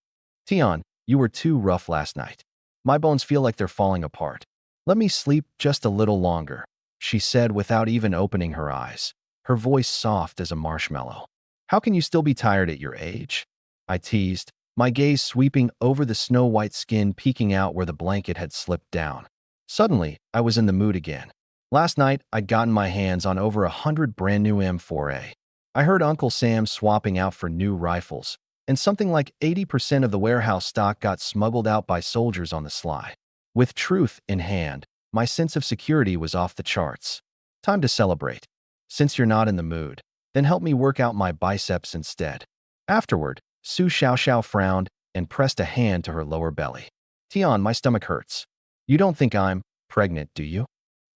Tian, you were too rough last night. My bones feel like they're falling apart. Let me sleep just a little longer, she said without even opening her eyes, her voice soft as a marshmallow. How can you still be tired at your age? I teased, my gaze sweeping over the snow-white skin peeking out where the blanket had slipped down. Suddenly, I was in the mood again. Last night, I'd gotten my hands on over 100 brand new M4A. I heard Uncle Sam swapping out for new rifles, and something like 80% of the warehouse stock got smuggled out by soldiers on the sly. With truth in hand, my sense of security was off the charts. Time to celebrate. Since you're not in the mood, then help me work out my biceps instead. Afterward, Su Xiao frowned and pressed a hand to her lower belly. Tian, my stomach hurts. You don't think I'm pregnant, do you?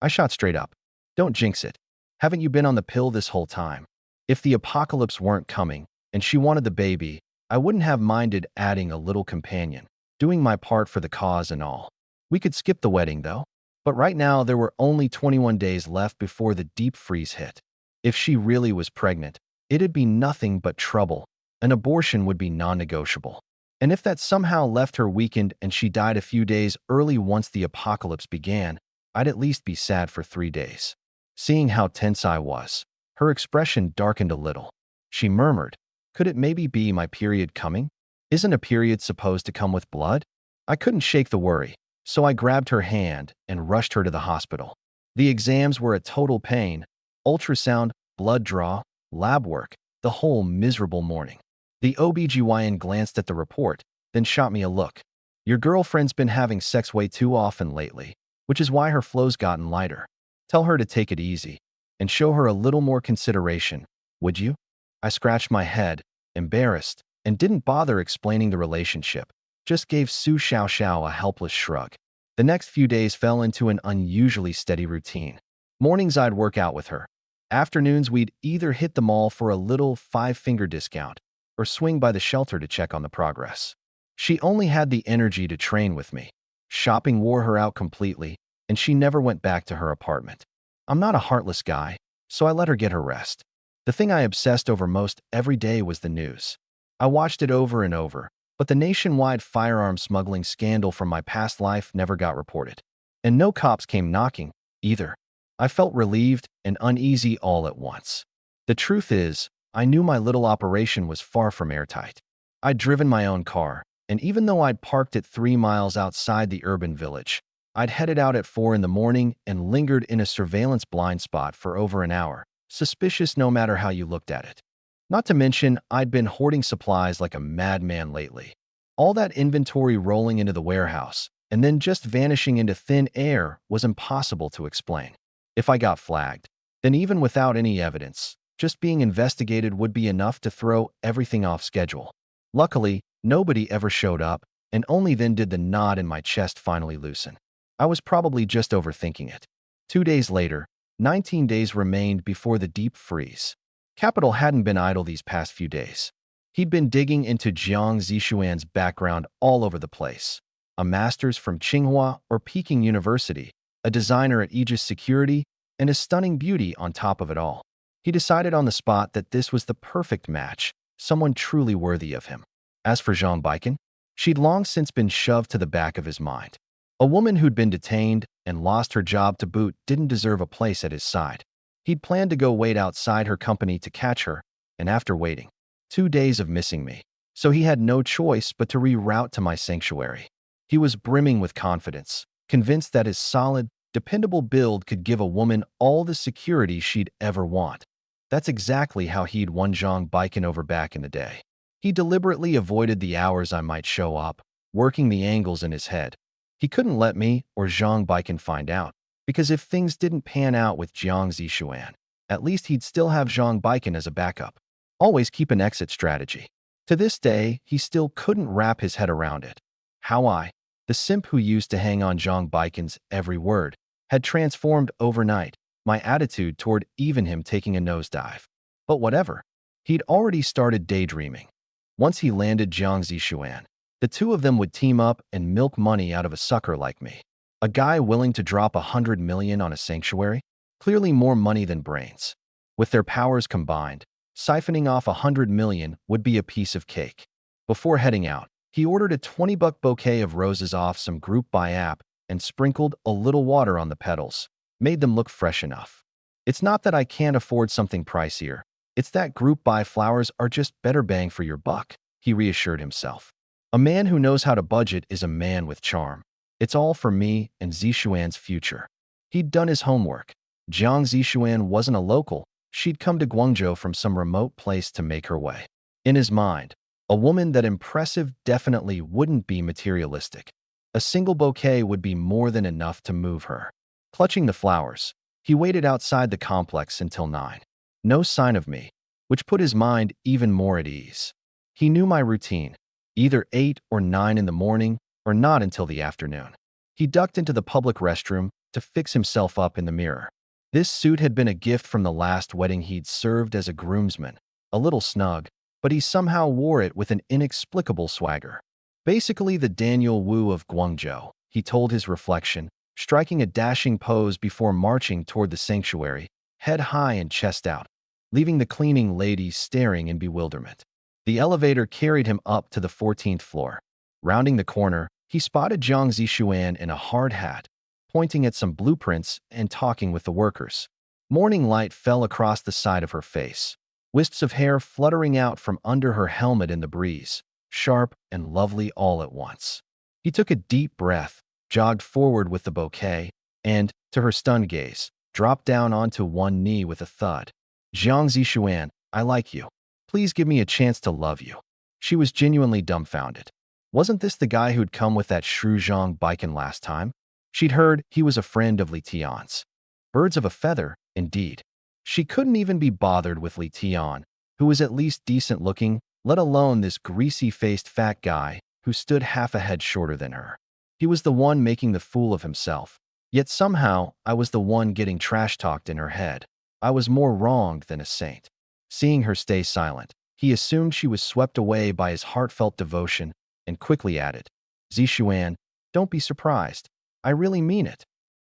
I shot straight up. Don't jinx it. Haven't you been on the pill this whole time? If the apocalypse weren't coming, and she wanted the baby, I wouldn't have minded adding a little companion, doing my part for the cause and all. We could skip the wedding, though. But right now, there were only 21 days left before the deep freeze hit. If she really was pregnant, it'd be nothing but trouble. An abortion would be non-negotiable. And if that somehow left her weakened and she died a few days early once the apocalypse began, I'd at least be sad for 3 days. Seeing how tense I was, her expression darkened a little. She murmured, could it maybe be my period coming? Isn't a period supposed to come with blood? I couldn't shake the worry, so I grabbed her hand and rushed her to the hospital. The exams were a total pain. Ultrasound, blood draw, lab work, the whole miserable morning. The OBGYN glanced at the report, then shot me a look. Your girlfriend's been having sex way too often lately, which is why her flow's gotten lighter. Tell her to take it easy and show her a little more consideration, would you? I scratched my head, embarrassed, and didn't bother explaining the relationship, just gave Su Xiao a helpless shrug. The next few days fell into an unusually steady routine. Mornings I'd work out with her. Afternoons we'd either hit the mall for a little five-finger discount or swing by the shelter to check on the progress. She only had the energy to train with me. Shopping wore her out completely, and she never went back to her apartment. I'm not a heartless guy, so I let her get her rest. The thing I obsessed over most every day was the news. I watched it over and over, but the nationwide firearm smuggling scandal from my past life never got reported. And no cops came knocking, either. I felt relieved and uneasy all at once. The truth is, I knew my little operation was far from airtight. I'd driven my own car, and even though I'd parked it 3 miles outside the urban village, I'd headed out at 4 in the morning and lingered in a surveillance blind spot for over an hour, suspicious no matter how you looked at it. Not to mention, I'd been hoarding supplies like a madman lately. All that inventory rolling into the warehouse and then just vanishing into thin air was impossible to explain. If I got flagged, then even without any evidence, just being investigated would be enough to throw everything off schedule. Luckily, nobody ever showed up, and only then did the knot in my chest finally loosen. I was probably just overthinking it. 2 days later, 19 days remained before the deep freeze. Capital hadn't been idle these past few days. He'd been digging into Jiang Zixuan's background all over the place. A master's from Tsinghua or Peking University, a designer at Aegis Security, and a stunning beauty on top of it all. He decided on the spot that this was the perfect match, someone truly worthy of him. As for Zhang Baiken, she'd long since been shoved to the back of his mind. A woman who'd been detained and lost her job to boot didn't deserve a place at his side. He'd planned to go wait outside her company to catch her, and after waiting 2 days of missing me, so he had no choice but to reroute to my sanctuary. He was brimming with confidence, convinced that his solid, dependable build could give a woman all the security she'd ever want. That's exactly how he'd won Zhang Baiken over back in the day. He deliberately avoided the hours I might show up, working the angles in his head. He couldn't let me or Zhang Baiken find out, because if things didn't pan out with Jiang Zixuan, at least he'd still have Zhang Baiken as a backup. Always keep an exit strategy. To this day, he still couldn't wrap his head around it. How I, the simp who used to hang on Zhang Baiken's every word, had transformed overnight, my attitude toward even him taking a nosedive. But whatever. He'd already started daydreaming. Once he landed Jiang Zixuan, the two of them would team up and milk money out of a sucker like me. A guy willing to drop 100 million on a sanctuary? Clearly more money than brains. With their powers combined, siphoning off 100 million would be a piece of cake. Before heading out, he ordered a $20 bouquet of roses off some group buy app and sprinkled a little water on the petals, made them look fresh enough. It's not that I can't afford something pricier. It's that group buy flowers are just better bang for your buck, he reassured himself. A man who knows how to budget is a man with charm. It's all for me and Zixuan's future. He'd done his homework. Jiang Zixuan wasn't a local. She'd come to Guangzhou from some remote place to make her way. In his mind, a woman that impressive definitely wouldn't be materialistic. A single bouquet would be more than enough to move her. Clutching the flowers, he waited outside the complex until 9. No sign of me, which put his mind even more at ease. He knew my routine, either 8 or 9 in the morning or not until the afternoon. He ducked into the public restroom to fix himself up in the mirror. This suit had been a gift from the last wedding he'd served as a groomsman, a little snug, but he somehow wore it with an inexplicable swagger. Basically the Daniel Wu of Guangzhou, he told his reflection, striking a dashing pose before marching toward the sanctuary, head high and chest out, leaving the cleaning ladies staring in bewilderment. The elevator carried him up to the 14th floor. Rounding the corner, he spotted Jiang Zixuan in a hard hat, pointing at some blueprints and talking with the workers. Morning light fell across the side of her face, wisps of hair fluttering out from under her helmet in the breeze, sharp and lovely all at once. He took a deep breath, jogged forward with the bouquet, and, to her stunned gaze, dropped down onto one knee with a thud. Jiang Zishuan, I like you. Please give me a chance to love you. She was genuinely dumbfounded. Wasn't this the guy who'd come with that Shru Zhang Baiken last time? She'd heard he was a friend of Li Tian's. Birds of a feather, indeed. She couldn't even be bothered with Li Tian, who was at least decent-looking, let alone this greasy-faced fat guy who stood half a head shorter than her. He was the one making the fool of himself. Yet somehow, I was the one getting trash-talked in her head. I was more wronged than a saint. Seeing her stay silent, he assumed she was swept away by his heartfelt devotion and quickly added, Zishuan, don't be surprised. I really mean it.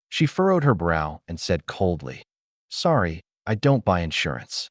She furrowed her brow and said coldly, Sorry, I don't buy insurance.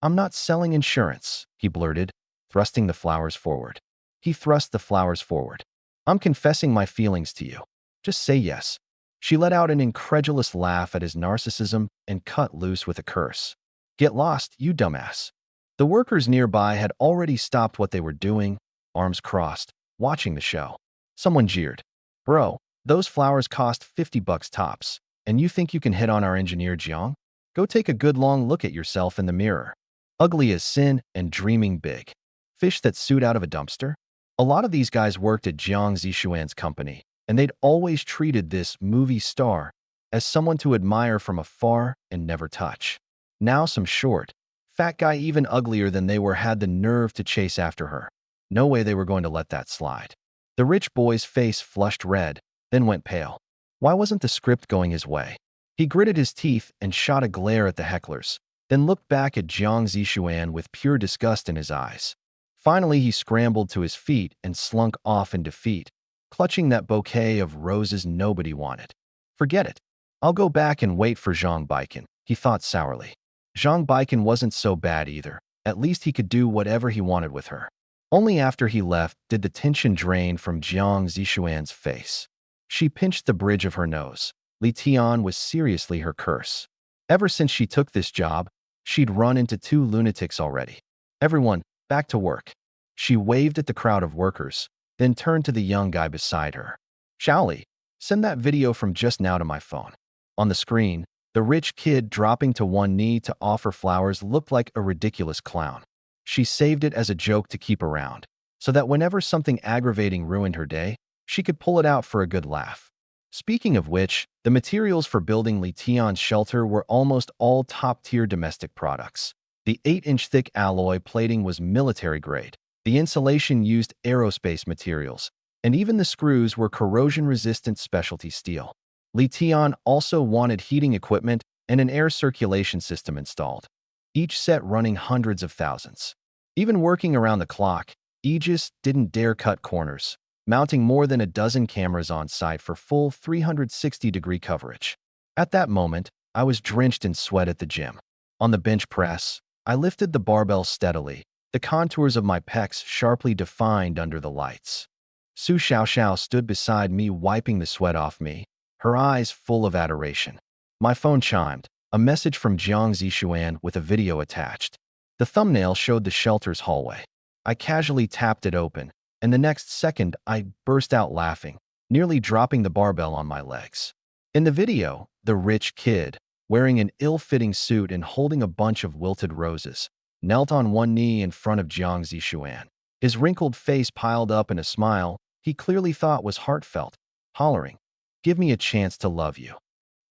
I'm not selling insurance, he blurted, thrusting the flowers forward. He thrust the flowers forward. I'm confessing my feelings to you. Just say yes. She let out an incredulous laugh at his narcissism and cut loose with a curse. Get lost, you dumbass. The workers nearby had already stopped what they were doing, arms crossed, watching the show. Someone jeered. Bro, those flowers cost $50 tops, and you think you can hit on our engineer Jiang? Go take a good long look at yourself in the mirror. Ugly as sin and dreaming big. Fish that suit out of a dumpster? A lot of these guys worked at Jiang Zishuan's company, and they'd always treated this movie star as someone to admire from afar and never touch. Now some short, fat guy even uglier than they were had the nerve to chase after her. No way they were going to let that slide. The rich boy's face flushed red, then went pale. Why wasn't the script going his way? He gritted his teeth and shot a glare at the hecklers, then looked back at Jiang Zishuan with pure disgust in his eyes. Finally, he scrambled to his feet and slunk off in defeat, clutching that bouquet of roses nobody wanted. Forget it. I'll go back and wait for Zhang Baiken, he thought sourly. Zhang Baiken wasn't so bad either. At least he could do whatever he wanted with her. Only after he left did the tension drain from Jiang Zishuan's face. She pinched the bridge of her nose. Li Tian was seriously her curse. Ever since she took this job, she'd run into 2 lunatics already. Everyone, back to work. She waved at the crowd of workers, then turned to the young guy beside her. Shaoli, send that video from just now to my phone. On the screen, the rich kid dropping to one knee to offer flowers looked like a ridiculous clown. She saved it as a joke to keep around, so that whenever something aggravating ruined her day, she could pull it out for a good laugh. Speaking of which, the materials for building Li Tian's shelter were almost all top-tier domestic products. The 8-inch thick alloy plating was military-grade. The insulation used aerospace materials, and even the screws were corrosion-resistant specialty steel. Li Tian also wanted heating equipment and an air circulation system installed, each set running hundreds of thousands. Even working around the clock, Aegis didn't dare cut corners, mounting more than a dozen cameras on site for full 360-degree coverage. At that moment, I was drenched in sweat at the gym. On the bench press, I lifted the barbell steadily, the contours of my pecs sharply defined under the lights. Su Xiaoxiao stood beside me wiping the sweat off me, her eyes full of adoration. My phone chimed, a message from Jiang Zishuan with a video attached. The thumbnail showed the shelter's hallway. I casually tapped it open, and the next second I burst out laughing, nearly dropping the barbell on my legs. In the video, the rich kid, wearing an ill-fitting suit and holding a bunch of wilted roses, knelt on one knee in front of Jiang Zishuan. His wrinkled face piled up in a smile he clearly thought was heartfelt, hollering, "Give me a chance to love you."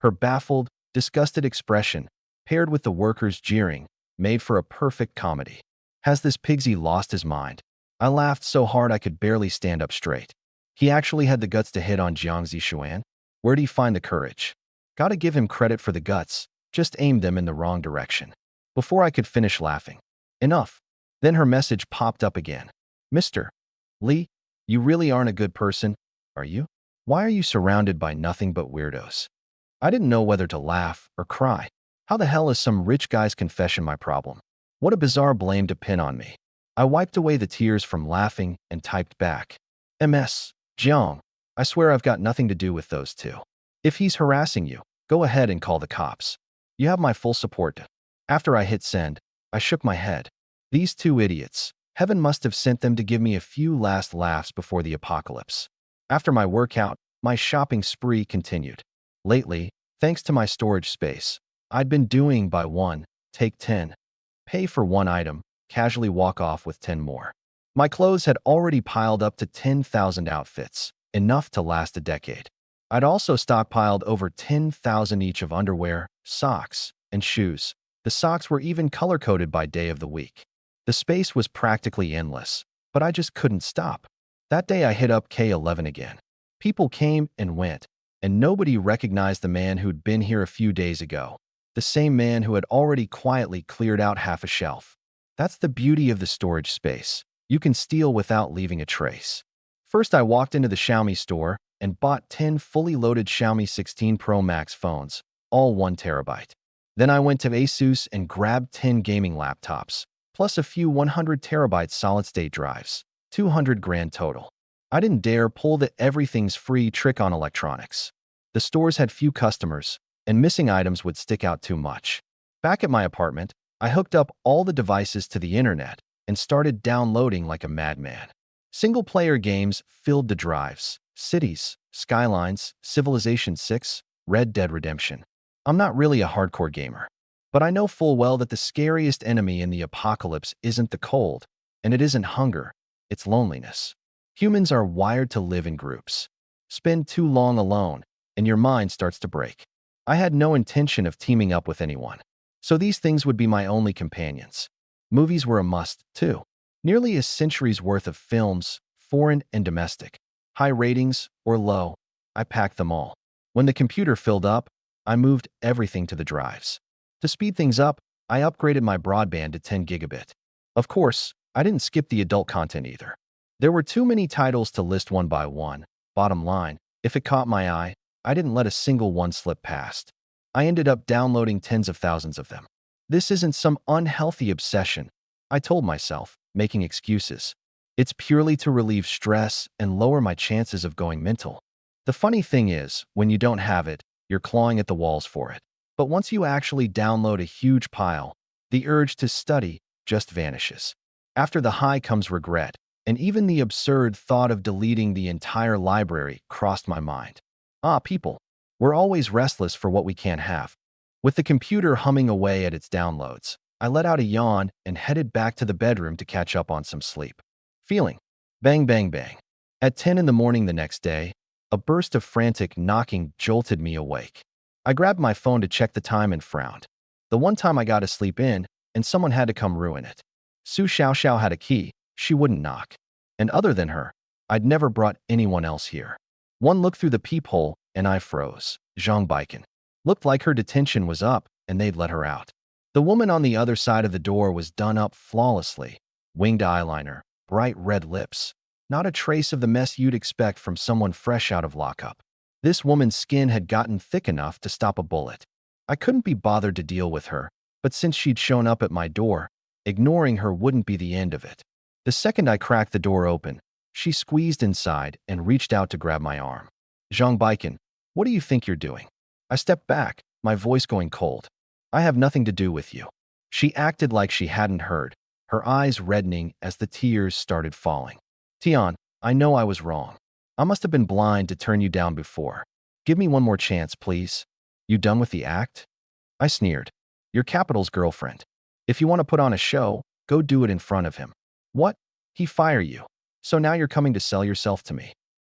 Her baffled, disgusted expression, paired with the workers jeering, made for a perfect comedy. Has this pigsy lost his mind? I laughed so hard I could barely stand up straight. He actually had the guts to hit on Jiang Zishuan? Where'd he find the courage? Gotta give him credit for the guts, just aimed them in the wrong direction. Before I could finish laughing. Enough. Then her message popped up again. Mr. Li, you really aren't a good person, are you? Why are you surrounded by nothing but weirdos? I didn't know whether to laugh or cry. How the hell is some rich guy's confession my problem? What a bizarre blame to pin on me. I wiped away the tears from laughing and typed back. MS, Jiang, I swear I've got nothing to do with those 2. If he's harassing you, go ahead and call the cops. You have my full support. After I hit send, I shook my head. These 2 idiots. Heaven must have sent them to give me a few last laughs before the apocalypse. After my workout, my shopping spree continued. Lately, Thanks to my storage space, I'd been doing buy one, take 10, pay for one item, casually walk off with 10 more. My clothes had already piled up to 10,000 outfits, enough to last a decade. I'd also stockpiled over 10,000 each of underwear, socks, and shoes. The socks were even color-coded by day of the week. The space was practically endless, but I just couldn't stop. That day I hit up K11 again. People came and went, and nobody recognized the man who'd been here a few days ago. The same man who had already quietly cleared out half a shelf. That's the beauty of the storage space. You can steal without leaving a trace. First, I walked into the Xiaomi store and bought 10 fully loaded Xiaomi 16 Pro Max phones, all 1 terabyte. Then I went to ASUS and grabbed 10 gaming laptops, plus a few 100 terabyte solid-state drives, 200 grand total. I didn't dare pull the everything's free trick on electronics. The stores had few customers, and missing items would stick out too much. Back at my apartment, I hooked up all the devices to the internet and started downloading like a madman. Single-player games filled the drives. Cities, Skylines, Civilization 6, Red Dead Redemption. I'm not really a hardcore gamer, but I know full well that the scariest enemy in the apocalypse isn't the cold, and it isn't hunger, it's loneliness. Humans are wired to live in groups. Spend too long alone, and your mind starts to break. I had no intention of teaming up with anyone, so these things would be my only companions. Movies were a must, too. Nearly a century's worth of films, foreign and domestic. High ratings or low, I packed them all. When the computer filled up, I moved everything to the drives. To speed things up, I upgraded my broadband to 10 gigabit. Of course, I didn't skip the adult content either. There were too many titles to list one by one. Bottom line, if it caught my eye, I didn't let a single one slip past. I ended up downloading tens of thousands of them. This isn't some unhealthy obsession, I told myself, making excuses. It's purely to relieve stress and lower my chances of going mental. The funny thing is, when you don't have it, you're clawing at the walls for it. But once you actually download a huge pile, the urge to study just vanishes. After the high comes regret, and even the absurd thought of deleting the entire library crossed my mind. People, we're always restless for what we can't have. With the computer humming away at its downloads, I let out a yawn and headed back to the bedroom to catch up on some sleep. Feeling. Bang, bang, bang. At 10 in the morning the next day, a burst of frantic knocking jolted me awake. I grabbed my phone to check the time and frowned. The one time I got to sleep in, and someone had to come ruin it. Su Xiaoxiao had a key, she wouldn't knock. And other than her, I'd never brought anyone else here. One look through the peephole, and I froze. Zhang Baikan. Looked like her detention was up, and they'd let her out. The woman on the other side of the door was done up flawlessly. Winged eyeliner, bright red lips. Not a trace of the mess you'd expect from someone fresh out of lockup. This woman's skin had gotten thick enough to stop a bullet. I couldn't be bothered to deal with her, but since she'd shown up at my door, ignoring her wouldn't be the end of it. The second I cracked the door open, she squeezed inside and reached out to grab my arm. Zhang Baikan, what do you think you're doing? I stepped back, my voice going cold. I have nothing to do with you. She acted like she hadn't heard, her eyes reddening as the tears started falling. Tian, I know I was wrong. I must have been blind to turn you down before. Give me one more chance, please. You done with the act? I sneered. You're Capital's girlfriend. If you want to put on a show, go do it in front of him. What? He fire you. So now you're coming to sell yourself to me.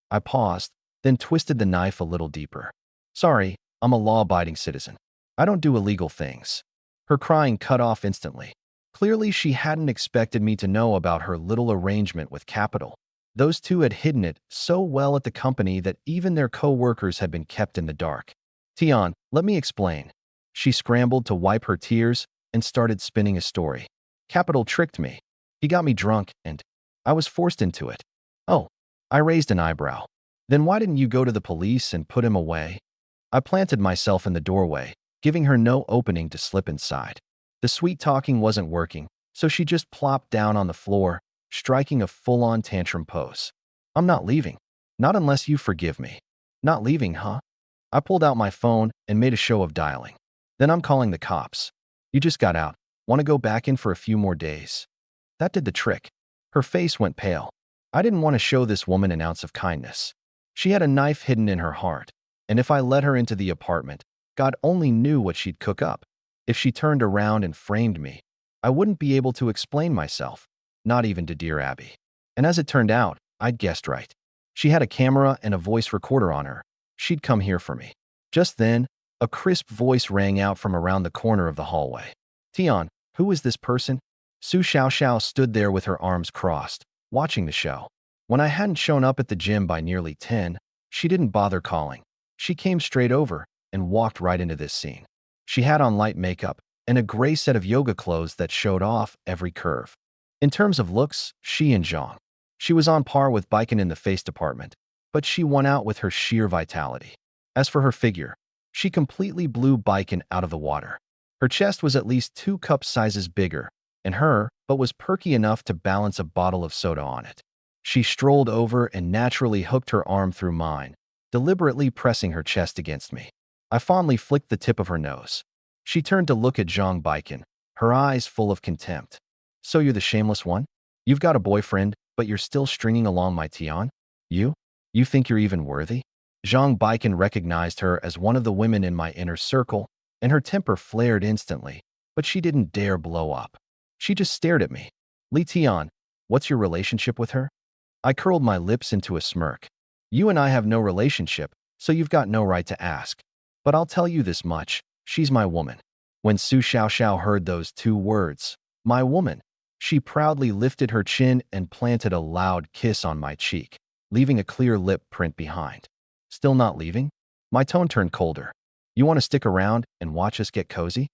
I paused, then twisted the knife a little deeper. Sorry, I'm a law-abiding citizen. I don't do illegal things. Her crying cut off instantly. Clearly, she hadn't expected me to know about her little arrangement with Capital. Those two had hidden it so well at the company that even their co-workers had been kept in the dark. Tian, let me explain. She scrambled to wipe her tears and started spinning a story. Capital tricked me. He got me drunk, and I was forced into it. Oh, I raised an eyebrow. Then why didn't you go to the police and put him away? I planted myself in the doorway, giving her no opening to slip inside. The sweet talking wasn't working, so she just plopped down on the floor, striking a full-on tantrum pose. I'm not leaving. Not unless you forgive me. Not leaving, huh? I pulled out my phone and made a show of dialing. Then I'm calling the cops. You just got out. Want to go back in for a few more days? That did the trick. Her face went pale. I didn't want to show this woman an ounce of kindness. She had a knife hidden in her heart, and if I let her into the apartment, God only knew what she'd cook up. If she turned around and framed me, I wouldn't be able to explain myself, not even to dear Abby. And as it turned out, I'd guessed right. She had a camera and a voice recorder on her. She'd come here for me. Just then, a crisp voice rang out from around the corner of the hallway. Tian, who is this person? Su Xiaoxiao stood there with her arms crossed, watching the show. When I hadn't shown up at the gym by nearly 10, she didn't bother calling. She came straight over and walked right into this scene. She had on light makeup and a gray set of yoga clothes that showed off every curve. In terms of looks, she and Zhang. She was on par with Baiken in the face department, but she won out with her sheer vitality. As for her figure, she completely blew Baiken out of the water. Her chest was at least 2 cup sizes bigger, and but was perky enough to balance a bottle of soda on it. She strolled over and naturally hooked her arm through mine, deliberately pressing her chest against me. I fondly flicked the tip of her nose. She turned to look at Zhang Baiken, her eyes full of contempt. So you're the shameless one? You've got a boyfriend, but you're still stringing along my Tian? You? You think you're even worthy? Zhang Baiken recognized her as one of the women in my inner circle, and her temper flared instantly, but she didn't dare blow up. She just stared at me. Li Tian, what's your relationship with her? I curled my lips into a smirk. You and I have no relationship, so you've got no right to ask. But I'll tell you this much, she's my woman. When Su Xiaoxiao heard those 2 words, my woman, she proudly lifted her chin and planted a loud kiss on my cheek, leaving a clear lip print behind. Still not leaving? My tone turned colder. You want to stick around and watch us get cozy?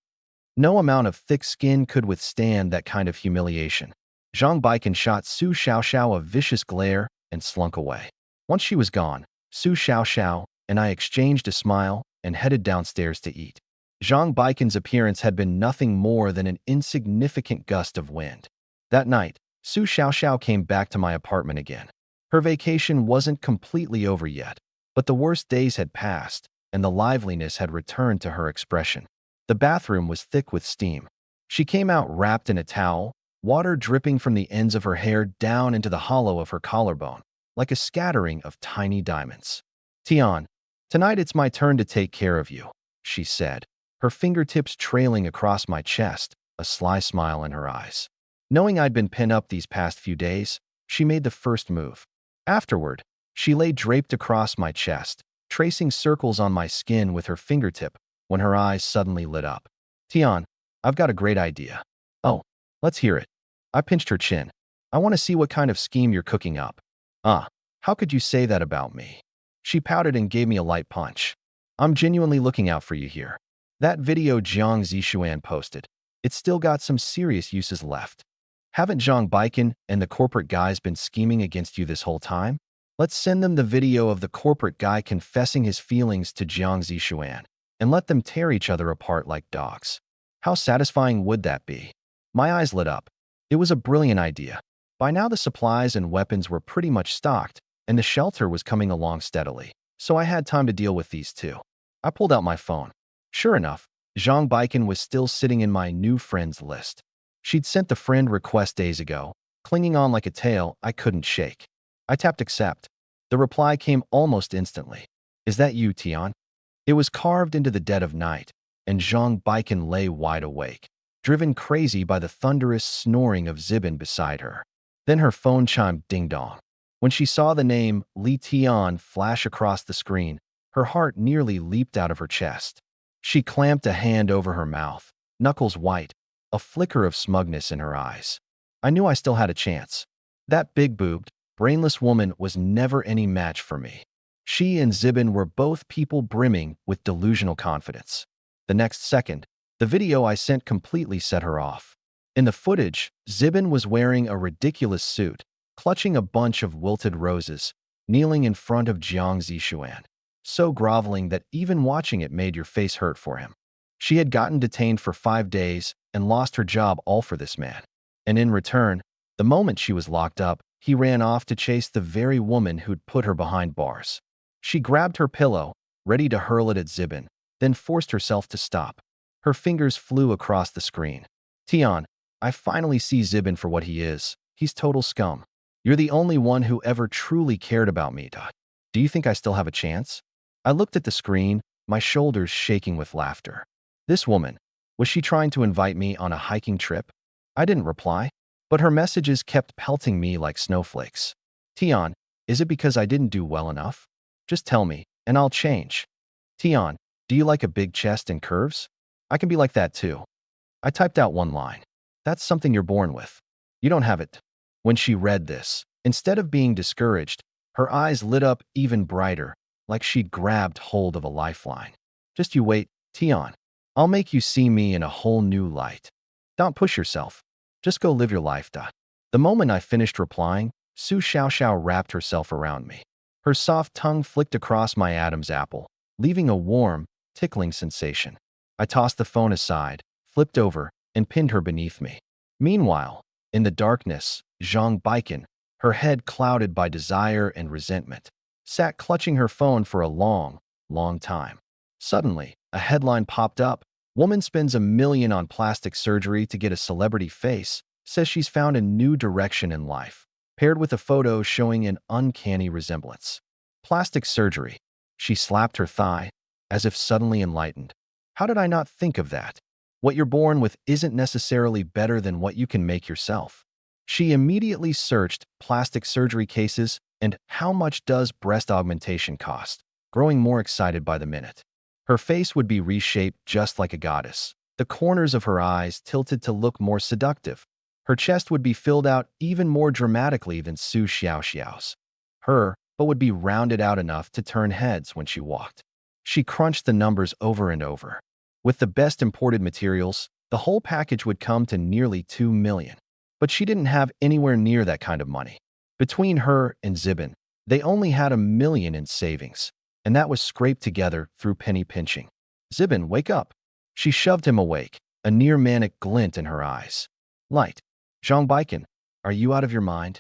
No amount of thick skin could withstand that kind of humiliation. Zhang Baiken shot Su Xiaoxiao a vicious glare and slunk away. Once she was gone, Su Xiaoxiao and I exchanged a smile and headed downstairs to eat. Zhang Baiken's appearance had been nothing more than an insignificant gust of wind. That night, Su Xiaoxiao came back to my apartment again. Her vacation wasn't completely over yet, but the worst days had passed, and the liveliness had returned to her expression. The bathroom was thick with steam. She came out wrapped in a towel, water dripping from the ends of her hair down into the hollow of her collarbone, like a scattering of tiny diamonds. Tian, tonight it's my turn to take care of you, she said, her fingertips trailing across my chest, a sly smile in her eyes. Knowing I'd been pinned up these past few days, she made the first move. Afterward, she lay draped across my chest, tracing circles on my skin with her fingertip when her eyes suddenly lit up. Tian, I've got a great idea. Oh, let's hear it. I pinched her chin. I want to see what kind of scheme you're cooking up. How could you say that about me? She pouted and gave me a light punch. I'm genuinely looking out for you here. That video Jiang Zishuan posted, it's still got some serious uses left. Haven't Zhang Baiken and the corporate guys been scheming against you this whole time? Let's send them the video of the corporate guy confessing his feelings to Jiang Zishuan and let them tear each other apart like dogs. How satisfying would that be? My eyes lit up. It was a brilliant idea. By now the supplies and weapons were pretty much stocked, and the shelter was coming along steadily, so I had time to deal with these 2. I pulled out my phone. Sure enough, Zhang Baiken was still sitting in my new friends list. She'd sent the friend request days ago, clinging on like a tail I couldn't shake. I tapped accept. The reply came almost instantly. Is that you, Tian? It was carved into the dead of night, and Zhang Baiken lay wide awake, driven crazy by the thunderous snoring of Zibin beside her. Then her phone chimed ding-dong. When she saw the name Li Tian flash across the screen, her heart nearly leaped out of her chest. She clamped a hand over her mouth, knuckles white, a flicker of smugness in her eyes. I knew I still had a chance. That big-boobed, brainless woman was never any match for me. She and Zibin were both people brimming with delusional confidence. The next second, the video I sent completely set her off. In the footage, Zibin was wearing a ridiculous suit, clutching a bunch of wilted roses, kneeling in front of Jiang Zishuan, so groveling that even watching it made your face hurt for him. She had gotten detained for 5 days and lost her job all for this man. And in return, the moment she was locked up, he ran off to chase the very woman who'd put her behind bars. She grabbed her pillow, ready to hurl it at Zibin, then forced herself to stop. Her fingers flew across the screen. Tian, I finally see Zibin for what he is. He's total scum. You're the only one who ever truly cared about me, Dot. Do you think I still have a chance? I looked at the screen, my shoulders shaking with laughter. This woman, was she trying to invite me on a hiking trip? I didn't reply, but her messages kept pelting me like snowflakes. Tion, is it because I didn't do well enough? Just tell me, and I'll change. Tion, do you like a big chest and curves? I can be like that too. I typed out one line. That's something you're born with. You don't have it. When she read this, instead of being discouraged, her eyes lit up even brighter, like she'd grabbed hold of a lifeline. Just you wait, Tion. I'll make you see me in a whole new light. Don't push yourself. Just go live your life. The moment I finished replying, Su Xiaoxiao wrapped herself around me. Her soft tongue flicked across my Adam's apple, leaving a warm, tickling sensation. I tossed the phone aside, flipped over, and pinned her beneath me. Meanwhile, in the darkness, Zhang Baikan, her head clouded by desire and resentment, sat clutching her phone for a long, long time. Suddenly, a headline popped up. Woman spends $1 million on plastic surgery to get a celebrity face, says she's found a new direction in life, paired with a photo showing an uncanny resemblance. Plastic surgery. She slapped her thigh, as if suddenly enlightened. How did I not think of that? What you're born with isn't necessarily better than what you can make yourself. She immediately searched plastic surgery cases and how much does breast augmentation cost, growing more excited by the minute. Her face would be reshaped just like a goddess. The corners of her eyes tilted to look more seductive. Her chest would be filled out even more dramatically than Su Xiaoxiao's. But would be rounded out enough to turn heads when she walked. She crunched the numbers over and over. With the best imported materials, the whole package would come to nearly $2 million. But she didn't have anywhere near that kind of money. Between her and Zibin, they only had $1 million in savings, and that was scraped together through penny pinching. Zibin, wake up. She shoved him awake, a near-manic glint in her eyes. Light. Zhang Baikan, are you out of your mind?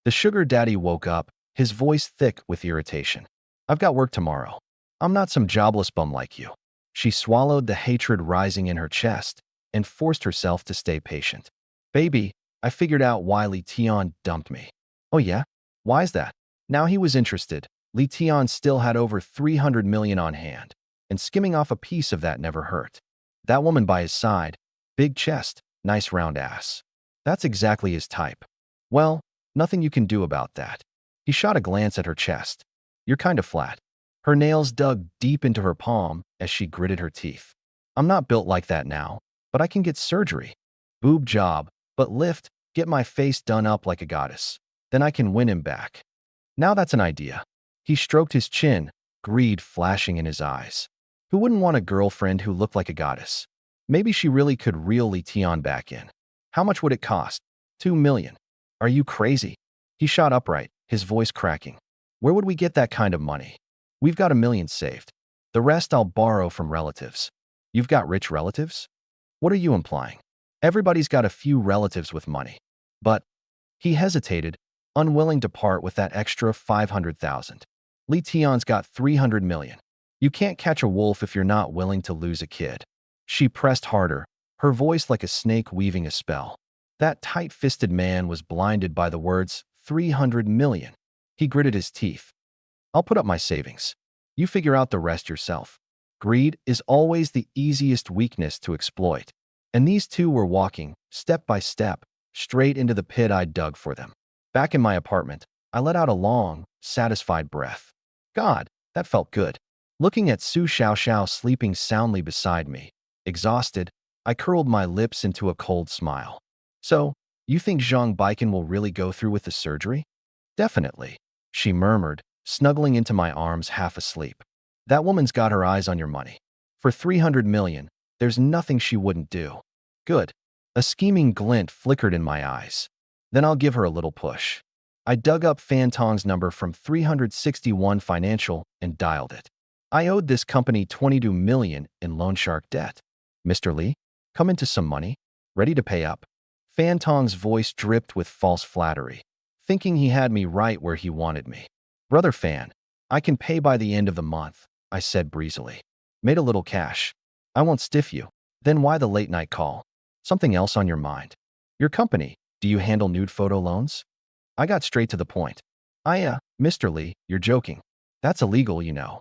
The sugar daddy woke up, his voice thick with irritation. I've got work tomorrow. I'm not some jobless bum like you. She swallowed the hatred rising in her chest and forced herself to stay patient. Baby, I figured out why Li Tian dumped me. Oh yeah? Why's that? Now he was interested. Li Tian still had over 300 million on hand, and skimming off a piece of that never hurt. That woman by his side, big chest, nice round ass. That's exactly his type. Well, nothing you can do about that. He shot a glance at her chest. You're kind of flat. Her nails dug deep into her palm as she gritted her teeth. I'm not built like that now, but I can get surgery. Boob job, but lift, get my face done up like a goddess. Then I can win him back. Now that's an idea. He stroked his chin, greed flashing in his eyes. Who wouldn't want a girlfriend who looked like a goddess? Maybe she really could reel Li Tian back in. How much would it cost? $2 million. Are you crazy? He shot upright, his voice cracking. Where would we get that kind of money? We've got $1 million saved. The rest I'll borrow from relatives. You've got rich relatives? What are you implying? Everybody's got a few relatives with money. But he hesitated, unwilling to part with that extra 500,000. Li Tian's got 300 million. You can't catch a wolf if you're not willing to lose a kid. She pressed harder, her voice like a snake weaving a spell. That tight-fisted man was blinded by the words 300 million. He gritted his teeth. I'll put up my savings. You figure out the rest yourself. Greed is always the easiest weakness to exploit. And these two were walking, step by step, straight into the pit I'd dug for them. Back in my apartment, I let out a long, satisfied breath. God, that felt good. Looking at Su Xiaoxiao sleeping soundly beside me, exhausted, I curled my lips into a cold smile. So, you think Zhang Baikan will really go through with the surgery? Definitely, she murmured, snuggling into my arms half asleep. That woman's got her eyes on your money. For 300 million, there's nothing she wouldn't do. Good. A scheming glint flickered in my eyes. Then I'll give her a little push. I dug up Fan Tong's number from 361 Financial and dialed it. I owed this company 22 million in loan shark debt. Mr. Li, come into some money? Ready to pay up? Fan Tong's voice dripped with false flattery, thinking he had me right where he wanted me. Brother Fan, I can pay by the end of the month, I said breezily. Made a little cash. I won't stiff you. Then why the late night call? Something else on your mind? Your company, do you handle nude photo loans? I got straight to the point. Mr. Li, you're joking. That's illegal, you know.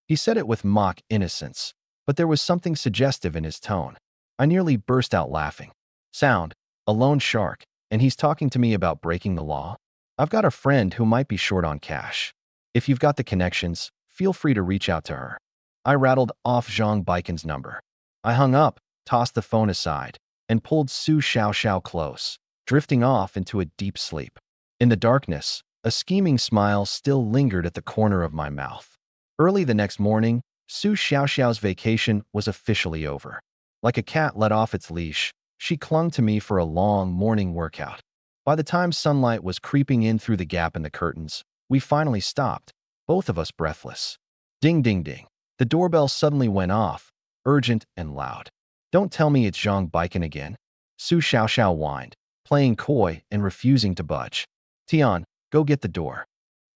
He said it with mock innocence, but there was something suggestive in his tone. I nearly burst out laughing. Sound, a lone shark, and he's talking to me about breaking the law? I've got a friend who might be short on cash. If you've got the connections, feel free to reach out to her. I rattled off Zhang Baiken's number. I hung up, tossed the phone aside, and pulled Su Xiaoxiao close, drifting off into a deep sleep. In the darkness, a scheming smile still lingered at the corner of my mouth. Early the next morning, Su Xiaoxiao's vacation was officially over. Like a cat let off its leash, she clung to me for a long morning workout. By the time sunlight was creeping in through the gap in the curtains, we finally stopped, both of us breathless. Ding ding ding. The doorbell suddenly went off, urgent and loud. Don't tell me it's Zhang Baiken again. Su Xiaoxiao whined, playing coy and refusing to budge. Tian, go get the door.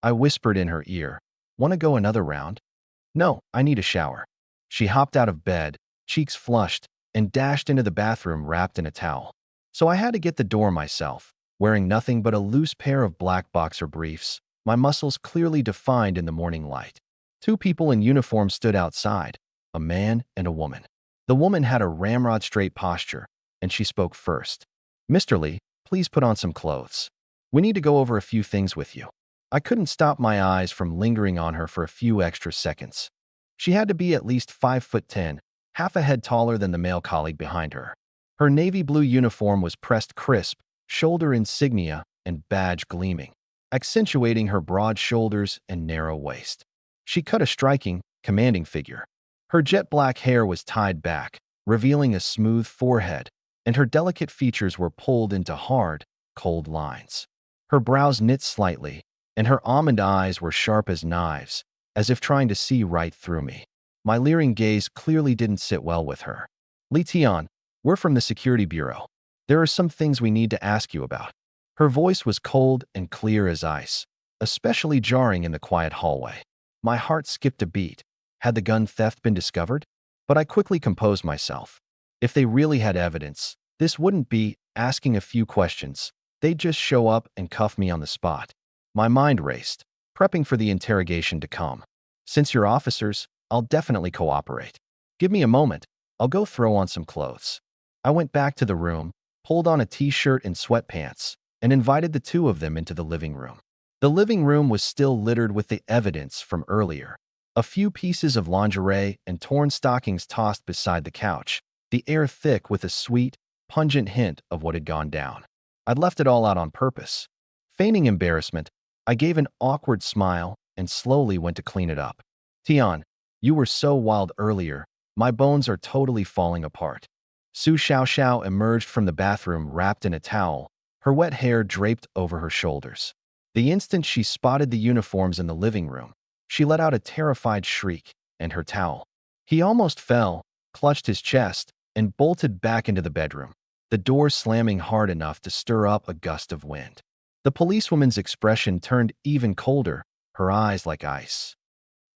I whispered in her ear. Want to go another round? No, I need a shower. She hopped out of bed, cheeks flushed, and dashed into the bathroom wrapped in a towel. So I had to get the door myself, wearing nothing but a loose pair of black boxer briefs, my muscles clearly defined in the morning light. Two people in uniform stood outside, a man and a woman. The woman had a ramrod-straight posture, and she spoke first. Mr. Li, please put on some clothes. We need to go over a few things with you. I couldn't stop my eyes from lingering on her for a few extra seconds. She had to be at least 5'10", half a head taller than the male colleague behind her. Her navy blue uniform was pressed crisp, shoulder insignia and badge gleaming, accentuating her broad shoulders and narrow waist. She cut a striking, commanding figure. Her jet black hair was tied back, revealing a smooth forehead, and her delicate features were pulled into hard, cold lines. Her brows knit slightly, and her almond eyes were sharp as knives, as if trying to see right through me. My leering gaze clearly didn't sit well with her. Li Tian, we're from the Security Bureau. There are some things we need to ask you about. Her voice was cold and clear as ice, especially jarring in the quiet hallway. My heart skipped a beat. Had the gun theft been discovered? But I quickly composed myself. If they really had evidence, this wouldn't be asking a few questions. They'd just show up and cuff me on the spot. My mind raced, prepping for the interrogation to come. Since you're officers, I'll definitely cooperate. Give me a moment. I'll go throw on some clothes. I went back to the room, pulled on a t-shirt and sweatpants, and invited the two of them into the living room. The living room was still littered with the evidence from earlier. A few pieces of lingerie and torn stockings tossed beside the couch, the air thick with a sweet, pungent hint of what had gone down. I'd left it all out on purpose. Feigning embarrassment, I gave an awkward smile and slowly went to clean it up. Tian, you were so wild earlier, my bones are totally falling apart. Su Xiaoxiao emerged from the bathroom wrapped in a towel, her wet hair draped over her shoulders. The instant she spotted the uniforms in the living room, she let out a terrified shriek, and her towel. He almost fell, clutched his chest, and bolted back into the bedroom, the door slamming hard enough to stir up a gust of wind. The policewoman's expression turned even colder, her eyes like ice.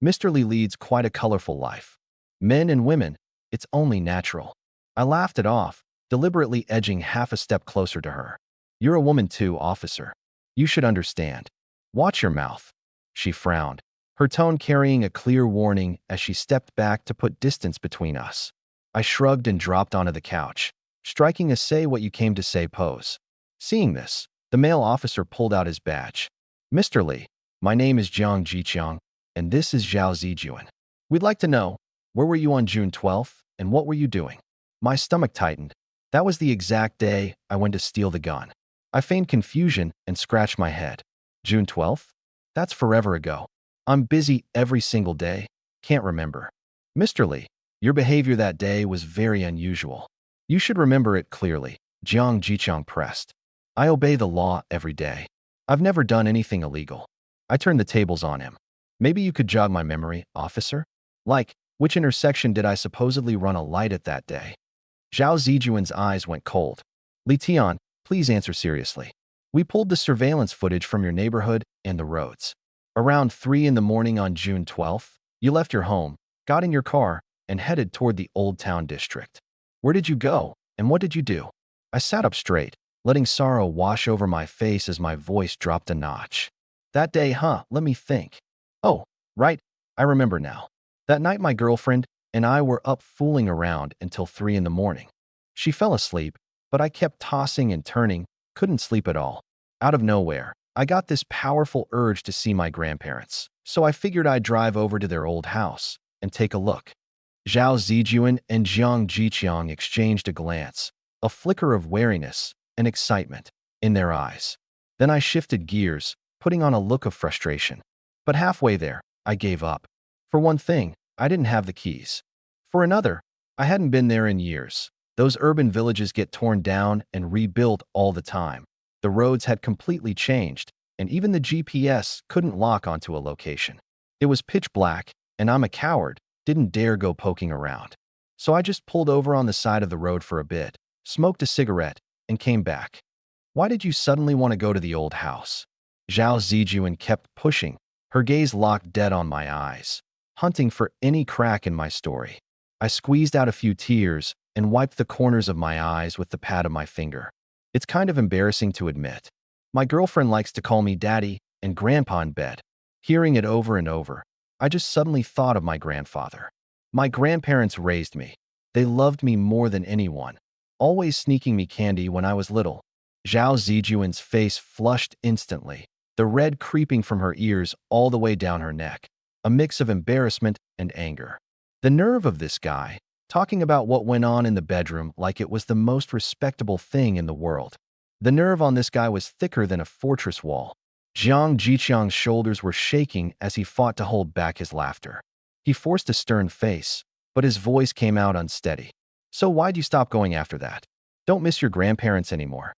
Mr. Li leads quite a colorful life. Men and women, it's only natural. I laughed it off, deliberately edging half a step closer to her. You're a woman too, officer. You should understand. Watch your mouth. She frowned, her tone carrying a clear warning as she stepped back to put distance between us. I shrugged and dropped onto the couch, striking a say-what-you-came-to-say pose. Seeing this, the male officer pulled out his badge. Mr. Li, my name is Jiang Jiqiang, and this is Zhao Zijuan. We'd like to know, where were you on June 12th, and what were you doing? My stomach tightened. That was the exact day I went to steal the gun. I feigned confusion and scratched my head. June 12th? That's forever ago. I'm busy every single day. Can't remember. Mr. Li, your behavior that day was very unusual. You should remember it clearly, Jiang Jiqiang pressed. I obey the law every day. I've never done anything illegal. I turned the tables on him. Maybe you could jog my memory, officer? Like, which intersection did I supposedly run a light at that day? Zhao Zijuan's eyes went cold. Li Tian, please answer seriously. We pulled the surveillance footage from your neighborhood and the roads. Around 3 in the morning on June 12th, you left your home, got in your car, and headed toward the Old Town District. Where did you go, and what did you do? I sat up straight, letting sorrow wash over my face as my voice dropped a notch. That day, huh? Let me think. Oh, right, I remember now. That night, my girlfriend and I were up fooling around until 3 in the morning. She fell asleep, but I kept tossing and turning, couldn't sleep at all. Out of nowhere, I got this powerful urge to see my grandparents, so I figured I'd drive over to their old house and take a look. Zhao Zijuan and Jiang Jiqiang exchanged a glance, a flicker of wariness and excitement in their eyes. Then I shifted gears, putting on a look of frustration. But halfway there, I gave up. For one thing, I didn't have the keys. For another, I hadn't been there in years. Those urban villages get torn down and rebuilt all the time. The roads had completely changed, and even the GPS couldn't lock onto a location. It was pitch black, and I'm a coward, didn't dare go poking around. So I just pulled over on the side of the road for a bit, smoked a cigarette, and came back. Why did you suddenly want to go to the old house? Zhao Zijuan kept pushing, her gaze locked dead on my eyes, hunting for any crack in my story. I squeezed out a few tears and wiped the corners of my eyes with the pad of my finger. It's kind of embarrassing to admit. My girlfriend likes to call me daddy and grandpa in bed. Hearing it over and over, I just suddenly thought of my grandfather. My grandparents raised me. They loved me more than anyone, always sneaking me candy when I was little. Zhao Zijuan's face flushed instantly, the red creeping from her ears all the way down her neck, a mix of embarrassment and anger. The nerve of this guy, talking about what went on in the bedroom like it was the most respectable thing in the world. The nerve on this guy was thicker than a fortress wall. Jiang Jiqiang's shoulders were shaking as he fought to hold back his laughter. He forced a stern face, but his voice came out unsteady. So why'd you stop going after that? Don't miss your grandparents anymore.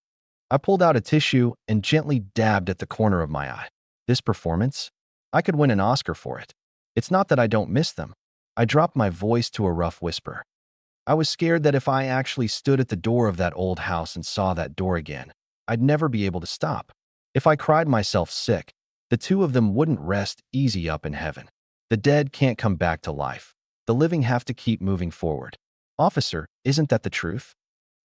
I pulled out a tissue and gently dabbed at the corner of my eye. This performance? I could win an Oscar for it. It's not that I don't miss them. I dropped my voice to a rough whisper. I was scared that if I actually stood at the door of that old house and saw that door again, I'd never be able to stop. If I cried myself sick, the two of them wouldn't rest easy up in heaven. The dead can't come back to life. The living have to keep moving forward. Officer, isn't that the truth?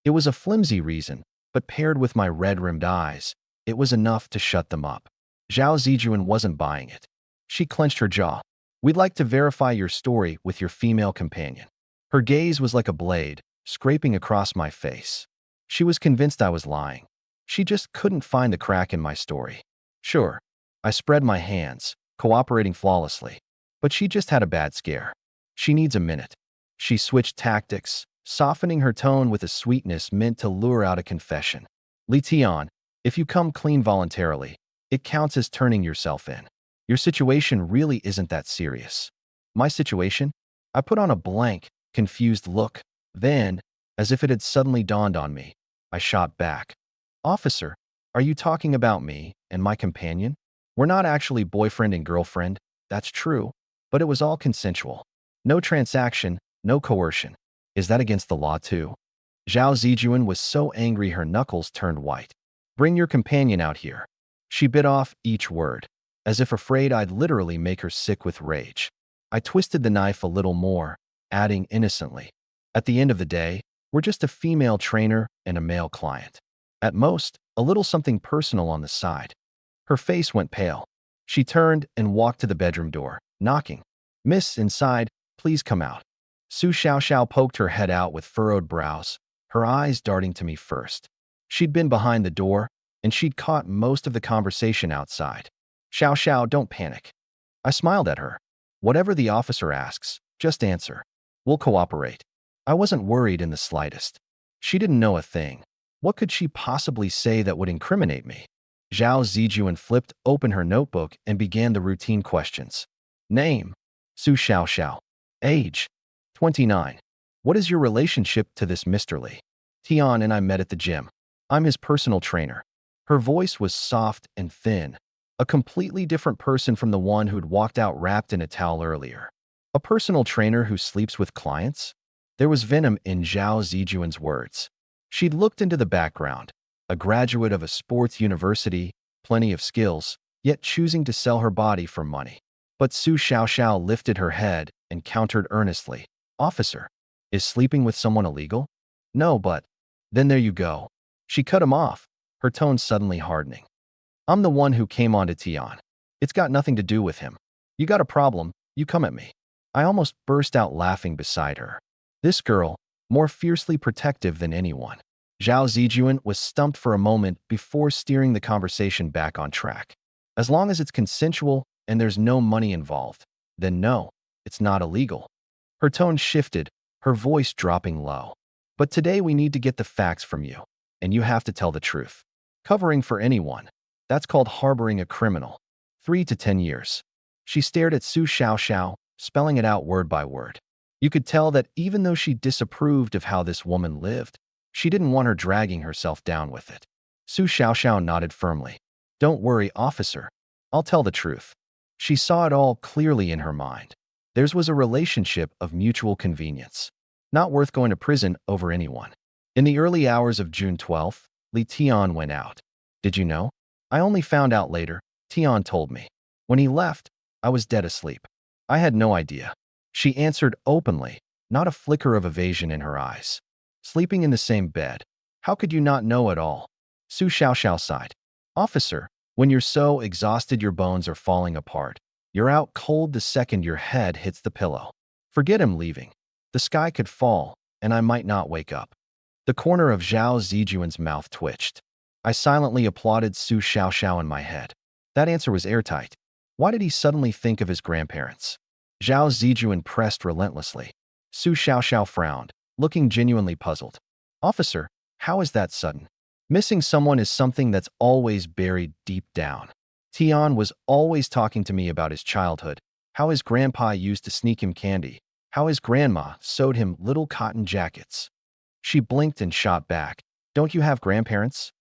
It was a flimsy reason, but paired with my red-rimmed eyes, it was enough to shut them up. Zhao Zijuan wasn't buying it. She clenched her jaw. We'd like to verify your story with your female companion. Her gaze was like a blade, scraping across my face. She was convinced I was lying. She just couldn't find the crack in my story. Sure, I spread my hands, cooperating flawlessly. But she just had a bad scare. She needs a minute. She switched tactics, softening her tone with a sweetness meant to lure out a confession. Li Tian, if you come clean voluntarily, it counts as turning yourself in. Your situation really isn't that serious. My situation? I put on a blank, confused look. Then, as if it had suddenly dawned on me, I shot back. Officer, are you talking about me and my companion? We're not actually boyfriend and girlfriend, that's true, but it was all consensual. No transaction, no coercion. Is that against the law too? Zhao Zijuan was so angry her knuckles turned white. Bring your companion out here. She bit off each word, as if afraid I'd literally make her sick with rage. I twisted the knife a little more, adding innocently, at the end of the day, we're just a female trainer and a male client. At most, a little something personal on the side. Her face went pale. She turned and walked to the bedroom door, knocking. Miss, inside, please come out. Su Xiaoxiao poked her head out with furrowed brows, her eyes darting to me first. She'd been behind the door, and she'd caught most of the conversation outside. Xiaoxiao, don't panic. I smiled at her. Whatever the officer asks, just answer. We'll cooperate. I wasn't worried in the slightest. She didn't know a thing. What could she possibly say that would incriminate me? Zhao Zijuan flipped open her notebook and began the routine questions. Name? Su Xiaoxiao. Age? 29. What is your relationship to this Mr. Li? Tian and I met at the gym. I'm his personal trainer. Her voice was soft and thin, a completely different person from the one who'd walked out wrapped in a towel earlier. A personal trainer who sleeps with clients? There was venom in Zhao Zijuan's words. She'd looked into the background, a graduate of a sports university, plenty of skills, yet choosing to sell her body for money. But Su Xiaoxiao lifted her head and countered earnestly. Officer, is sleeping with someone illegal? No, but… Then there you go. She cut him off, her tone suddenly hardening. I'm the one who came on to Tian. It's got nothing to do with him. You got a problem, you come at me. I almost burst out laughing beside her. This girl, more fiercely protective than anyone. Zhao Zijuan was stumped for a moment before steering the conversation back on track. As long as it's consensual and there's no money involved, then no, it's not illegal. Her tone shifted, her voice dropping low. But today we need to get the facts from you, and you have to tell the truth. Covering for anyone, that's called harboring a criminal. 3 to 10 years. She stared at Su Xiaoxiao, spelling it out word by word. You could tell that even though she disapproved of how this woman lived, she didn't want her dragging herself down with it. Su Xiaoxiao nodded firmly. Don't worry, officer. I'll tell the truth. She saw it all clearly in her mind. Theirs was a relationship of mutual convenience. Not worth going to prison over anyone. In the early hours of June 12th, Li Tian went out. Did you know? I only found out later, Tian told me. When he left, I was dead asleep. I had no idea. She answered openly, not a flicker of evasion in her eyes. Sleeping in the same bed. How could you not know at all? Su Xiaoxiao sighed. Officer, when you're so exhausted your bones are falling apart, you're out cold the second your head hits the pillow. Forget him leaving. The sky could fall, and I might not wake up. The corner of Zhao Zijuan's mouth twitched. I silently applauded Su Xiaoxiao in my head. That answer was airtight. Why did he suddenly think of his grandparents? Zhao Zijuan pressed relentlessly. Su Xiaoxiao frowned, looking genuinely puzzled. Officer, how is that sudden? Missing someone is something that's always buried deep down. Tian was always talking to me about his childhood, how his grandpa used to sneak him candy, how his grandma sewed him little cotton jackets. She blinked and shot back. Don't you have grandparents?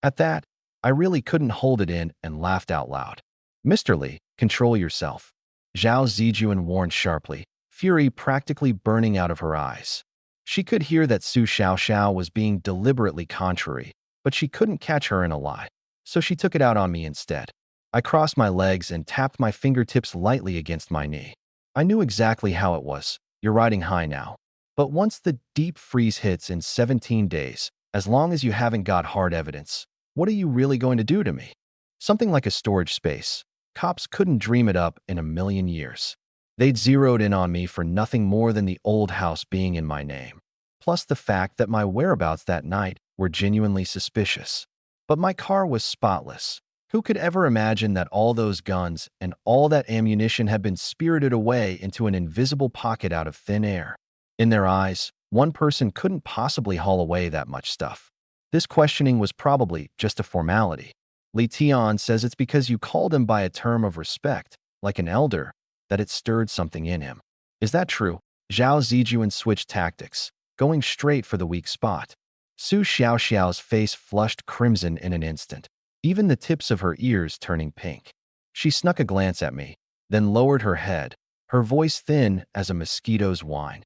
At that, I really couldn't hold it in and laughed out loud. Mr. Li, control yourself. Zhao Zijuan warned sharply, fury practically burning out of her eyes. She could hear that Su Xiaoxiao was being deliberately contrary, but she couldn't catch her in a lie, so she took it out on me instead. I crossed my legs and tapped my fingertips lightly against my knee. I knew exactly how it was. You're riding high now. But once the deep freeze hits in 17 days, as long as you haven't got hard evidence, what are you really going to do to me? Something like a storage space. Cops couldn't dream it up in a million years. They'd zeroed in on me for nothing more than the old house being in my name, plus the fact that my whereabouts that night were genuinely suspicious. But my car was spotless. Who could ever imagine that all those guns and all that ammunition had been spirited away into an invisible pocket out of thin air? In their eyes, one person couldn't possibly haul away that much stuff. This questioning was probably just a formality. Li Tian says it's because you called him by a term of respect, like an elder, that it stirred something in him. Is that true? Zhao Zijuan switched tactics, going straight for the weak spot. Su Xiaoxiao's face flushed crimson in an instant, even the tips of her ears turning pink. She snuck a glance at me, then lowered her head, her voice thin as a mosquito's whine.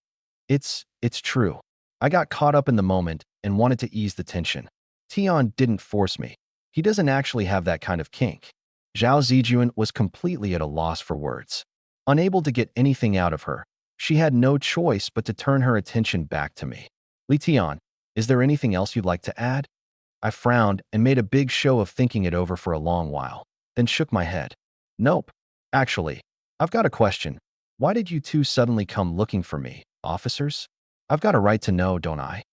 It's true. I got caught up in the moment and wanted to ease the tension. Tian didn't force me. He doesn't actually have that kind of kink. Zhao Zijuan was completely at a loss for words. Unable to get anything out of her, she had no choice but to turn her attention back to me. Li Tian, is there anything else you'd like to add? I frowned and made a big show of thinking it over for a long while, then shook my head. Nope. Actually, I've got a question. Why did you two suddenly come looking for me, officers? I've got a right to know, don't I?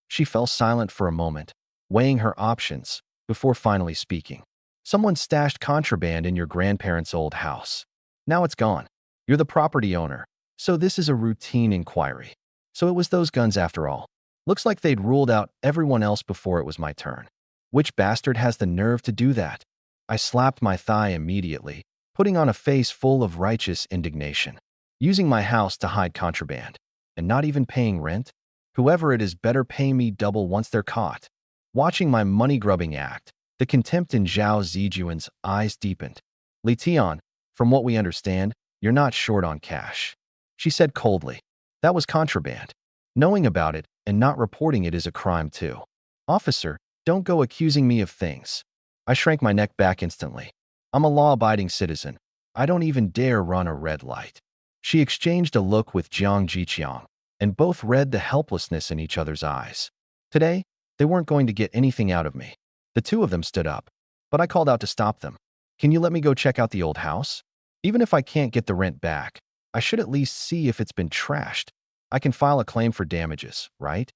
She fell silent for a moment, weighing her options, before finally speaking. Someone stashed contraband in your grandparents' old house. Now it's gone. You're the property owner, so this is a routine inquiry. So it was those guns after all. Looks like they'd ruled out everyone else before it was my turn. Which bastard has the nerve to do that? I slapped my thigh immediately, putting on a face full of righteous indignation. Using my house to hide contraband, and not even paying rent? Whoever it is better pay me double once they're caught. Watching my money-grubbing act, the contempt in Zhao Zijuan's eyes deepened. Li Tian, from what we understand, you're not short on cash. She said coldly. That was contraband. Knowing about it and not reporting it is a crime too. Officer, don't go accusing me of things. I shrank my neck back instantly. I'm a law-abiding citizen. I don't even dare run a red light. She exchanged a look with Jiang Jiqiang, and both read the helplessness in each other's eyes. Today, they weren't going to get anything out of me. The two of them stood up, but I called out to stop them. Can you let me go check out the old house? Even if I can't get the rent back, I should at least see if it's been trashed. I can file a claim for damages, right?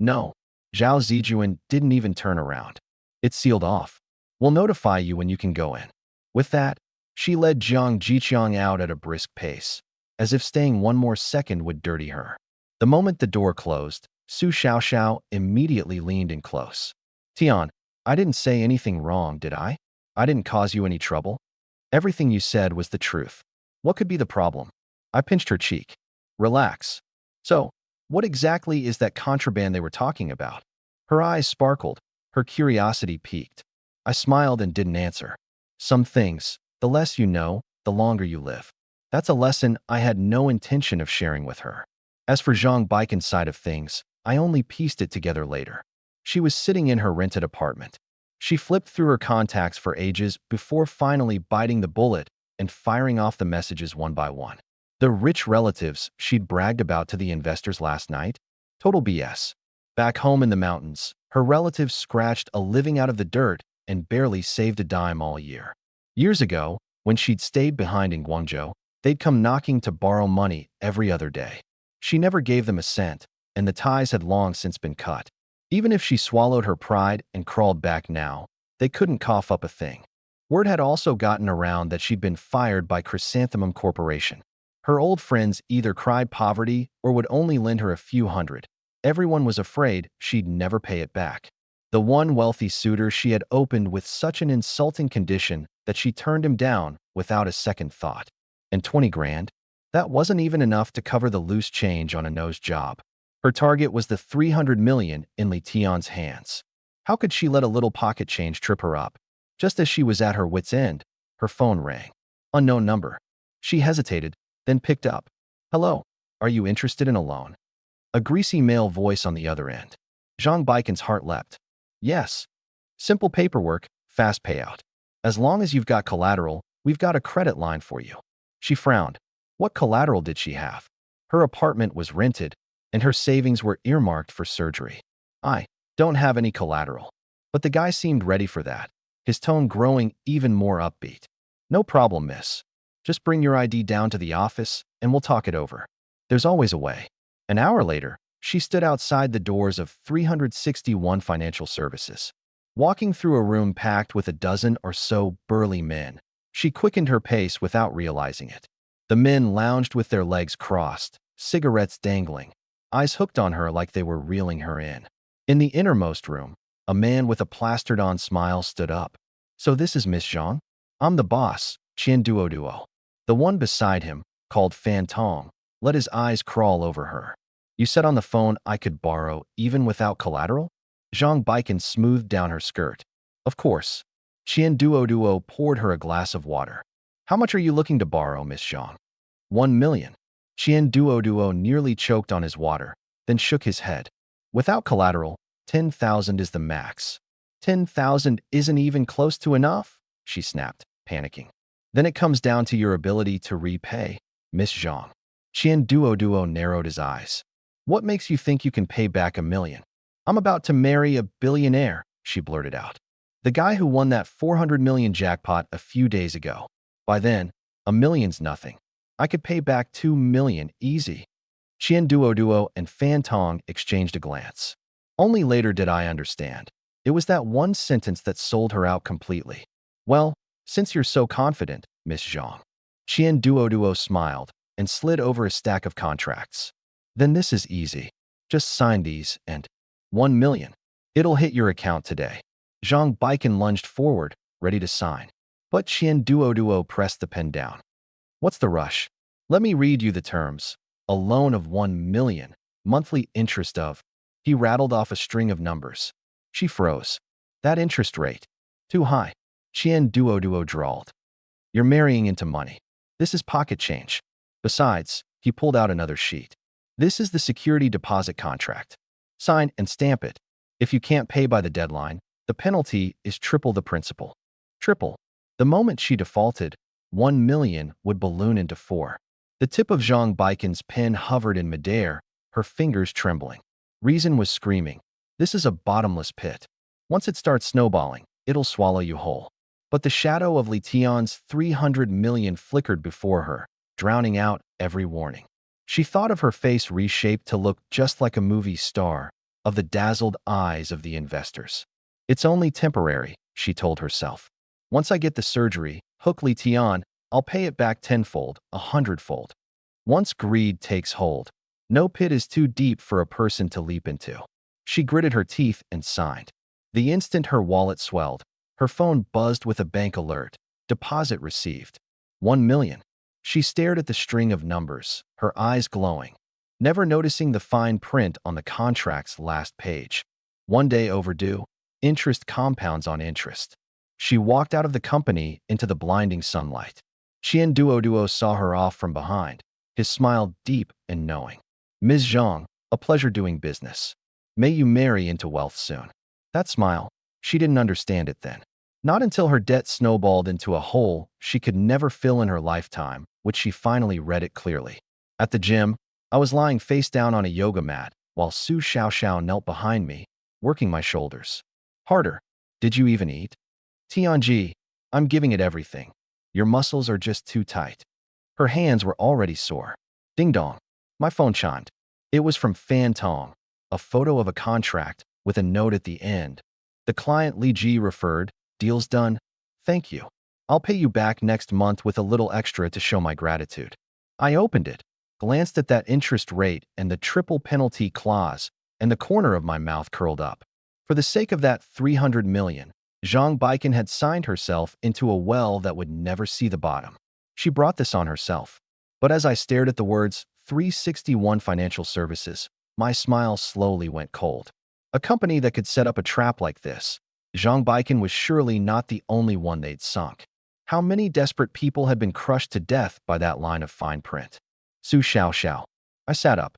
No. Zhao Zijuan didn't even turn around. It's sealed off. We'll notify you when you can go in. With that, she led Jiang Jiqiang out at a brisk pace, as if staying one more second would dirty her. The moment the door closed, Su Xiaoxiao immediately leaned in close. Tian, I didn't say anything wrong, did I? I didn't cause you any trouble? Everything you said was the truth. What could be the problem? I pinched her cheek. Relax. So, what exactly is that contraband they were talking about? Her eyes sparkled. Her curiosity piqued. I smiled and didn't answer. Some things, the less you know, the longer you live. That's a lesson I had no intention of sharing with her. As for Zhang Baiken's side of things, I only pieced it together later. She was sitting in her rented apartment. She flipped through her contacts for ages before finally biting the bullet and firing off the messages one by one. The rich relatives she'd bragged about to the investors last night? Total BS. Back home in the mountains, her relatives scratched a living out of the dirt and barely saved a dime all year. Years ago, when she'd stayed behind in Guangzhou, they'd come knocking to borrow money every other day. She never gave them a cent, and the ties had long since been cut. Even if she swallowed her pride and crawled back now, they couldn't cough up a thing. Word had also gotten around that she'd been fired by Chrysanthemum Corporation. Her old friends either cried poverty or would only lend her a few hundred. Everyone was afraid she'd never pay it back. The one wealthy suitor she had opened with such an insulting condition that she turned him down without a second thought. And 20 grand? That wasn't even enough to cover the loose change on a nose job. Her target was the 300 million in Li Tian's hands. How could she let a little pocket change trip her up? Just as she was at her wit's end, her phone rang. Unknown number. She hesitated, then picked up. Hello, are you interested in a loan? A greasy male voice on the other end. Zhang Baiken's heart leapt. Yes. Simple paperwork, fast payout. As long as you've got collateral, we've got a credit line for you. She frowned. What collateral did she have? Her apartment was rented, and her savings were earmarked for surgery. I don't have any collateral. But the guy seemed ready for that, his tone growing even more upbeat. No problem, miss. Just bring your ID down to the office, and we'll talk it over. There's always a way. An hour later, she stood outside the doors of 361 Financial Services. Walking through a room packed with a dozen or so burly men, she quickened her pace without realizing it. The men lounged with their legs crossed, cigarettes dangling, eyes hooked on her like they were reeling her in. In the innermost room, a man with a plastered-on smile stood up. So this is Miss Zhang? I'm the boss, Qian Duo. The one beside him, called Fan Tong, let his eyes crawl over her. You said on the phone I could borrow even without collateral? Zhang Baiken smoothed down her skirt. Of course. Qian Duo poured her a glass of water. How much are you looking to borrow, Miss Zhang? 1 million. Qian Duo nearly choked on his water, then shook his head. Without collateral, 10,000 is the max. 10,000 isn't even close to enough, she snapped, panicking. Then it comes down to your ability to repay, Miss Zhang. Qian Duo narrowed his eyes. What makes you think you can pay back 1 million? I'm about to marry a billionaire, she blurted out. The guy who won that 400 million jackpot a few days ago. By then, 1 million's nothing. I could pay back 2 million easy. Qian Duo and Fan Tong exchanged a glance. Only later did I understand. It was that one sentence that sold her out completely. Well, since you're so confident, Miss Zhang. Qian Duo smiled and slid over a stack of contracts. Then this is easy. Just sign these and 1 million. It'll hit your account today. Zhang Baiken lunged forward, ready to sign. But Qian Duo pressed the pen down. What's the rush? Let me read you the terms. A loan of 1 million, monthly interest of. He rattled off a string of numbers. She froze. That interest rate. Too high. Qian Duo drawled. You're marrying into money. This is pocket change. Besides, he pulled out another sheet. This is the security deposit contract. Sign and stamp it. If you can't pay by the deadline, the penalty is triple the principal. Triple. The moment she defaulted, 1 million would balloon into 4. The tip of Zhang Baiken's pen hovered in midair, her fingers trembling. Reason was screaming. This is a bottomless pit. Once it starts snowballing, it'll swallow you whole. But the shadow of Li Tian's 300 million flickered before her, drowning out every warning. She thought of her face reshaped to look just like a movie star, of the dazzled eyes of the investors. It's only temporary, she told herself. Once I get the surgery, hook Li Tian, I'll pay it back tenfold, 100-fold. Once greed takes hold, no pit is too deep for a person to leap into. She gritted her teeth and signed. The instant her wallet swelled, her phone buzzed with a bank alert. Deposit received. 1 million. She stared at the string of numbers, her eyes glowing, never noticing the fine print on the contract's last page. 1 day overdue, interest compounds on interest. She walked out of the company into the blinding sunlight. Qian Duo saw her off from behind, his smile deep and knowing. Ms. Zhang, a pleasure doing business. May you marry into wealth soon. That smile, she didn't understand it then. Not until her debt snowballed into a hole she could never fill in her lifetime, which she finally read it clearly. At the gym, I was lying face down on a yoga mat while Su Xiaoxiao knelt behind me, working my shoulders. Harder. Did you even eat? Tianji, I'm giving it everything. Your muscles are just too tight. Her hands were already sore. Ding dong. My phone chimed. It was from Fan Tong, a photo of a contract with a note at the end. The client Li Ji referred, deal's done. Thank you. I'll pay you back next month with a little extra to show my gratitude. I opened it, glanced at that interest rate and the triple penalty clause, and the corner of my mouth curled up. For the sake of that 300 million, Zhang Baikan had signed herself into a well that would never see the bottom. She brought this on herself. But as I stared at the words 361 Financial Services, my smile slowly went cold. A company that could set up a trap like this, Zhang Baikan was surely not the only one they'd sunk. How many desperate people had been crushed to death by that line of fine print? Su Xiaoxiao. I sat up.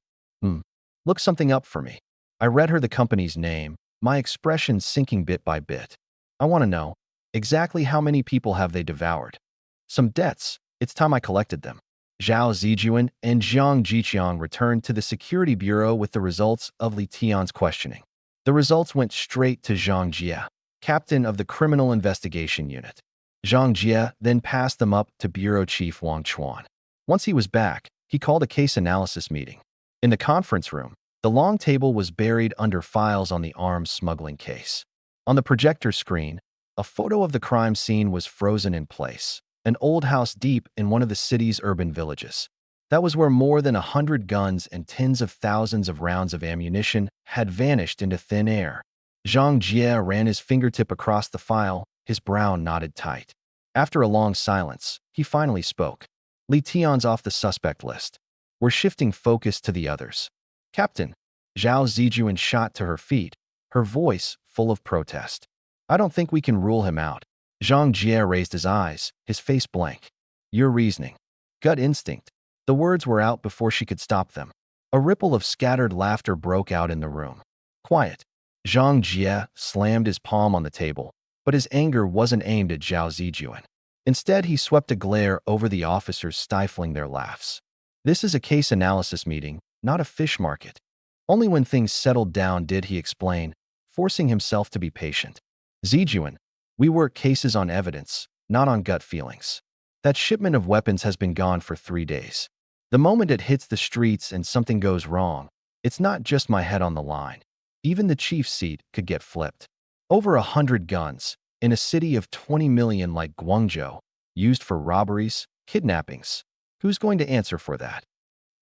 Look something up for me. I read her the company's name, my expression sinking bit by bit. I want to know, exactly how many people have they devoured? Some debts. It's time I collected them. Zhao Zijuan and Jiang Jiqiang returned to the security bureau with the results of Li Tian's questioning. The results went straight to Zhang Jie, captain of the Criminal Investigation Unit. Zhang Jie then passed them up to Bureau Chief Wang Chuan. Once he was back, he called a case analysis meeting. In the conference room, the long table was buried under files on the arms smuggling case. On the projector screen, a photo of the crime scene was frozen in place, an old house deep in one of the city's urban villages. That was where more than 100 guns and tens of thousands of rounds of ammunition had vanished into thin air. Zhang Jie ran his fingertip across the file, his brow knotted tight. After a long silence, he finally spoke. Li Tian's off the suspect list. We're shifting focus to the others. Captain, Zhao Zijuan shot to her feet, her voice full of protest. I don't think we can rule him out. Zhang Jie raised his eyes, his face blank. Your reasoning. Gut instinct. The words were out before she could stop them. A ripple of scattered laughter broke out in the room. Quiet. Zhang Jie slammed his palm on the table, but his anger wasn't aimed at Zhao Zijuan. Instead, he swept a glare over the officers, stifling their laughs. This is a case analysis meeting, not a fish market. Only when things settled down did he explain, forcing himself to be patient. Zijuan, we work cases on evidence, not on gut feelings. That shipment of weapons has been gone for 3 days. The moment it hits the streets and something goes wrong, it's not just my head on the line. Even the chief's seat could get flipped. Over 100 guns, in a city of 20 million like Guangzhou, used for robberies, kidnappings. Who's going to answer for that?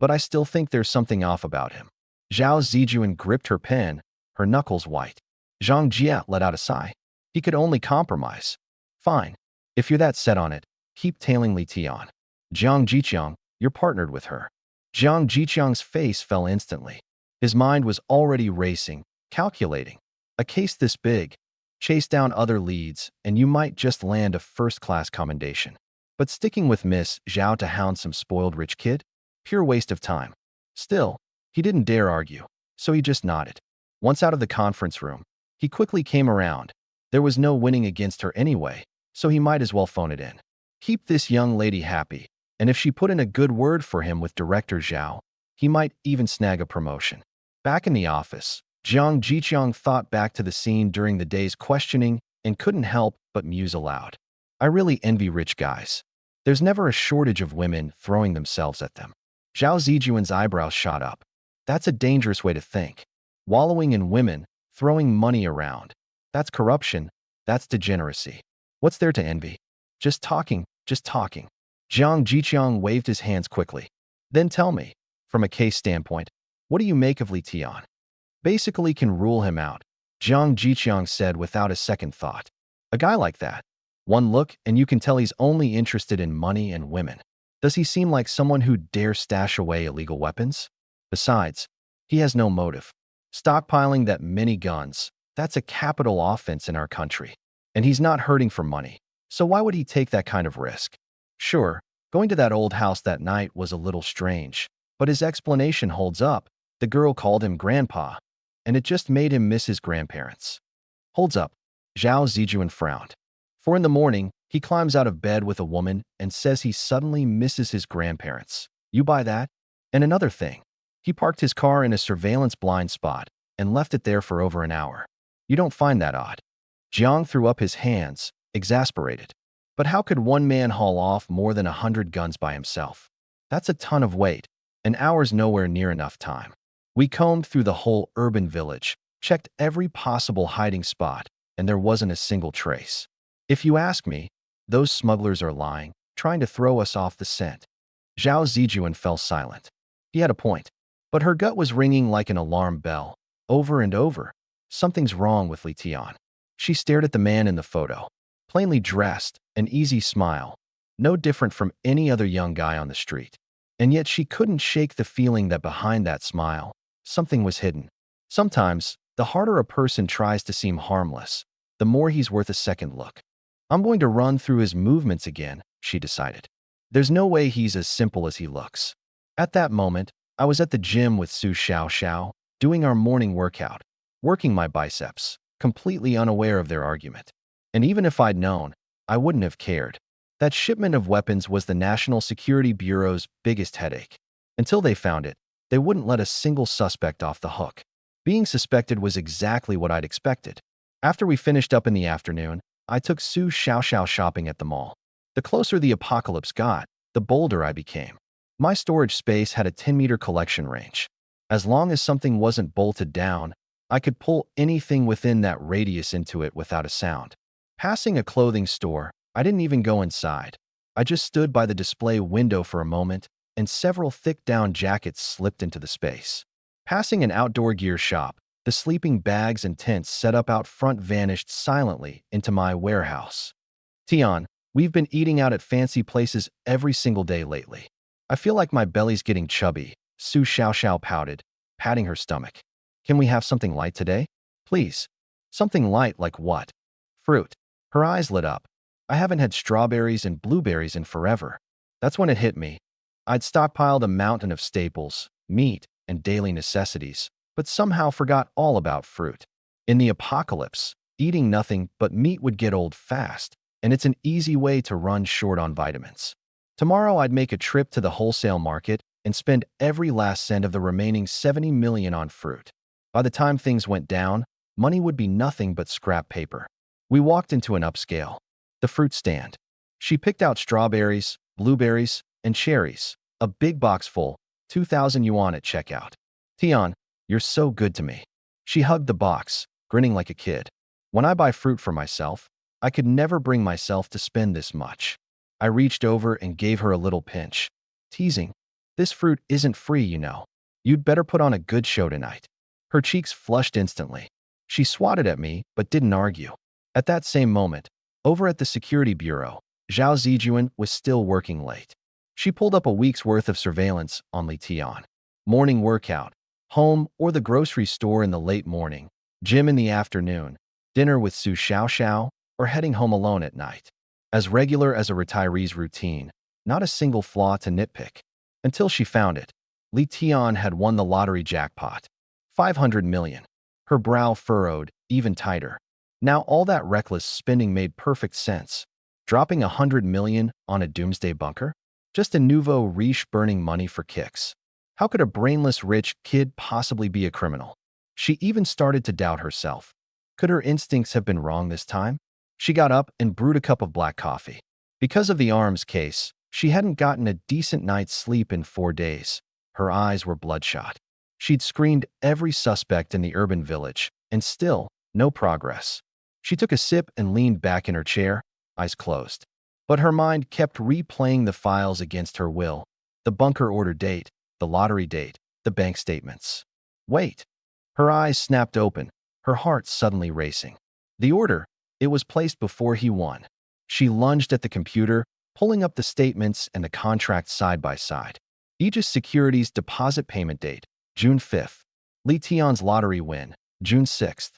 But I still think there's something off about him. Zhao Zijuan gripped her pen, her knuckles white. Zhang Jie let out a sigh. He could only compromise. Fine. If you're that set on it, keep tailing Li Tian. Jiang Jiqiang, you're partnered with her. Jiang Jiqiang's face fell instantly. His mind was already racing, calculating. A case this big, chase down other leads, and you might just land a first-class commendation. But sticking with Miss Zhao to hound some spoiled rich kid? Pure waste of time. Still, he didn't dare argue, so he just nodded. Once out of the conference room, he quickly came around. There was no winning against her anyway, so he might as well phone it in. Keep this young lady happy, and if she put in a good word for him with Director Zhao, he might even snag a promotion. Back in the office, Jiang Jiqiang thought back to the scene during the day's questioning and couldn't help but muse aloud. I really envy rich guys. There's never a shortage of women throwing themselves at them. Zhao Zijuan's eyebrows shot up. That's a dangerous way to think. Wallowing in women, throwing money around. That's corruption. That's degeneracy. What's there to envy? Just talking, just talking. Jiang Jiqiang waved his hands quickly. Then tell me, from a case standpoint, what do you make of Li Tian? Basically can rule him out, Jiang Jiqiang said without a second thought. A guy like that. One look and you can tell he's only interested in money and women. Does he seem like someone who dares stash away illegal weapons? Besides, he has no motive. Stockpiling that many guns, that's a capital offense in our country. And he's not hurting for money. So why would he take that kind of risk? Sure, going to that old house that night was a little strange, but his explanation holds up. The girl called him grandpa, and it just made him miss his grandparents. Holds up. Zhao Zijuan frowned. 4 in the morning, he climbs out of bed with a woman and says he suddenly misses his grandparents. You buy that? And another thing. He parked his car in a surveillance blind spot and left it there for over an hour. You don't find that odd. Jiang threw up his hands, exasperated. But how could one man haul off more than 100 guns by himself? That's a ton of weight. An hour's nowhere near enough time. We combed through the whole urban village, checked every possible hiding spot, and there wasn't a single trace. If you ask me, those smugglers are lying, trying to throw us off the scent. Zhao Zijuan fell silent. He had a point, but her gut was ringing like an alarm bell, over and over. Something's wrong with Li Tian. She stared at the man in the photo, plainly dressed, an easy smile, no different from any other young guy on the street. And yet she couldn't shake the feeling that behind that smile, something was hidden. Sometimes, the harder a person tries to seem harmless, the more he's worth a second look. I'm going to run through his movements again, she decided. There's no way he's as simple as he looks. At that moment, I was at the gym with Su Xiao, doing our morning workout, working my biceps, completely unaware of their argument. And even if I'd known, I wouldn't have cared. That shipment of weapons was the National Security Bureau's biggest headache. Until they found it, they wouldn't let a single suspect off the hook. Being suspected was exactly what I'd expected. After we finished up in the afternoon, I took Su Xiao shopping at the mall. The closer the apocalypse got, the bolder I became. My storage space had a 10-meter collection range. As long as something wasn't bolted down, I could pull anything within that radius into it without a sound. Passing a clothing store, I didn't even go inside. I just stood by the display window for a moment, and several thick down jackets slipped into the space. Passing an outdoor gear shop, the sleeping bags and tents set up out front vanished silently into my warehouse. Tian, we've been eating out at fancy places every single day lately. I feel like my belly's getting chubby, Su Xiao pouted, patting her stomach. Can we have something light today? Please. Something light like what? Fruit. Her eyes lit up. I haven't had strawberries and blueberries in forever. That's when it hit me. I'd stockpiled a mountain of staples, meat, and daily necessities, but somehow forgot all about fruit. In the apocalypse, eating nothing but meat would get old fast, and it's an easy way to run short on vitamins. Tomorrow I'd make a trip to the wholesale market and spend every last cent of the remaining 70 million on fruit. By the time things went down, money would be nothing but scrap paper. We walked into an upscale, the fruit stand. She picked out strawberries, blueberries, and cherries, a big box full, 2,000 yuan at checkout. Tian, you're so good to me. She hugged the box, grinning like a kid. When I buy fruit for myself, I could never bring myself to spend this much. I reached over and gave her a little pinch, teasing, this fruit isn't free, you know. You'd better put on a good show tonight. Her cheeks flushed instantly. She swatted at me, but didn't argue. At that same moment, over at the security bureau, Zhao Zijuan was still working late. She pulled up a week's worth of surveillance on Li Tian. Morning workout, home or the grocery store in the late morning, gym in the afternoon, dinner with Su Xiao, or heading home alone at night. As regular as a retiree's routine, not a single flaw to nitpick. Until she found it. Li Tian had won the lottery jackpot. 500 million. Her brow furrowed, even tighter. Now all that reckless spending made perfect sense. Dropping 100 million on a doomsday bunker? Just a nouveau riche burning money for kicks. How could a brainless rich kid possibly be a criminal? She even started to doubt herself. Could her instincts have been wrong this time? She got up and brewed a cup of black coffee. Because of the arms case, she hadn't gotten a decent night's sleep in 4 days, Her eyes were bloodshot. She'd screened every suspect in the urban village, and still, no progress. She took a sip and leaned back in her chair, eyes closed. But her mind kept replaying the files against her will, the bunker order date, the lottery date, the bank statements. Wait. Her eyes snapped open, her heart suddenly racing. The order, it was placed before he won. She lunged at the computer, pulling up the statements and the contract side by side. Aegis Securities deposit payment date, June 5th. Lee Tion's lottery win, June 6th.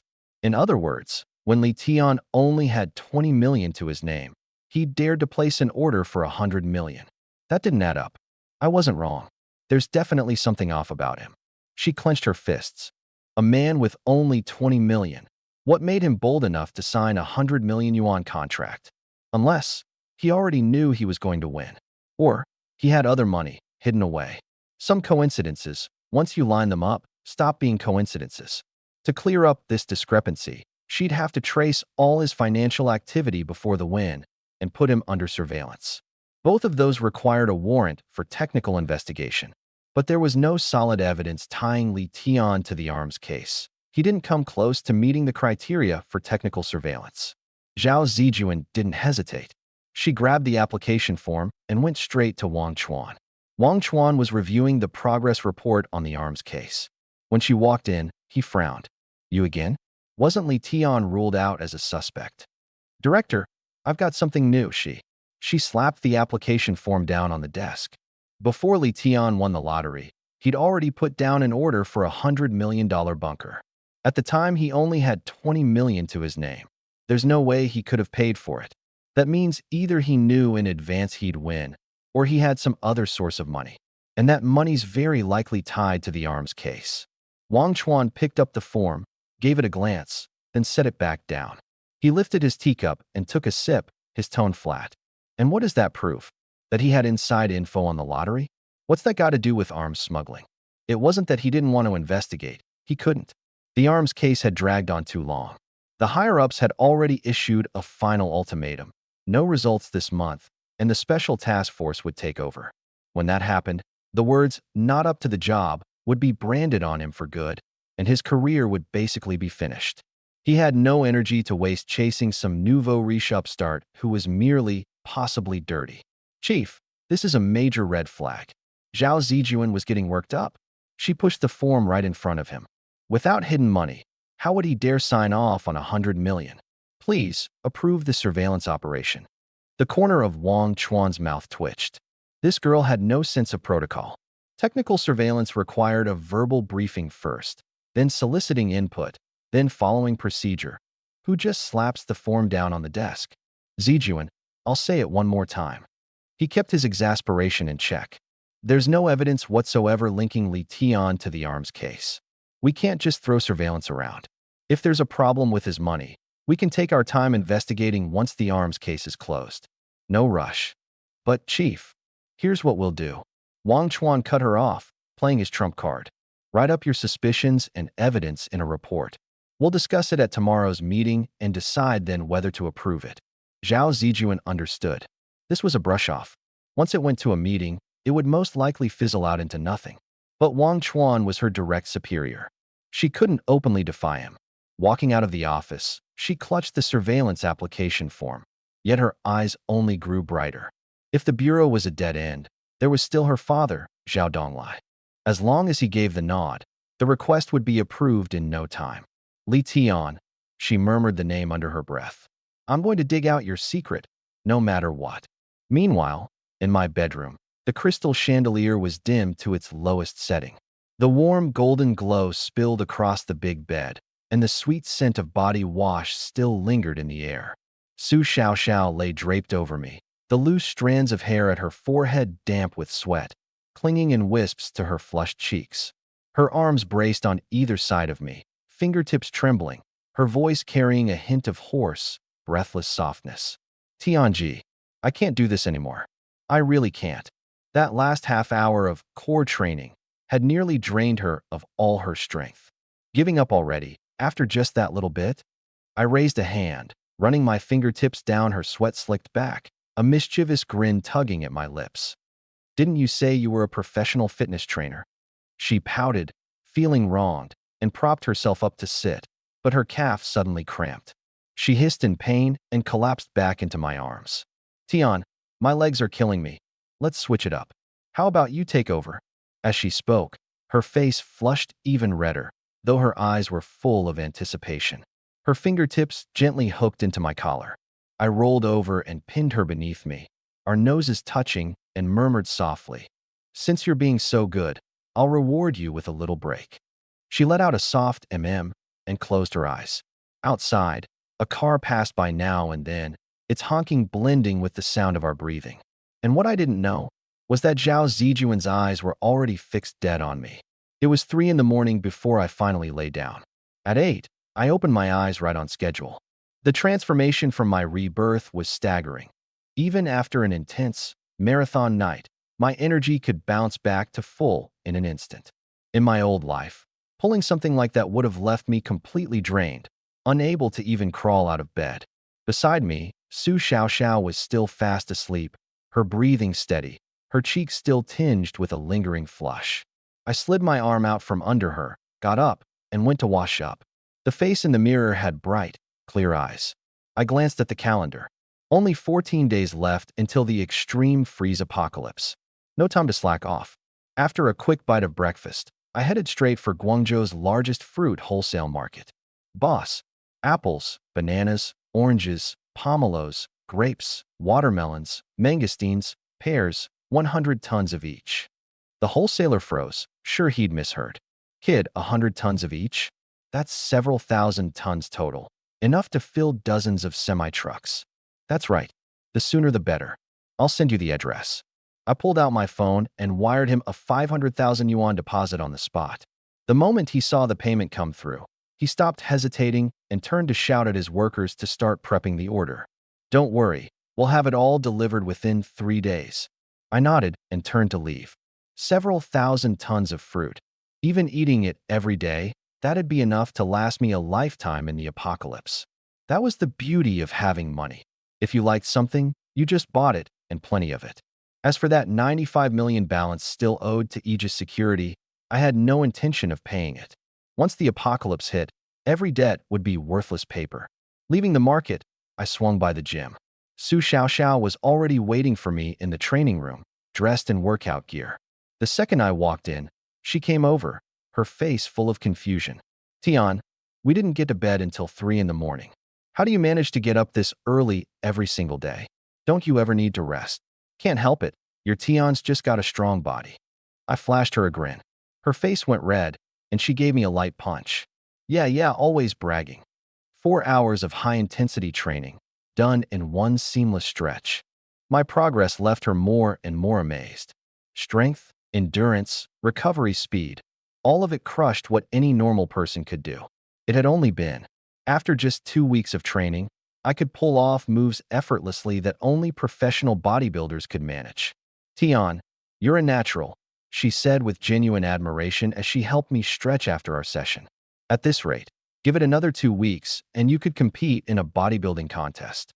In other words, when Lee Tion only had 20 million to his name, he dared to place an order for 100 million. That didn't add up. I wasn't wrong. There's definitely something off about him. She clenched her fists. A man with only 20 million. What made him bold enough to sign a 100 million yuan contract? Unless he already knew he was going to win. Or he had other money hidden away. Some coincidences, once you line them up, stop being coincidences. To clear up this discrepancy, she'd have to trace all his financial activity before the win and put him under surveillance. Both of those required a warrant for technical investigation. But there was no solid evidence tying Lee Tion to the arms case. He didn't come close to meeting the criteria for technical surveillance. Zhao Zijuan didn't hesitate. She grabbed the application form and went straight to Wang Chuan. Wang Chuan was reviewing the progress report on the arms case. When she walked in, he frowned. You again? Wasn't Lee Tion ruled out as a suspect? Director, I've got something new, She slapped the application form down on the desk. Before Lee Tion won the lottery, he'd already put down an order for a $100 million bunker. At the time, he only had 20 million to his name. There's no way he could have paid for it. That means either he knew in advance he'd win, or he had some other source of money. And that money's very likely tied to the arms case. Wang Chuan picked up the form, gave it a glance, then set it back down. He lifted his teacup and took a sip, his tone flat. And what does that prove? That he had inside info on the lottery? What's that got to do with arms smuggling? It wasn't that he didn't want to investigate. He couldn't. The arms case had dragged on too long. The higher-ups had already issued a final ultimatum. No results this month, and the special task force would take over. When that happened, the words, not up to the job, would be branded on him for good, and his career would basically be finished. He had no energy to waste chasing some nouveau riche upstart who was merely, possibly dirty. Chief, this is a major red flag. Zhao Zijuan was getting worked up. She pushed the form right in front of him. Without hidden money, how would he dare sign off on 100 million? Please, approve the surveillance operation. The corner of Wang Chuan's mouth twitched. This girl had no sense of protocol. Technical surveillance required a verbal briefing first, then soliciting input, then following procedure. Who just slaps the form down on the desk? Zijuan, I'll say it one more time. He kept his exasperation in check. There's no evidence whatsoever linking Lee Tion to the arms case. We can't just throw surveillance around. If there's a problem with his money, we can take our time investigating once the arms case is closed. No rush. But, Chief, here's what we'll do. Wang Chuan cut her off, playing his trump card. Write up your suspicions and evidence in a report. We'll discuss it at tomorrow's meeting and decide then whether to approve it. Zhao Zijuan understood. This was a brush-off. Once it went to a meeting, it would most likely fizzle out into nothing. But Wang Chuan was her direct superior. She couldn't openly defy him. Walking out of the office, she clutched the surveillance application form. Yet her eyes only grew brighter. If the bureau was a dead end, there was still her father, Zhao Donglai. As long as he gave the nod, the request would be approved in no time. Lee Tion, she murmured the name under her breath. I'm going to dig out your secret, no matter what. Meanwhile, in my bedroom, the crystal chandelier was dimmed to its lowest setting. The warm golden glow spilled across the big bed, and the sweet scent of body wash still lingered in the air. Su Xiaoxiao lay draped over me, the loose strands of hair at her forehead damp with sweat, clinging in wisps to her flushed cheeks. Her arms braced on either side of me, fingertips trembling, her voice carrying a hint of hoarse, breathless softness. Tianji, I can't do this anymore. I really can't. That last half hour of core training had nearly drained her of all her strength. Giving up already, after just that little bit? I raised a hand, running my fingertips down her sweat-slicked back, a mischievous grin tugging at my lips. Didn't you say you were a professional fitness trainer? She pouted, feeling wronged, and propped herself up to sit, but her calf suddenly cramped. She hissed in pain and collapsed back into my arms. Tian, my legs are killing me. Let's switch it up. How about you take over? As she spoke, her face flushed even redder, though her eyes were full of anticipation. Her fingertips gently hooked into my collar. I rolled over and pinned her beneath me, our noses touching, and murmured softly, "Since you're being so good, I'll reward you with a little break." She let out a soft and closed her eyes. Outside, a car passed by now and then, its honking blending with the sound of our breathing. And what I didn't know was that Zhao Zijuan's eyes were already fixed dead on me. It was 3 in the morning before I finally lay down. At 8, I opened my eyes right on schedule. The transformation from my rebirth was staggering. Even after an intense, marathon night, my energy could bounce back to full in an instant. In my old life, pulling something like that would have left me completely drained, unable to even crawl out of bed. Beside me, Su Xiaoxiao was still fast asleep, her breathing steady, her cheeks still tinged with a lingering flush. I slid my arm out from under her, got up, and went to wash up. The face in the mirror had bright, clear eyes. I glanced at the calendar. Only 14 days left until the extreme freeze apocalypse. No time to slack off. After a quick bite of breakfast, I headed straight for Guangzhou's largest fruit wholesale market. Boss, apples, bananas, oranges, pomelos, grapes, watermelons, mangosteens, pears, 100 tons of each. The wholesaler froze. Sure, he'd misheard. Kid, 100 tons of each? That's several thousand tons total. Enough to fill dozens of semi-trucks. That's right. The sooner the better. I'll send you the address. I pulled out my phone and wired him a 500,000 yuan deposit on the spot. The moment he saw the payment come through, he stopped hesitating and turned to shout at his workers to start prepping the order. Don't worry, we'll have it all delivered within 3 days. I nodded and turned to leave. Several thousand tons of fruit. Even eating it every day, that'd be enough to last me a lifetime in the apocalypse. That was the beauty of having money. If you liked something, you just bought it, and plenty of it. As for that 95 million balance still owed to Aegis Security, I had no intention of paying it. Once the apocalypse hit, every debt would be worthless paper. Leaving the market, I swung by the gym. Su Xiaoxiao was already waiting for me in the training room, dressed in workout gear. The second I walked in, she came over, her face full of confusion. Tian, we didn't get to bed until 3 in the morning. How do you manage to get up this early every single day? Don't you ever need to rest? Can't help it. Your Tian's just got a strong body. I flashed her a grin. Her face went red, and she gave me a light punch. Yeah, always bragging. 4 hours of high-intensity training, done in one seamless stretch. My progress left her more and more amazed. Strength, endurance, recovery speed. All of it crushed what any normal person could do. It had only been. After just 2 weeks of training, I could pull off moves effortlessly that only professional bodybuilders could manage. Tian, you're a natural, she said with genuine admiration as she helped me stretch after our session. At this rate, give it another 2 weeks and you could compete in a bodybuilding contest.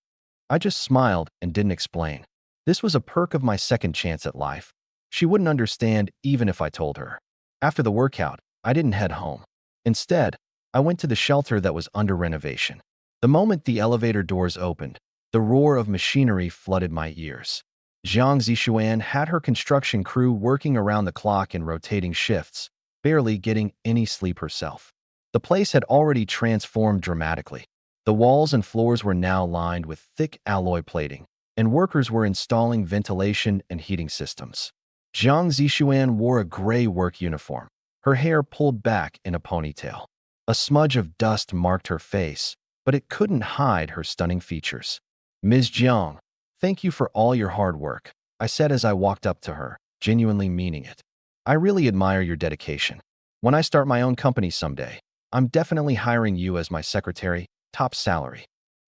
I just smiled and didn't explain. This was a perk of my second chance at life. She wouldn't understand even if I told her. After the workout, I didn't head home. Instead, I went to the shelter that was under renovation. The moment the elevator doors opened, the roar of machinery flooded my ears. Zhang Zishuan had her construction crew working around the clock in rotating shifts, barely getting any sleep herself. The place had already transformed dramatically. The walls and floors were now lined with thick alloy plating, and workers were installing ventilation and heating systems. Zhang Zishuan wore a gray work uniform, her hair pulled back in a ponytail. A smudge of dust marked her face, but it couldn't hide her stunning features. Ms. Jiang, thank you for all your hard work, I said as I walked up to her, genuinely meaning it. I really admire your dedication. When I start my own company someday, I'm definitely hiring you as my secretary, top salary.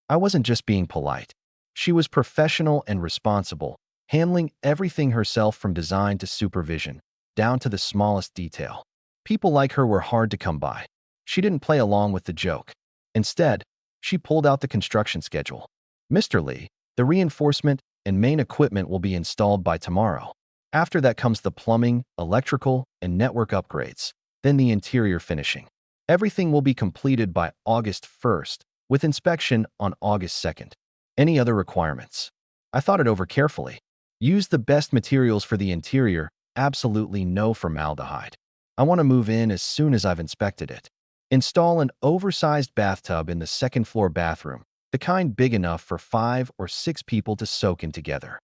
I wasn't just being polite. She was professional and responsible, handling everything herself from design to supervision, down to the smallest detail. People like her were hard to come by. She didn't play along with the joke. Instead, she pulled out the construction schedule. Mr. Li, the reinforcement and main equipment will be installed by tomorrow. After that comes the plumbing, electrical, and network upgrades, then the interior finishing. Everything will be completed by August 1st, with inspection on August 2nd. Any other requirements? I thought it over carefully. Use the best materials for the interior, absolutely no formaldehyde. I want to move in as soon as I've inspected it. Install an oversized bathtub in the second floor bathroom, the kind big enough for 5 or 6 people to soak in together.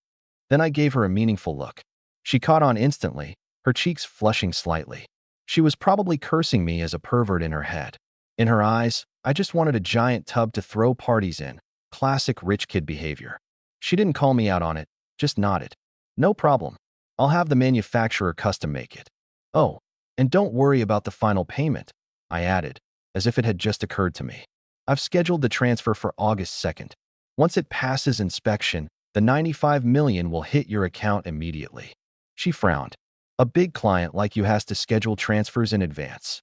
Then I gave her a meaningful look. She caught on instantly, her cheeks flushing slightly. She was probably cursing me as a pervert in her head. In her eyes, I just wanted a giant tub to throw parties in. Classic rich kid behavior. She didn't call me out on it, just nodded. No problem. I'll have the manufacturer custom make it. Oh, and don't worry about the final payment, I added, as if it had just occurred to me. I've scheduled the transfer for August 2nd. Once it passes inspection, the $95 million will hit your account immediately. She frowned. A big client like you has to schedule transfers in advance.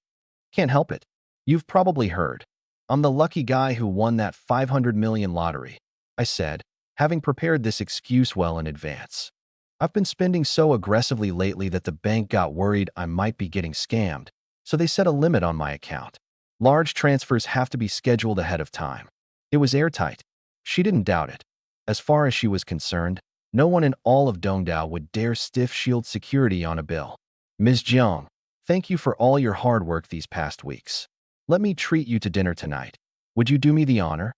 Can't help it. You've probably heard. I'm the lucky guy who won that $500 million lottery, I said, having prepared this excuse well in advance. I've been spending so aggressively lately that the bank got worried I might be getting scammed, so they set a limit on my account. Large transfers have to be scheduled ahead of time. It was airtight. She didn't doubt it. As far as she was concerned, no one in all of Dongdao would dare stiff shield security on a bill. Ms. Jiang, thank you for all your hard work these past weeks. Let me treat you to dinner tonight. Would you do me the honor?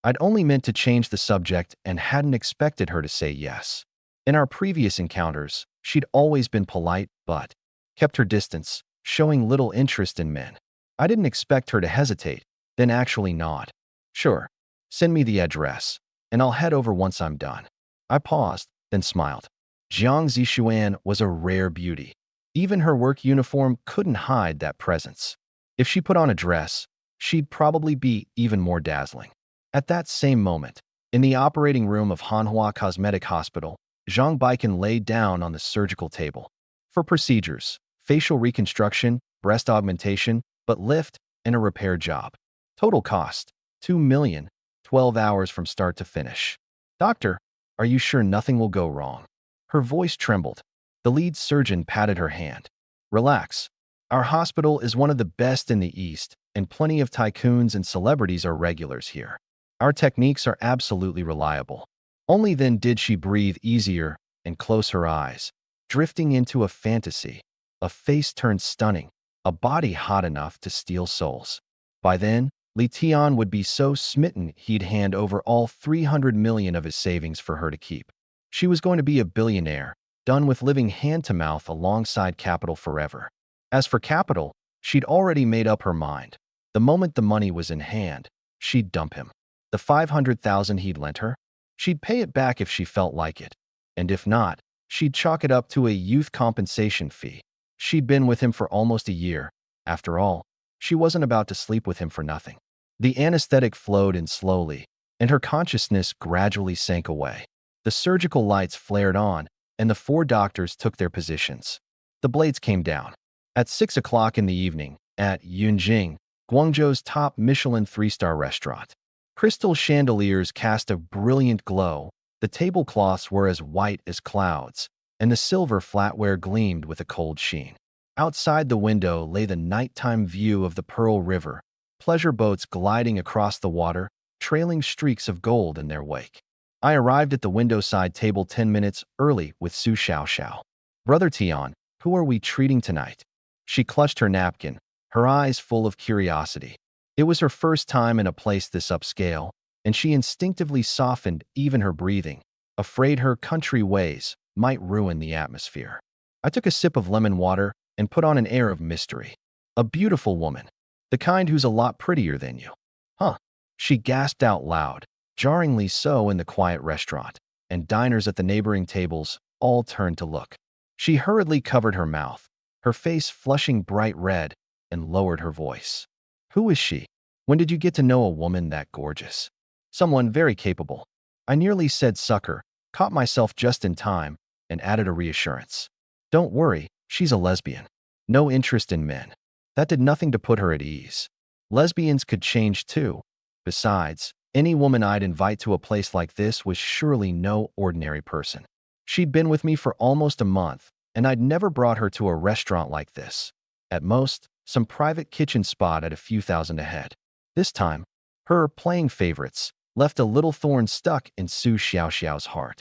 I'd only meant to change the subject and hadn't expected her to say yes. In our previous encounters, she'd always been polite, but kept her distance, showing little interest in men. I didn't expect her to hesitate, then actually nod. Sure, send me the address, and I'll head over once I'm done. I paused, then smiled. Jiang Zixuan was a rare beauty. Even her work uniform couldn't hide that presence. If she put on a dress, she'd probably be even more dazzling. At that same moment, in the operating room of Hanhua Cosmetic Hospital, Zhang Baikan lay down on the surgical table. For procedures, facial reconstruction, breast augmentation, butt lift, and a repair job. Total cost, $2 million, 12 hours from start to finish. Doctor, are you sure nothing will go wrong? Her voice trembled. The lead surgeon patted her hand. Relax. Our hospital is one of the best in the East, and plenty of tycoons and celebrities are regulars here. Our techniques are absolutely reliable. Only then did she breathe easier and close her eyes, drifting into a fantasy. A face turned stunning, a body hot enough to steal souls. By then, Li Tian would be so smitten he'd hand over all 300 million of his savings for her to keep. She was going to be a billionaire, done with living hand-to-mouth alongside capital forever. As for capital, she'd already made up her mind. The moment the money was in hand, she'd dump him. The 500,000 he'd lent her? She'd pay it back if she felt like it. And if not, she'd chalk it up to a youth compensation fee. She'd been with him for almost a year. After all, she wasn't about to sleep with him for nothing. The anesthetic flowed in slowly, and her consciousness gradually sank away. The surgical lights flared on, and the 4 doctors took their positions. The blades came down. At 6 o'clock in the evening, at Yunjing, Guangzhou's top Michelin 3-star restaurant. Crystal chandeliers cast a brilliant glow, the tablecloths were as white as clouds, and the silver flatware gleamed with a cold sheen. Outside the window lay the nighttime view of the Pearl River, pleasure boats gliding across the water, trailing streaks of gold in their wake. I arrived at the window-side table 10 minutes early with Su Xiaoxiao. Brother Tian, who are we treating tonight? She clutched her napkin, her eyes full of curiosity. It was her first time in a place this upscale, and she instinctively softened even her breathing, afraid her country ways might ruin the atmosphere. I took a sip of lemon water and put on an air of mystery. A beautiful woman, the kind who's a lot prettier than you. Huh? She gasped out loud, jarringly so in the quiet restaurant, and diners at the neighboring tables all turned to look. She hurriedly covered her mouth, her face flushing bright red, and lowered her voice. Who is she? When did you get to know a woman that gorgeous? Someone very capable. I nearly said sucker, caught myself just in time, and added a reassurance. Don't worry, she's a lesbian. No interest in men. That did nothing to put her at ease. Lesbians could change too. Besides, any woman I'd invite to a place like this was surely no ordinary person. She'd been with me for almost a month, and I'd never brought her to a restaurant like this. At most, some private kitchen spot at a few thousand ahead. This time, her playing favorites left a little thorn stuck in Su Xiaoxiao's heart.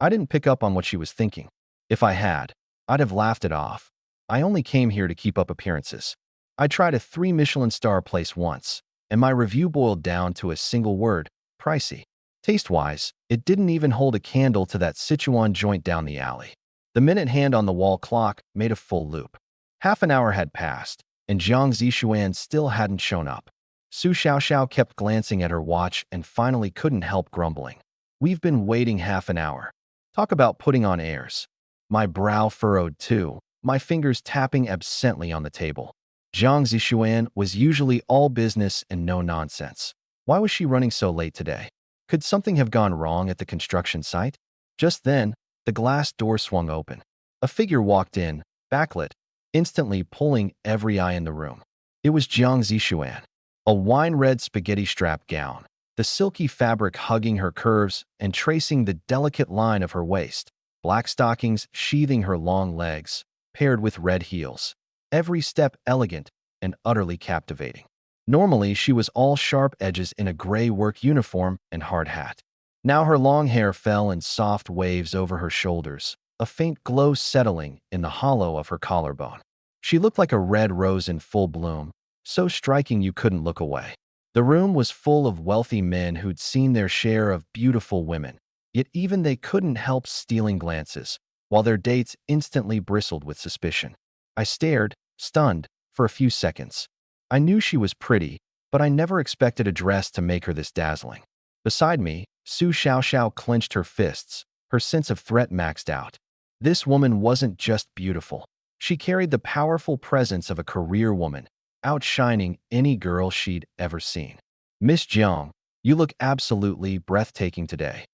I didn't pick up on what she was thinking. If I had, I'd have laughed it off. I only came here to keep up appearances. I tried a 3 Michelin star place once, and my review boiled down to a single word: pricey. Taste-wise, it didn't even hold a candle to that Sichuan joint down the alley. The minute hand on the wall clock made a full loop. Half an hour had passed, and Jiang Zishuan still hadn't shown up. Su Xiaoxiao kept glancing at her watch and finally couldn't help grumbling. We've been waiting half an hour. Talk about putting on airs. My brow furrowed too, my fingers tapping absently on the table. Jiang Zishuan was usually all business and no nonsense. Why was she running so late today? Could something have gone wrong at the construction site? Just then, the glass door swung open. A figure walked in, backlit, instantly pulling every eye in the room. It was Jiang Zishuan. A wine-red spaghetti-strap gown, the silky fabric hugging her curves and tracing the delicate line of her waist, black stockings sheathing her long legs, paired with red heels. Every step elegant and utterly captivating. Normally, she was all sharp edges in a gray work uniform and hard hat. Now her long hair fell in soft waves over her shoulders, a faint glow settling in the hollow of her collarbone. She looked like a red rose in full bloom, so striking you couldn't look away. The room was full of wealthy men who'd seen their share of beautiful women, yet even they couldn't help stealing glances, while their dates instantly bristled with suspicion. I stared, stunned, for a few seconds. I knew she was pretty, but I never expected a dress to make her this dazzling. Beside me, Su Xiaoxiao clenched her fists, her sense of threat maxed out. This woman wasn't just beautiful. She carried the powerful presence of a career woman, outshining any girl she'd ever seen. Miss Jiang, you look absolutely breathtaking today.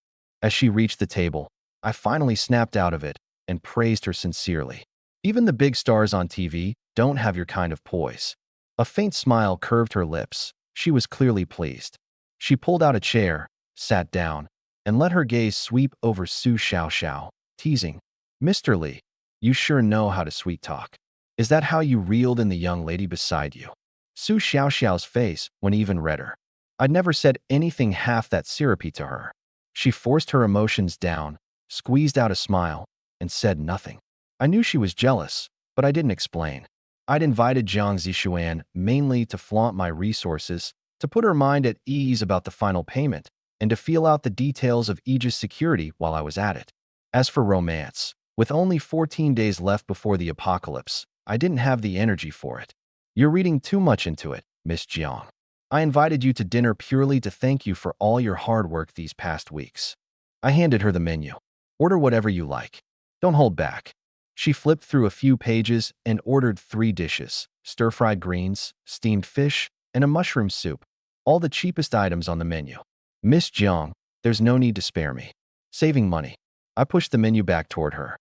As she reached the table, I finally snapped out of it and praised her sincerely. Even the big stars on TV don't have your kind of poise. A faint smile curved her lips. She was clearly pleased. She pulled out a chair, sat down, and let her gaze sweep over Su Xiaoxiao, teasing, "Mr. Li, you sure know how to sweet talk. Is that how you reeled in the young lady beside you?" Su Xiaoxiao's face went even redder. I'd never said anything half that syrupy to her. She forced her emotions down, squeezed out a smile, and said nothing. I knew she was jealous, but I didn't explain. I'd invited Jiang Zishuan mainly to flaunt my resources, to put her mind at ease about the final payment, and to feel out the details of Aegis security while I was at it. As for romance, with only 14 days left before the apocalypse, I didn't have the energy for it. You're reading too much into it, Miss Jiang. I invited you to dinner purely to thank you for all your hard work these past weeks. I handed her the menu. Order whatever you like. Don't hold back. She flipped through a few pages and ordered 3 dishes: stir-fried greens, steamed fish, and a mushroom soup, all the cheapest items on the menu. Miss Jiang, there's no need to spare me. Saving money. I pushed the menu back toward her.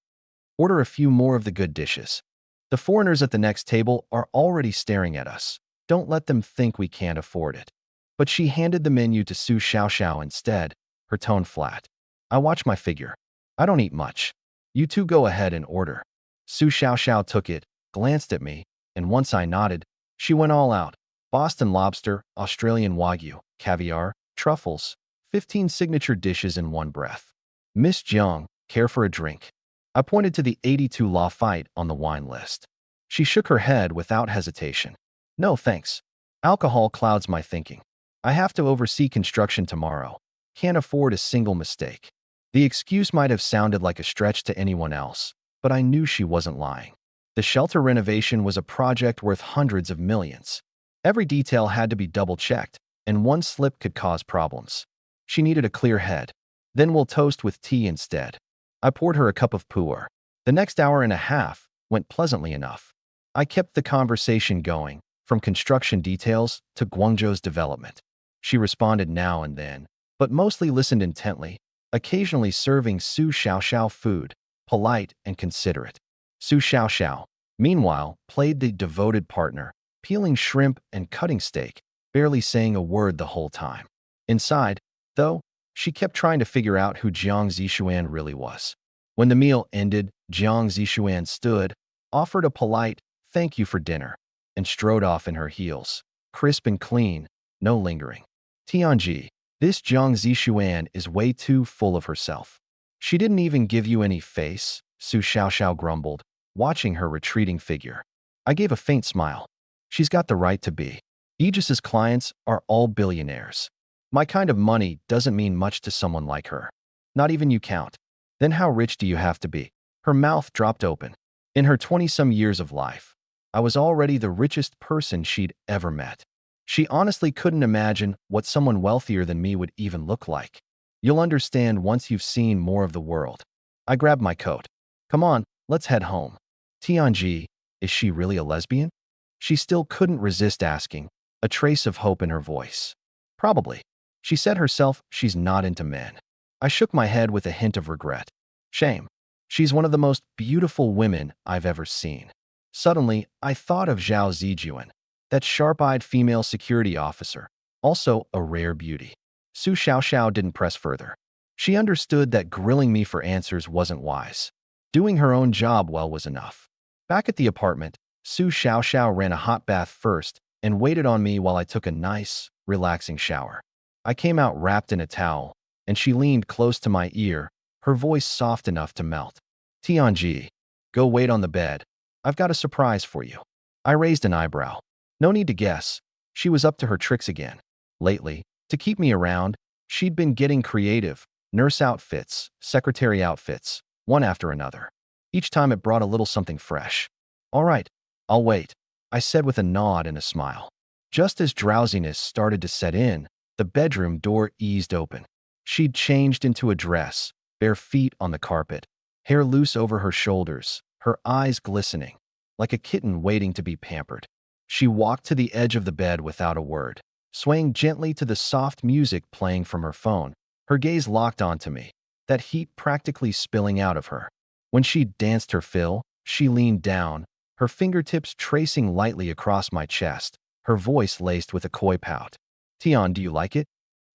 Order a few more of the good dishes. The foreigners at the next table are already staring at us. Don't let them think we can't afford it. But she handed the menu to Su Xiaoxiao instead, her tone flat. I watch my figure. I don't eat much. You two go ahead and order. Su Xiaoxiao took it, glanced at me, and once I nodded, she went all out. Boston lobster, Australian wagyu, caviar, truffles, 15 signature dishes in one breath. Miss Jiang, care for a drink? I pointed to the 82 Lafite on the wine list. She shook her head without hesitation. No thanks. Alcohol clouds my thinking. I have to oversee construction tomorrow. Can't afford a single mistake. The excuse might have sounded like a stretch to anyone else, but I knew she wasn't lying. The shelter renovation was a project worth hundreds of millions. Every detail had to be double-checked, and one slip could cause problems. She needed a clear head. Then we'll toast with tea instead. I poured her a cup of pu'er. The next hour and a half went pleasantly enough. I kept the conversation going, from construction details to Guangzhou's development. She responded now and then, but mostly listened intently, occasionally serving Su Xiaoxiao food, polite and considerate. Su Xiaoxiao, meanwhile, played the devoted partner, peeling shrimp and cutting steak, barely saying a word the whole time. Inside, though, she kept trying to figure out who Jiang Zishuan really was. When the meal ended, Jiang Zishuan stood, offered a polite thank you for dinner, and strode off in her heels. Crisp and clean, no lingering. Tianji, this Jiang Zishuan is way too full of herself. She didn't even give you any face, Su Xiaoxiao grumbled, watching her retreating figure. I gave a faint smile. She's got the right to be. Aegis's clients are all billionaires. My kind of money doesn't mean much to someone like her. Not even you count. Then how rich do you have to be? Her mouth dropped open. In her 20-some years of life, I was already the richest person she'd ever met. She honestly couldn't imagine what someone wealthier than me would even look like. You'll understand once you've seen more of the world. I grabbed my coat. Come on, let's head home. Tianji, is she really a lesbian? She still couldn't resist asking, a trace of hope in her voice. Probably. She said herself she's not into men. I shook my head with a hint of regret. Shame. She's one of the most beautiful women I've ever seen. Suddenly, I thought of Zhao Zijuan, that sharp-eyed female security officer, also a rare beauty. Su Xiaoxiao didn't press further. She understood that grilling me for answers wasn't wise. Doing her own job well was enough. Back at the apartment, Su Xiaoxiao ran a hot bath first and waited on me while I took a nice, relaxing shower. I came out wrapped in a towel, and she leaned close to my ear, her voice soft enough to melt. Tianji, go wait on the bed. I've got a surprise for you. I raised an eyebrow. No need to guess. She was up to her tricks again. Lately, to keep me around, she'd been getting creative, nurse outfits, secretary outfits, one after another. Each time it brought a little something fresh. All right, I'll wait, I said with a nod and a smile. Just as drowsiness started to set in, the bedroom door eased open. She'd changed into a dress, bare feet on the carpet, hair loose over her shoulders, her eyes glistening, like a kitten waiting to be pampered. She walked to the edge of the bed without a word, swaying gently to the soft music playing from her phone. Her gaze locked onto me, that heat practically spilling out of her. When she'd danced her fill, she leaned down, her fingertips tracing lightly across my chest, her voice laced with a coy pout. Tian, do you like it?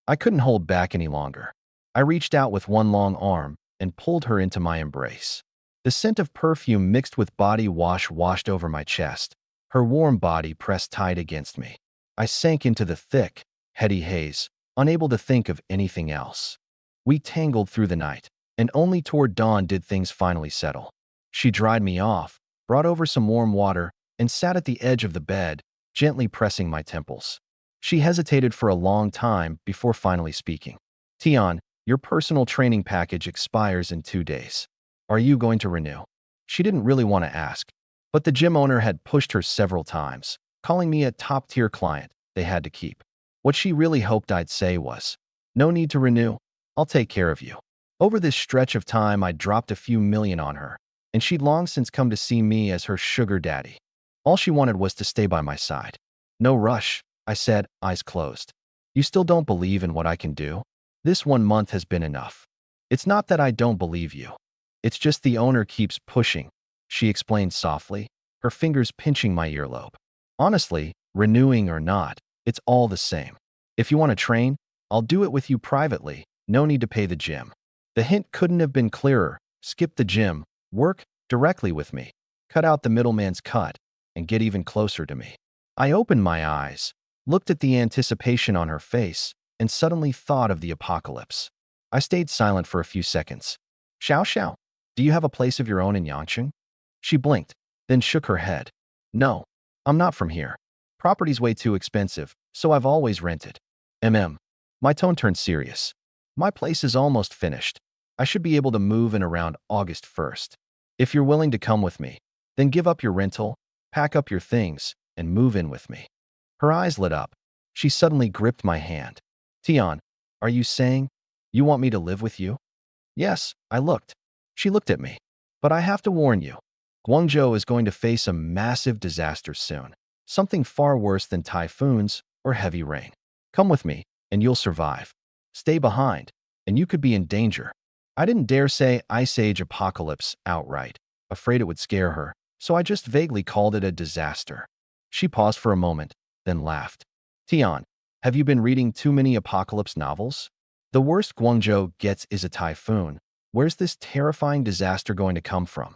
I couldn't hold back any longer. I reached out with one long arm and pulled her into my embrace. The scent of perfume mixed with body wash washed over my chest, her warm body pressed tight against me. I sank into the thick, heady haze, unable to think of anything else. We tangled through the night, and only toward dawn did things finally settle. She dried me off, brought over some warm water, and sat at the edge of the bed, gently pressing my temples. She hesitated for a long time before finally speaking. Tian, your personal training package expires in 2 days. Are you going to renew? She didn't really want to ask, but the gym owner had pushed her several times, calling me a top-tier client they had to keep. What she really hoped I'd say was, no need to renew, I'll take care of you. Over this stretch of time, I dropped a few million on her, and she'd long since come to see me as her sugar daddy. All she wanted was to stay by my side. No rush, I said, eyes closed. You still don't believe in what I can do? This 1 month has been enough. It's not that I don't believe you. It's just the owner keeps pushing, she explained softly, her fingers pinching my earlobe. Honestly, renewing or not, it's all the same. If you want to train, I'll do it with you privately, no need to pay the gym. The hint couldn't have been clearer. Skip the gym, work directly with me, cut out the middleman's cut, and get even closer to me. I opened my eyes, looked at the anticipation on her face, and suddenly thought of the apocalypse. I stayed silent for a few seconds. Xiao Xiao, do you have a place of your own in Yangcheng? She blinked, then shook her head. No, I'm not from here. Property's way too expensive, so I've always rented. My tone turned serious. My place is almost finished. I should be able to move in around August 1st. If you're willing to come with me, then give up your rental, pack up your things, and move in with me. Her eyes lit up. She suddenly gripped my hand. Tian, are you saying you want me to live with you? Yes, I looked. She looked at me. But I have to warn you. Guangzhou is going to face a massive disaster soon. Something far worse than typhoons or heavy rain. Come with me, and you'll survive. Stay behind, and you could be in danger. I didn't dare say Ice Age apocalypse outright, afraid it would scare her, so I just vaguely called it a disaster. She paused for a moment, then laughed. Tian, have you been reading too many apocalypse novels? The worst Guangzhou gets is a typhoon, Where's this terrifying disaster going to come from?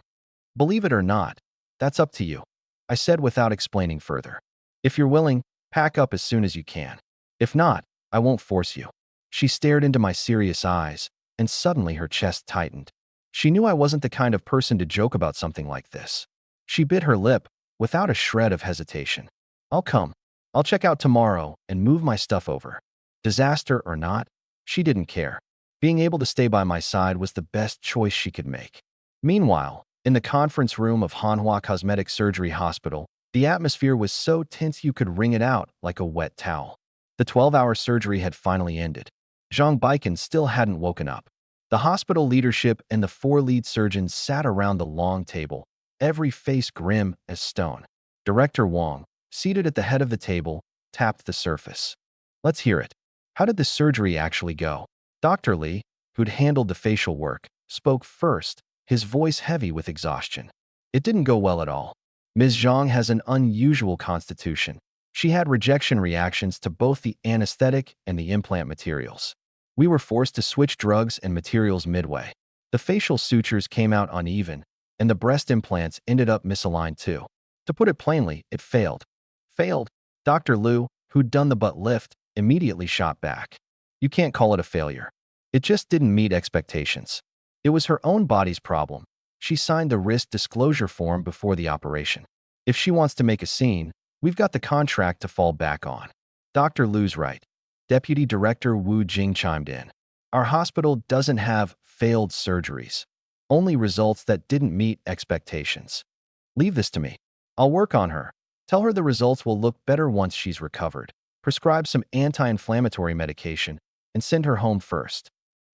Believe it or not, that's up to you, I said without explaining further. If you're willing, pack up as soon as you can. If not, I won't force you. She stared into my serious eyes, and suddenly her chest tightened. She knew I wasn't the kind of person to joke about something like this. She bit her lip, without a shred of hesitation. I'll come. I'll check out tomorrow and move my stuff over. Disaster or not, she didn't care. Being able to stay by my side was the best choice she could make. Meanwhile, in the conference room of Hanwha Cosmetic Surgery Hospital, the atmosphere was so tense you could wring it out like a wet towel. The 12-hour surgery had finally ended. Zhang Baiken still hadn't woken up. The hospital leadership and the 4 lead surgeons sat around the long table, every face grim as stone. Director Wang, seated at the head of the table, tapped the surface. Let's hear it. How did the surgery actually go? Dr. Li, who'd handled the facial work, spoke first, his voice heavy with exhaustion. It didn't go well at all. Ms. Zhang has an unusual constitution. She had rejection reactions to both the anesthetic and the implant materials. We were forced to switch drugs and materials midway. The facial sutures came out uneven, and the breast implants ended up misaligned too. To put it plainly, it failed. Failed? Dr. Liu, who'd done the butt lift, immediately shot back. You can't call it a failure. It just didn't meet expectations. It was her own body's problem. She signed the risk disclosure form before the operation. If she wants to make a scene, we've got the contract to fall back on. Dr. Liu's right. Deputy Director Wu Jing chimed in. Our hospital doesn't have failed surgeries, only results that didn't meet expectations. Leave this to me. I'll work on her. Tell her the results will look better once she's recovered. Prescribe some anti-inflammatory medication and send her home first.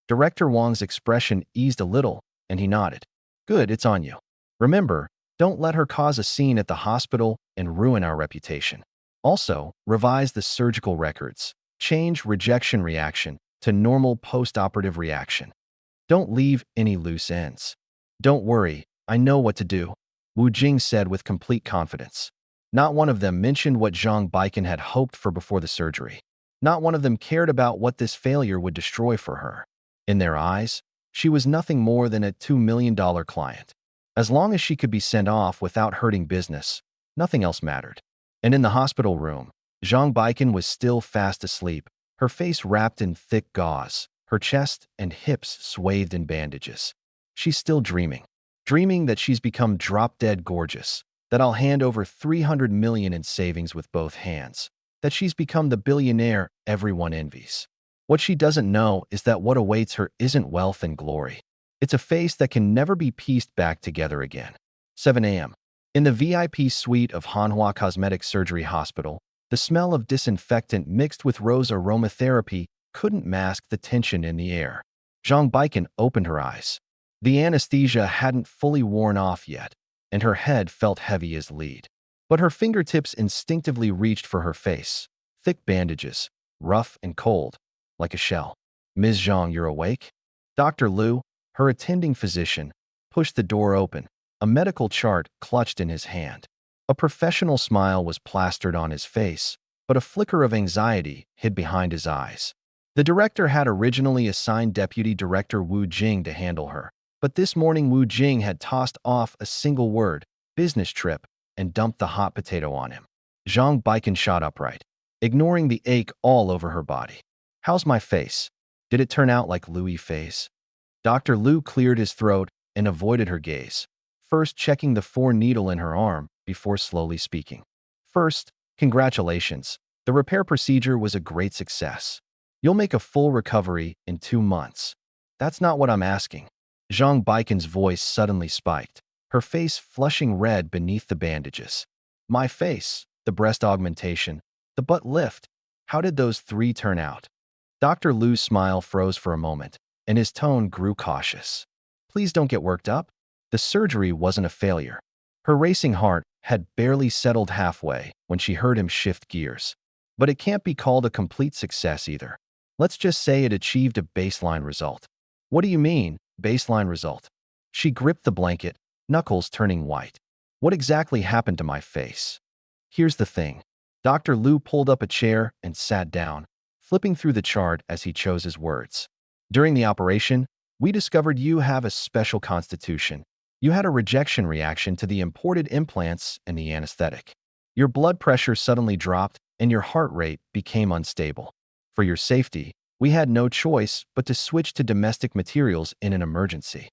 Director Wang's expression eased a little, and he nodded. Good, it's on you. Remember, don't let her cause a scene at the hospital and ruin our reputation. Also, revise the surgical records. Change rejection reaction to normal post-operative reaction. Don't leave any loose ends. Don't worry, I know what to do, Wu Jing said with complete confidence. Not one of them mentioned what Zhang Baiken had hoped for before the surgery. Not one of them cared about what this failure would destroy for her. In their eyes, she was nothing more than a $2 million client. As long as she could be sent off without hurting business, nothing else mattered. And in the hospital room, Zhang Baiken was still fast asleep, her face wrapped in thick gauze, her chest and hips swathed in bandages. She's still dreaming. Dreaming that she's become drop-dead gorgeous, that I'll hand over $300 million in savings with both hands, that she's become the billionaire everyone envies. What she doesn't know is that what awaits her isn't wealth and glory. It's a face that can never be pieced back together again. 7 a.m. In the VIP suite of Hanwha Cosmetic Surgery Hospital, the smell of disinfectant mixed with rose aromatherapy couldn't mask the tension in the air. Zhang Baiken opened her eyes. The anesthesia hadn't fully worn off yet, and her head felt heavy as lead. But her fingertips instinctively reached for her face. Thick bandages, rough and cold, like a shell. Ms. Zhang, you're awake? Dr. Liu, her attending physician, pushed the door open, a medical chart clutched in his hand. A professional smile was plastered on his face, but a flicker of anxiety hid behind his eyes. The director had originally assigned Deputy Director Wu Jing to handle her, but this morning Wu Jing had tossed off a single word, business trip, and dumped the hot potato on him. Zhang Baiken shot upright, ignoring the ache all over her body. How's my face? Did it turn out like Louis' face? Dr. Liu cleared his throat and avoided her gaze, first checking the 4-needle in her arm before slowly speaking. First, congratulations. The repair procedure was a great success. You'll make a full recovery in 2 months. That's not what I'm asking. Zhang Baiken's voice suddenly spiked, her face flushing red beneath the bandages. My face, the breast augmentation, the butt lift. How did those 3 turn out? Dr. Liu's smile froze for a moment, and his tone grew cautious. Please don't get worked up. The surgery wasn't a failure. Her racing heart had barely settled halfway when she heard him shift gears. But it can't be called a complete success either. Let's just say it achieved a baseline result. What do you mean, baseline result? She gripped the blanket, knuckles turning white. What exactly happened to my face? Here's the thing. Dr. Liu pulled up a chair and sat down, flipping through the chart as he chose his words. During the operation, We discovered you have a special constitution. You had a rejection reaction to the imported implants and the anesthetic. Your blood pressure suddenly dropped and your heart rate became unstable. For your safety, we had no choice but to switch to domestic materials in an emergency.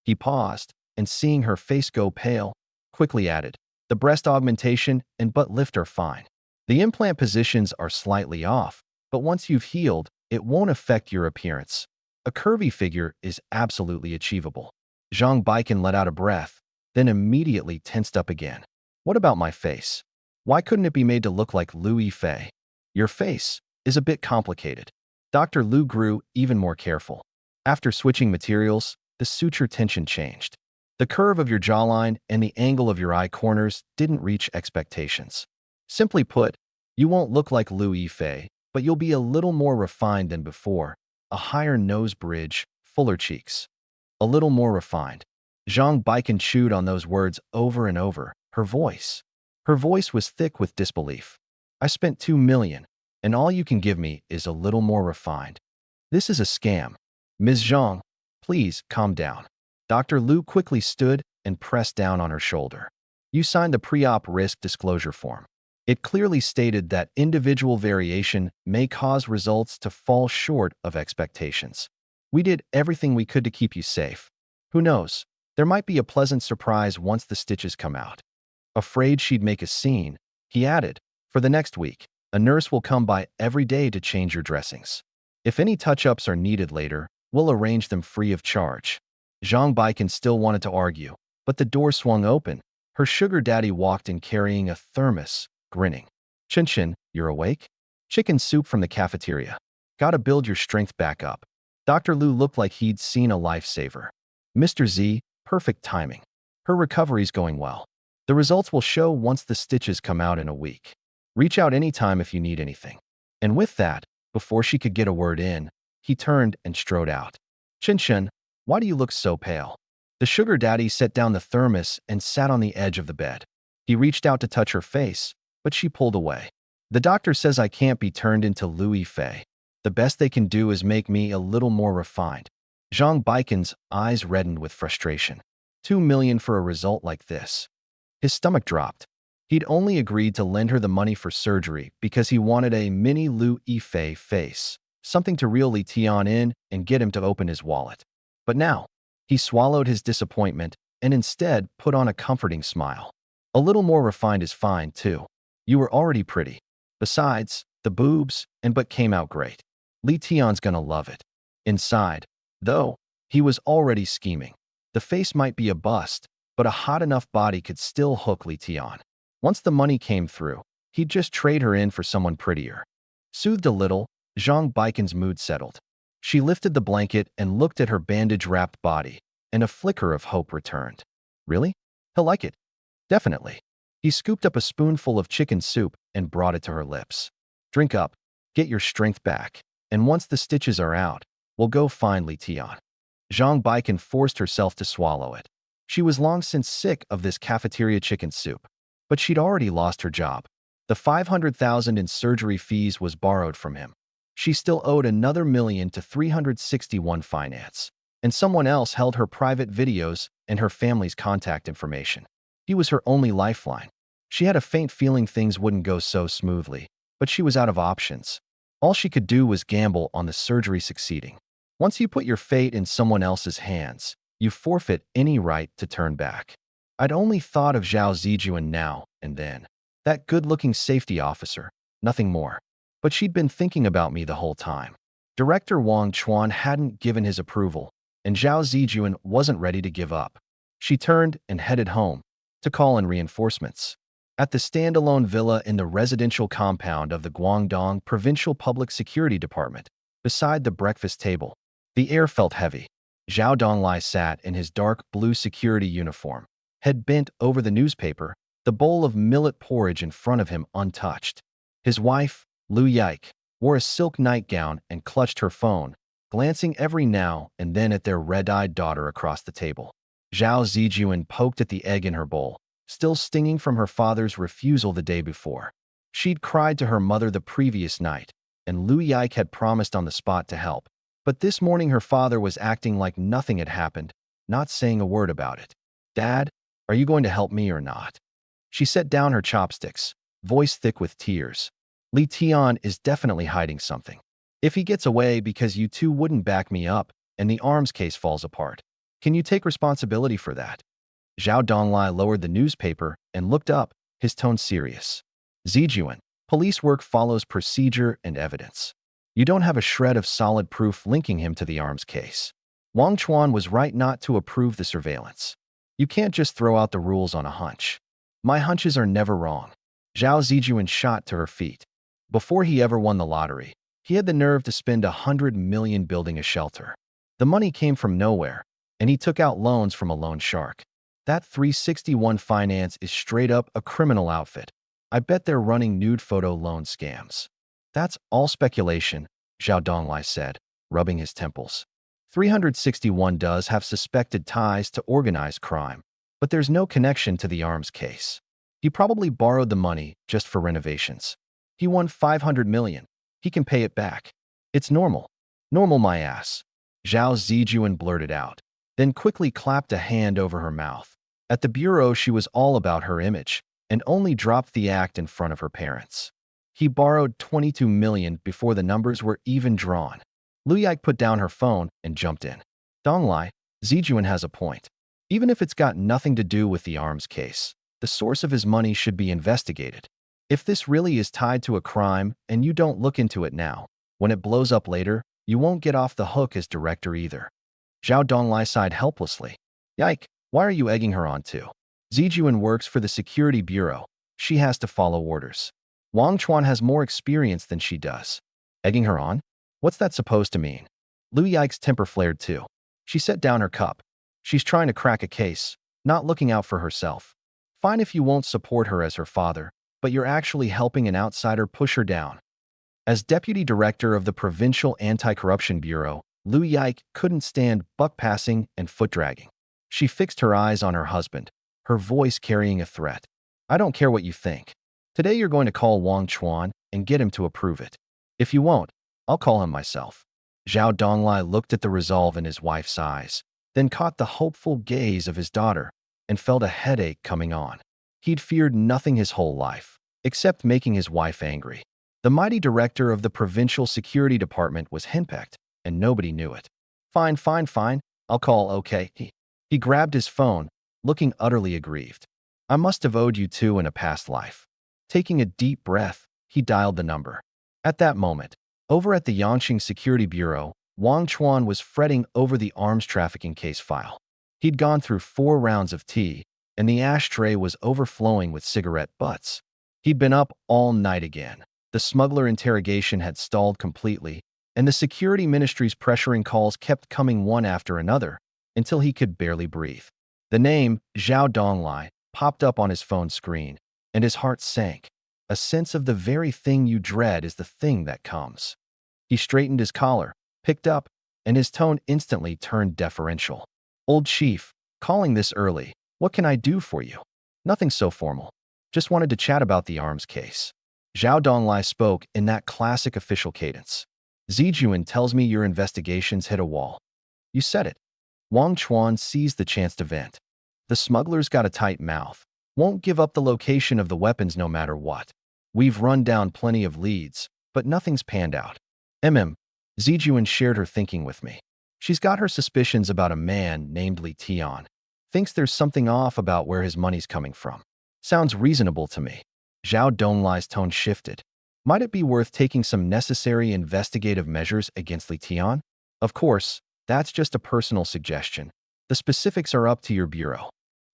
He paused, and seeing her face go pale, quickly added, the breast augmentation and butt lift are fine. The implant positions are slightly off, but once you've healed, it won't affect your appearance. A curvy figure is absolutely achievable. Zhang Baikan let out a breath, then immediately tensed up again. What about my face? Why couldn't it be made to look like Liu Yifei? Your face is a bit complicated. Dr. Liu grew even more careful. After switching materials, the suture tension changed. The curve of your jawline and the angle of your eye corners didn't reach expectations. Simply put, you won't look like Liu Yifei, but you'll be a little more refined than before. A higher nose bridge, fuller cheeks. A little more refined. Zhang Baikan chewed on those words over and over. Her voice was thick with disbelief. I spent 2 million, and all you can give me is a little more refined. This is a scam. Ms. Zhang, please calm down. Dr. Liu quickly stood and pressed down on her shoulder. You signed the pre-op risk disclosure form. It clearly stated that individual variation may cause results to fall short of expectations. We did everything we could to keep you safe. Who knows? There might be a pleasant surprise once the stitches come out. Afraid she'd make a scene, he added, for the next week, a nurse will come by every day to change your dressings. If any touch-ups are needed later, we'll arrange them free of charge. Zhang Baikan still wanted to argue, but the door swung open. Her sugar daddy walked in carrying a thermos, grinning. Chen, you're awake? Chicken soup from the cafeteria. Gotta build your strength back up. Dr. Liu looked like he'd seen a lifesaver. Mr. Z, perfect timing. Her recovery's going well. The results will show once the stitches come out in a week. Reach out anytime if you need anything. And with that, before she could get a word in, he turned and strode out. Chen, why do you look so pale? The sugar daddy set down the thermos and sat on the edge of the bed. He reached out to touch her face, but she pulled away. The doctor says I can't be turned into Liu Yifei. The best they can do is make me a little more refined. Zhang Baikan's eyes reddened with frustration. 2 million for a result like this. His stomach dropped. He'd only agreed to lend her the money for surgery because he wanted a mini Liu Yifei face, something to reel Li Tian in and get him to open his wallet. But now, he swallowed his disappointment and instead put on a comforting smile. A little more refined is fine, too. You were already pretty. Besides, the boobs and butt came out great. Li Tian's gonna love it. Inside, though, he was already scheming. The face might be a bust, but a hot enough body could still hook Li Tian. Once the money came through, he'd just trade her in for someone prettier. Soothed a little, Zhang Baikan's mood settled. She lifted the blanket and looked at her bandage-wrapped body, and a flicker of hope returned. Really? He'll like it. Definitely. He scooped up a spoonful of chicken soup and brought it to her lips. Drink up, get your strength back, and once the stitches are out, we'll go find Li Tian. Zhang Baikan forced herself to swallow it. She was long since sick of this cafeteria chicken soup, but she'd already lost her job. The 500,000 in surgery fees was borrowed from him. She still owed another million to 361 Finance, and someone else held her private videos and her family's contact information. He was her only lifeline. She had a faint feeling things wouldn't go so smoothly, but she was out of options. All she could do was gamble on the surgery succeeding. Once you put your fate in someone else's hands, you forfeit any right to turn back. I'd only thought of Zhao Zijuan now and then. That good-looking safety officer, nothing more. But she'd been thinking about me the whole time. Director Wang Chuan hadn't given his approval, and Zhao Zijuan wasn't ready to give up. She turned and headed home to call in reinforcements. At the standalone villa in the residential compound of the Guangdong Provincial Public Security Department, beside the breakfast table, the air felt heavy. Zhao Donglai sat in his dark blue security uniform, head bent over the newspaper, the bowl of millet porridge in front of him untouched. His wife, Liu Yike, wore a silk nightgown and clutched her phone, glancing every now and then at their red-eyed daughter across the table. Zhao Zijuan poked at the egg in her bowl, still stinging from her father's refusal the day before. She'd cried to her mother the previous night, and Liu Yike had promised on the spot to help. But this morning her father was acting like nothing had happened, not saying a word about it. Dad, are you going to help me or not? She set down her chopsticks, voice thick with tears. Li Tian is definitely hiding something. If he gets away because you two wouldn't back me up and the arms case falls apart, can you take responsibility for that? Zhao Donglai lowered the newspaper and looked up, his tone serious. Zijuan, police work follows procedure and evidence. You don't have a shred of solid proof linking him to the arms case. Wang Chuan was right not to approve the surveillance. You can't just throw out the rules on a hunch. My hunches are never wrong. Zhao Zijuan shot to her feet. Before he ever won the lottery, he had the nerve to spend 100 million building a shelter. The money came from nowhere, and he took out loans from a loan shark. That 361 Finance is straight up a criminal outfit. I bet they're running nude photo loan scams. That's all speculation, Zhao Donglai said, rubbing his temples. 361 does have suspected ties to organized crime, but there's no connection to the arms case. He probably borrowed the money just for renovations. He won 500 million. He can pay it back. It's normal. Normal my ass. Zhao Zijuan blurted out, then quickly clapped a hand over her mouth. At the bureau, she was all about her image and only dropped the act in front of her parents. He borrowed 22 million before the numbers were even drawn. Lu Yike put down her phone and jumped in. Donglai, Zijuan has a point. Even if it's got nothing to do with the arms case, the source of his money should be investigated. If this really is tied to a crime and you don't look into it now, when it blows up later, you won't get off the hook as director either. Zhao Donglai sighed helplessly. Yike, why are you egging her on too? Zijuan works for the security bureau. She has to follow orders. Wang Chuan has more experience than she does. Egging her on? What's that supposed to mean? Lu Yike's temper flared too. She set down her cup. She's trying to crack a case, not looking out for herself. Fine if you won't support her as her father, but you're actually helping an outsider push her down. As deputy director of the Provincial Anti-Corruption Bureau, Lu Yike couldn't stand buck-passing and foot-dragging. She fixed her eyes on her husband, her voice carrying a threat. I don't care what you think. Today you're going to call Wang Chuan and get him to approve it. If you won't, I'll call him myself. Zhao Donglai looked at the resolve in his wife's eyes, then caught the hopeful gaze of his daughter and felt a headache coming on. He'd feared nothing his whole life, except making his wife angry. The mighty director of the Provincial Security Department was henpecked, and nobody knew it. Fine, fine, fine. I'll call, okay. He grabbed his phone, looking utterly aggrieved. I must have owed you two in a past life. Taking a deep breath, he dialed the number. At that moment, over at the Yangqing Security Bureau, Wang Chuan was fretting over the arms trafficking case file. He'd gone through 4 rounds of tea, and the ashtray was overflowing with cigarette butts. He'd been up all night again. The smuggler interrogation had stalled completely, and the security ministry's pressuring calls kept coming one after another, until he could barely breathe. The name, Zhao Donglai, popped up on his phone screen, and his heart sank. A sense of the very thing you dread is the thing that comes. He straightened his collar, picked up, and his tone instantly turned deferential. Old chief, calling this early, what can I do for you? Nothing so formal. Just wanted to chat about the arms case. Zhao Donglai spoke in that classic official cadence. Zijuan tells me your investigations hit a wall. You said it. Wang Chuan seized the chance to vent. The smuggler's got a tight mouth. Won't give up the location of the weapons no matter what. We've run down plenty of leads, but nothing's panned out. Zijuan shared her thinking with me. She's got her suspicions about a man named Li Tian. Thinks there's something off about where his money's coming from. Sounds reasonable to me. Zhao Donglai's tone shifted. Might it be worth taking some necessary investigative measures against Li Tian? Of course, that's just a personal suggestion. The specifics are up to your bureau.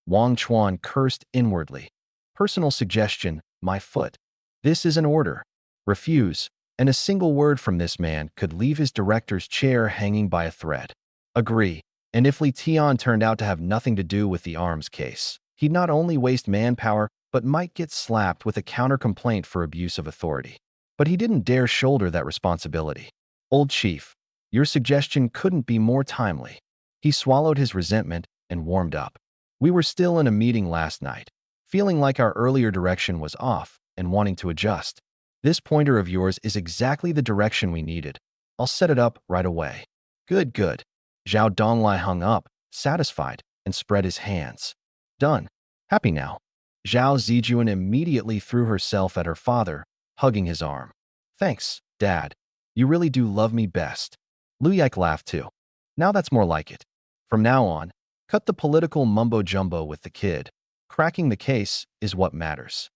Wang Chuan cursed inwardly. Personal suggestion, my foot. This is an order. Refuse, and a single word from this man could leave his director's chair hanging by a thread. Agree, and if Li Tian turned out to have nothing to do with the arms case, he'd not only waste manpower, but might get slapped with a counter-complaint for abuse of authority. But he didn't dare shoulder that responsibility. Old chief, your suggestion couldn't be more timely. He swallowed his resentment and warmed up. We were still in a meeting last night, feeling like our earlier direction was off and wanting to adjust. This pointer of yours is exactly the direction we needed. I'll set it up right away. Good, good. Zhao Donglai hung up, satisfied, and spread his hands. Done. Happy now. Zhao Zijuan immediately threw herself at her father, hugging his arm. Thanks, Dad. You really do love me best. Lu Yike laughed too. Now that's more like it. From now on, cut the political mumbo-jumbo with the kid. Cracking the case is what matters.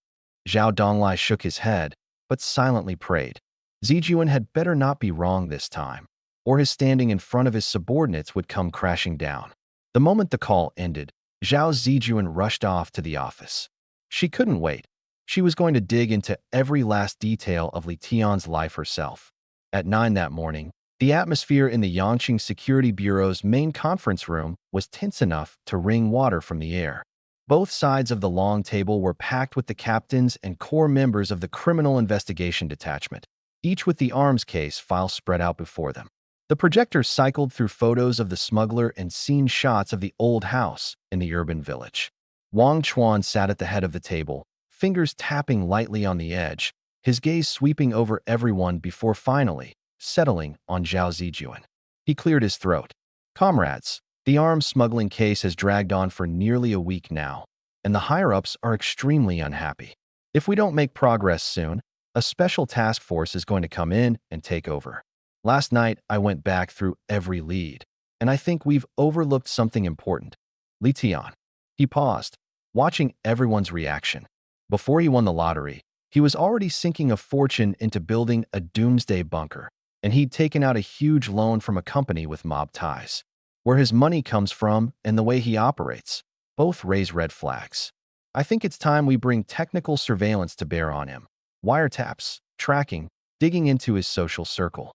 Zhao Donglai shook his head, but silently prayed. Zijuan had better not be wrong this time, or his standing in front of his subordinates would come crashing down. The moment the call ended, Zhao Zijuan rushed off to the office. She couldn't wait. She was going to dig into every last detail of Li Tian's life herself. At 9 that morning, the atmosphere in the Yangqing Security Bureau's main conference room was tense enough to wring water from the air. Both sides of the long table were packed with the captains and core members of the Criminal Investigation Detachment, each with the arms case file spread out before them. The projector cycled through photos of the smuggler and scene shots of the old house in the urban village. Wang Chuan sat at the head of the table, fingers tapping lightly on the edge, his gaze sweeping over everyone before finally settling on Zhao Zijuan. He cleared his throat. Comrades, the arms smuggling case has dragged on for nearly a week now, and the higher-ups are extremely unhappy. If we don't make progress soon, a special task force is going to come in and take over. Last night, I went back through every lead, and I think we've overlooked something important. Li Tian. He paused, watching everyone's reaction. Before he won the lottery, he was already sinking a fortune into building a doomsday bunker, and he'd taken out a huge loan from a company with mob ties. Where his money comes from and the way he operates, both raise red flags. I think it's time we bring technical surveillance to bear on him. Wiretaps, tracking, digging into his social circle.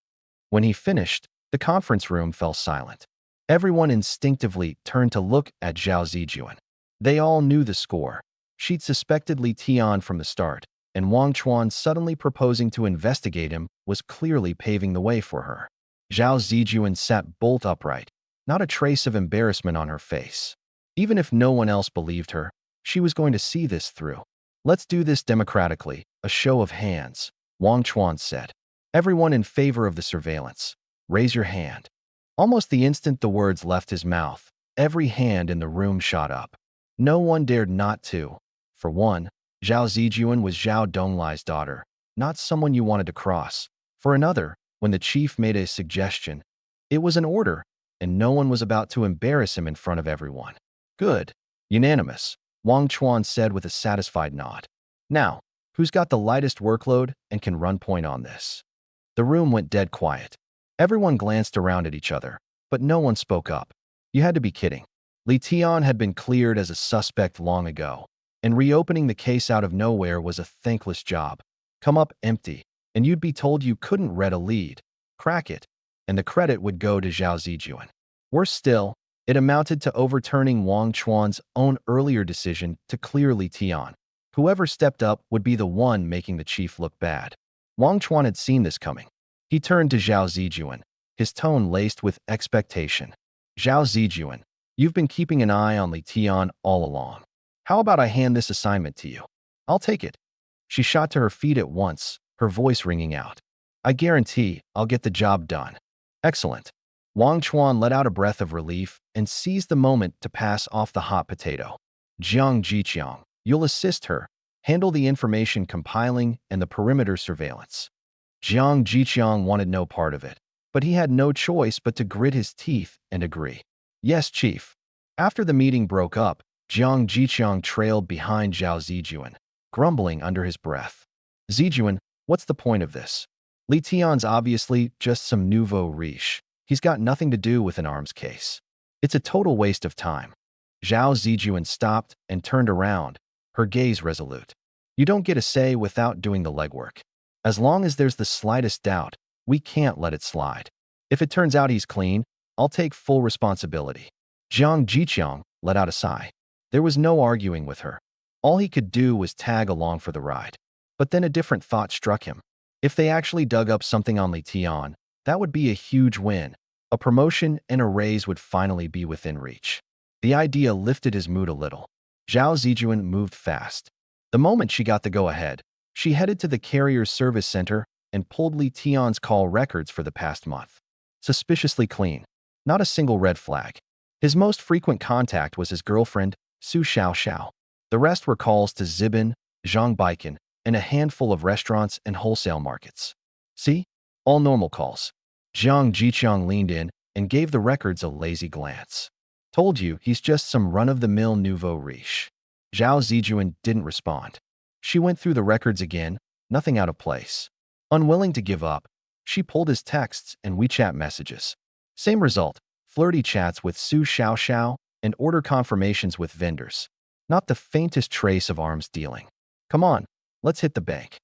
When he finished, the conference room fell silent. Everyone instinctively turned to look at Zhao Zijuan. They all knew the score. She'd suspected Li Tian from the start, and Wang Chuan suddenly proposing to investigate him was clearly paving the way for her. Zhao Zijuan sat bolt upright, not a trace of embarrassment on her face. Even if no one else believed her, she was going to see this through. Let's do this democratically, a show of hands, Wang Chuan said. Everyone in favor of the surveillance, raise your hand. Almost the instant the words left his mouth, every hand in the room shot up. No one dared not to. For one, Zhao Zijuan was Zhao Donglai's daughter, not someone you wanted to cross. For another, when the chief made a suggestion, it was an order, and no one was about to embarrass him in front of everyone. Good. Unanimous, Wang Chuan said with a satisfied nod. Now, who's got the lightest workload and can run point on this? The room went dead quiet. Everyone glanced around at each other, but no one spoke up. You had to be kidding. Li Tian had been cleared as a suspect long ago, and reopening the case out of nowhere was a thankless job. Come up empty, and you'd be told you couldn't read a lead. Crack it, and the credit would go to Zhao Zijuan. Worse still, it amounted to overturning Wang Chuan's own earlier decision to clear Li Tian. Whoever stepped up would be the one making the chief look bad. Wang Chuan had seen this coming. He turned to Zhao Zijuan, his tone laced with expectation. Zhao Zijuan, you've been keeping an eye on Li Tian all along. How about I hand this assignment to you? I'll take it. She shot to her feet at once, her voice ringing out. I guarantee I'll get the job done. Excellent. Wang Chuan let out a breath of relief and seized the moment to pass off the hot potato. Jiang Jiqiang, you'll assist her, handle the information compiling and the perimeter surveillance. Jiang Jiqiang wanted no part of it, but he had no choice but to grit his teeth and agree. Yes, Chief. After the meeting broke up, Jiang Jiqiang trailed behind Zhao Zijuan, grumbling under his breath. Zijuan, what's the point of this? Li Tian's obviously just some nouveau riche. He's got nothing to do with an arms case. It's a total waste of time. Zhao Zijuan stopped and turned around, her gaze resolute. You don't get a say without doing the legwork. As long as there's the slightest doubt, we can't let it slide. If it turns out he's clean, I'll take full responsibility. Jiang Jiqiang let out a sigh. There was no arguing with her. All he could do was tag along for the ride. But then a different thought struck him. If they actually dug up something on Li Tian, that would be a huge win. A promotion and a raise would finally be within reach. The idea lifted his mood a little. Zhao Zijuan moved fast. The moment she got the go-ahead, she headed to the carrier's service center and pulled Li Tian's call records for the past month. suspiciously clean. Not a single red flag. His most frequent contact was his girlfriend, Su Xiao. The rest were calls to Zibin, Zhongbaikan, and a handful of restaurants and wholesale markets. See? All normal calls. Jiang Jiqiang leaned in and gave the records a lazy glance. Told you, he's just some run-of-the-mill nouveau riche. Zhao Zijuan didn't respond. She went through the records again, nothing out of place. Unwilling to give up, she pulled his texts and WeChat messages. Same result, flirty chats with Su Xiao and order confirmations with vendors. Not the faintest trace of arms dealing. Come on, let's hit the bank.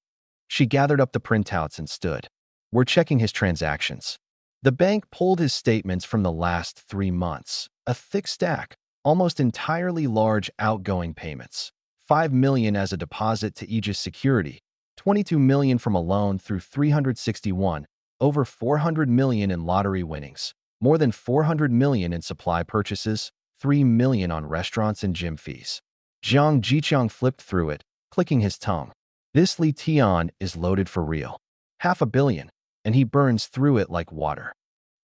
She gathered up the printouts and stood. We're checking his transactions. The bank pulled his statements from the last 3 months. A thick stack, almost entirely large outgoing payments. 5 million as a deposit to Aegis Security, 22 million from a loan through 361, over 400 million in lottery winnings, more than 400 million in supply purchases, 3 million on restaurants and gym fees. Jiang Jiqiang flipped through it, clicking his tongue. This Li Tian is loaded for real. 500 million, and he burns through it like water.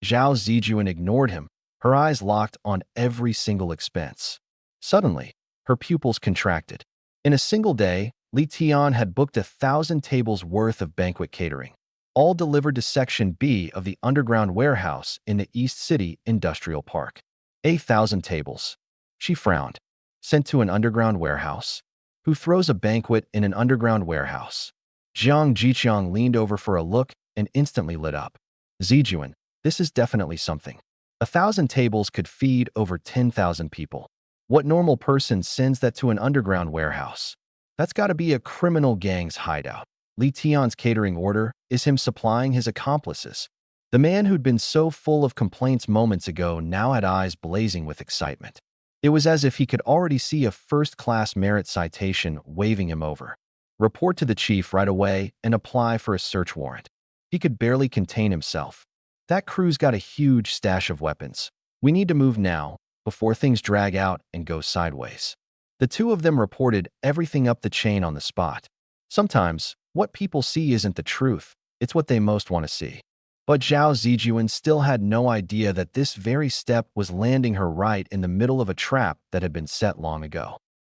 Zhao Zijuan ignored him, her eyes locked on every single expense. Suddenly, her pupils contracted. In a single day, Li Tian had booked 1,000 tables worth of banquet catering, all delivered to Section B of the underground warehouse in the East City Industrial Park. 1,000 tables. She frowned. Sent to an underground warehouse? Who throws a banquet in an underground warehouse? Jiang Jiqiang leaned over for a look and instantly lit up. Zijuan, this is definitely something. 1,000 tables could feed over 10,000 people. What normal person sends that to an underground warehouse? That's got to be a criminal gang's hideout. Li Tian's catering order is him supplying his accomplices. The man who'd been so full of complaints moments ago now had eyes blazing with excitement. It was as if he could already see a first-class merit citation waving him over. Report to the chief right away and apply for a search warrant. He could barely contain himself. That crew's got a huge stash of weapons. We need to move now, before things drag out and go sideways. The two of them reported everything up the chain on the spot. Sometimes, what people see isn't the truth, it's what they most want to see. But Zhao Zijuan still had no idea that this very step was landing her right in the middle of a trap that had been set long ago.